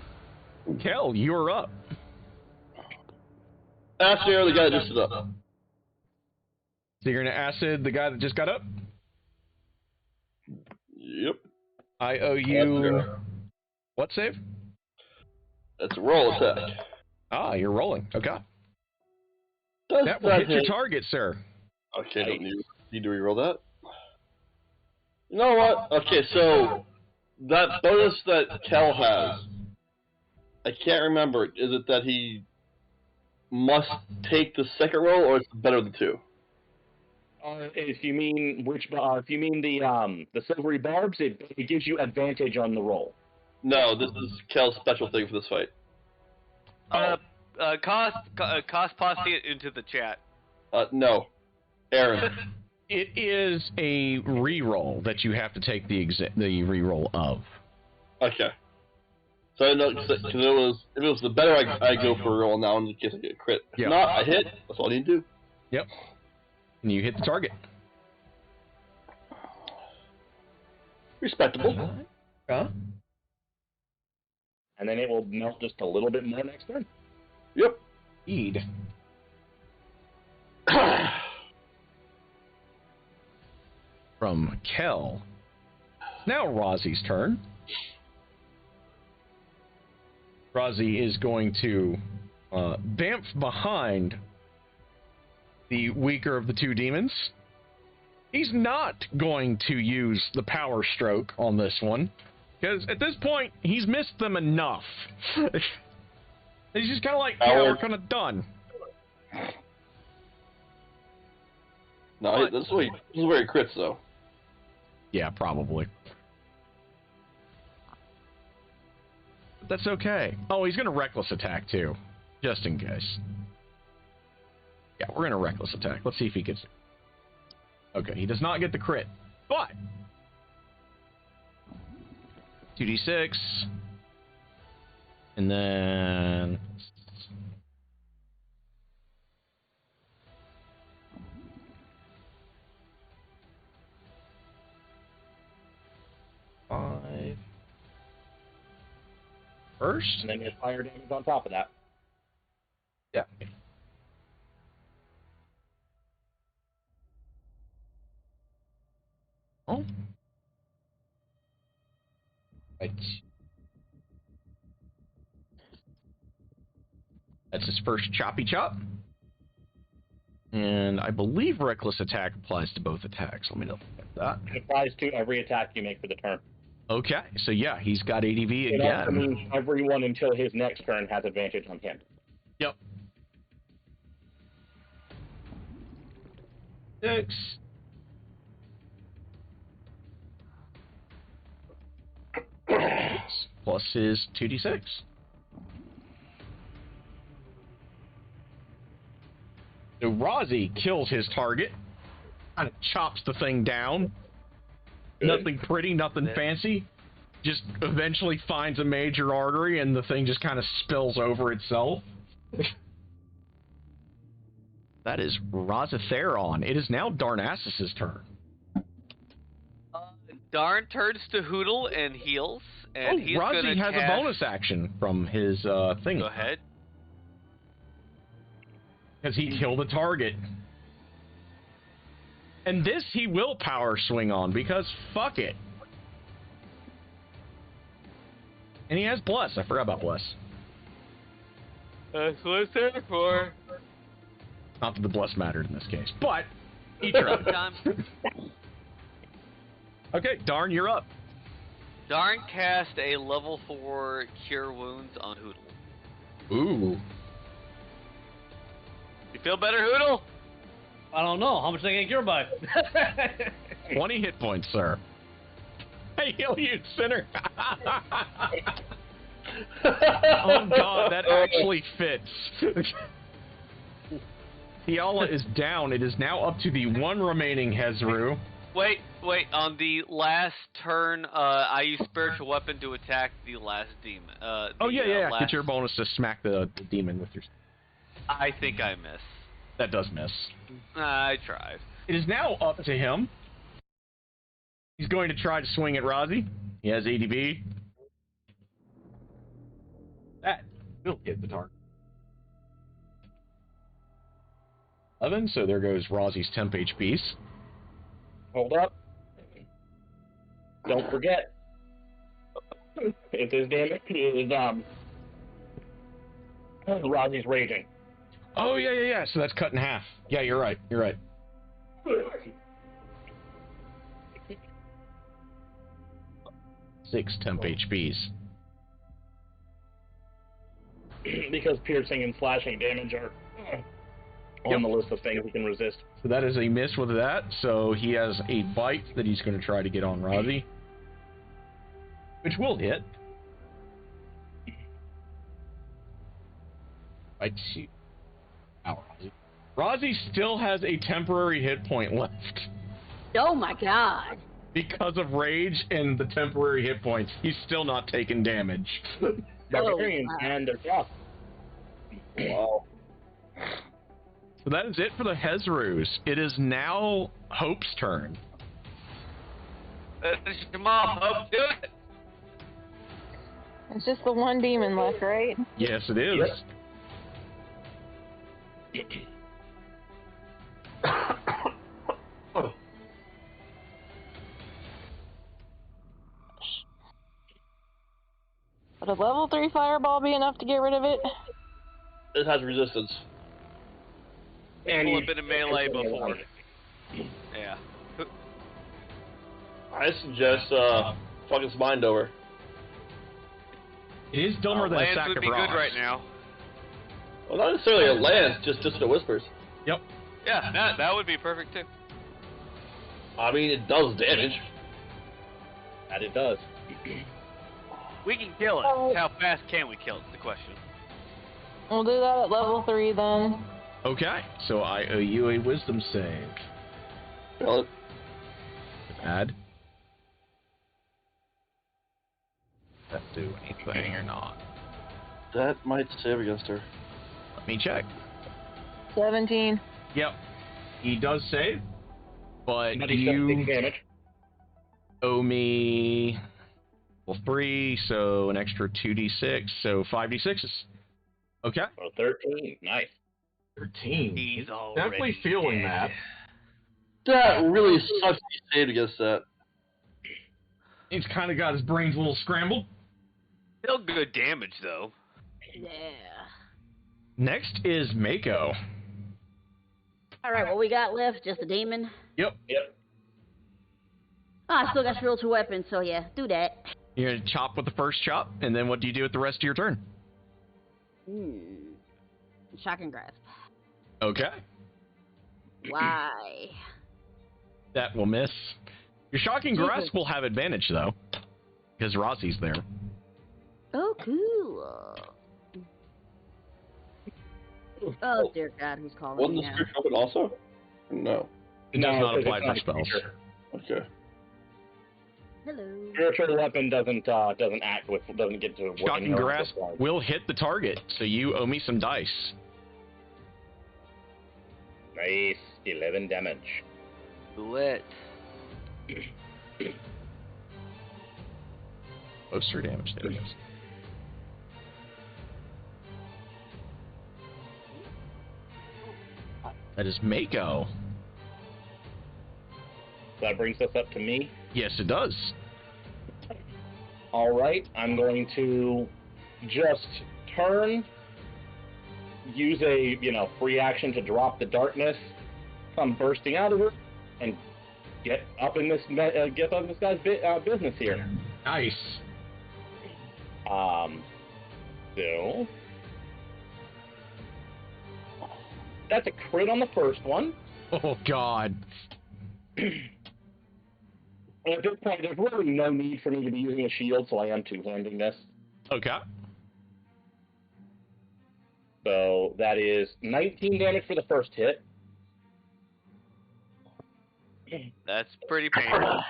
Kel, you're up. Ask the guy that just stood up. So you're gonna acid the guy that just got up? Yep. I owe you... What save? That's a roll attack. Ah, you're rolling. Okay. Does That will hit your target, sir. Okay, don't need to reroll that. You know what? Okay, so that bonus that Kel has, I can't remember. Is it that he must take the second roll, or it's better than 2? If you mean the silvery barbs, it gives you advantage on the roll. No, this is Kel's special thing for this fight. Cost posting it into the chat. No. Aaron. It is a reroll that you have to take the reroll of. Okay. So I know, because if it was the better, I go for a roll now in case I get a crit. If Yeah. not, I hit. That's all I need to do. Yep. And you hit the target. Respectable. Huh? And then it will melt just a little bit more next turn. Yep. Indeed. From Kel. Now Rozzy's turn. Rozzy is going to bamf behind the weaker of the two demons. He's not going to use the power stroke on this one, because at this point, he's missed them enough. He's just kind of like, yeah, we're kind of done. No, this is where he crits, though. Yeah, probably. But that's okay. Oh, he's going to reckless attack, too, just in case. Yeah, we're going to reckless attack. Let's see if he gets it. Okay, he does not get the crit, but 2d6, and then 5 first, And then his fire damage on top of that. yeah. Oh. Right. That's his first choppy chop. And I believe reckless attack applies to both attacks. Let me double check that. It applies to every attack you make for the turn. Okay, so yeah, he's got ADV It also again. means everyone until his next turn has advantage on him. Yep. 6. Plus his 2d6. So Rozzy kills his target, kind of chops the thing down. Good. Nothing pretty, nothing fancy. Just eventually finds a major artery, and the thing just kind of spills over itself. That is Rozatheron. It is now Darnassus's turn. Darn turns to Hoodle and heals, and he's Rozzy gonna has cast... a bonus action from his thing. Go ahead. Because he killed a target. And this he will power swing on, because fuck it. And he has Bless. I forgot about Bless. That's what it's there for. Not that the Bless mattered in this case, but he tried. Time. Okay, Darn, you're up. Darn cast a level 4 Cure Wounds on Hoodle. Ooh. You feel better, Hoodle? I don't know. How much did I get cured by? 20 hit points, sir. I heal you, sinner. Oh, God, that actually fits. Fiala is down. It is now up to the one remaining Hezru. Wait. On the last turn, I use Spiritual Weapon to attack the last demon. Yeah. Get your bonus to smack the demon with your... I think I miss. That does miss. I tried. It is now up to him. He's going to try to swing at Rozzy. He has ADV. That will hit the target. 11, so there goes Rozzy's temp HPs. Hold up. Don't forget. If his damage is, Rozzy's raging. Oh, yeah. So that's cut in half. Yeah, you're right. 6 temp HPs. Because piercing and slashing damage are on the list of things he can resist. So that is a miss with that. So he has a bite that he's going to try to get on Rozzy, which will hit. Bite 2. Ow, Rozzy. Rozzy still has a temporary hit point left. Oh my god. Because of rage and the temporary hit points, he's still not taking damage. Barbarians and their death. Wow. So that is it for the Hezrus. It is now Hope's turn. Come on, Hope, do it! It's just the one demon left, right? Yes, it is. Yep. Would a level 3 fireball be enough to get rid of it? It has resistance. And People have been in melee before. Yeah. I suggest fuck its mind over. It is dumber than a Lance sack would of be rocks. good right now. Well, not necessarily a lance, just the whispers. Yep. Yeah, that would be perfect too. I mean, it does damage. that it does. We can kill it. How fast can we kill it? Is the question. We'll do that at level 3 then. Okay, so I owe you a wisdom save. Kill it. Add. Does that do anything or not? That might save against her. Let me check. 17. Yep. He does save, but But he does you take damage. owe me 3, so an extra 2d6, so 5d6s. Okay. Oh, 13. Nice. 13. He's Definitely feeling that. That really sucks to be saved against that. He's kind of got his brains a little scrambled. Still good damage though. Yeah. Next is Mako. Alright, what we got left? Just a demon? Yep. I still got spiritual weapons, so yeah, do that. You're going to chop with the first chop, and then what do you do with the rest of your turn? Shocking grasp. Okay. Why? That will miss. Your shocking grasp will have advantage, though, because Rossi's there. Oh, cool. Oh, dear God, who's calling Wasn't me the now? script open also? No. It does not because apply it's for not a spells. creature. Okay. Hello. Spiritual weapon doesn't act with doesn't get to Shocking grasp will hit the target, so you owe me some dice. Nice. 11 damage. Do it. Poster damage, there it is. That is Mako. That brings us up to me. Yes, it does. All right, I'm going to just turn, use a free action to drop the darkness, come bursting out of it, and get up in this guy's business here. Nice. So that's a crit on the first one. Oh God. And at this point, there's really no need for me to be using a shield, so I am two-handing this. Okay. So that is 19 damage for the first hit. That's pretty painful.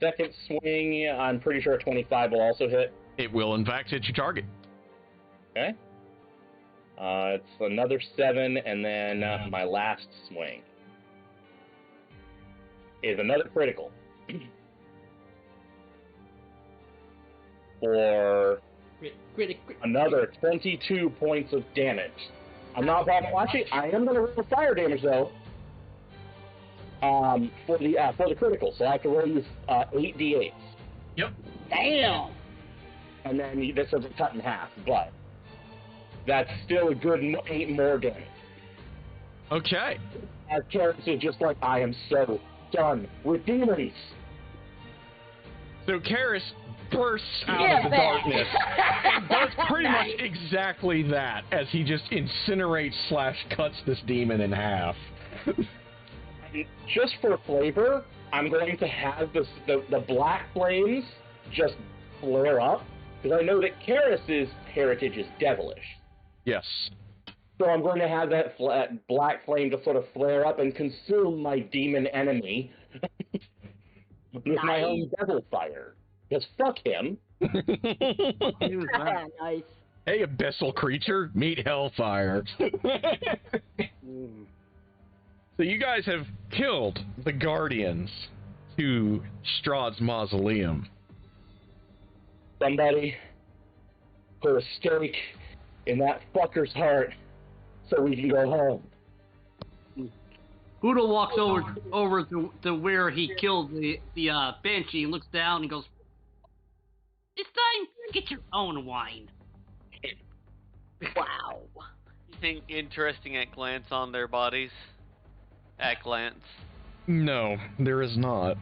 Second swing, I'm pretty sure a 25 will also hit. It will, in fact, hit your target. Okay. It's another 7, and then my last swing is another critical. For another 22 points of damage. I'm not actually, I am going to roll fire damage, though. For the critical, so I have to roll you 8d8s. Yep. Damn! And then this is cut in half, but that's still a good 8 more damage. Okay. As Karis is just like, I am so done with demons. So Karis bursts out of the darkness and does pretty much exactly that as he just incinerates / cuts this demon in half. Just for flavor, I'm going to have the black flames just flare up, because I know that Karis's heritage is devilish. Yes. So I'm going to have that black flame to sort of flare up and consume my demon enemy with my own devil fire. Because fuck him. Nice. Hey, abyssal creature, meet hellfire. So you guys have killed the guardians to Strahd's mausoleum. Somebody put a stake in that fucker's heart so we can go home. Poodle walks over to where he killed the banshee and looks down and goes, "This time, get your own wine." Wow. Anything interesting at glance on their bodies? At glance. No, there is not.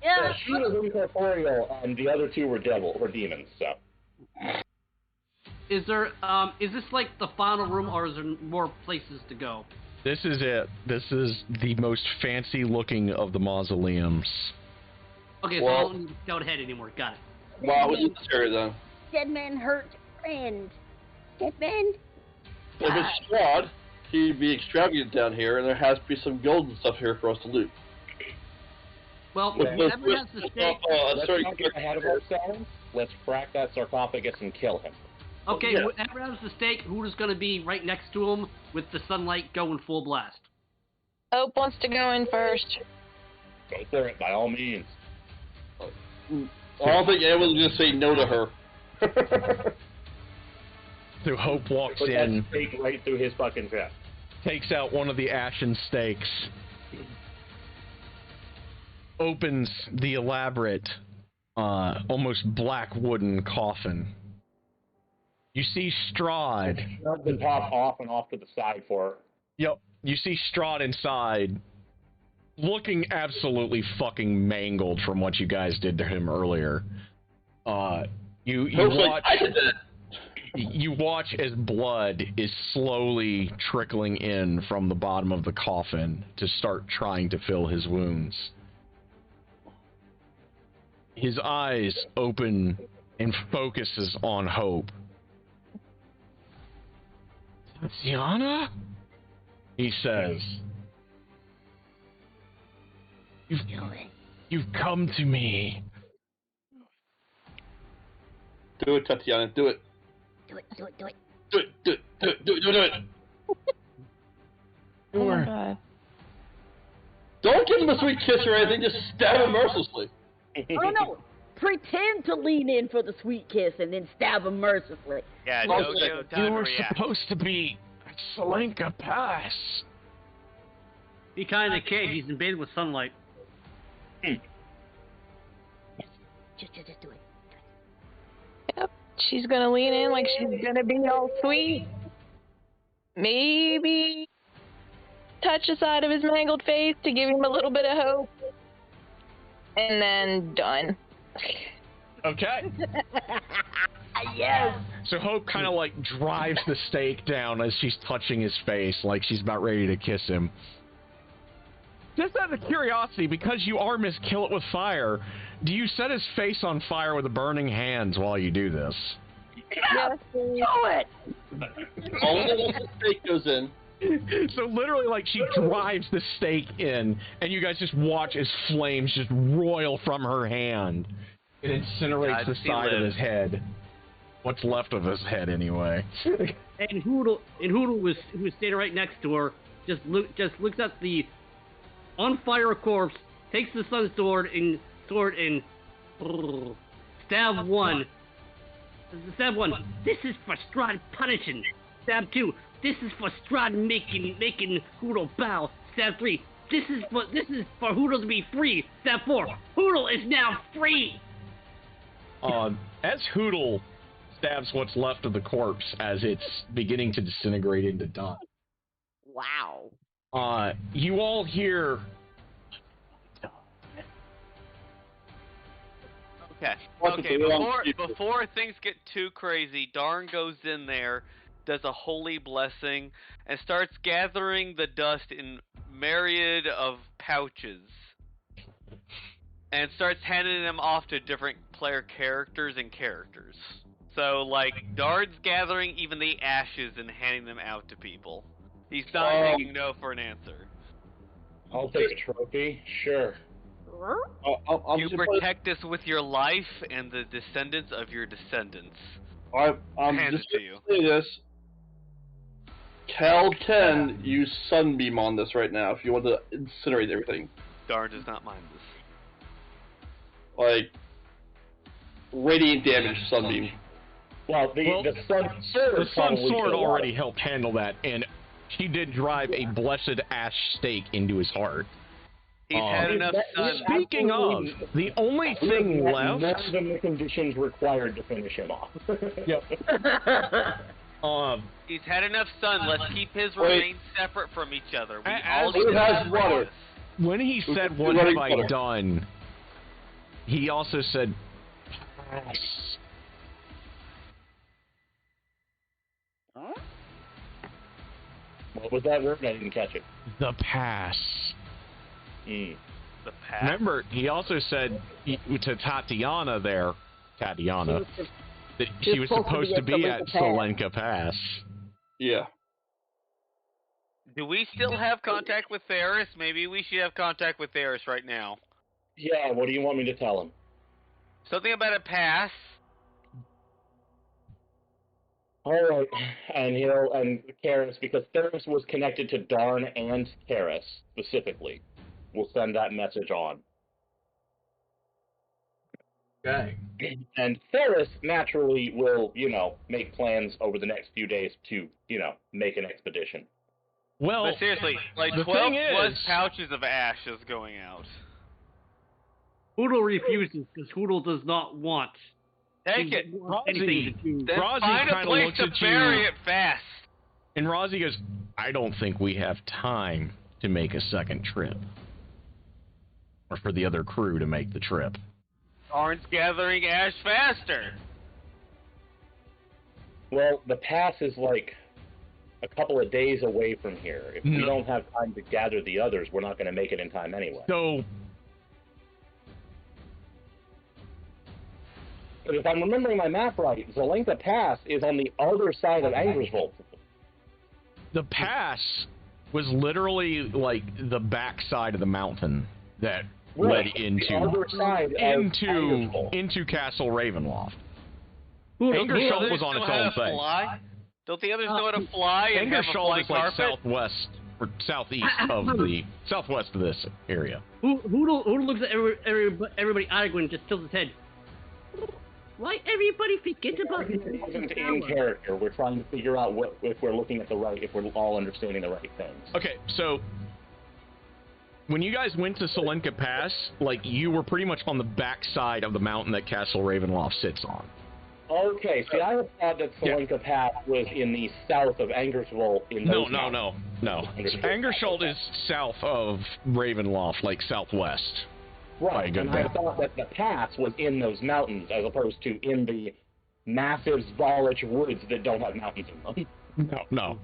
Yeah. She was incorporeal, the other two were demons, so. Is this like the final room, or is there more places to go? This is it. This is the most fancy looking of the mausoleums. Okay, so I don't need to scout ahead anymore. Got it. Wow, what's in this area then? Dead man hurt friend. Dead man. If it's Strahd, he'd be extravagant down here, and there has to be some gold and stuff here for us to loot. Well, whoever has the stake. Let's not get ahead of ourselves. Let's crack that sarcophagus and kill him. Okay, whoever has the stake, who's going to be right next to him with the sunlight going full blast? Hope wants to go in first. Go for it, by all means. I don't think anyone's going to say no to her. So Hope walks Put in, that stake right through his fucking chest. takes out one of the ashen stakes, opens the elaborate, almost black wooden coffin. You see Strahd. Shove the top off and off to the side for her. Yep. You see Strahd inside, looking absolutely fucking mangled from what you guys did to him earlier. You watch. You watch as blood is slowly trickling in from the bottom of the coffin to start trying to fill his wounds. His eyes open and focuses on Hope. Tatiana? He says, You've come to me. Do it, Tatiana, do it. Do it. Do it, do it, do it. Oh my god. Don't give him a sweet kiss or anything, just stab him mercilessly. Oh no! Pretend to lean in for the sweet kiss and then stab him mercifully. Yeah, Oh, no time You to were react. supposed to be at Salenka Pass. He kind of can't. He's invaded with sunlight. Just do it. Yep. She's gonna lean in like she's gonna be all sweet. Maybe touch the side of his mangled face to give him a little bit of hope. And then done. Okay. Yes. So Hope kind of like drives the stake down as she's touching his face, like she's about ready to kiss him. Just out of curiosity, because you are Miss Kill It With Fire, do you set his face on fire with the burning hands while you do this? Yes. Do it. Only once the stake goes in. So literally, like, she drives the stake in, and you guys just watch as flames just roil from her hand. It incinerates the side of his head. What's left of his head, anyway. And Hoodle who was standing right next to her, just looks at the on fire corpse, takes the sun sword and stab one. Stab one. This is for Strahd punishing. Stab two. This is for Strahd making Hoodle bow. Stab three. This is for Hoodle to be free. Stab four. Hoodle is now free. As Hoodle stabs what's left of the corpse as it's beginning to disintegrate into dust. Wow. You all hear. Okay, before things get too crazy, Darn goes in there, does a holy blessing, and starts gathering the dust in myriad of pouches. And starts handing them off to different player characters and characters. So, like, Darn's gathering even the ashes and handing them out to people. He's not taking no for an answer. I'll take a trophy, sure. You protect us with your life and the descendants of your descendants. I'm Hand just it to you. going to say this. Cal 10, use Sunbeam on this right now if you want to incinerate everything. Darn does not mind this. Like, radiant damage Sunbeam. Well, the Sun Sword. The Sun probably Sword did a lot. already helped handle that, and she did drive a blessed ash stake into his heart. He's had enough sun. Speaking of, the only thing left. More than the conditions required to finish him off. Yep. He's had enough sun. Let's keep his remains separate from each other. We all Who need to has have water? this. When he said, "What have I done?" he also said, "Pass." Huh? What was that word? I didn't catch it. The pass. Mm. The path. Remember, he also said to Tatiana there, Tatiana, that she was supposed to be at Solenka Pass. Yeah. Do we still have contact with Theris? Maybe we should have contact with Theris right now. Yeah, what do you want me to tell him? Something about a pass. Alright, and Karis, because Theris was connected to Darn and Karis, specifically. We'll send that message on. Okay. And Theris naturally will, make plans over the next few days to, make an expedition. Well, But seriously, like the 12 thing plus is- pouches of ashes going out. Hoodle refuses because Hoodle does not want Take it. anything to do. Then Rozzy find a kinda place looks to at you. bury it fast. And Rozzy goes, "I don't think we have time to make a second trip. Or for the other crew to make the trip." Arn's gathering ash faster. Well, the pass is like a couple of days away from here. If we No. don't have time to gather the others, we're not going to make it in time anyway. So, But if I'm remembering my map right, Zelenka Pass is on the other side of Angersvold. the pass was literally like the back side of the mountain that led The other side of Angersvold. into Castle Ravenloft. Hoodle, Angersholt Others was on know its how own to thing. fly? Don't the others know how to fly and have a Angersholt fly is like carpet? southwest or southeast of southwest of this area. Hoodle looks at everybody arguing and just tilts his head. Why everybody forget about This isn't in character. We're trying to figure out if we're looking at if we're all understanding the right things. Okay, so when you guys went to Solenka Pass, like you were pretty much on the back side of the mountain that Castle Ravenloft sits on. Okay, see, I had thought that Solenka Pass was in the south of Angersvold. No. Angersholt is south of Ravenloft, like southwest. Right, good and I bit. thought that the pass was in those mountains as opposed to in the massive Zvalich woods that don't have mountains in them. No.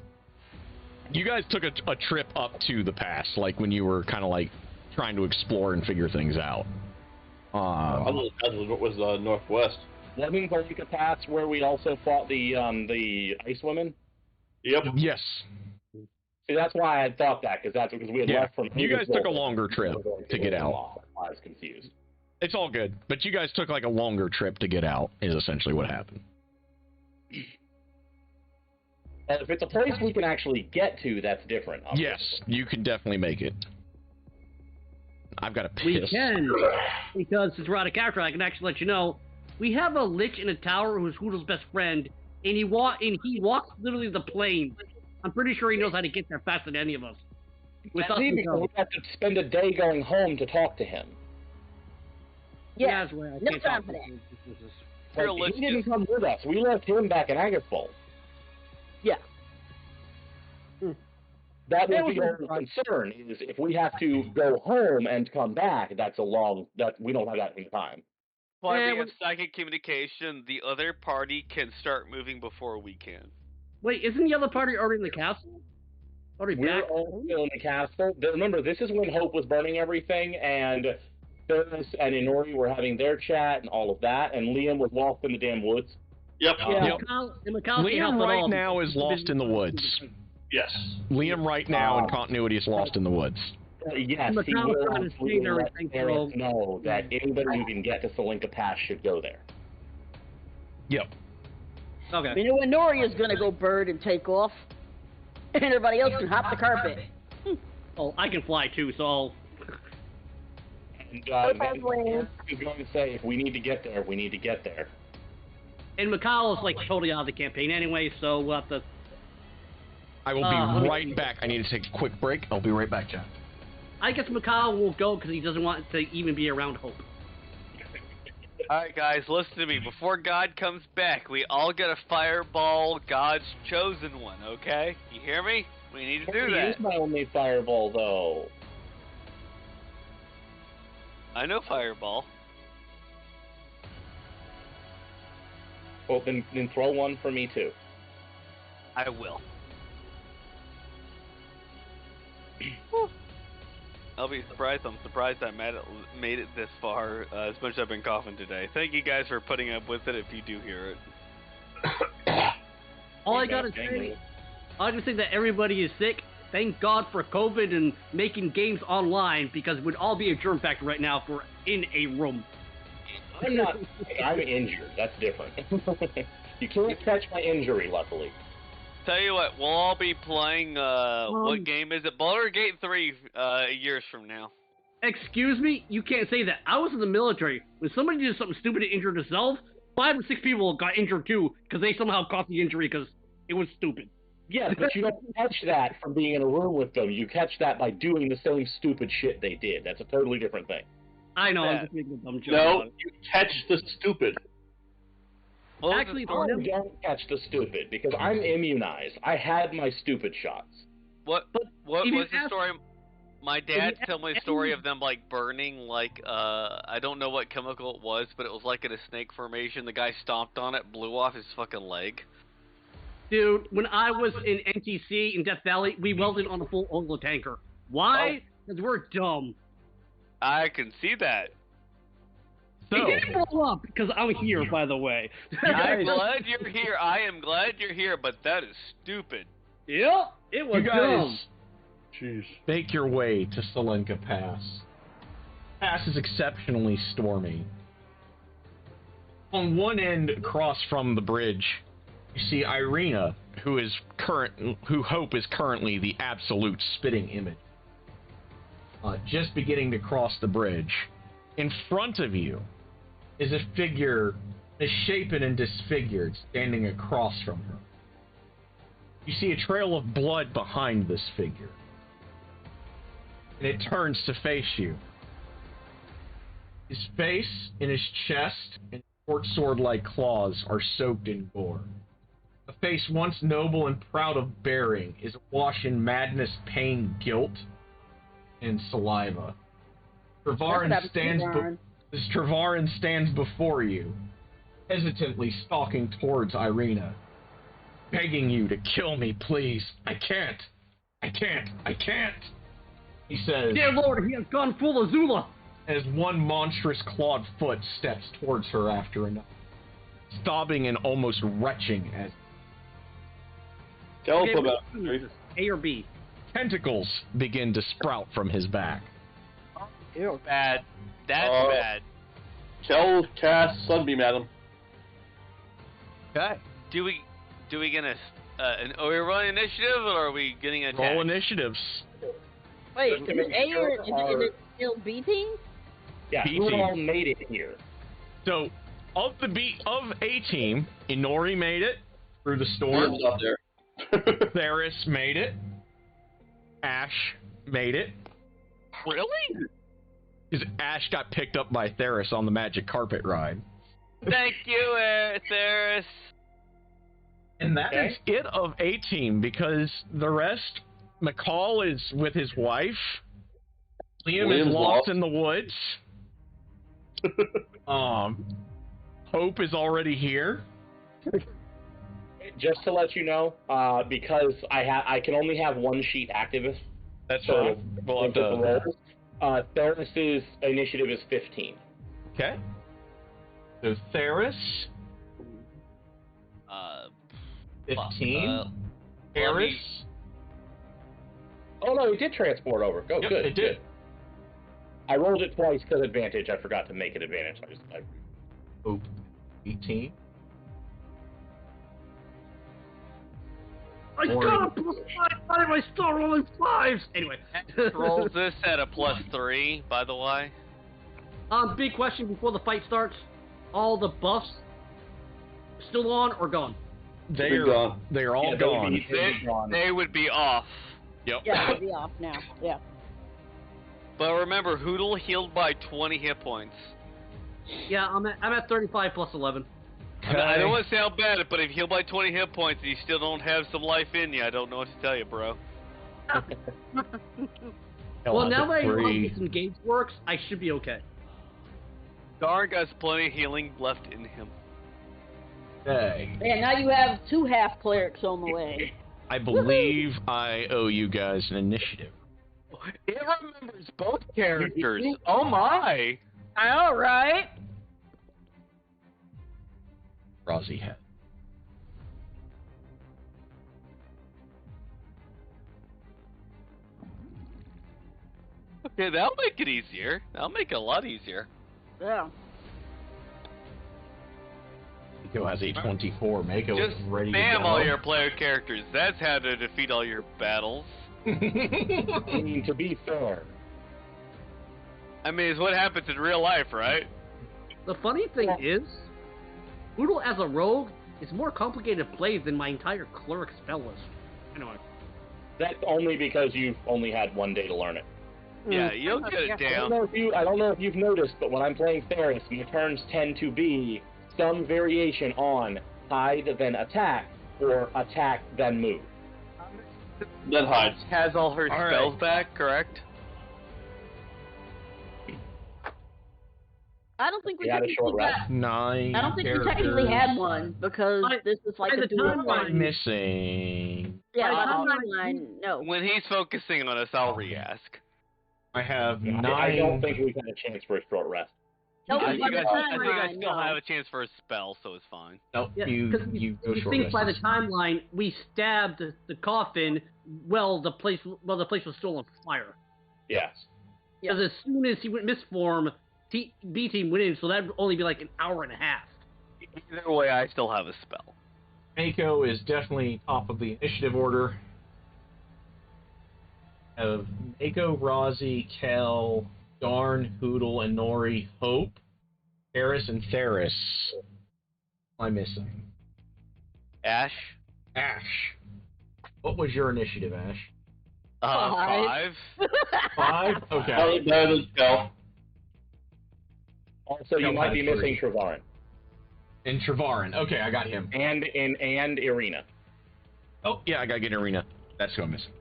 You guys took a trip up to the pass, like when you were kind of like trying to explore and figure things out. That was northwest. Wasn't Solenka Pass where we also fought the ice women? Yep. Yes. See, that's why I had thought that, because we had left from... You guys took a longer trip to get out. I was confused. It's all good, but you guys took like a longer trip to get out is essentially what happened. If it's a place we can actually get to, that's different. Obviously. Yes, you could definitely make it. I've got a piss. We can, because since we're out of character, I can actually let you know, we have a lich in a tower who's Hoodle's best friend, and he walks literally the plains. I'm pretty sure he knows how to get there faster than any of us. With us, See, because we have to spend a day going home to talk to him. Yeah, that's why I no can't time talk for to that. him. Like, he didn't come with us. We left him back in Agatfold. Yeah. That was the only concern, is if we have to go home and come back, we don't have that in time. Why we have psychic communication, the other party can start moving before we can. Wait, isn't the other party already in the castle? Already We're back? all still in the castle. Remember, this is when Hope was burning everything, and Ferris and Inori were having their chat and all of that, and Liam was lost in the damn woods. Yep. Liam right now is lost in the woods. Yes. Liam right now in continuity is lost in the woods. Yes, he will absolutely let Ferris know that anybody who can get to Solenka Pass should go there. Yep. Okay. You know when Noria's gonna go bird and take off, and everybody else can hop the carpet. Oh, I can fly too, so I'll... And then he's going to say, if we need to get there, we need to get there. And Mikhail is like totally out of the campaign anyway, so we'll have to. I will be right back. I need to take a quick break. I'll be right back, John. I guess Mikhail will go because he doesn't want to even be around Hope. Alright guys, listen to me. Before God comes back, we all gotta fireball God's chosen one, okay? You hear me? We need to do He that. is my only fireball, though. I know fireball. Well, then throw one for me, too. I will. I'll be surprised. I'm surprised I made it this far, as much as I've been coughing today. Thank you guys for putting up with it if you do hear it. All I gotta say that everybody is sick. Thank God for COVID and making games online, because it would all be a germ factor right now if we're in a room. I'm not. I'm injured. That's different. You can't catch my injury, luckily. Tell you what, we'll all be playing, what game is it? Baldur's Gate 3, years from now. Excuse me? You can't say that. I was in the military. When somebody did something stupid and injured themselves, 5 or 6 people got injured too, because they somehow caused the injury because it was stupid. Yeah, but you don't catch that from being in a room with them. You catch that by doing the same stupid shit they did. That's a totally different thing. I know, I'm just making a dumb joke. No, you catch the stupid. Well, actually, I don't catch the stupid, because I'm immunized. I had my stupid shots. What was if you the story? My dad told me a story of them, like, burning, like, I don't know what chemical it was, but it was like in a snake formation. The guy stomped on it, blew off his fucking leg. Dude, when I was in NTC in Death Valley, we welded on a full Ogla tanker. Why? Because we're dumb. I can see that. So, it didn't blow up, because I'm here, by the way. I'm glad you're here. I am glad you're here, but that is stupid. Yep, it was You guys dumb. Jeez. make your way to Selenka Pass. Pass is exceptionally stormy. On one end, across from the bridge, you see Irina, who Hope is currently the absolute spitting image. Just beginning to cross the bridge. In front of you is a figure misshapen and disfigured standing across from her. You see a trail of blood behind this figure. And it turns to face you. His face and his chest and short sword-like claws are soaked in gore. A face once noble and proud of bearing is awash in madness, pain, guilt, and saliva. Trevarin stands before you, hesitantly stalking towards Irina, begging you to kill me, please. I can't. He says, Dear Lord, he has gone full Azula. As one monstrous clawed foot steps towards her after another, sobbing and almost retching as Tell us about A or B? tentacles begin to sprout from his back. Ew. Bad. That's bad. Tell Cass Sunbeam at him. Okay. Do we get are we rolling initiative, or are we getting attacked? Roll initiatives. Wait, Just to is make A sure or is it still B team? Yeah, B who team. all made it here? So, of A team, Inori made it through the storm. Up there. Theris made it. Ash made it. Really? Because Ash got picked up by Theris on the magic carpet ride. Thank you, Theris. And that is it of A team, because the rest, McCall is with his wife. Liam is lost in the woods. Hope is already here. Just to let you know, because I can only have one sheet active. That's so fine. We'll have to. rolls. Theris' initiative is 15. Okay. So Theris, 15. Theris. Oh no, he did transport over. Go, Yep, good. it did. Good. I rolled it twice because advantage. I forgot to make it advantage. Hope, 18. I got a plus 5. Why did I start rolling 5s? Anyway. Rolls this at a +3, by the way. Big question before the fight starts. All the buffs still on or gone? They're gone. They're all gone. They would be off. Yep. Yeah, it'll be off now. Yeah. But remember, Hoodle healed by 20 hit points. Yeah, I'm at 35 plus 11. I don't want to sound bad, but if you heal by 20 hit points and you still don't have some life in you, I don't know what to tell you, bro. Well, now that I know how this engage works, I should be okay. Darn has plenty of healing left in him. Okay. Yeah, now you have 2 half clerics on the way. I believe I owe you guys an initiative. It remembers both characters. Oh my! All right. Rozzy had. Okay, that'll make it easier. That'll make it a lot easier. Yeah. Mako has a 24. Mako is Just ready to spam go. all your player characters. That's how to defeat all your battles. I mean, to be fair, I mean, it's what happens in real life, right? The funny thing is, Boodle as a rogue is more complicated to play than my entire cleric spell list. Anyway. that's only because you've only had one day to learn it. Yeah, you'll get it I don't down. know if you've noticed, but when I'm playing Ferris, my turns tend to be some variation on hide then attack, or attack then move. Then hides. Has all her All spells right. back, correct? I don't think we You had a technically short rest? got. 9 I don't think we technically had one because this is like by a the dual time one. I'm missing. Yeah, by the on time the timeline, no. When he's focusing on us, I'll re-ask. I have I 9. don't think we've had a chance for a short rest. Nope, I by think the I timeline, still no. have a chance for a spell, so it's fine. Nope, Yeah, you go you short think by the rests. timeline we stabbed the coffin, the place was still on fire. Yes. Because as soon as he went misform, B team went in, so that'd only be like an hour and a half. Either way, I still have a spell. Mako is definitely top of the initiative order. Of Mako, Rozzy, Kel, Darn, Hoodle, and Nori, Hope, Eris, and Theris. What am I missing? Ash? Ash. What was your initiative, Ash? 5. 5? Okay. Probably better than Kel. Also, you Kel might had be 3. missing Trevarin. And Trevarin. Okay, I got him. And Irina. Oh, yeah, I got to get Arena. That's who I'm missing.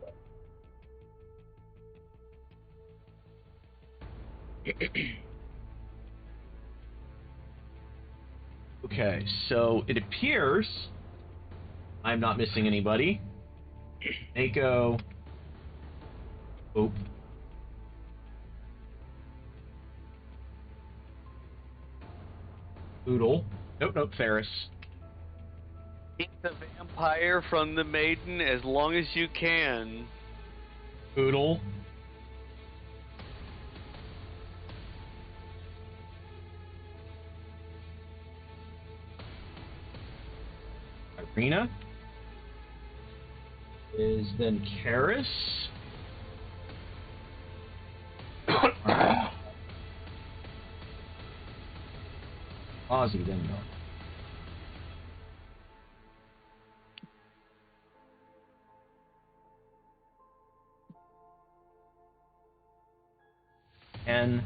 Okay, so it appears I'm not missing anybody. Mako. Oop. Oodle. Nope, Ferris. Eat the vampire from the maiden as long as you can. Oodle. Irina. Is then Karis. Ozzy then no. And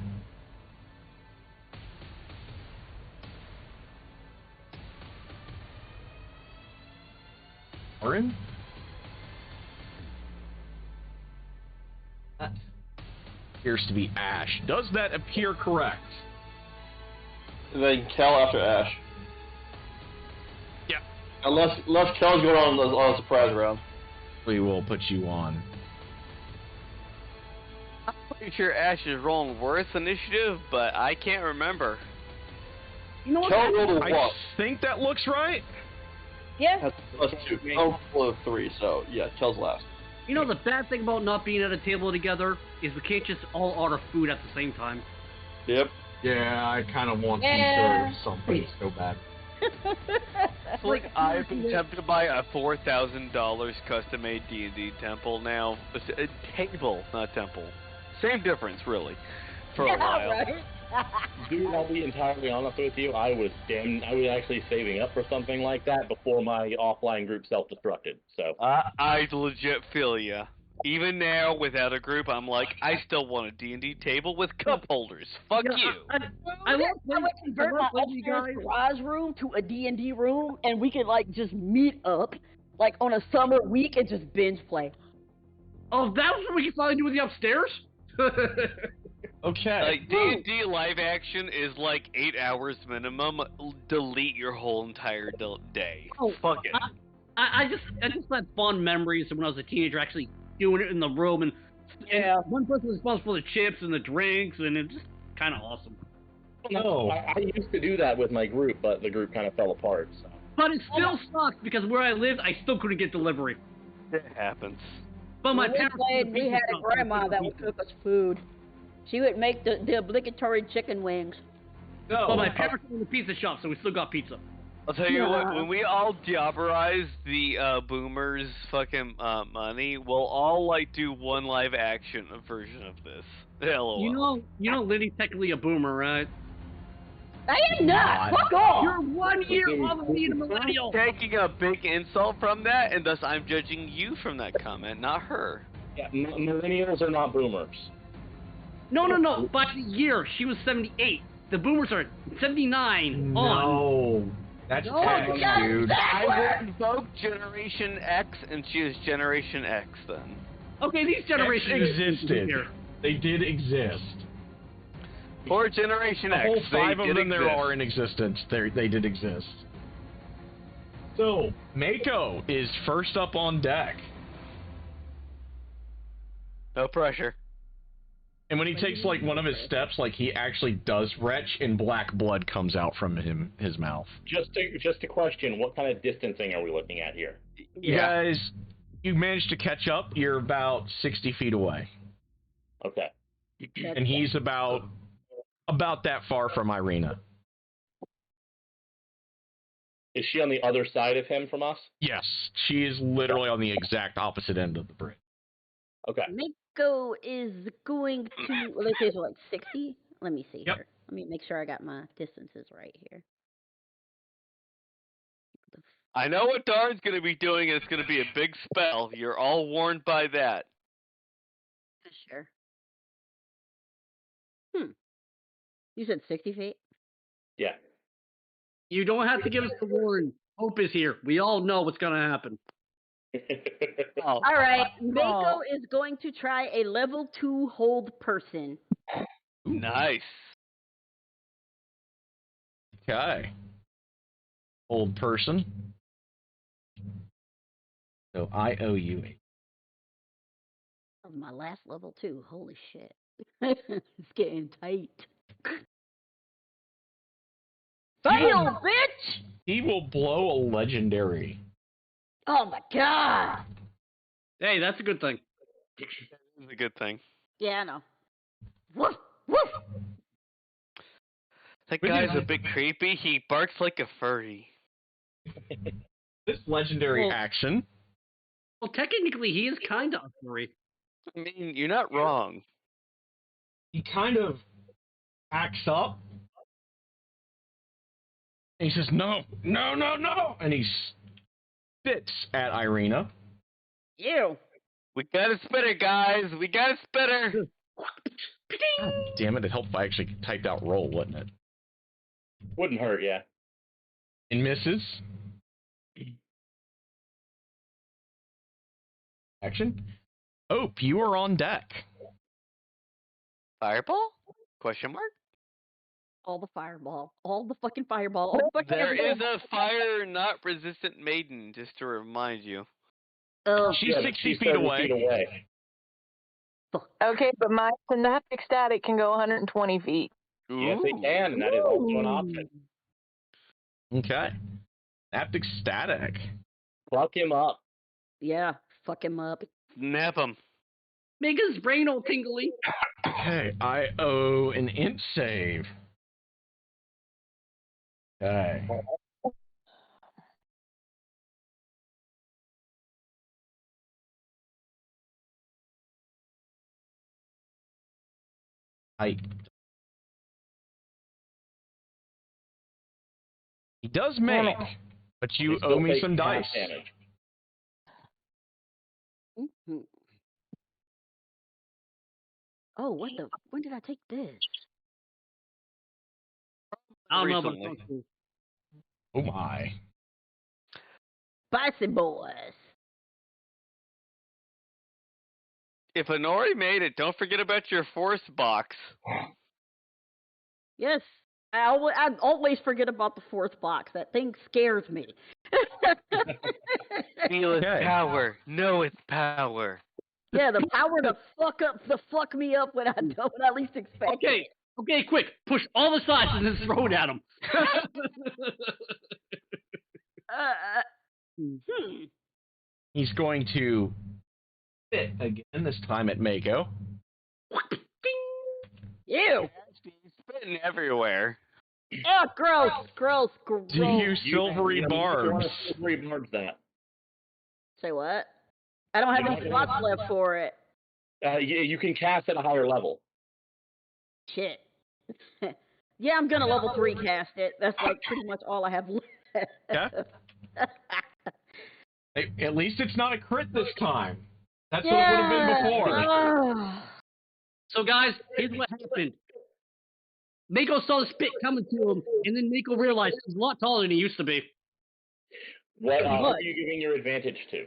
Orin? That appears to be Ash. Does that appear correct? And then Kel after Ash. Yeah. Unless Kel's going on a surprise round. We will put you on. I'm pretty sure Ash is rolling worse initiative, but I can't remember. You know what? Kel rolled a I 1. think that looks right. Yeah. That's +2. Oh, below 3, so yeah, Kel's last. You know the bad thing about not being at a table together is we can't just all order food at the same time. Yep. Yeah, I kind of want Yeah. pizza or something so bad. It's like I've been tempted to buy a $4,000 custom-made D&D temple now. A table, not temple. Same difference, really. For a while. Right? Dude, I'll be entirely honest with you. I was actually saving up for something like that before my offline group self-destructed. So I legit feel ya. Even now, without a group, I'm like, I still want a D&D table with cup holders. Fuck you. I would convert my you upstairs guys. garage room to a D&D room, and we could like just meet up, like on a summer week, and just binge play. Oh, that was what we can finally do with the upstairs. Okay. Like, D&D live action is like 8 hours minimum. Delete your whole entire day. Oh, Fuck it. I just had fond memories of when I was a teenager, actually doing it in the room, and one person was responsible for the chips and the drinks, and it's just kind of awesome. No. I used to do that with my group, but the group kind of fell apart. So. But it still sucked because where I lived, I still couldn't get delivery. It happens. But my When parents we had a grandma that would cook us food. She would make the obligatory chicken wings. No. But my parents were in the pizza shop, so we still got pizza. I'll tell you what, when we all jobberize the boomers' fucking money, we'll all like do one live action version of this. LOL. You know, Lindy's technically a boomer, right? I am not. Fuck off. You're 1 year off of being a millennial. Taking a big insult from that, and thus I'm judging you from that comment, not her. Yeah, millennials are not boomers. No. By the year, she was 78. The boomers are 79 on. No. That's X, dude. I will invoke Generation X, and she is Generation X then. Okay, these generations existed. They did exist. For Generation The X, whole 5 of them there exist. are in existence. They did exist. So, Mako is first up on deck. No pressure. And when he takes like one of his steps, like he actually does retch, and black blood comes out from his mouth. Just a question: what kind of distancing are we looking at here? You guys, you managed to catch up. You're about 60 feet away. Okay. And he's about that far from Irina. Is she on the other side of him from us? Yes, she is literally on the exact opposite end of the bridge. Okay. Mako is going to, let's say, like 60. Let me see Yep. here. Let me make sure I got my distances right here. I know what Darn's going to be doing, and it's going to be a big spell. You're all warned by that. Sure. You said 60 feet? Yeah. You don't have to give us the warning. Hope is here. We all know what's going to happen. All right. Mako is going to try a level 2 hold person. Nice. Okay. Old person. So I owe you a. That was my last level 2. Holy shit. It's getting tight. Fail, bitch! He will blow a legendary. Oh my god! Hey, that's a good thing. This is a good thing. Yeah, I know. Woof! Woof! That guy's a bit creepy. He barks like a furry. This legendary action. Well, technically, he is kind of a furry. I mean, you're not wrong. He kind of acts up. And he says, no. And he spits at Irina. Ew. We got a spitter, guys. We got a spitter. God damn it, it helped if I actually typed out roll, wouldn't it? Wouldn't hurt, yeah. And misses. Action. Hope, you are on deck. Fireball? Question mark? All the fireball. All the fucking fireball. All the fucking There is fireball. a fire not resistant maiden, just to remind you. She's 60 feet away. Okay, but my synaptic static can go 120 feet. Yes, it can, and that is also an option. Okay. Synaptic static. Fuck him up. Yeah, fuck him up. Nap him. Make his brain all tingly. Okay, I owe an int save. Okay. He does make, but you owe me some dice. Damage. Mm-hmm. Oh, what the? When did I take this? I don't know Recently. about those. Oh my. Spicy boys. If Honori made it, don't forget about your force box. Yes. I always forget about the fourth box. That thing scares me. Feel its Okay. power. Know its power. Yeah, the power to fuck me up when I least expect it. Okay, quick. Push all the sauces and throw it at him. He's going to spit again, this time at Mako. Ew. He's spitting everywhere. Oh, gross. Do you silvery barbs? Silvery barbs that. Say what? I don't have any slots left for it. You can cast at a higher level. Shit. Yeah, I'm gonna level 3 cast it. That's like pretty much all I have left. Yeah. At least it's not a crit this time. That's what it would have been before. So, guys, here's what happened. Mako saw the spit coming to him, and then Mako realized he's a lot taller than he used to be. What are you giving your advantage to?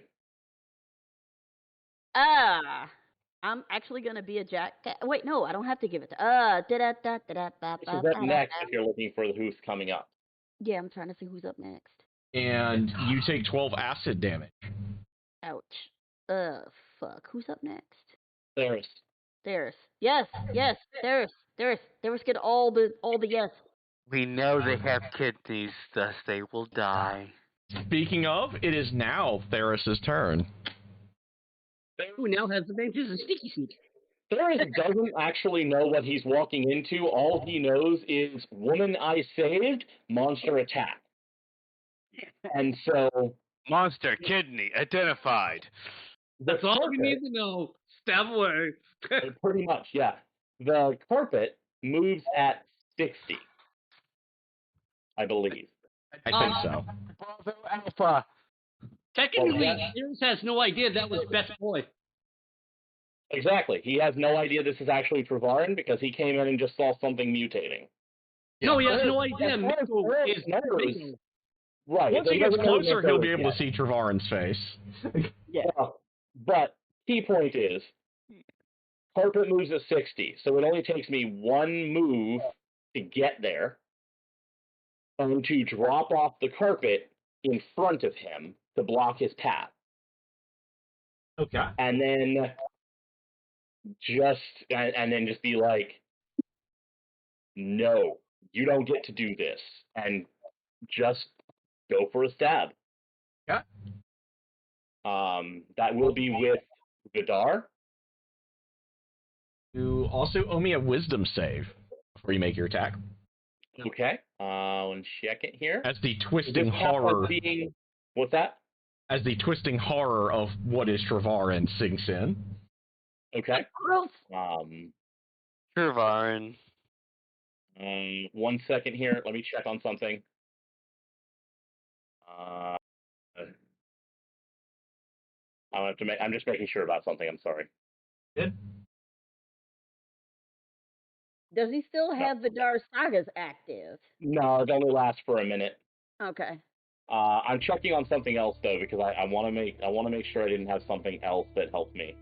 I'm actually gonna be a jack. Wait, no, I don't have to give it to. This is up next if you're looking for who's coming up. Yeah, I'm trying to see who's up next. And you take 12 acid damage. Ouch. Fuck. Who's up next? There's. Yes. There's. Get all the yes. We know they have kidneys, thus they will die. Speaking of, it is now Theris' turn. Who now has advantages and sneaky sneak. Theris doesn't actually know what he's walking into. All he knows is woman I saved, monster attack. And so... Monster kidney identified. That's all you need to know. Stab away. Pretty much, yeah. The carpet moves at 60, I believe. I think so. Bravo Alpha. Technically, Iris has no idea that was Best Boy. Exactly. He has no idea this is actually Travarin because he came in and just saw something mutating. No, he has no idea. Mako is numbers. Right. Once he gets closer, he'll be able to see Travarin's face. Yeah. But key point is, carpet moves at 60, so it only takes me one move to get there and to drop off the carpet in front of him to block his path. Okay. And then just be like, no, you don't get to do this, and just go for a stab. Yeah. That will be with Vidar. You also owe me a wisdom save before you make your attack. Okay. One second here. As the twisting horror. What's that? As the twisting horror of what is Travarin sinks in. Okay. Travarin. 1 second here. Let me check on something. I'm just making sure about something. I'm sorry. Good. Does he still have Vidar's sagas active? No, it only lasts for a minute. Okay. I'm checking on something else though because I want to make sure I didn't have something else that helped me.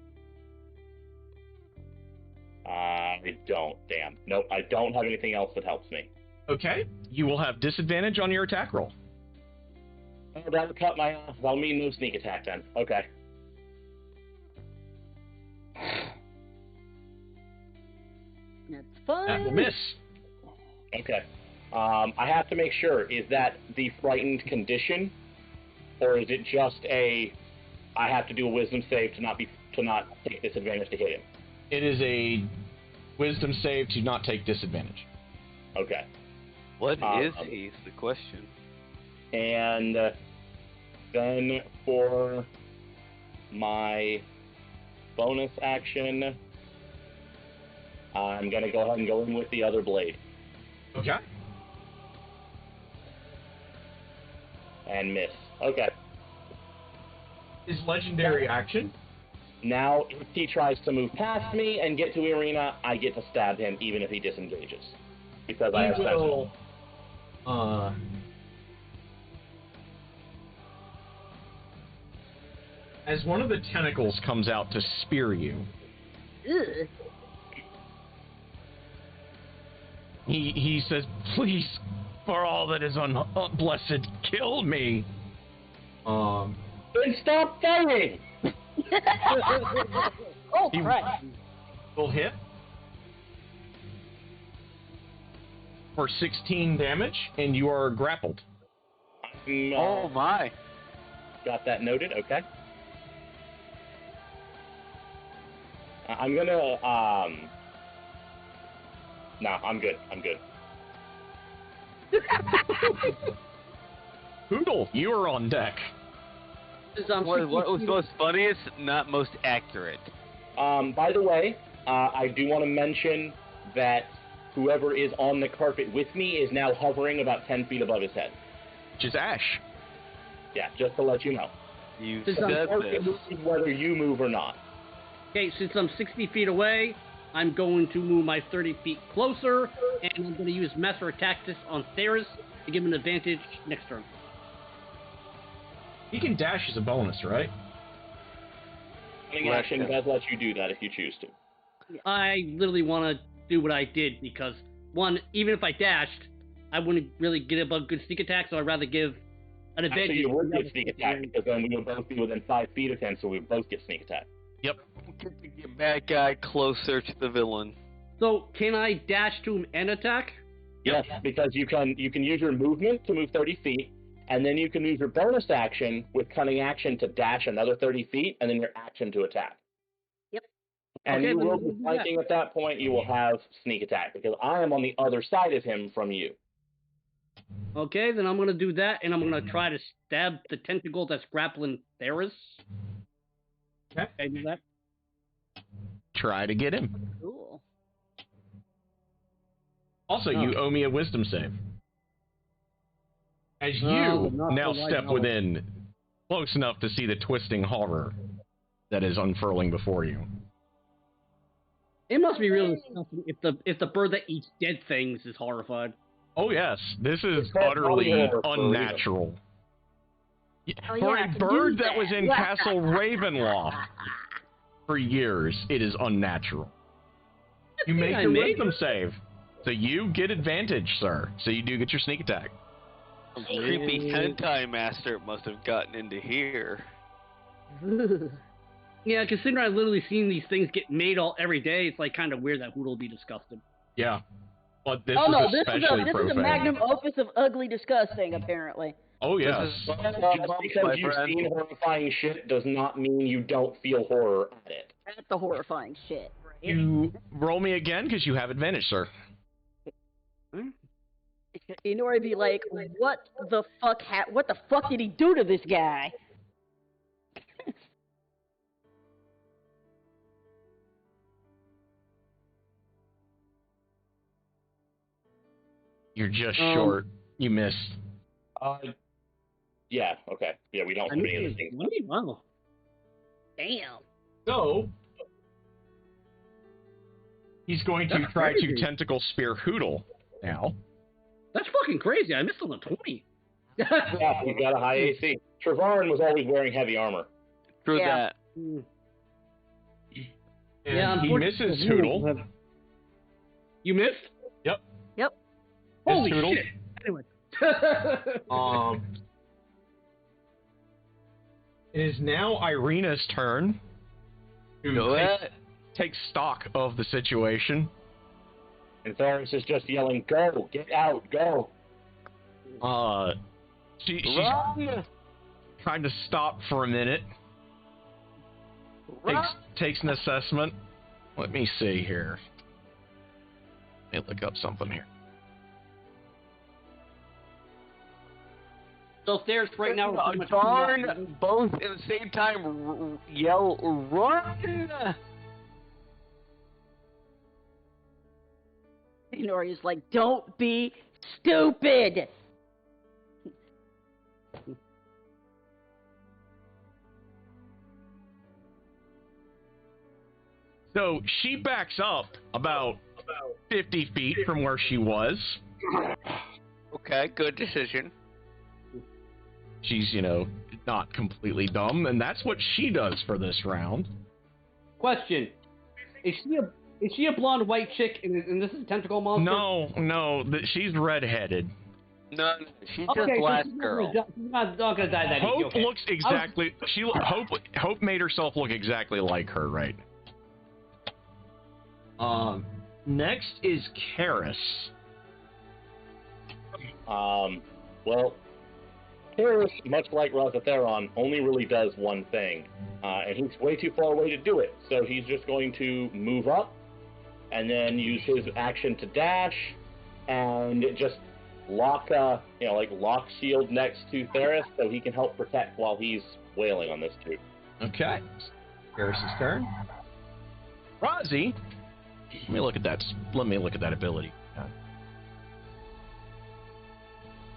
I don't. Damn. Nope. I don't have anything else that helps me. Okay. You will have disadvantage on your attack roll. Oh, that'll cut my ass. That'll mean no sneak attack then. Okay. That's fine. That will miss. Okay. I have to make sure, is that the frightened condition, or is it just I have to do a wisdom save to not take disadvantage to hit him? It is a wisdom save to not take disadvantage. Okay. What is he? Is the question. And then for my bonus action, I'm going to go ahead and go in with the other blade. Okay. And miss. Okay. His legendary action. Now, if he tries to move past me and get to the arena, I get to stab him even if he disengages. Because I have will, as one of the tentacles comes out to spear you, Ugh. he says, "Please, for all that is unblessed, kill me." Then stop fighting! Oh, He Christ. will hit for 16 damage, and you are grappled. Oh my. Got that noted, okay. I'm gonna, no, I'm good, Poodle, you are on deck. What was most funniest, not most accurate. By the way, I do want to mention that whoever is on the carpet with me is now hovering about 10 feet above his head. Which is Ash. Yeah, just to let you know. You Since said this. Whether you move or not. Okay, since I'm 60 feet away, I'm going to move my 30 feet closer, and I'm going to use Master Tactics on Theris to give him an advantage next turn. He can dash as a bonus, right? Running action does let you do that if you choose to. I literally want to do what I did because, one, even if I dashed, I wouldn't really get a good sneak attack, so I'd rather give an advantage. Actually, you would get sneak attack because then we would both be within 5 feet of him, so we would both get sneak attack. Yep. Get the bad guy closer to the villain. So, can I dash to him and attack? Yes, because you can use your movement to move 30 feet, and then you can use your bonus action with cunning action to dash another 30 feet, and then your action to attack. Yep. And Okay, you then will we'll be do flanking at that point. You will have sneak attack because I am on the other side of him from you. Okay, then I'm going to do that, and I'm going to try to stab the tentacle that's grappling Theris. Okay. Can I do that? Try to get him. Cool. Also, you owe me a wisdom save. As you not now so step light, within close enough to see the twisting horror that is unfurling before you. It must be really disgusting if the bird that eats dead things is horrified. Oh yes, this is called utterly body horror for a reason. unnatural. Oh, For yeah, a I can bird do that was in Castle Ravenloft for years, it is unnatural. You make I your made wisdom save, so you get advantage, sir. So you do get your sneak attack. Creepy hentai master must have gotten into here. Yeah, considering I've literally seen these things get made every day, it's like kind of weird that Hoodle will be disgusted. Yeah, but this Oh is no, this especially is a profane. magnum opus of ugly disgusting, apparently. Oh yes. Just because you've seen horrifying shit does not mean you don't feel horror at it. That's the horrifying shit. You roll me again because you have advantage, sir. Inori be like, what the fuck did he do to this guy? You're just short. You missed. Yeah, okay. Yeah, we don't have any of those things. Wow. Damn. So he's going to That's try crazy. to tentacle spear Hoodle now. That's fucking crazy. I missed on the 20. Yeah, he's got a high AC. Trevarin was always wearing heavy armor. True Yeah. that. Mm. And Yeah, he unfortunately, misses the Hoodle Hoodle. have- You missed? Yep. Holy Hoodle. shit. Anyway. It is now Irina's turn to take stock of the situation. And Theris is just yelling, go, get out, go. She's Run! trying to stop for a minute. Takes an assessment. Let me see here. Let me look up something here. So Theris right now... Darn, both at the same time yell, run! Inori's like, don't be stupid! So she backs up about 50 feet from where she was. Okay, good decision. She's, not completely dumb, and that's what she does for this round. Question: Is she a blonde white chick and this is a tentacle monster? No, she's redheaded. No, she's Okay, just so last she's girl. not gonna die that easy. Hope Okay. looks exactly. Hope made herself look exactly like her, right? Next is Karis. Well, Karis, much like Rosatheron, only really does one thing, and he's way too far away to do it. So he's just going to move up, and then use his action to dash, and just lock shield next to Theris, so he can help protect while he's wailing on this dude. Okay. Karis' turn. Rozzy. Let me look at that ability.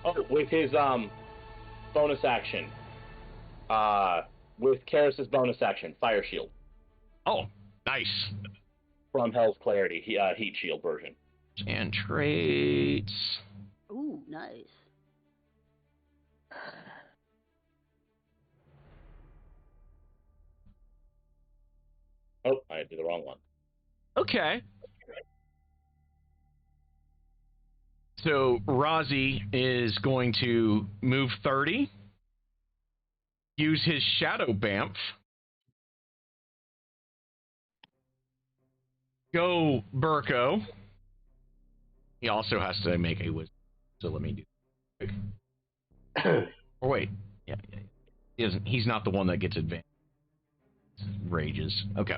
Oh, with his bonus action. With Karis' bonus action, Fire Shield. Oh, nice. From Hell's Clarity, Heat Shield version. And traits. Ooh, nice. Oh, I did the wrong one. Okay. So Rozzy is going to move 30, use his Shadow Bamf, go Burko. He also has to make a wisdom, so let me do it. Or wait, yeah. He's not the one that gets advanced. Rages. Okay.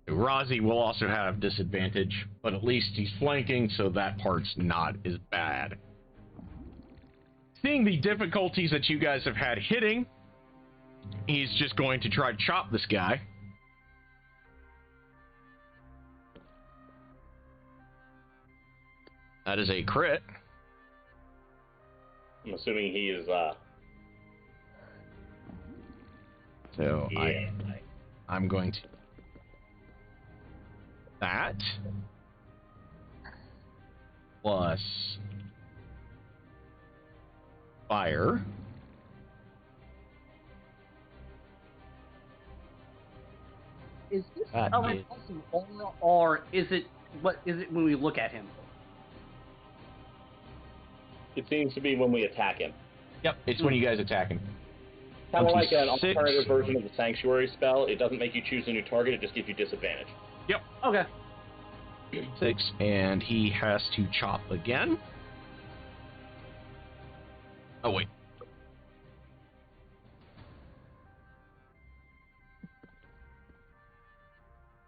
Rozzy will also have disadvantage, but at least he's flanking, so that part's not as bad. Seeing the difficulties that you guys have had hitting, he's just going to try to chop this guy. That is a crit. I'm assuming he is, So yeah. I'm going to... That plus fire. Is this That a is- repulsive aura, or is it when we look at him? It seems to be when we attack him. Yep, it's when you guys attack him. Kind of like an 26. alternative version of the Sanctuary spell. It doesn't make you choose a new target, it just gives you disadvantage. Yep. Okay. 6, and he has to chop again. Oh, wait.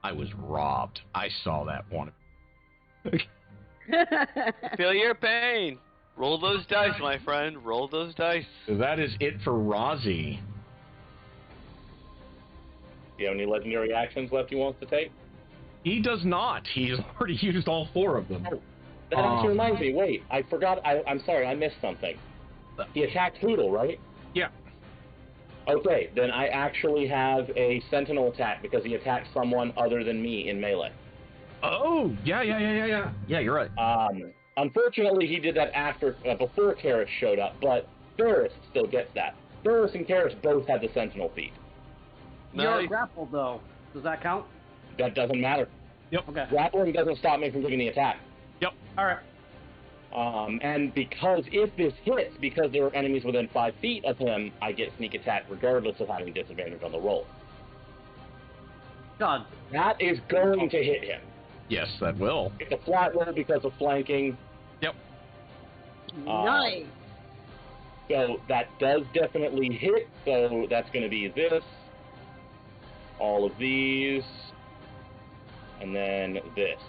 I was robbed. I saw that one. Feel your pain. Roll those dice, my friend. Roll those dice. So that is it for Rozzy. Do you have any legendary actions left he wants to take? He does not. He's already used all 4 of them. Oh, that actually reminds me. Wait, I forgot. I'm sorry, I missed something. He attacked Hoodle, right? Yeah. Okay, then I actually have a Sentinel attack because he attacked someone other than me in melee. Oh, yeah. Yeah, you're right. Unfortunately, he did that before Karis showed up, but Ferris still gets that. Ferris and Karis both had the Sentinel feat. You're Nice. grappled, though. Does that count? That doesn't matter. Yep. Okay. Grappling doesn't stop me from giving the attack. Yep. All right. And because if this hits, because there are enemies within 5 feet of him, I get sneak attack regardless of having disadvantage on the roll. God. That is going to hit him. Yes, that will. It's a flat roll because of flanking. Yep. Nice. So that does definitely hit, so that's going to be this, all of these, and then this.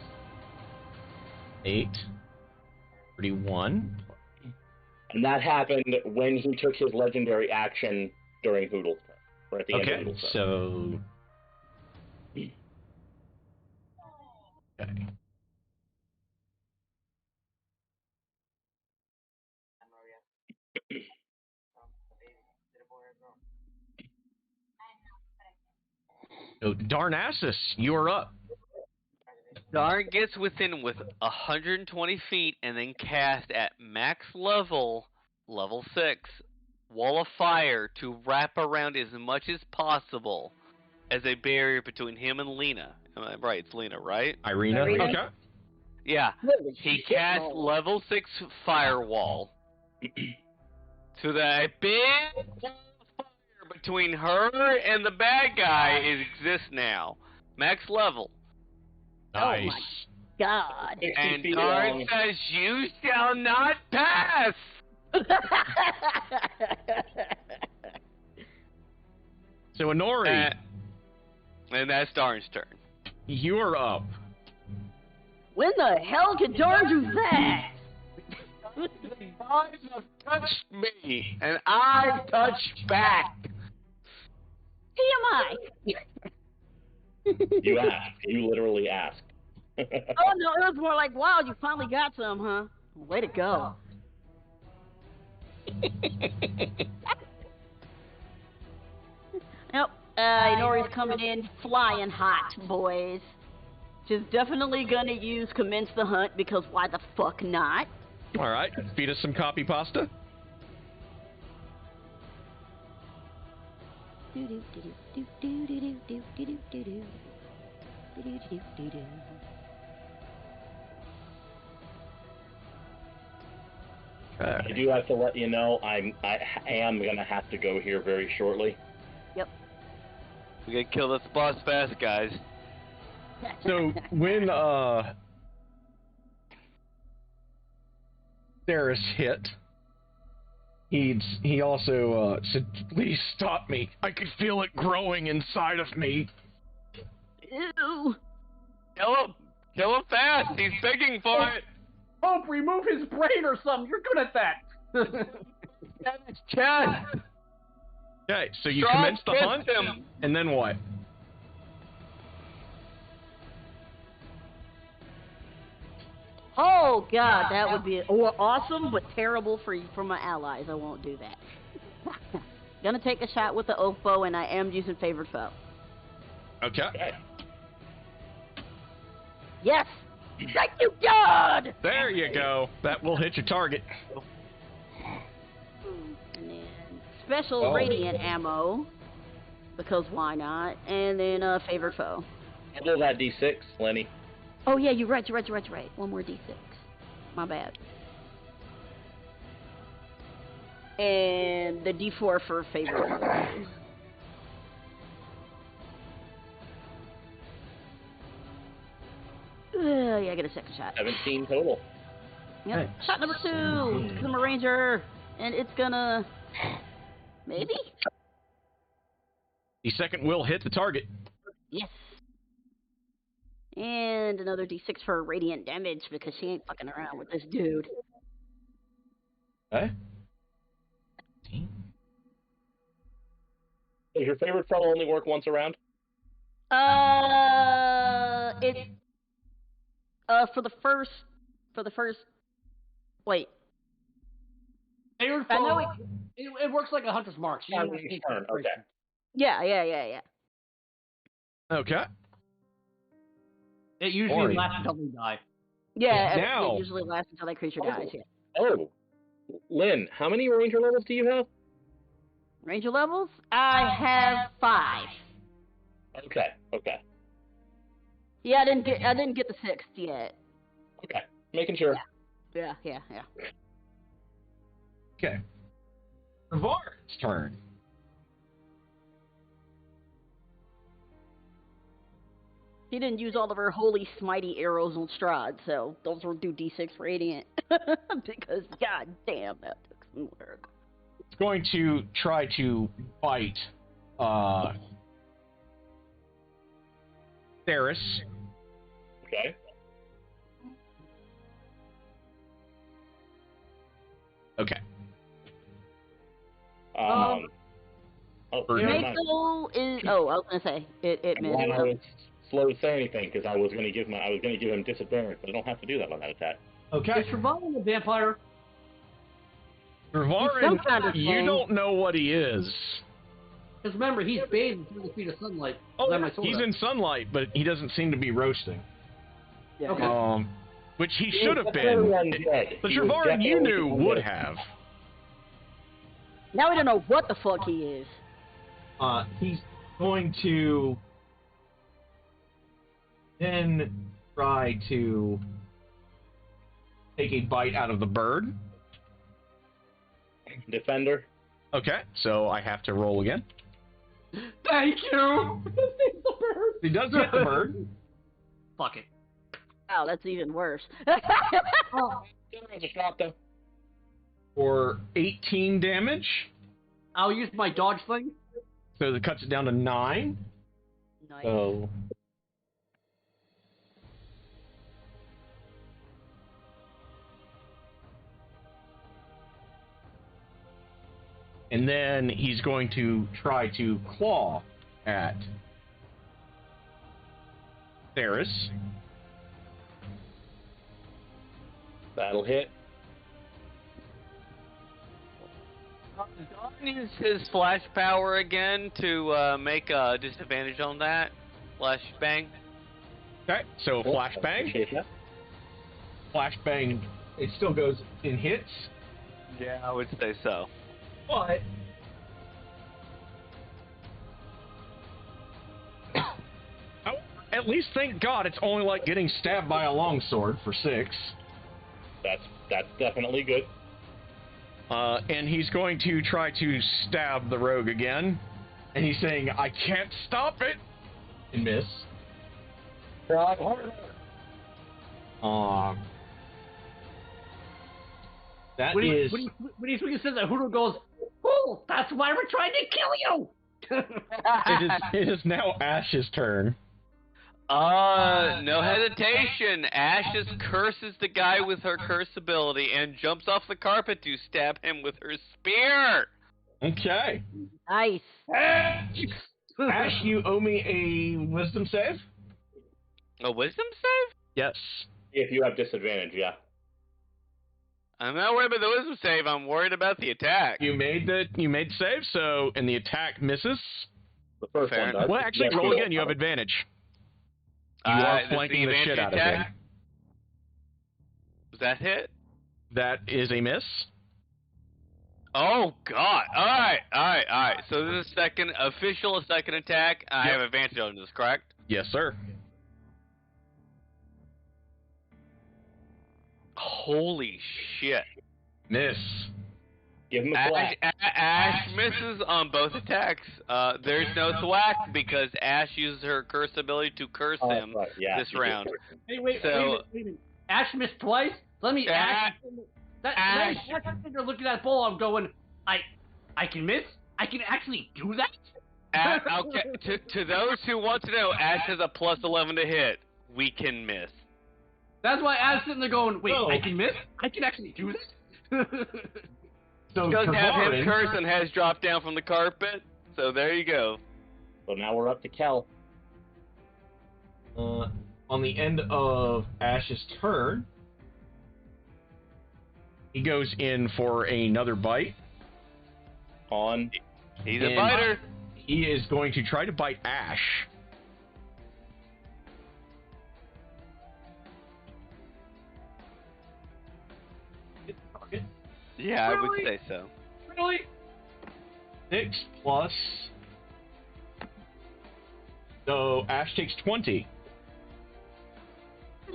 8. 31. And that happened when he took his legendary action during Hoodle's turn, or at the end of Okay, Hoodle's turn. so... Okay. So, Darnassus, you are up. Darn gets within 120 feet and then cast at max level 6, Wall of Fire to wrap around as much as possible as a barrier between him and Lena. Am I right? It's Lena, right? Irina? Okay. Yeah. He casts level 6 firewall so that a big wall of fire between her and the bad guy exists now. Max level. Nice. Oh my god. And Darn says, "You shall not pass." So, Honori, and that's Darn's turn. you are up. When the hell could Darn do that? The guys have touched me, and I touch back. TMI. You asked. You literally asked. Oh no, it was more like, wow, you finally got some, huh? Way to go. Nope. Inori's coming in flying hot, boys. She's definitely gonna use Commence the Hunt because why the fuck not? All right. Feed us some copy pasta. I do have to let you know I am gonna have to go here very shortly. Yep. We gotta kill this boss fast, guys. So, when Darius hit, he also said, "Please stop me. I can feel it growing inside of me." Ew. Kill him! Kill him fast! He's begging for it! Hope, remove his brain or something. You're good at that. Get his chest! Okay, so you Strong commence the hunt, him. and then what? Oh god, that would be awesome, but terrible for my allies. I won't do that. Gonna take a shot with the oak bow, and I am using favored foe. Okay. Yes! Thank you, God! There you go. That will hit your target. And then special radiant ammo, because why not? And then favored foe. Handle that D6, Lenny. Oh yeah, you're right. One more D6. My bad. And the D4 for favored foe. Yeah, I get a second shot. 17 total. Yep. Nice. Shot number 2. Because I'm a ranger, and it's gonna maybe. The second will hit the target. Yes. And another D6 for radiant damage because she ain't fucking around with this dude. Okay. Does your favorite foe only work once around? It. For the first. Wait. Favorite I know foe, it works like a hunter's mark. She uses sneak Turn. Okay. operation. Yeah. Okay. It usually lasts until they die. Yeah, Now- it usually lasts until that creature dies, yeah. Oh, Lynn, how many ranger levels do you have? Ranger levels? I have 5. Okay. Yeah, I didn't get the 6th yet. Okay. Making sure. Yeah. Okay. Var's turn. She didn't use all of her holy smitey arrows on Strahd, so those will do D6 radiant. Because, god damn, that took some work. It's going to try to bite Theris. Okay. Okay. Oh, never mind. Mako is. Oh, I was gonna say it I'm glad I was missed. slow to say anything because I was going to give him disadvantage, but I don't have to do that on that attack. Okay. Is Trevon a vampire? Some Revarin, kind of you thing. don't know what he is. Because remember, he's bathed in 3 feet of sunlight. Oh, That my soul he's does. in sunlight, but he doesn't seem to be roasting. Yeah. Okay. Which he He should was have definitely been. undead. But He was Trevor, you definitely knew undead. would have. Now we don't know what the fuck he is. He's going to then try to take a bite out of the bird. Defender. Okay, so I have to roll again. Thank you! The bird. He does hit the bird. Fuck it. Wow, that's even worse. Oh, There's a shot, though. For 18 damage. I'll use my dodge thing. So that cuts it down to 9. Nice. So. And then he's going to try to claw at Theris. That'll hit. Don use his flash power again to make a disadvantage on that. Flash bang. Okay, so flashbang. Appreciate that. Flashbang, it still goes in hits, Yeah, I would say so. but at least thank God it's only like getting stabbed by a longsword for 6. That's definitely good. And he's going to try to stab the rogue again. And he's saying, I can't stop it! And miss. Try harder. That When is... he says that, Hoodoo goes, "Oh, that's why we're trying to kill you." it is now Ash's turn. No hesitation. Ashes curses the guy with her curse ability and jumps off the carpet to stab him with her spear. Okay. Nice. Ash, you owe me a wisdom save? A wisdom save? Yes. If you have disadvantage, yeah. I'm not worried about the wisdom save. I'm worried about the attack. You made save, so and the attack misses. The first Fair one enough. does. Well, actually, Yeah, roll sure. again. You have advantage. You are Does flanking the shit out of him. Does that hit? That is a miss. Oh God! All right. So this is official second attack. I Yep. have advantage on this, correct? Yes, sir. Holy shit! Miss. Give him a Ash, clap. Ash misses on both attacks. There's no thwack because Ash uses her curse ability to curse Oh, him right, yeah, this you did. round. Hey, wait So- a minute. Ash missed twice. Let me Ash- Ash sitting there looking at that ball. I'm going. I can miss. I can actually do that. Okay, to those who want to know, Ash has a plus 11 to hit. We can miss. That's why Ash sitting there going, wait, Oh. I can miss. I can actually do this. So Does have him Trevarin- curse and has dropped down from the carpet. So there you go. So now we're up to Kel. on the end of Ash's turn, he goes in for another bite. On. He's a And biter. He is going to try to bite Ash. Yeah, I would Really? say so. Really? 6 plus. So Ash takes 20.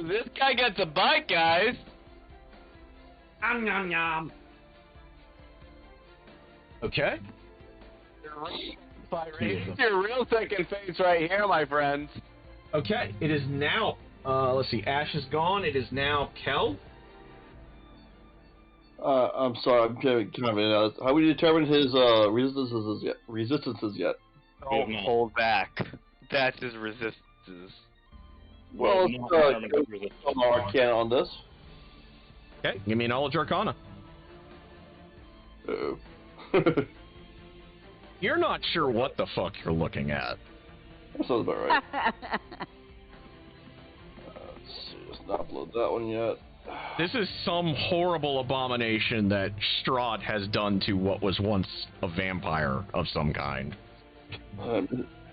This guy gets a bite, guys. Nom nom nom. Okay. It's your real second face right here, my friends. Okay. It is now. Let's see. Ash is gone. It is now Kel. I'm sorry, I'm kind of in. Have we determined his resistances yet? Don't hold back. That's his resistances. Well, No, let's some arcana on this. Okay. Give me an knowledge arcana. Uh-oh. You're not sure what the fuck you're looking at. That sounds about right. Let's see, let's not upload that one yet. This is some horrible abomination that Strahd has done to what was once a vampire of some kind.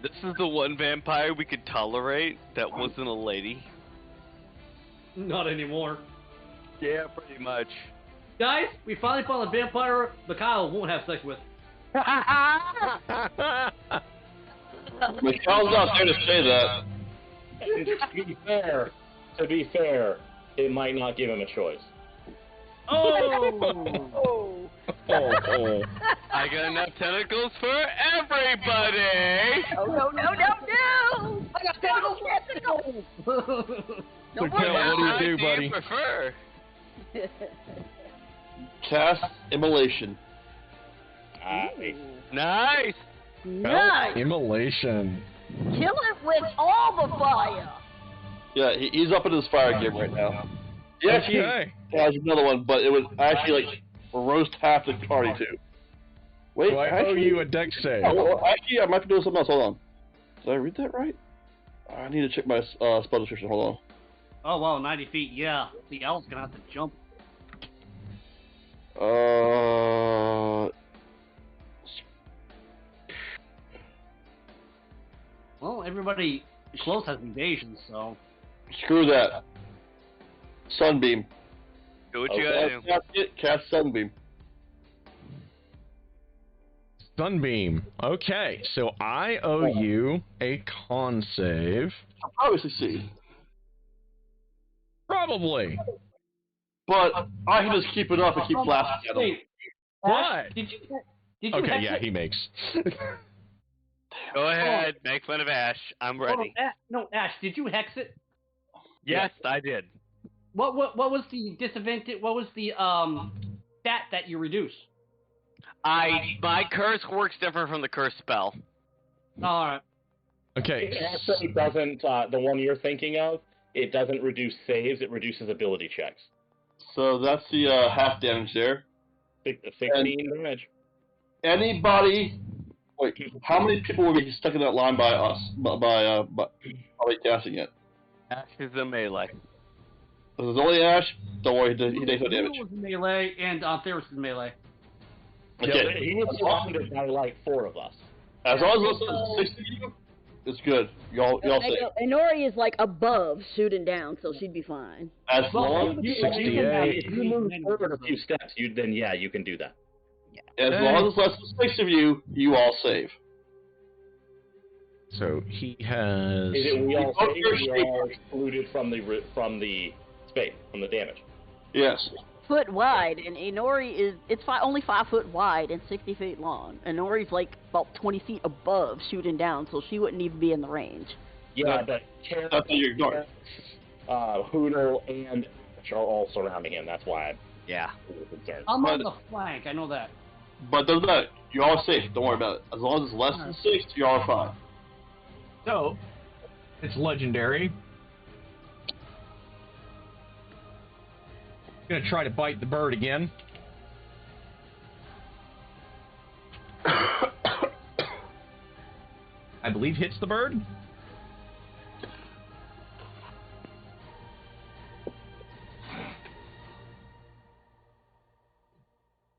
This is the one vampire we could tolerate that wasn't a lady. Not anymore. Yeah, pretty much. Guys, we finally found a vampire Mikhail won't have sex with. Mikhail's not there to say that. And to be fair, it might not give him a choice. Oh! I got enough tentacles for everybody! No! I got tentacles! So, Kel, what do you do, buddy? Prefer? Cast Immolation. Nice! Nice! Immolation. Kill it with all the fire! Yeah, he's up in his fire game right now. He actually has another one, but it was actually like roast half the party too. Wait, So I owe you a deck save. Oh, well, actually, I might be doing something else. Hold on. Did I read that right? I need to check my spell description. Hold Oh wow, 90 feet, yeah. The elf's gonna have to jump. on. Well, everybody close has evasion, so. Screw that. Sunbeam. Do what you gotta do. Cast Sunbeam. Sunbeam. Okay, so I owe you a con save. I'll probably succeed. Probably. But I can just keep it up and keep laughing at him. Wait, What? did you Okay, hex yeah, it? he makes. Go ahead, make fun of Ash. I'm Hold on, ready. no, Ash, did you hex it? Yes, I did. What was the disadvantage? What was the stat that you reduced? My curse works different from the curse spell. All right. Okay. It actually doesn't, the one you're thinking of, it doesn't reduce saves, it reduces ability checks. So that's the half damage there. 16 damage. Anybody... Wait, how many people will be stuck in that line by us? By casting it? Ash is a melee. If there's only Ash, don't worry, he takes no damage. Was melee and Theros is melee. Okay. Yeah, he was surrounded by like 4 of us. As long as there's 6 of you, it's good. Y'all safe. Inori is like above shooting down, so she'd be fine. As long as If you move forward a few steps, then yeah, you can do that. As long as less than 6 of you, you all save. So he has. Is it we all save, we are excluded from the space, from the damage? Yes. Foot wide, and Inori is only 5 foot wide and 60 feet long. Inori's like about 20 feet above shooting down, so she wouldn't even be in the range. Yeah, but That's what you're ignoring. Hoodle and Ash are all surrounding him. That's why Yeah. I'm concerned. I'm on the flank. I know that. But doesn't matter. You're all safe. Don't worry about it. As long as it's less than 6, you're all fine. So, it's legendary. Gonna try to bite the bird again. I believe hits the bird.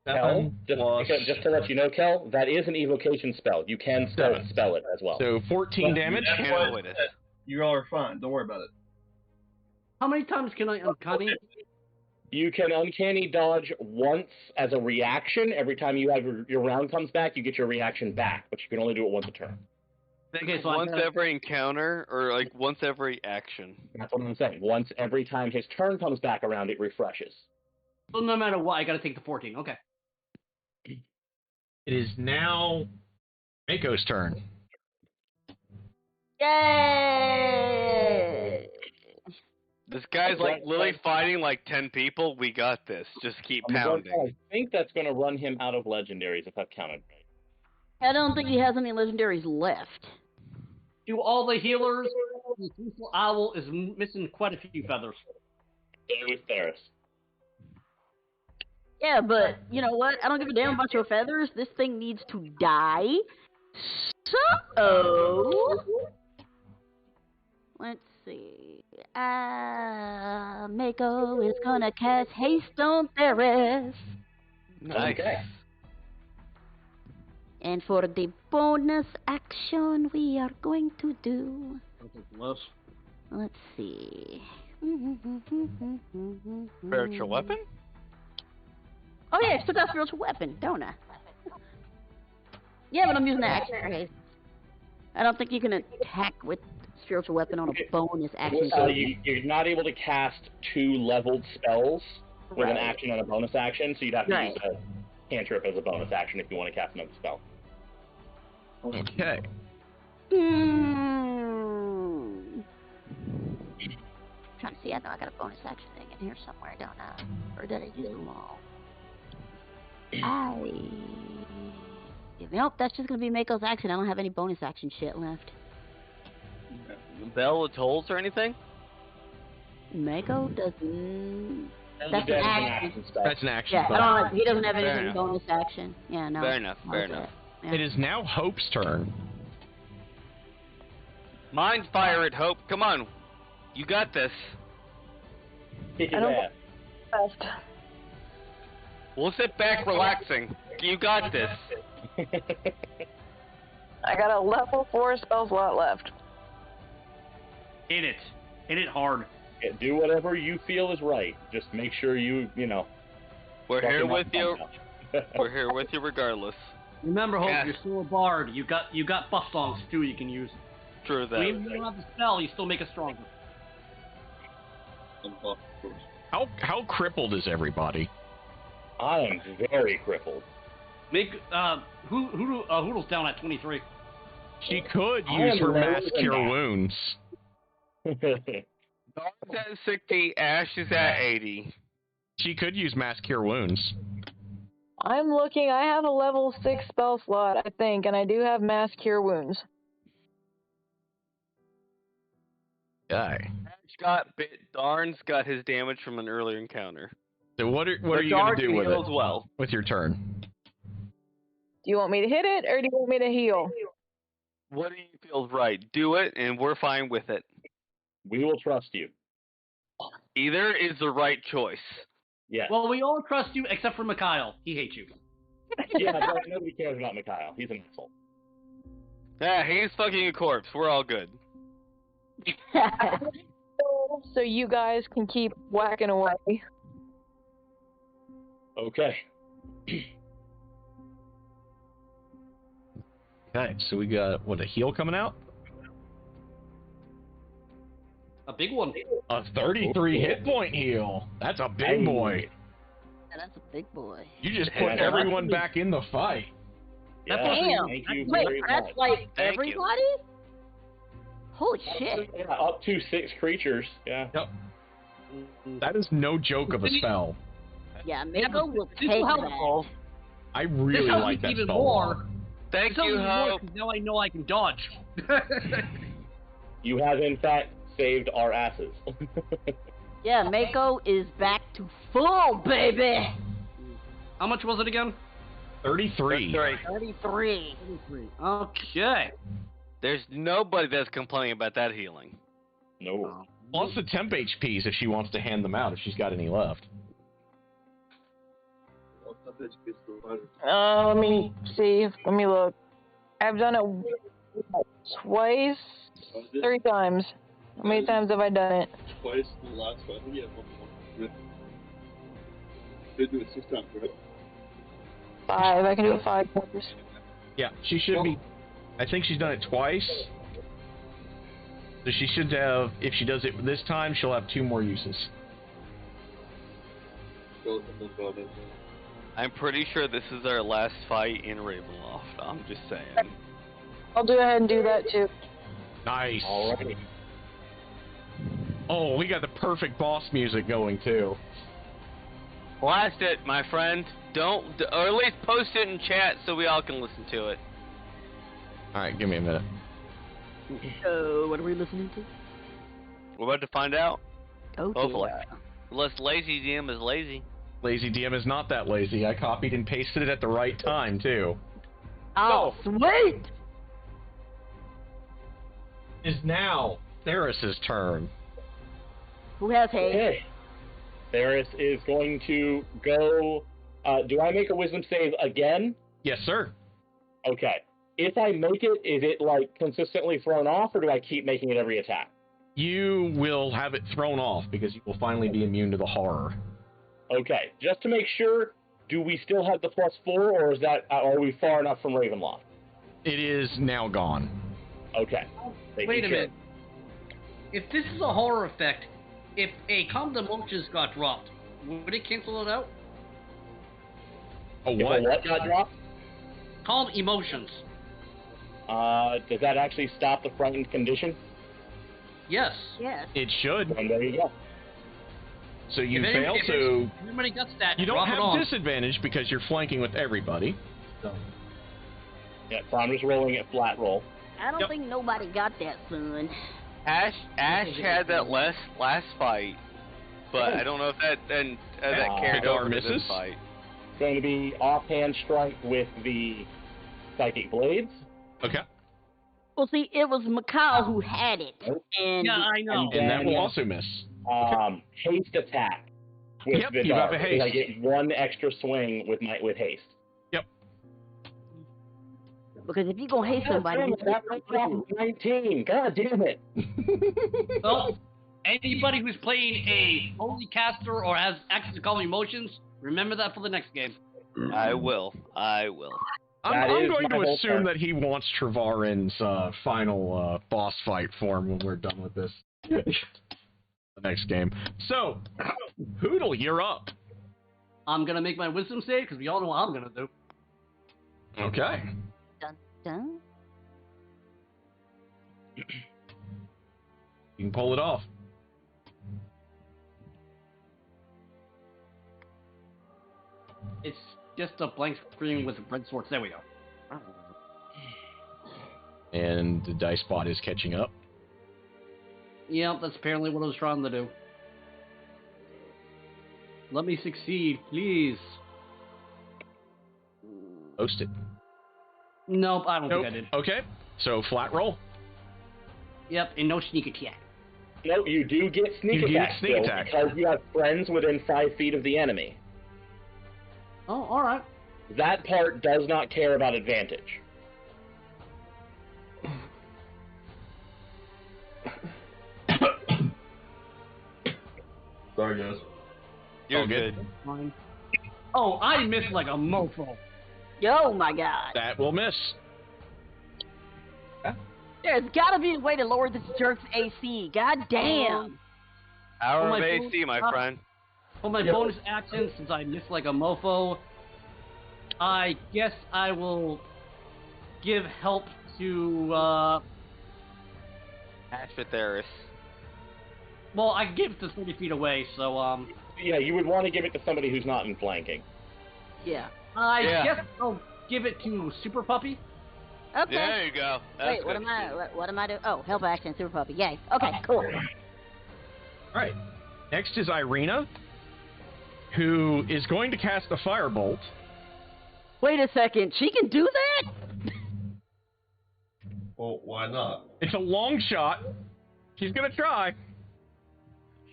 Kel, just to let you know, Kel, that is an evocation spell. You can still spell it as well. So 14 damage. You all are fine. Don't worry about it. How many times can I uncanny? You can uncanny dodge once as a reaction. Every time you have your round comes back, you get your reaction back, but you can only do it once a turn. Okay, so Once every encounter, or like once every action. That's what I'm saying. Once every time his turn comes back around, it refreshes. So no matter what, I gotta take the 14. Okay. It is now Mako's turn. Yay! This guy's like literally fighting like 10 people. We got this. Just keep pounding. I think that's going to run him out of legendaries if I've counted right. I don't think he has any legendaries left. To all the healers, the Truthful Owl is missing quite a few feathers. Stay with Theris. Yeah, but you know what? I don't give a damn about your feathers. This thing needs to die. So, let's see. Mako is gonna cast haste on Theris. Nice. Okay. And for the bonus action, we are going to do. Let's see. Spiritual weapon? Oh yeah, I still got spiritual weapon, don't I? Yeah, but I'm using that action phrase. I don't think you can attack with spiritual weapon on a bonus action. You're not able to cast 2 leveled spells with an action and a bonus action, so you'd have to use a cantrip as a bonus action if you want to cast another spell. Okay. Trying to see, I know I got a bonus action thing in here somewhere, don't I? Or did I use them all? Nope, that's just gonna be Mako's action. I don't have any bonus action shit left. Bell with tolls or anything? Mako doesn't. That's an action. That's an action. Yeah, spell. I don't. He doesn't have Fair anything enough. bonus action. Yeah, no. Fair enough. Fair enough. Yeah. It is now Hope's turn. Mind fire it, Hope. Come on. You got this. Kick his I don't ass. Best. We'll sit back relaxing. You got this. I got a level 4 spell slot left. Hit it. Hit it hard. Yeah, do whatever you feel is right. Just make sure you know. We're here fucking with up you. somehow. We're here with you regardless. Remember, Hope, Yeah. you're still a bard. You got buff songs too you can use. True So even if that. you don't have the spell, you still make it stronger. How crippled is everybody? I am very crippled. Make Hoodle's down at 23. She could I use am her lower mass than cure that. wounds. Dark's at 60, Ash is at 80. She could use mass cure wounds. I'm looking. I have a level 6 spell slot, I think, and I do have mass cure wounds. Okay. Ash got bit. Darn's got his damage from an earlier encounter. So what are But you gonna Darn do can with heal it? as well. With your turn? Do you want me to hit it, or do you want me to heal? What do you feel right? Do it, and we're fine with it. We will trust you. Either is the right choice. Yes. Well, we all trust you except for Mikhail. He hates you. Yeah, but nobody cares about Mikhail. He's an asshole. Yeah, he's fucking a corpse. We're all good. So you guys can keep whacking away. Okay. Okay, so we got a heal coming out? A big one. A 33 hit point heal. That's a big Hey. boy. Yeah, that's a big boy. You just put Yeah. everyone back in the fight. Yeah, Damn. thank you Wait, very that's much. like Thank you. everybody? Holy shit. Yeah, up to 6 creatures. Yeah. Yep. That is no joke of a spell. Yeah, Mako will This take will help. that. I This really helps like me that even spell. more. Thank This helps you, me more Hope. 'cause now I know I can dodge. You have, in fact, saved our asses. Yeah, Mako is back to full, baby. How much was it again? 33. 33. 23. Okay. There's nobody that's complaining about that healing. No. Plus the temp HPs if she wants to hand them out, if she's got any left. Let me see. Let me look. I've done it twice, 3 times. How many times have I done it? Twice in the last one. Yeah, one. They do it 6 times, right? 5. I can do it 5 times. Yeah, she should be. I think she's done it twice. So she should have, if she does it this time, she'll have 2 more uses. I'm pretty sure this is our last fight in Ravenloft. I'm just saying. I'll go ahead and do that too. Nice. Alrighty. Oh, we got the perfect boss music going too. Blast it, my friend. Don't, or at least post it in chat so we all can listen to it. Alright, give me a minute. So, what are we listening to? We're about to find out. Okay. Hopefully. Unless Lazy DM is lazy. Lazy DM is not that lazy. I copied and pasted it at the right time too. Oh, sweet! Is now Theris's turn. Who has haste? Okay. Theris is going to go. Do I make a wisdom save again? Yes, sir. Okay. If I make it, is it like consistently thrown off, or do I keep making it every attack? You will have it thrown off because you will finally be immune to the horror. Okay. Just to make sure, do we still have the +4, or is that are we far enough from Ravenloft? It is now gone. Okay. Wait a minute. If this is a horror effect, if a calm emotions got dropped, would it cancel it out? A what? If a what got dropped? Calm emotions. Does that actually stop the frightened condition? Yes. Yes. It should. And there you go. So you fail to... Everybody gets that. You don't drop it have on. disadvantage because you're flanking with everybody. So. Yeah, so I'm just rolling it flat roll. I don't think nobody got that, son. Ash had that last fight, but I don't know if that carried over to this fight. It's going to be offhand strike with the psychic blades. Okay. Well, see, it was Mikal who had it, and yeah, I know. And that will also miss. Haste attack with Yep, the you dart. have a haste. I get one extra swing with haste. Yep. because if you gonna hate somebody, you That 19. God damn it. Well, anybody who's playing a holy caster or has access to calm emotions, remember that for the next game. I will. I'm That going is to my whole assume turn. that he wants Travarin's final boss fight for him when we're done with this. The next game. So, Hoodle, you're up. I'm gonna make my wisdom save because we all know what I'm gonna do. Okay. dun, dun. You can pull it off. It's just a blank screen with red swords. There we go. And the dice bot is catching up. Yeah, that's apparently what I was trying to do. Let me succeed, please. Post it. Nope, I don't Nope. think I did. Okay. So flat roll. Yep, and no sneak attack. No, you do get sneak You attack get sneak still, attack. because you have friends within 5 feet of the enemy. Oh, alright. That part does not care about advantage. Sorry, guys. You're All good. Fine. Oh, I missed like a mofo. Oh my god. That will miss. There's gotta be a way to lower this jerk's AC. God damn. Hour Oh, of my AC, phone- my friend. For my bonus action, since I missed like a mofo, I guess I will give help to, Ash Vitheris. well, I can give it to 30 feet away, so, Yeah, you would want to give it to somebody who's not in flanking. Yeah. I Yeah. guess I'll give it to Super Puppy. Okay. There you go. That's Wait, what good. am I doing? Oh, help action, Super Puppy. Yay. Okay, cool. All right. Next is Irina, who is going to cast a firebolt. Wait a second. She can do that? Well, why not? It's a long shot. She's going to try.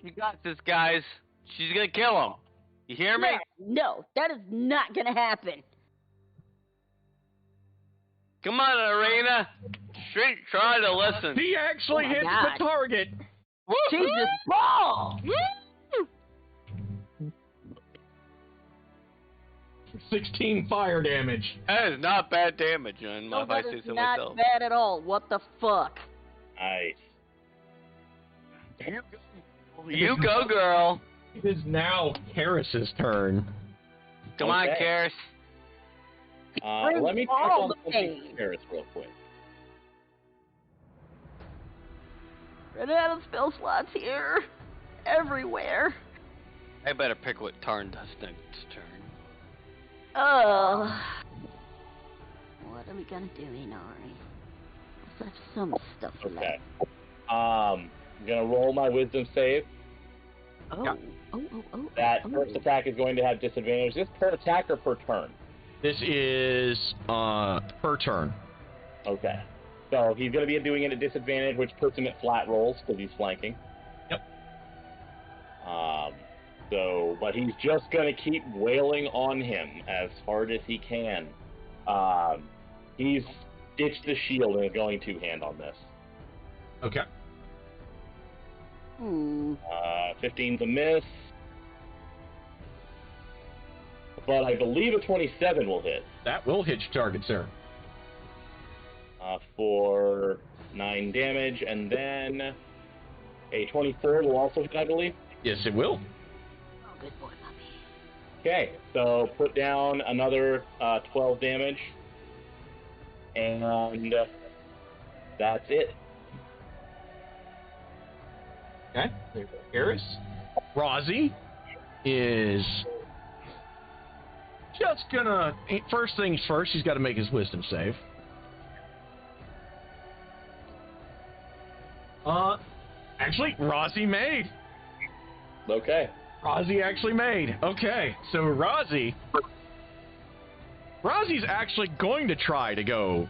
She got this, guys. She's gonna kill him. You hear me? No, that is not gonna happen. Come on, Arena. Try to listen. He actually Oh my hits God. the target. Jesus balls! 16 fire damage. That is not bad damage, man. No, If I that say is so not myself. bad at all. What the fuck? Nice. You go, girl. It is now Karis's turn. Come on, Okay. Karis. Let me check all on the something pain. Paris real quick. Ran out of spell slots here. Everywhere. I better pick what Tarn does next turn. Ugh. What are we gonna do, Inari? Let's have some stuff Okay. left. I'm gonna roll my wisdom save. Oh. Yeah. Oh. That first attack is going to have disadvantage. Is this per attack or per turn? This is per turn. Okay. So he's going to be doing it at disadvantage, which puts him at flat rolls because he's flanking. Yep. But he's just going to keep wailing on him as hard as he can. He's ditched the shield and is going two-hand on this. Okay. 15's a miss. But I believe a 27 will hit. That will hit your target, sir. For 9 damage, and then a 24 will also hit, I believe. Yes, it will. Oh, good boy, puppy. Okay, so put down another 12 damage, and that's it. Okay. There's Eris. Rozzy is just gonna. First things first, he's got to make his wisdom save. Actually, Rozzy made. Okay. Rozzy actually made. Okay, so Rozzy's actually going to try to go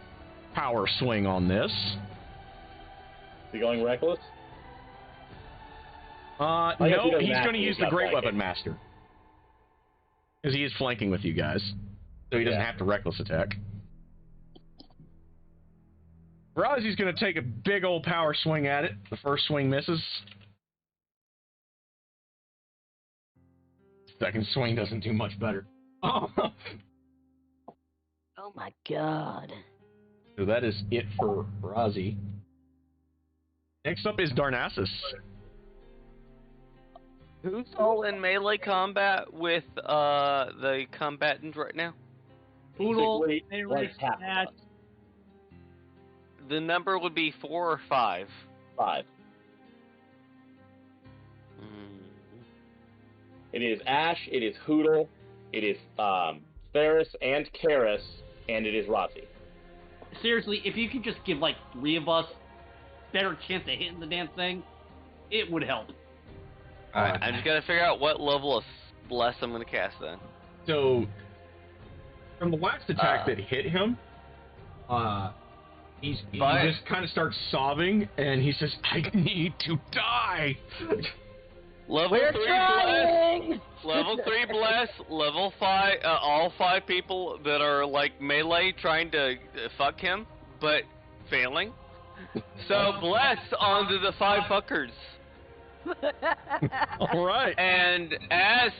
power swing on this. Is he going reckless? No, he's going to use the Great Weapon Master. Because he is flanking with you guys. So he doesn't have to reckless attack. Rozzy's going to take a big old power swing at it. The first swing misses. Second swing doesn't do much better. Oh, Oh my god. so that is it for Rozzy. Next up is Darnassus. Who's all in melee combat with the combatant right now? Poodle, Basically, like half of Ash. us. The number would be 4 or 5. 5. It is Ash, it is Hoodle, it is Ferris and Karis, and it is Rozzy. Seriously, if you could just give like 3 of us better chance of hitting the damn thing, it would help. Alright, I just gotta figure out what level of bless I'm gonna cast then. So, from the last attack that hit him, he just kind of starts sobbing, and he says, "I need to die." Level 3 bless. Level 3 bless. Level 5. All 5 people that are like melee trying to fuck him, but failing. So bless onto the 5 fuckers. All right. And as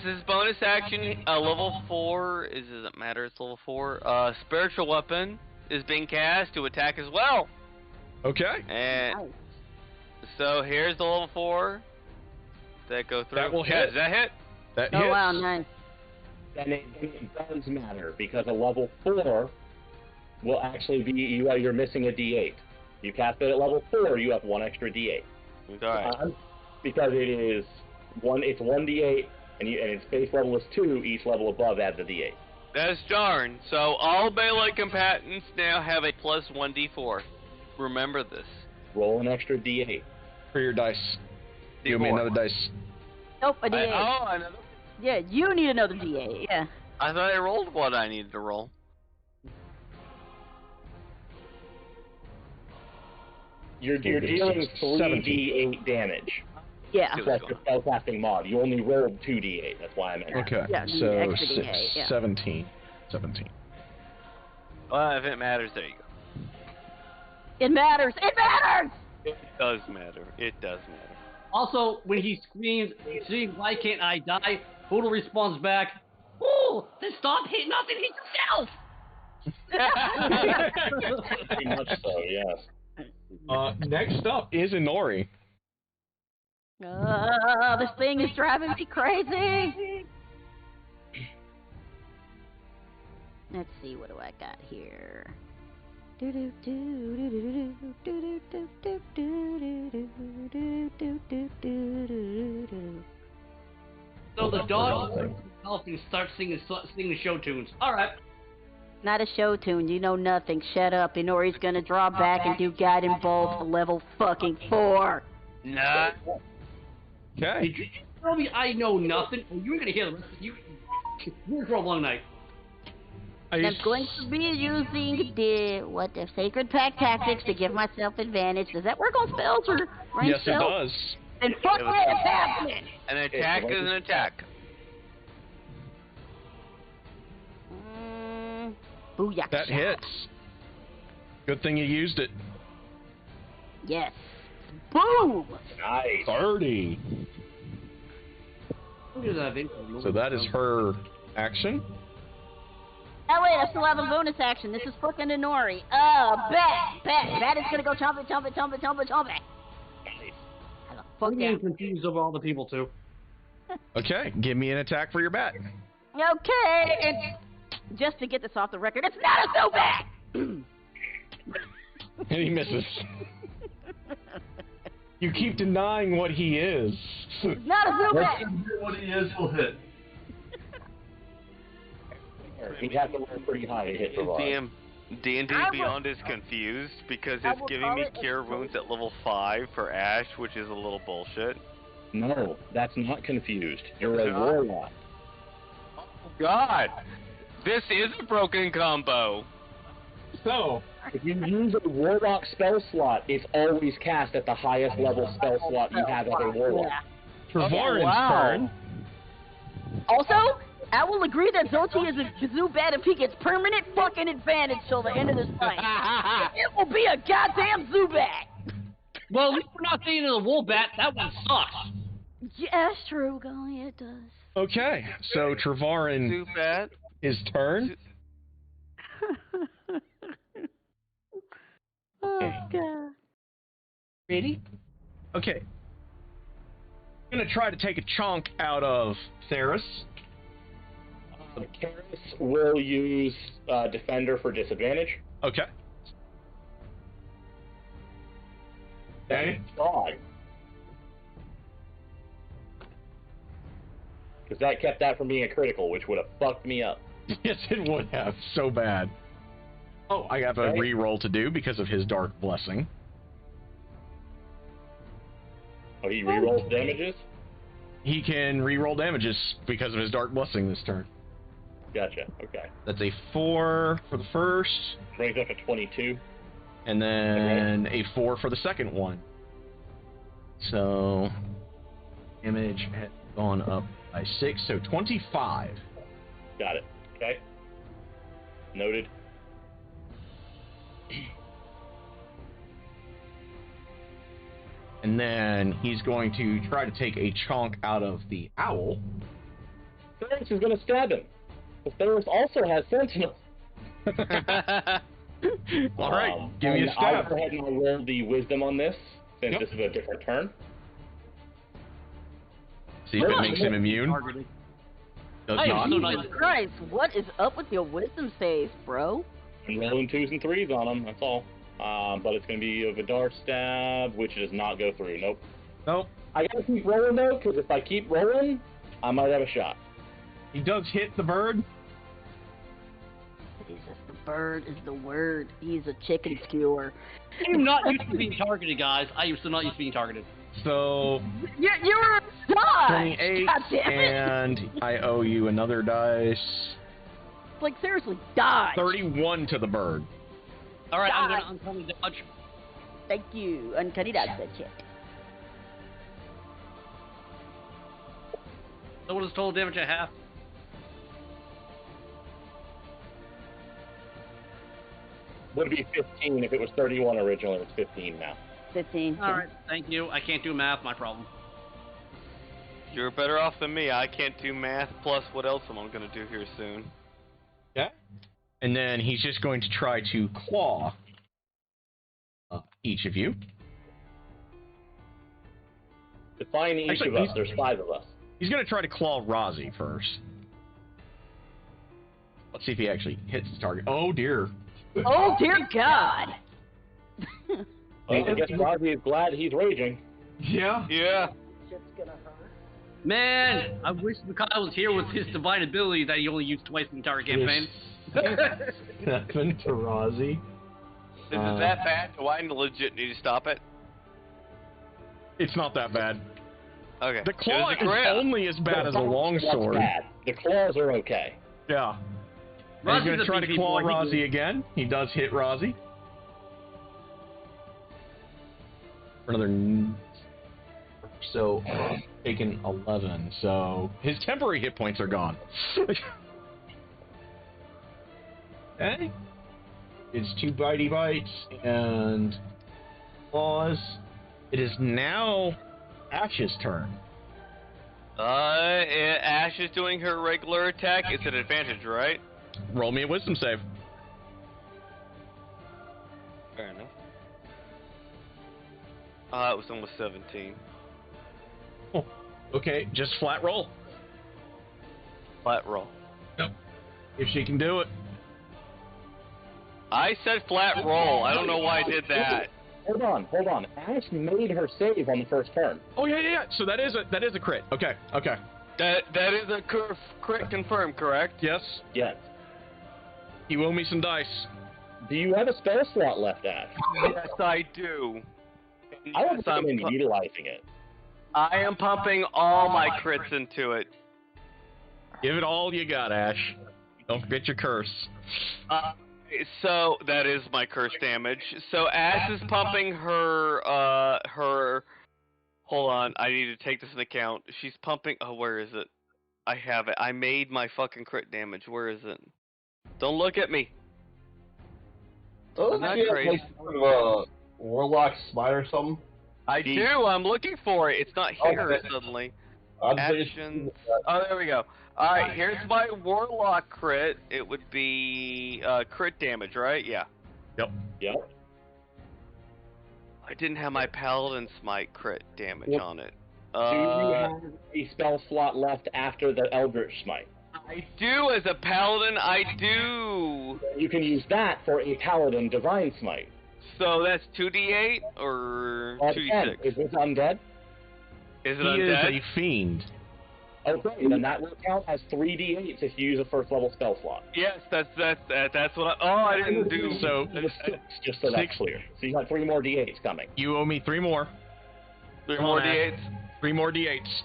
his bonus action, level 4 doesn't matter. It's level 4. Spiritual weapon is being cast to attack as well. Okay. And so here's the level 4. That go through. That will hit. Yeah, does that hit? That Oh hits. wow, nice. Then it does matter, because a level 4 will actually be, you're missing a D8. You cast it at level 4, you have 1 extra D8. Alright. Because it's 1 D8, and its base level is 2, each level above adds a D8. That's darn. So all melee combatants now have a plus 1d4. Remember this. Roll an extra D8. For your dice. Give me another dice. Nope, a D8. Another. Yeah, you need another D8, yeah. I thought I rolled what I needed to roll. You're dealing 3d8 damage. Yeah. That's the spellcasting mod. You only rolled 2d8. That's why I meant. Okay. Yeah, So extra D8, yeah. 17. 17. Well, if it matters, there you go. It matters! It matters! It does matter. It does matter. Also, when he screams, "See, why can't I die?" Poodle responds back, "Oh, then stop hitting nothing, hit yourself." Pretty much so, yes. Next up is Inori. This thing is driving me crazy. Let's see, what do I got here? So the dog and starts singing the show tunes. All right. Not a show tune, you know nothing. Shut up. Inori's gonna draw back and do guiding bolt to level fucking 4. Nah. Okay. Did you tell me I know nothing? Well, you were gonna hear the rest of you. You're for a long night. I'm going to be using the Sacred Pact tactics to give myself advantage. Does that work on spells or range Yes, it spells? does. Then fuck that attack! An attack is an attack. Booyah. That hits. Good thing you used it. Yes. Boom! Nice. 30. So that is her action. Oh wait, I still have a bonus action. This is fucking Inori. Bat! Bat is gonna go chomp it. Nice. How the fuck I'm getting confused over all the people too. Okay, give me an attack for your bat. Okay, and just to get this off the record, it's not a Zubat! And he misses. You keep denying what he is. It's not a Let's Zubat! see what he is, he'll hit. He'd have to roll pretty high to hit for D&D Beyond is confused because it's giving me Cure Wounds at level 5 for Ash, which is a little bullshit. No, that's not confused. You're a warlock. Oh God! This is a broken combo! So, if you use a warlock spell slot, it's always cast at the highest level spell slot you have as a warlock. Trevorin's turn. Also, I will agree that Zoti is a Zubat if he gets permanent fucking advantage till the end of this fight. It will be a goddamn Zubat! Well, at least we're not saying it's a Wolbat. That one sucks. Yeah, that's true, Golly, it does. Okay, so Trevorin Zubat. his turn. Oh, God. Ready? Okay. I'm gonna try to take a chunk out of Theris. Karis will use Defender for disadvantage. Okay. Okay. God. Because that kept that from being a critical, which would have fucked me up. Yes, it would have. So bad. Oh, I have a re-roll to do because of his Dark Blessing. Oh, he re-rolls damages? He can re-roll damages because of his Dark Blessing this turn. Gotcha, okay. That's a 4 for the first. Brings up to 22. And then a 4 for the second one. So, damage has gone up by 6, so 25. Got it, okay. Noted. And then he's going to try to take a chunk out of the owl. Theris is going to stab him. But Theris also has Sentinel. All right, give me a stab. I'll go ahead and I'll roll the wisdom on this, since this is a different turn. See if it makes him immune. Does not. Jesus Christ, what is up with your wisdom saves, bro? I'm rolling 2s and 3s on him, that's all. But it's going to be a Vidar stab, which does not go through. Nope. Nope. I gotta keep rolling though, because if I keep rolling, I might have a shot. He does hit the bird. Jesus, the bird is the word. He's a chicken skewer. I'm not used to being targeted, guys. I used to not used to being targeted. So You're a dodge! 28, God damn it. and I owe you another dice. Like, seriously, dodge! 31 to the bird. Alright, I'm gonna uncanny dodge. Thank you. Uncanny dodge that shit. So what is total damage I have? Would be 15 if it was 31 originally. It's 15 now. 15. Alright, thank you. I can't do math, my problem. You're better off than me. I can't do math, plus what else am I going to do here soon? Yeah. And then he's just going to try to claw each of you. Define each of us. There's 5 of us. He's going to try to claw Rozzy first. Let's see if he actually hits the target. Oh, dear. Oh, dear God! Well, I guess Rozzy is glad he's raging. Yeah. Yeah. Shit's gonna hurt. Man, I wish Mikhail was here with his divine ability that he only used twice in the entire campaign. 7 to Rozzy. Is it that bad? Do I legit need to stop it? It's not that bad. Okay. The claw is only as bad as a longsword. The claws are okay. Yeah. And he's going to try to claw Rozzy again. He does hit Rozzy. For another... So, taken 11. So, his temporary hit points are gone. Okay. It's 2 bitey bites and claws. It is now Ash's turn. Ash is doing her regular attack. It's an advantage, right? Roll me a wisdom save. Fair enough. It was almost 17. Oh, okay, just flat roll. Flat roll. Yep. If she can do it. I said flat roll. I don't know why I did that. Hold on. Ash made her save on the first turn. Oh yeah. So that is a crit. Okay. That is a crit confirmed, correct? Yes. Yes. You owe me some dice. Do you have a spell slot left, Ash? Yes, I do. I was utilizing it. I am pumping all my crits into it. Give it all you got, Ash. Don't forget your curse. So that is my curse damage. So Ash is pumping her. Hold on, I need to take this into account. She's pumping. Oh, where is it? I have it. I made my fucking crit damage. Where is it? Don't look at me. Oh, I'm not yeah, crazy. like sort of a warlock smite or something. I do. I'm looking for it. It's not here Okay. suddenly. I'm Actions. Oh, there we go. Alright, here's my warlock crit. It would be crit damage, right? Yeah. Yep. I didn't have my paladin smite crit damage Yep. on it. Do you have a spell slot left after the Eldritch Smite? I do, as a paladin, I do. You can use that for a Paladin Divine Smite. So that's 2d8 or 2d6? Is this undead? Is it He undead? is a fiend. Okay, then that will count as 3d8s if you use a first level spell slot. Yes, that's what I didn't do. So It was 6, just so that's clear. So you got 3 more d8s coming. you owe me 3 more. 3 Come more on, Ash. d8s. 3 more d8s.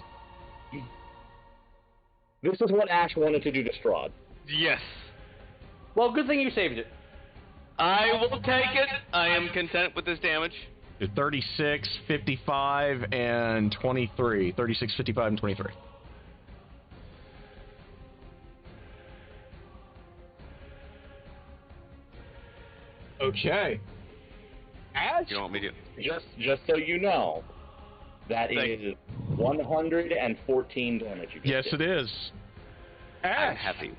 This is what Ash wanted to do to Strahd. Yes. Well, good thing you saved it. I will take it. I am content with this damage. 36, 55, and 23. 36, 55, and 23. Okay. Ash? You don't want me to? Just so you know, that Thank is 114 damage you Yes, did. it is. I'm Ash, happy.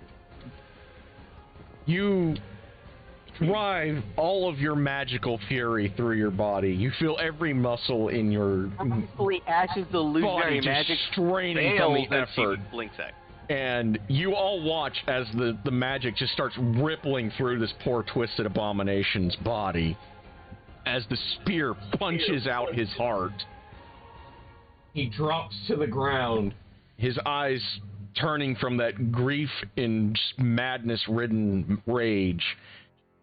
you drive all of your magical fury through your body. You feel every muscle in your Honestly, Ash's illusionary body magic just straining from fails the as she effort. blinks at. And you all watch as the magic just starts rippling through this poor twisted abomination's body as the spear punches out his heart. He drops to the ground, his eyes turning from that grief and madness-ridden rage,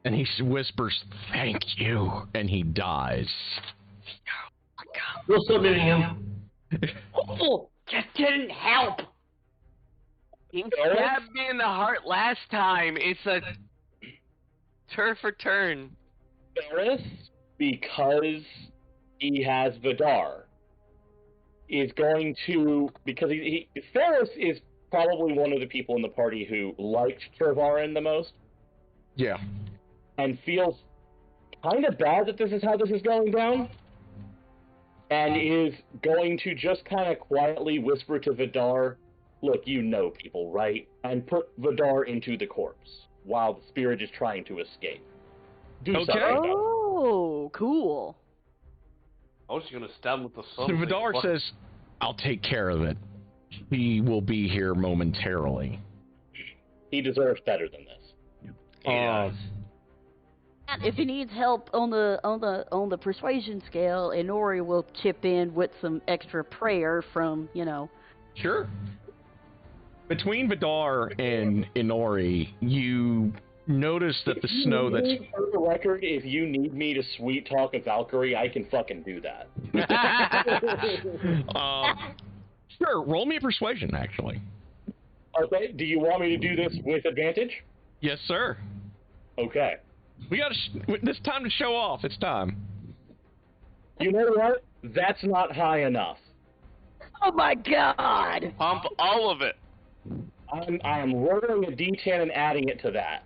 and he whispers, "Thank you," and he dies. We'll still meeting him. Oh, just didn't help. You stabbed me in the heart last time. It's a turn for turn. Ferris, because he has Vidar, is going to, because Ferris is probably one of the people in the party who liked Trevarin the most, Yeah. and feels kind of bad that this is how this is going down, and is going to just kind of quietly whisper to Vidar, "Look, you know people, right?" and put Vidar into the corpse while the spirit is trying to escape. Do Okay. something about it. Oh, cool. I was just gonna stab him with the So thumb. Vidar says, "I'll take care of it. He will be here momentarily." He deserves better than this. And if he needs help on the persuasion scale, Inori will chip in with some extra prayer from, Sure. Between Vidar and Inori, you notice that the snow that's... For the record, if you need me to sweet talk a Valkyrie, I can fucking do that. Sure, roll me a persuasion, actually. Okay, do you want me to do this with advantage? Yes, sir. Okay. We got this time to show off. It's time. You know what? That's not high enough. Oh my god! Pump all of it. I am rolling a d10 and adding it to that.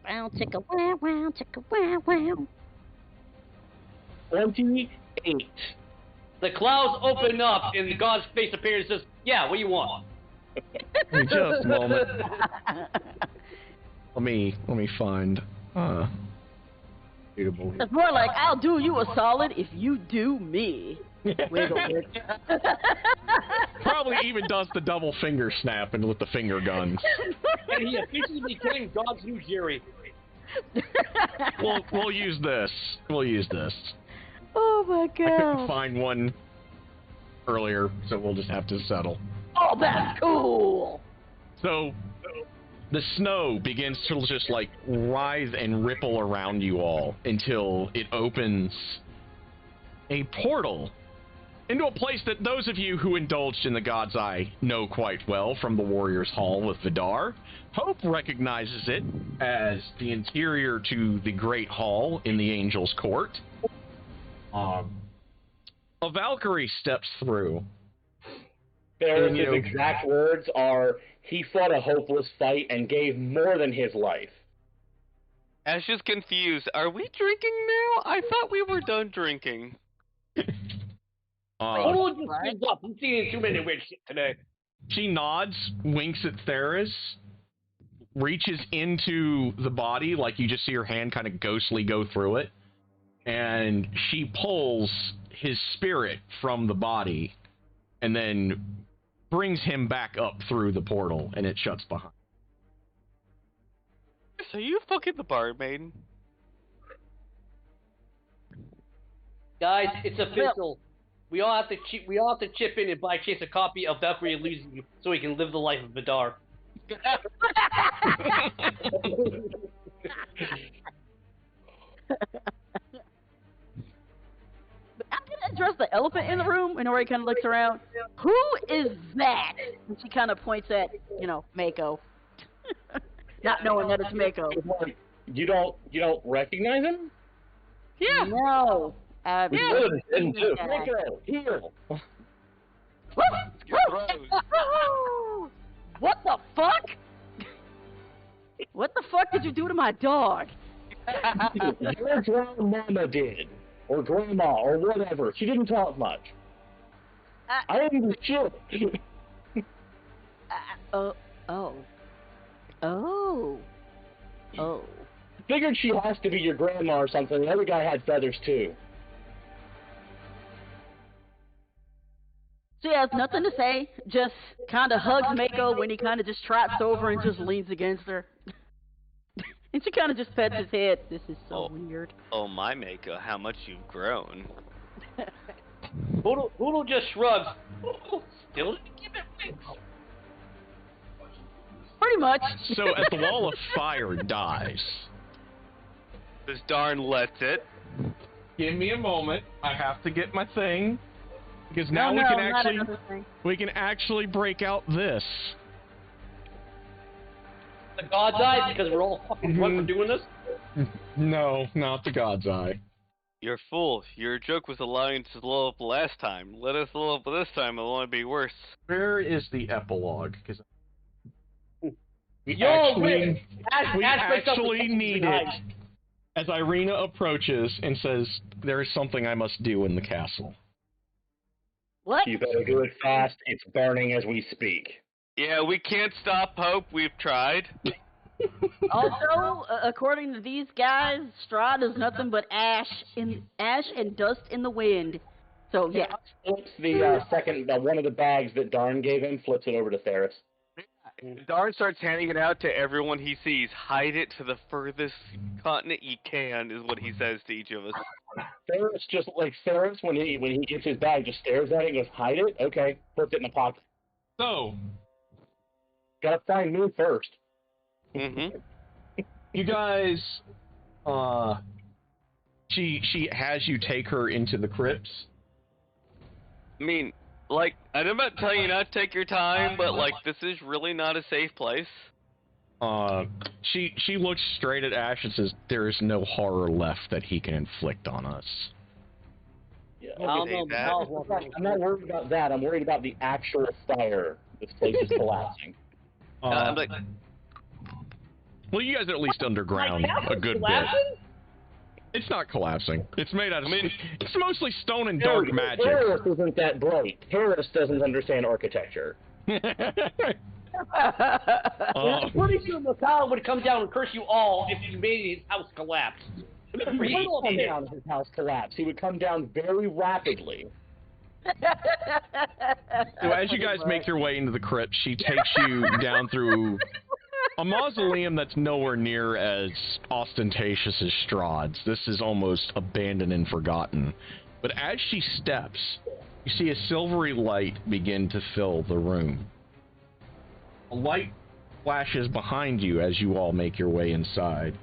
Wow, chicka wow wow, chicka wow wow. 28. The clouds open up and the god's face appears and says, "Yeah, what do you want?" Just a moment. Let me find suitable. It's more like I'll do you a solid if you do me. Wiggle it. Probably even does the double finger snap and with the finger guns. And he officially became God's new Jerry. We'll use this. We'll use this. Oh my I couldn't god. find one earlier, so we'll just have to settle. Oh, that's cool. So the snow begins to just like writhe and ripple around you all until it opens a portal into a place that those of you who indulged in the God's Eye know quite well from the Warrior's Hall with Vidar. Hope recognizes it as the interior to the Great Hall in the Angel's Court. A Valkyrie steps through. Ferris's exact words are, he fought a hopeless fight and gave more than his life. Ash is confused. Are we drinking now? I thought we were done drinking. Total just gives up. I'm seeing too many weird shit today. She nods, winks at Theris, reaches into the body, like you just see her hand kind of ghostly go through it, and she pulls his spirit from the body and then brings him back up through the portal, and it shuts behind. So you fucking the barmaid? Guys, it's official. We all have to chip in and buy Chase a copy of Valkyrie Elysium so he can live the life of Vidar. I'm gonna address the elephant in the room, and Ori kind of looks around. Who is that? And she kind of points at, Mako. Not knowing that it's Mako. You don't recognize him? Yeah. No. Mako, here. What the fuck? What the fuck did you do to my dog? Your grandmama did. Or grandma, or whatever. She didn't talk much. I didn't do shit. Figured she has to be your grandma or something. The other guy had feathers too. She has nothing to say, just kind of hugs Mako when he kind of just trots over and just leans against her. And she kind of just pets his head. This is so weird. Oh my Mako, how much you've grown. Boodle just shrugs. Still didn't give it wings. Pretty much. So as the wall of fire dies, This darn lets it. give me a moment. I have to get my thing. Because now we can actually break out this. The God's Eye, because we're all fucking drunk for doing this? No, not the God's Eye. You're fool. Your joke was allowing to blow up last time. Let us blow up this time, it'll only be worse. Where is the epilogue? Because we actually need it. As Irina approaches and says, "There is something I must do in the castle." What? You better do it fast. It's burning as we speak. Yeah, we can't stop Hope. We've tried. Also, according to these guys, Strahd is nothing but ash and dust in the wind. So yeah. Flips the one of the bags that Darn gave him. Flips it over to Theris. Darn starts handing it out to everyone he sees. Hide it to the furthest continent you can, is what he says to each of us. Theris, when he gets his bag, just stares at it and goes, "Hide it? Okay." Puts it in the pocket. So, gotta find me first. Mm-hmm. You guys, she has you take her into the crypts. I mean, like, I'm not telling you not to take your time, but, like, this is really not a safe place. She looks straight at Ash and says, "There is no horror left that he can inflict on us." Yeah, I'm not worried about that. I'm worried about the actual fire. This place is collapsing. I'm like, Well, you guys are at least underground a good bit. It's not collapsing. It's made out of. It's mostly stone and dark magic. Paris isn't that bright. Paris doesn't understand architecture. I'm pretty sure Mikhail would come down and curse you all if you made his house collapse. He wouldn't come down if his house collapsed. He would come down very rapidly. So as you guys make your way into the crypt, she takes you down through a mausoleum that's nowhere near as ostentatious as Strahd's. This is almost abandoned and forgotten. But as she steps, you see a silvery light begin to fill the room. A light flashes behind you as you all make your way inside.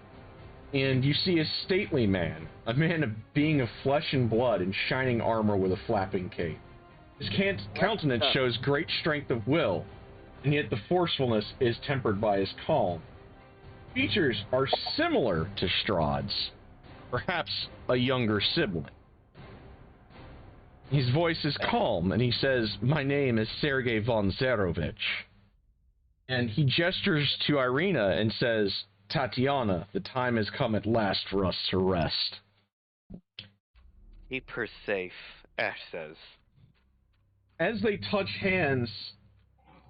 And you see a stately man, a man of being of flesh and blood in shining armor with a flapping cape. His countenance shows great strength of will, and yet the forcefulness is tempered by his calm. Features are similar to Strahd's, perhaps a younger sibling. His voice is calm, and he says, "My name is Sergei von Zarovich." And he gestures to Irina and says, "Tatiana, the time has come at last for us to rest." Keep her safe, Ash says. As they touch hands,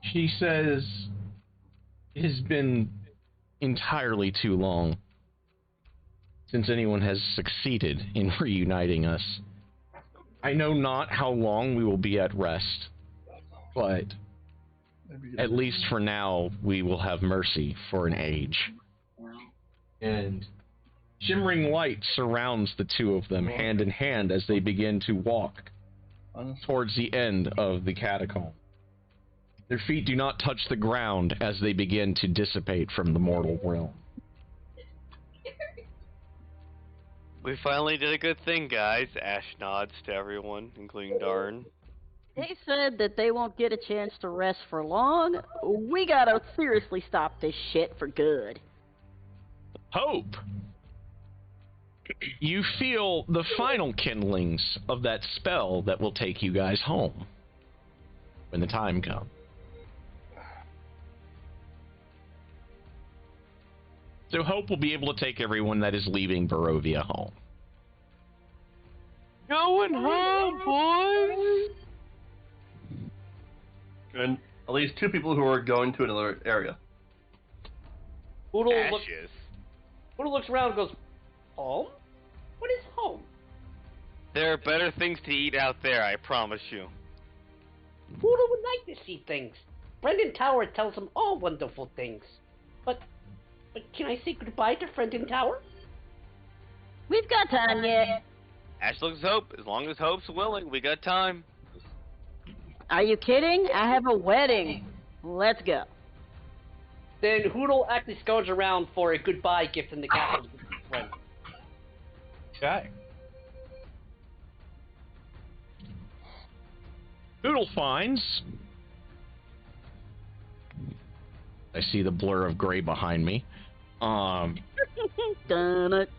she says, "It has been entirely too long since anyone has succeeded in reuniting us. I know not how long we will be at rest, but at least for now, we will have mercy for an age." And shimmering light surrounds the two of them, hand in hand, as they begin to walk towards the end of the catacomb. Their feet do not touch the ground as they begin to dissipate from the mortal realm. We finally did a good thing, guys. Ash nods to everyone, including Darn. They said that they won't get a chance to rest for long. We gotta seriously stop this shit for good. Hope! You feel the final kindlings of that spell that will take you guys home when the time comes. So Hope will be able to take everyone that is leaving Barovia home. Going home, boys! And at least two people who are going to another area. Poodle Ashes. looks around and goes, "Home? What is home?" There are better things to eat out there, I promise you. Poodle would like to see things. Brendan Tower tells him all wonderful things. But can I say goodbye to Brendan Tower? We've got time yet. Ash looks Hope. As long as Hope's willing, we got time. Are you kidding? I have a wedding. Let's go. Then Hoodle actually scouts around for a goodbye gift in the castle. Okay. Doodle finds. I see the blur of gray behind me. Dun it.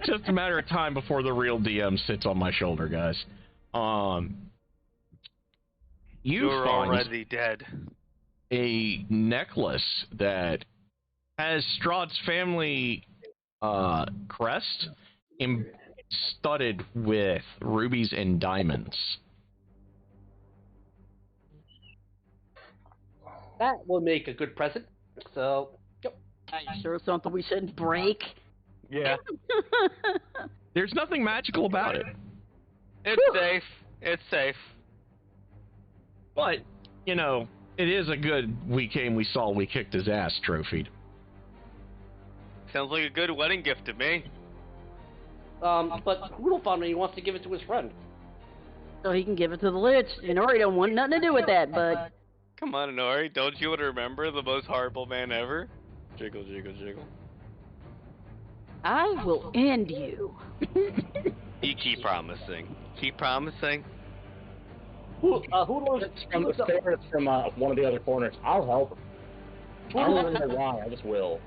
Just a matter of time before the real DM sits on my shoulder, guys. You're find already dead. a necklace that has Strahd's family crest studded with rubies and diamonds. That will make a good present. So, yep. Are you sure it's something we shouldn't break? Yeah. There's nothing magical about it. It's safe. It's safe. But, you know, it is a good "we came, we saw, we kicked his ass" trophy. Sounds like a good wedding gift to me. But Hoodle found it. He wants to give it to his friend. So he can give it to the Lich. And Ori don't want nothing to do with that, bud. Come on, Nori. Don't you want to remember the most horrible man ever? Jiggle, jiggle, jiggle. I will end you. You keep promising. Keep promising. Hoodle It's from the stairs from one of the other corners. I'll help. I don't even know why. I just will.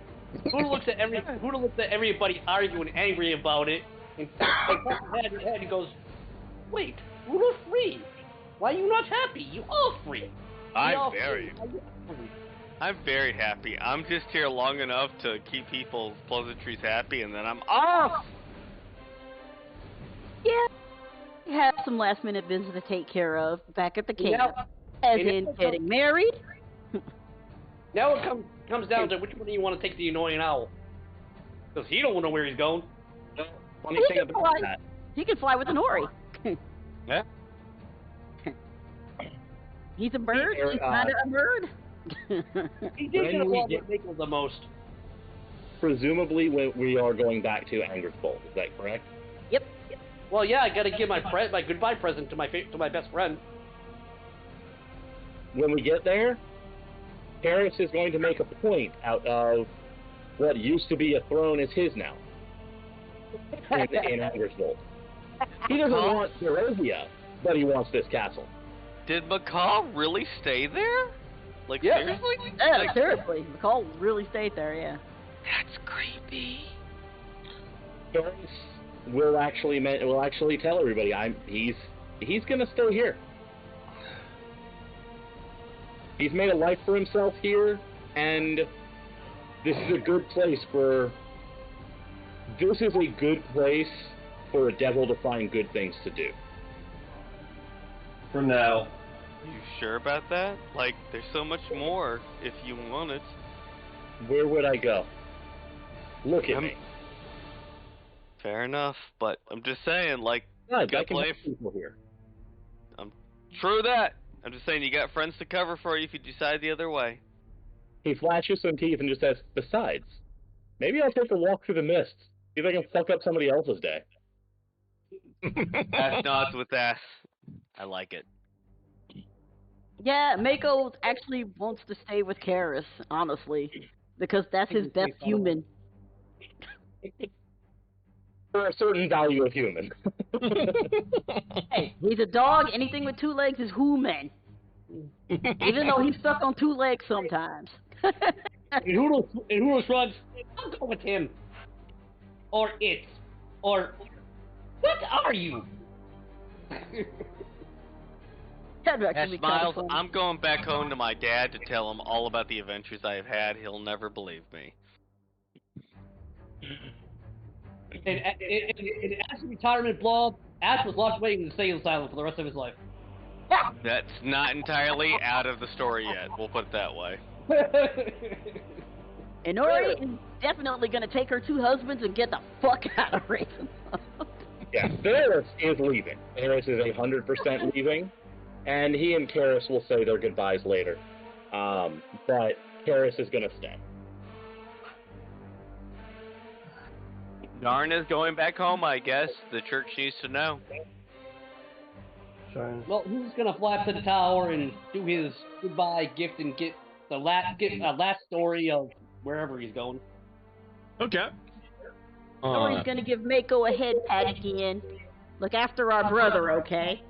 Hoodle looks at everybody arguing, angry about it, and his head and goes, "Wait, Hoodle's free. Why are you not happy? You are free. I'm very. I'm very happy. I'm just here long enough to keep people's pleasantries happy, and then I'm off! Yeah. We have some last minute business to take care of back at the camp. Yep. As And in it- getting married. Now it comes down to which one do you want to take the annoying owl? Because he don't know where he's going. Funny He thing can about fly. that. He can fly with an Ori. Yeah. He's a bird. Eric, He's kind of a bird. He did When get we along get- with Mako the most. Presumably, we are going back to Anger's Bolt. Is that correct? Yep. Well, yeah, I gotta give my goodbye present to my best friend. When we get there, Paris is going to make a point out of what used to be a throne is his now. In Anger's Bolt. He doesn't want Barovia, but he wants this castle. Did McCall really stay there? Like, Yeah. seriously? Yeah, Like, seriously. McCall really stayed there, yeah. that's creepy. Paris will actually tell everybody he's gonna stay here. He's made a life for himself here, and this is a good place for a devil to find good things to do. For now. You sure about that? Like, there's so much more if you want it. Where would I go? Look at me. Fair enough, but I'm just saying, like, God, I got can play. help people here. True that. I'm just saying, you got friends to cover for you if you decide the other way. He flashes some teeth and just says, besides, maybe I'll take a walk through the mist. See if I can fuck up somebody else's day. Ass nods with ass. I like it. Yeah, Mako actually wants to stay with Karis, honestly. Because that's his best human. For a certain value of human. Hey, he's a dog. Anything with two legs is human. Even though he's stuck on two legs sometimes. And Hoodles runs, I'll go with him. Or it. Or, what are you? That'd Ash actually be kind Miles, of fun. I'm going back home to my dad to tell him all about the adventures I have had. He'll never believe me. And Ash's retirement blow, Ash was locked away in the insane asylum for the rest of his life. That's not entirely out of the story yet. We'll put it that way. And Ori is definitely going to take her two husbands and get the fuck out of Raven. Yeah, Varys is leaving. Varys is 100% leaving. And he and Karis will say their goodbyes later. But Karis is going to stay. Darn is going back home, I guess. The church needs to know. Well, he's gonna fly up to the tower and do his goodbye gift and get the last story of wherever he's going. Okay. Ori's going to give Mako a head pat again. Look after our brother, okay?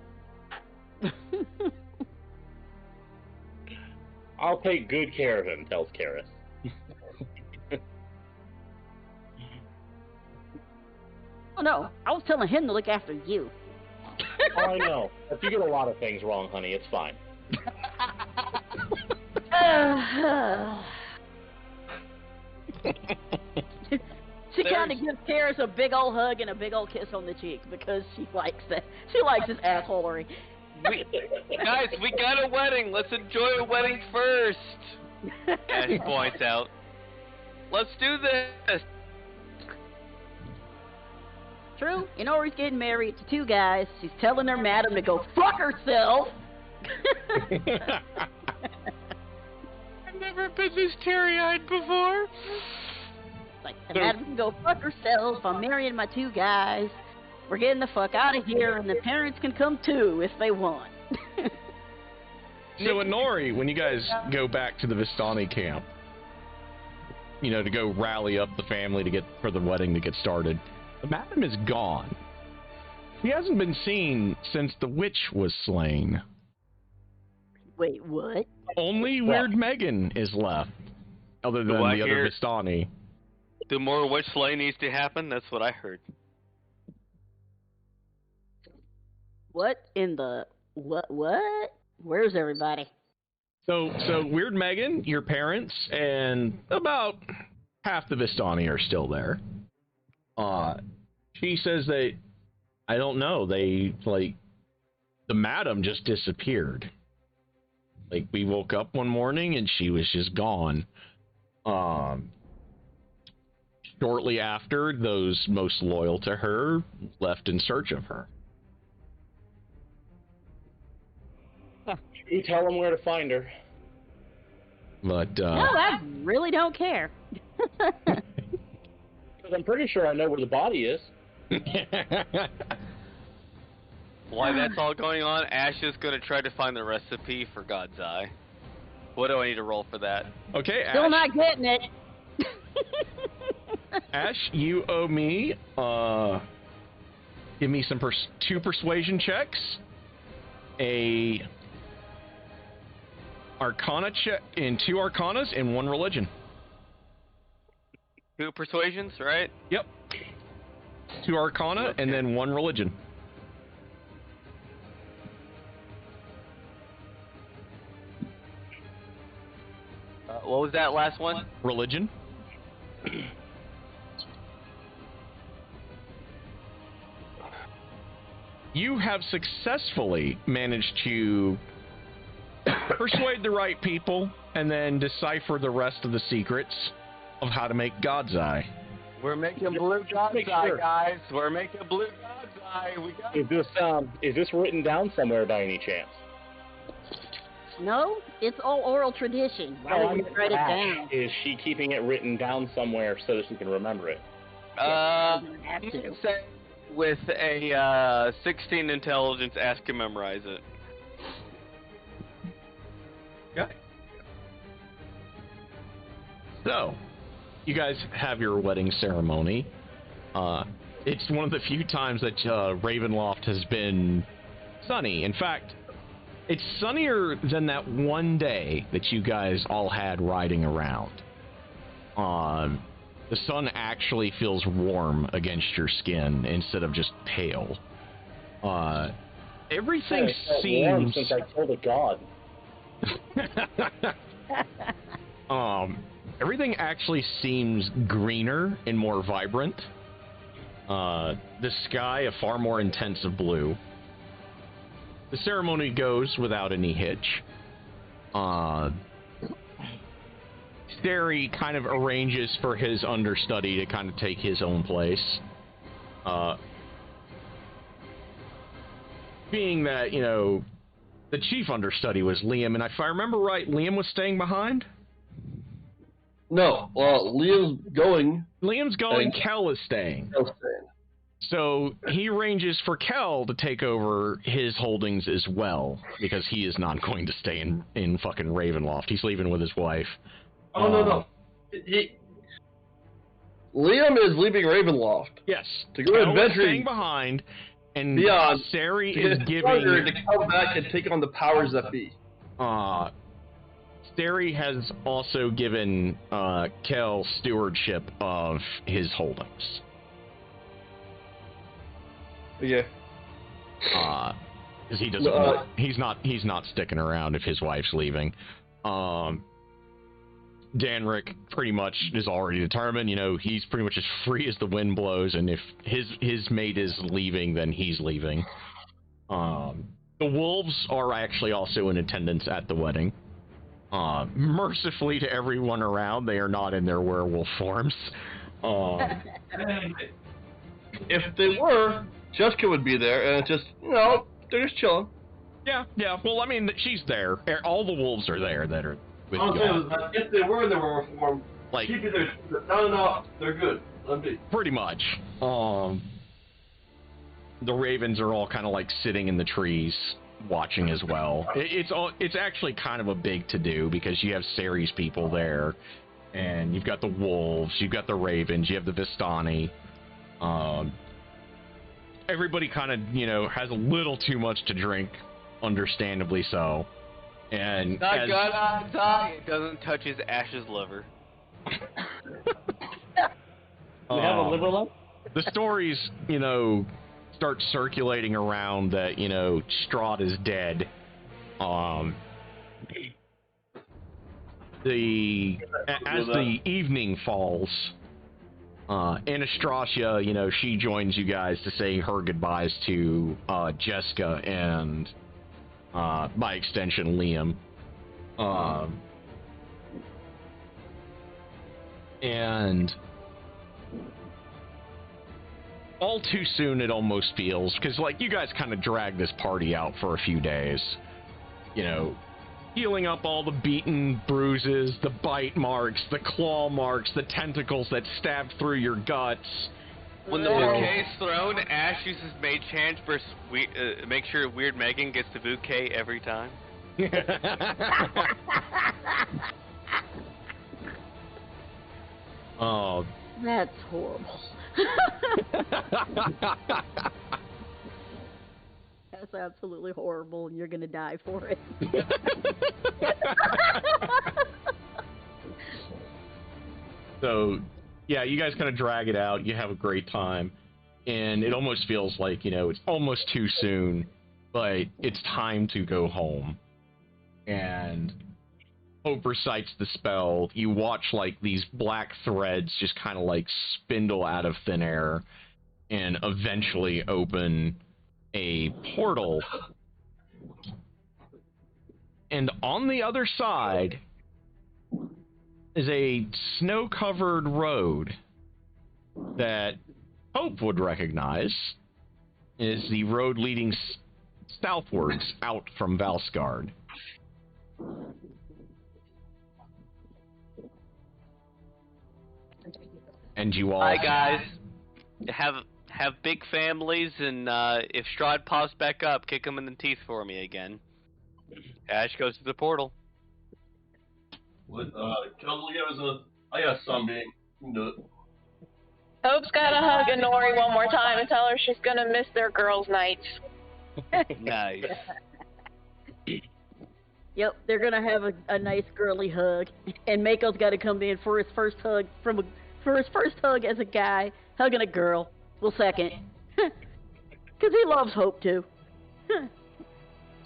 I'll take good care of him, tells Karis. Oh no, I was telling him to look after you. Oh, I know. But you get a lot of things wrong, honey. It's fine. She kind of gives Karis a big old hug and a big old kiss on the cheek because she likes that. She likes his assholery. Guys, we got a wedding. Let's enjoy a wedding first. Ash points out. Let's do this. True. And Ori's getting married to two guys. She's telling her madam to go fuck herself. I've never been this teary-eyed before. Like, the madam can go fuck herself. I'm marrying my two guys. We're getting the fuck out of here, and the parents can come too if they want. So, Inori, when you guys go back to the Vistani camp, you know, to go rally up the family for the wedding to get started, the madam is gone. He hasn't been seen since the witch was slain. Wait, what? Only Weird Megan is left, other than the other Vistani. The more witch slay needs to happen, that's what I heard. What in the... What? Where's everybody? So Weird Megan, your parents, and about half the Vistani are still there. She says that, I don't know, they, like, the madam just disappeared. Like, we woke up one morning and she was just gone. Shortly after, those most loyal to her left in search of her. You tell them where to find her. But, No, I really don't care. Because I'm pretty sure I know where the body is. While that's all going on, Ash is going to try to find the recipe for God's Eye. What do I need to roll for that? Okay, Ash. Still not getting it. Ash, you owe me, give me some 2 persuasion checks, a Arcana check, and 2 Arcanas, and 1 religion. 2 persuasions, right? Yep. 2 Arcana, Okay. and then 1 religion. What was that last one? Religion. You have successfully managed to persuade the right people and then decipher the rest of the secrets of how to make God's Eye. We're making blue God's make Eye, sure. guys. We're making blue God's Eye. We got Is this written down somewhere by any chance? No, it's all oral tradition. Why would we write it down? Is she keeping it written down somewhere so that she can remember it? Have you to. can say with a 16 intelligence, ask and memorize it. Okay. So, you guys have your wedding ceremony. It's one of the few times that Ravenloft has been sunny. In fact, it's sunnier than that one day that you guys all had riding around. The sun actually feels warm against your skin instead of just pale. Everything Warm seems... since I told a god. Everything actually seems greener and more vibrant. The sky a far more intense of blue. The ceremony goes without any hitch. Stary kind of arranges for his understudy to kind of take his own place. Being that, you know, the chief understudy was Liam, and if I remember right, Liam was staying behind? No, well, Liam's going. Liam's going, Kel is staying. Kel's staying. So he arranges for Kel to take over his holdings as well, because he is not going to stay in fucking Ravenloft. He's leaving with his wife. Oh, no. Liam is leaving Ravenloft. Yes. To go Kel is adventuring staying behind, and beyond. Sari To is get giving... stronger to come back and take on the powers that be. Sari has also given Kel stewardship of his holdings. Yeah. Because he doesn't. He's not sticking around if his wife's leaving. Danric pretty much is already determined. You know, he's pretty much as free as the wind blows, and if his mate is leaving, then he's leaving. The wolves are actually also in attendance at the wedding. Mercifully to everyone around, they are not in their werewolf forms. If they were, Jessica would be there, and it's just, you know, they're just chilling. Yeah. Well, I mean, she's there. All the wolves are there that are with I'm you. saying is, if they were in the werewolf form, Like, she'd be there. No, they're good. Let me. pretty much. The ravens are all kind of like sitting in the trees, watching as well. It's actually kind of a big to-do because you have Sari's people there, and you've got the wolves, you've got the ravens, you have the Vistani. Everybody kind of, you know, has a little too much to drink, understandably so. And Not God's Eye. It doesn't touch his Ash's liver. We have a liver lump? The stories, you know, start circulating around that, you know, Strahd is dead. as the evening falls, Anastasia, she joins you guys to say her goodbyes to Jessica and, by extension, Liam. And all too soon it almost feels, because, you guys kind of dragged this party out for a few days. Healing up all the beaten bruises, the bite marks, the claw marks, the tentacles that stabbed through your guts. When the bouquet is thrown, Ash uses Mage Hand for make sure Weird Megan gets the bouquet every time. Oh. That's horrible. That's absolutely horrible, and you're gonna die for it. So, yeah, you guys kind of drag it out. You have a great time, and it almost feels like, it's almost too soon, but it's time to go home. And Hope recites the spell. You watch, these black threads just kind of, spindle out of thin air and eventually open a portal. And on the other side is a snow-covered road that Hope would recognize is the road leading southwards out from Valsgard. And you all... Hi, guys. Have big families, and if Strahd pops back up, kick him in the teeth for me again. Ash goes to the portal. What, Kelsey, I got sunbeam. You can do it. Hope's gotta hug Anori one more time and tell her she's gonna miss their girls' nights. Nice. Yep, they're gonna have a nice girly hug, and Mako's got to come in for his first hug as a guy hugging a girl. Well, second, because he loves Hope too.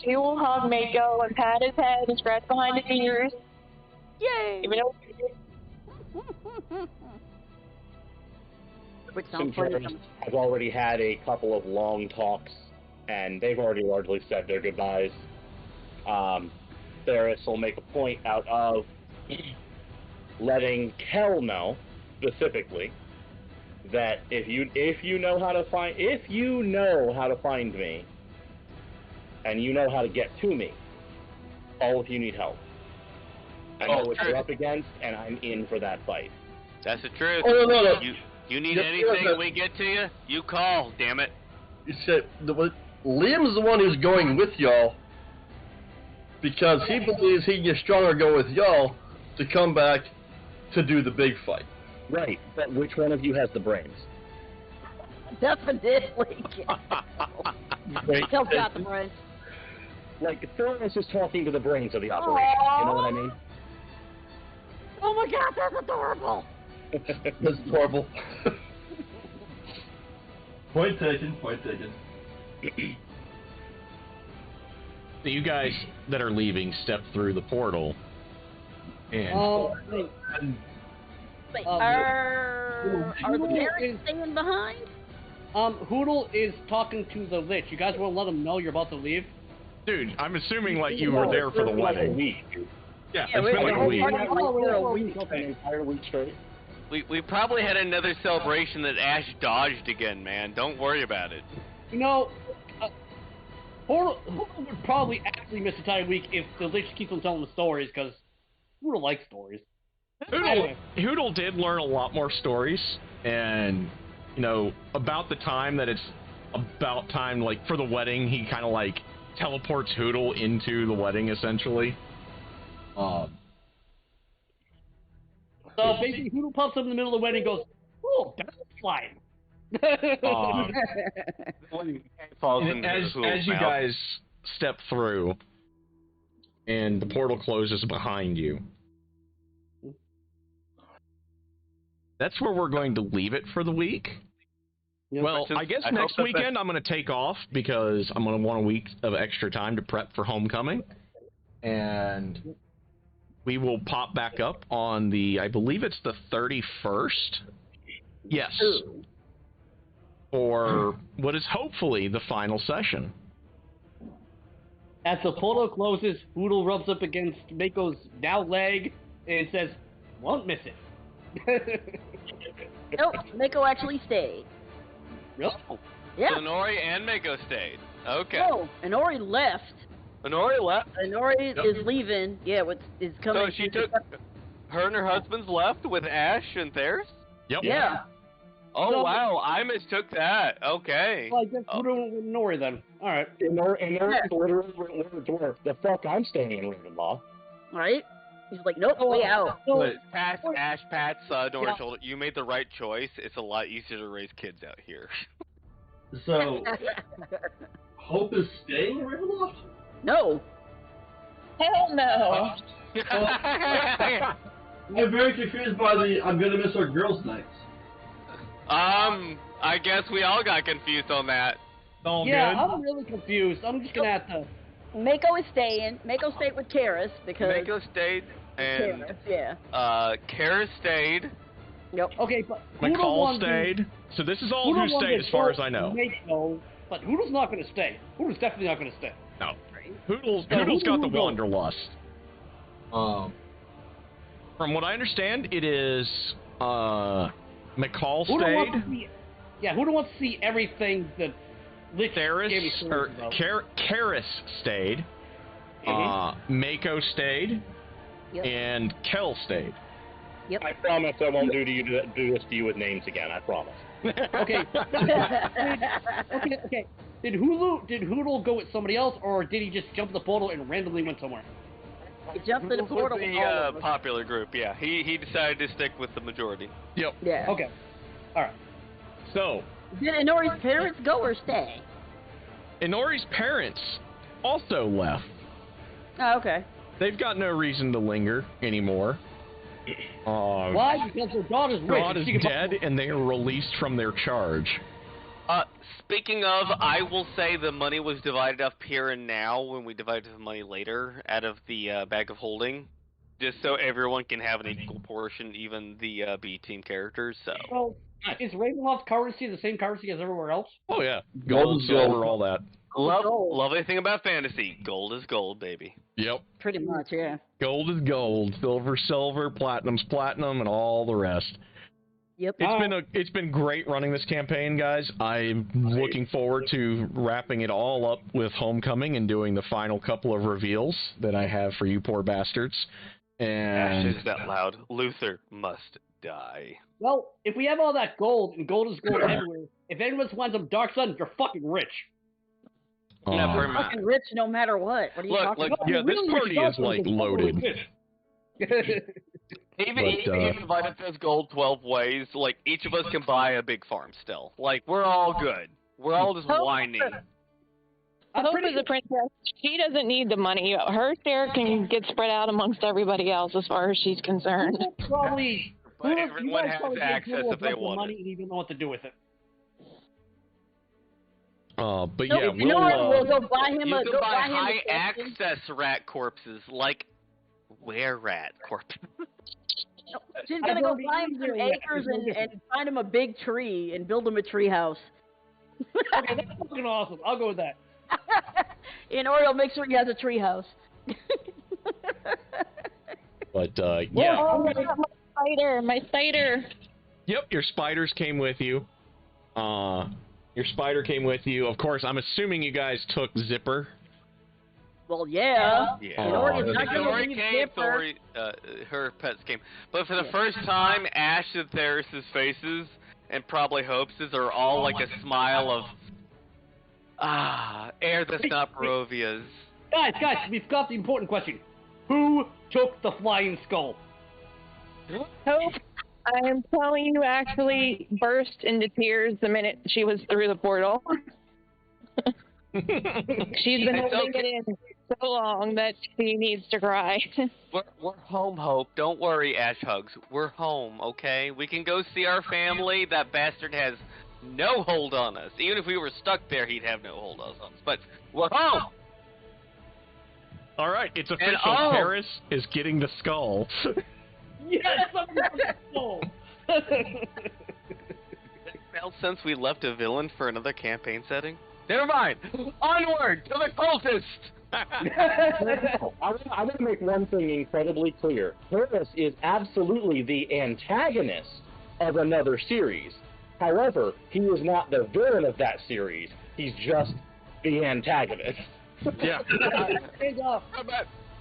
She will hug Mako and pat his head and scratch behind his ears. Yay! Even though Which sounds funny. I've already had a couple of long talks, and they've already largely said their goodbyes. Theris will make a point out of letting Kel know specifically that if you know how to find me, and you know how to get to me, all of you need help. I know what you're up against, and I'm in for that fight. That's the truth. Oh, no. You need anything we get to you, you call, damn it. You said, Liam's the one who's going with y'all because he believes he gets stronger go with y'all to come back to do the big fight. Right, but which one of you has the brains? Definitely. Kel's got the brains. Thorin is talking to the brains of the operation. Aww. You know what I mean? Oh my God, that's adorable. That's adorable. Point taken. So you guys that are leaving step through the portal, and Are the parents staying behind? Hoodle is talking to the Lich. You guys want to let him know you're about to leave? dude, I'm assuming you were there for the wedding. Yeah, it's been like a week. An entire week straight. We probably had another celebration that Ash dodged again, man. Don't worry about it. You know, Hoodle would probably actually miss a entire week if the Lich keeps on telling the stories, because Hoodle likes stories. Hoodle did learn a lot more stories, and, about the time that it's about time, for the wedding, he kind of, teleports Hoodle into the wedding, essentially. So basically, Hoodle pops up in the middle of the wedding and goes, "Oh, that's fine." As you guys step through, and the portal closes behind you, that's where we're going to leave it for the week. Well, I guess next weekend I'm going to take off because I'm going to want a week of extra time to prep for homecoming. And we will pop back up on the, I believe it's the 31st. Yes. For what is hopefully the final session. As the portal closes, Hoodle rubs up against Mako's now leg and says, "Won't miss it." Nope, Mako actually stayed. Really? Yeah. So Nori and Mako stayed. Okay. No, Inori left. Nori left. Inori is leaving. Yeah, is coming. So she took her and her husband's left with Ash and Theris? Yep. Yeah. Oh, So- wow. I mistook that. Okay. Well, I guess Hoodle and Nori then. All right. And they're literally the door. The fuck, I'm staying in Ravenloft. Right? He's like, nope, way out. But Ash pats Nori's shoulder. You made the right choice. It's a lot easier to raise kids out here. So, Hope is staying in Ravenloft? No. Hell no. I'm very confused by the I'm gonna miss our girls' nights. I guess we all got confused on that. All Yeah, good. I'm really confused. I'm just gonna have to. Mako is staying. Mako stayed with Karis because. Mako stayed, and Karis, yeah. Kara stayed. Yep. Okay, but Hoodle McCall wanted to- stayed. So this is all Hoodle who wanted stayed to as far go as I know. Mako, but Hoodle's not gonna stay. Hoodle's definitely not gonna stay. No. Hoodle's So got the who goes? wanderlust. From what I understand, it is McCall Hoodle wants stayed. to see, yeah, Hoodle wants to see everything that Lich gave me stories about. Karis stayed. Mako stayed. Yep. And Kel stayed. Yep. I promise I won't do this to you with names again. I promise. Okay. okay. Did Hoodle go with somebody else, or did he just jump the portal and randomly went somewhere? He jumped in the portal with all of The us. popular group, yeah. He decided to stick with the majority. Yep. Yeah. Okay. All right. So, Did Inori's parents go or stay? Inori's parents also left. Oh, okay. They've got no reason to linger anymore. Why? Because their daughter's rich. God and is she can buy- dead, and they are released from their charge. Speaking of, I will say the money was divided up here and now when we divided the money later out of the bag of holding, just so everyone can have an equal portion, even the B team characters. So Well, is Ravenloft currency the same currency as everywhere else? Oh yeah, Gold gold, is silver, gold. all that. lovely thing about fantasy, gold is gold, baby. Yep. Pretty much, yeah. Gold is gold, silver, silver, platinum's platinum, and all the rest. Yep. It's been great running this campaign, guys. I'm looking forward to wrapping it all up with Homecoming and doing the final couple of reveals that I have for you poor bastards. And Ashes out loud. Luther must die. Well, if we have all that gold, and gold is gold everywhere, if anyone wants some Dark Sun, you're fucking rich. Yeah, pretty I'm much. fucking rich no matter what. What are you talking about? yeah, this party is like loaded. Even But, if you divide up this gold 12 ways, like, each of us can buy a big farm still. Like, we're all good. We're all just whining. Hope is a princess. She doesn't need the money. Her share can get spread out amongst everybody else as far as she's concerned. Probably. But you everyone guys has probably get access Hoodle a if they bunch of want money it. and you don't know what to do with it. But No, yeah, you know what? We'll we'll go buy him You a can go buy buy him high a section. access rat corpses, like were-rat corpses. She's gonna go already buy him been some there, acres it's no and find him a big tree and build him a tree house. Okay, that's fucking awesome. I'll go with that. In order to make sure he has a tree house. But yeah. Oh, my spider. Yep, your spiders came with you. Your spider came with you. Of course, I'm assuming you guys took Zipper. Well, yeah. Yeah. In order to not gonna Thori leave came, Zipper. her pets came. But for the first time, Ash and Theris' faces, and probably Hope's, are all like a smile of, air that's not Barovia's. Guys, we've got the important question. Who took the flying skull? Hope, I am telling you, actually burst into tears the minute she was through the portal. She's been It's holding okay. it in so long that she needs to cry. We're home, Hope. Don't worry, Ash Hugs. We're home, okay? We can go see our family. That bastard has no hold on us. Even if we were stuck there, he'd have no hold on us. But we're home! All right, it's official. oh! Paris is getting the skull. Yes, somebody got the skull. Failed since we left a villain for another campaign setting? Never mind! Onward to the cultist! I want to make one thing incredibly clear. Paris is absolutely the antagonist of another series. However, he is not the villain of that series. He's just the antagonist. Yeah.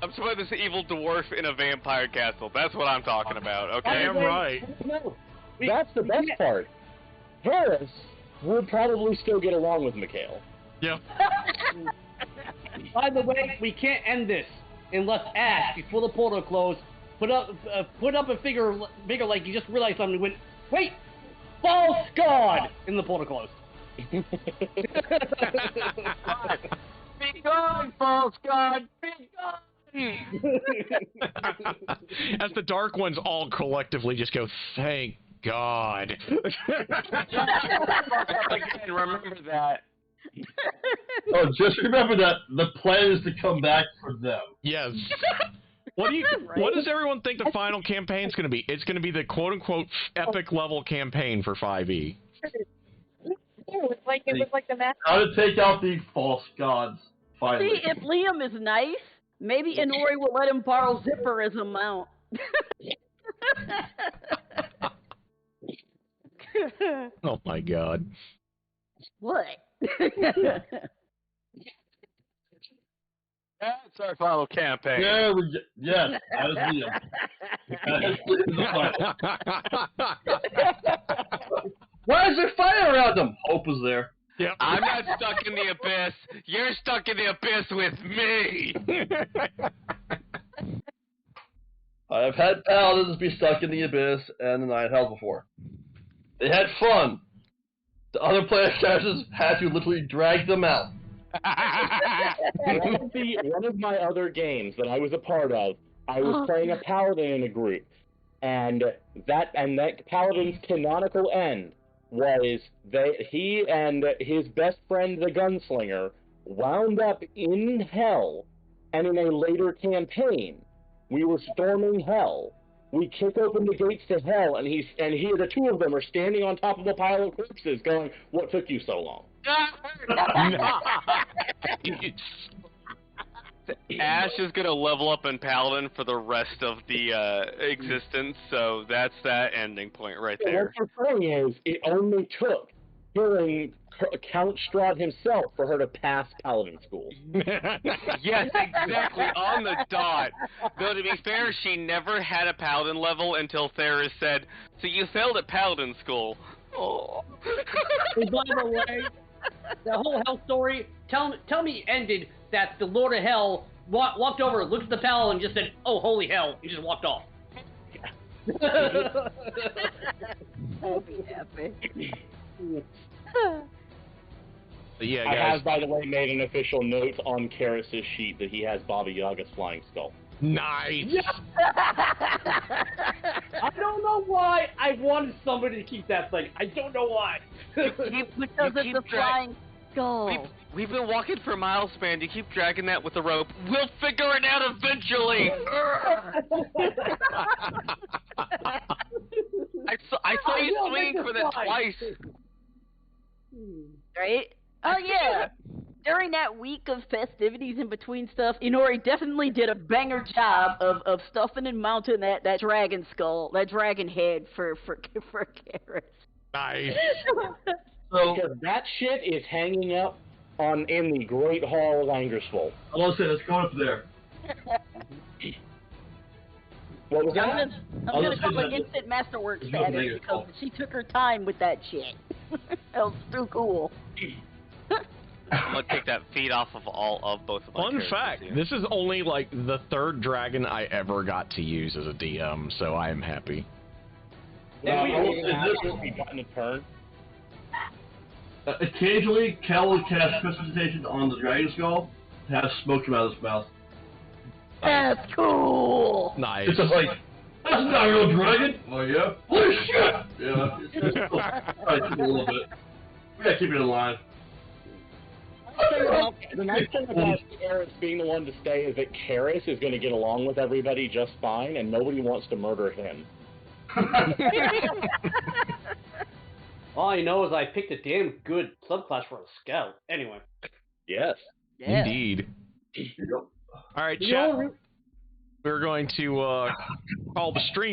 I'm supposed this evil dwarf in a vampire castle. That's what I'm talking about, okay? Damn right. No, that's the best part. Paris would probably still get along with Mikhail. Yeah. By the way, we can't end this unless Ash, before the portal closed, put up a figure like you just realized something. Went, wait, false god, in the portal closed. Be gone, false god! Be gone! As the Dark Ones all collectively just go, thank God. Again, remember that. Oh, just remember that the plan is to come back for them. Yes. What does everyone think the final campaign's going to be? It's going to be the quote-unquote epic level campaign for 5e. It was like the math. How to take out the false gods, finally. See, if Liam is nice, maybe Inori will let him borrow Zipper as a mount. Oh my God. What? That's our final campaign. There we go. Yes, that is Liam. That is the final. Why is there fire around them? Hope is there. Yep. I'm not stuck in the abyss. You're stuck in the abyss with me. I've had paladins be stuck in the abyss and the night hell before. They had fun. The other player characters had to literally drag them out. One of my other games that I was a part of, I was playing a paladin in a group, and that paladin's canonical end was he and his best friend, the gunslinger, wound up in hell, and in a later campaign, we were storming hell. We kick open the gates to hell, and the two of them are standing on top of a pile of corpses, going, "What took you so long?" Ash is gonna level up in Paladin for the rest of the existence, so that's that ending point right there. What you're saying is, it only took killing Count Strahd himself for her to pass Paladin school. Yes, exactly, on the dot. Though to be fair, she never had a Paladin level until Theris said, "So you failed at Paladin school." Oh. Hey, by the way, the whole hell story, tell me ended that the Lord of Hell walked over, looked at the Paladin, and just said, "Oh, holy hell," and just walked off. That'd be epic. Yeah, I guys. have, by the way, made an official note on Karis' sheet that he has Baba Yaga's flying skull. Nice. I don't know why I wanted somebody to keep that thing. I don't know why. Because it's a flying skull. We've been walking for miles, man. You keep dragging that with the rope. We'll figure it out eventually. I saw you swinging for that twice. Right? Oh yeah. During that week of festivities in between stuff, Inori definitely did a banger job of stuffing and mounting that dragon skull, that dragon head for Karis. Nice. So because that shit is hanging up in the Great Hall of Angersvold. I want to say, let's go up there. What was that? I'm gonna call an instant masterwork status because she took her time with that shit. That was too cool. I'm gonna take that feed off of both of my Fun fact, here. this is only like the third dragon I ever got to use as a DM, so I am happy. We've gotten a turn. Occasionally, Kel will cast precipitation on the dragon skull to have smoke come out of his mouth. That's cool. Nice. It's just like, that's not a real dragon. Oh yeah. Holy shit. Yeah. It's just, a little bit. We gotta keep it in line. I'll tell The nice thing about Karis being the one to stay is that Karis is going to get along with everybody just fine, and nobody wants to murder him. All I know is I picked a damn good subclass for a scout. Anyway. Yes. Yeah. Indeed. Yep. All right, You chat. know, We're going to call the stream.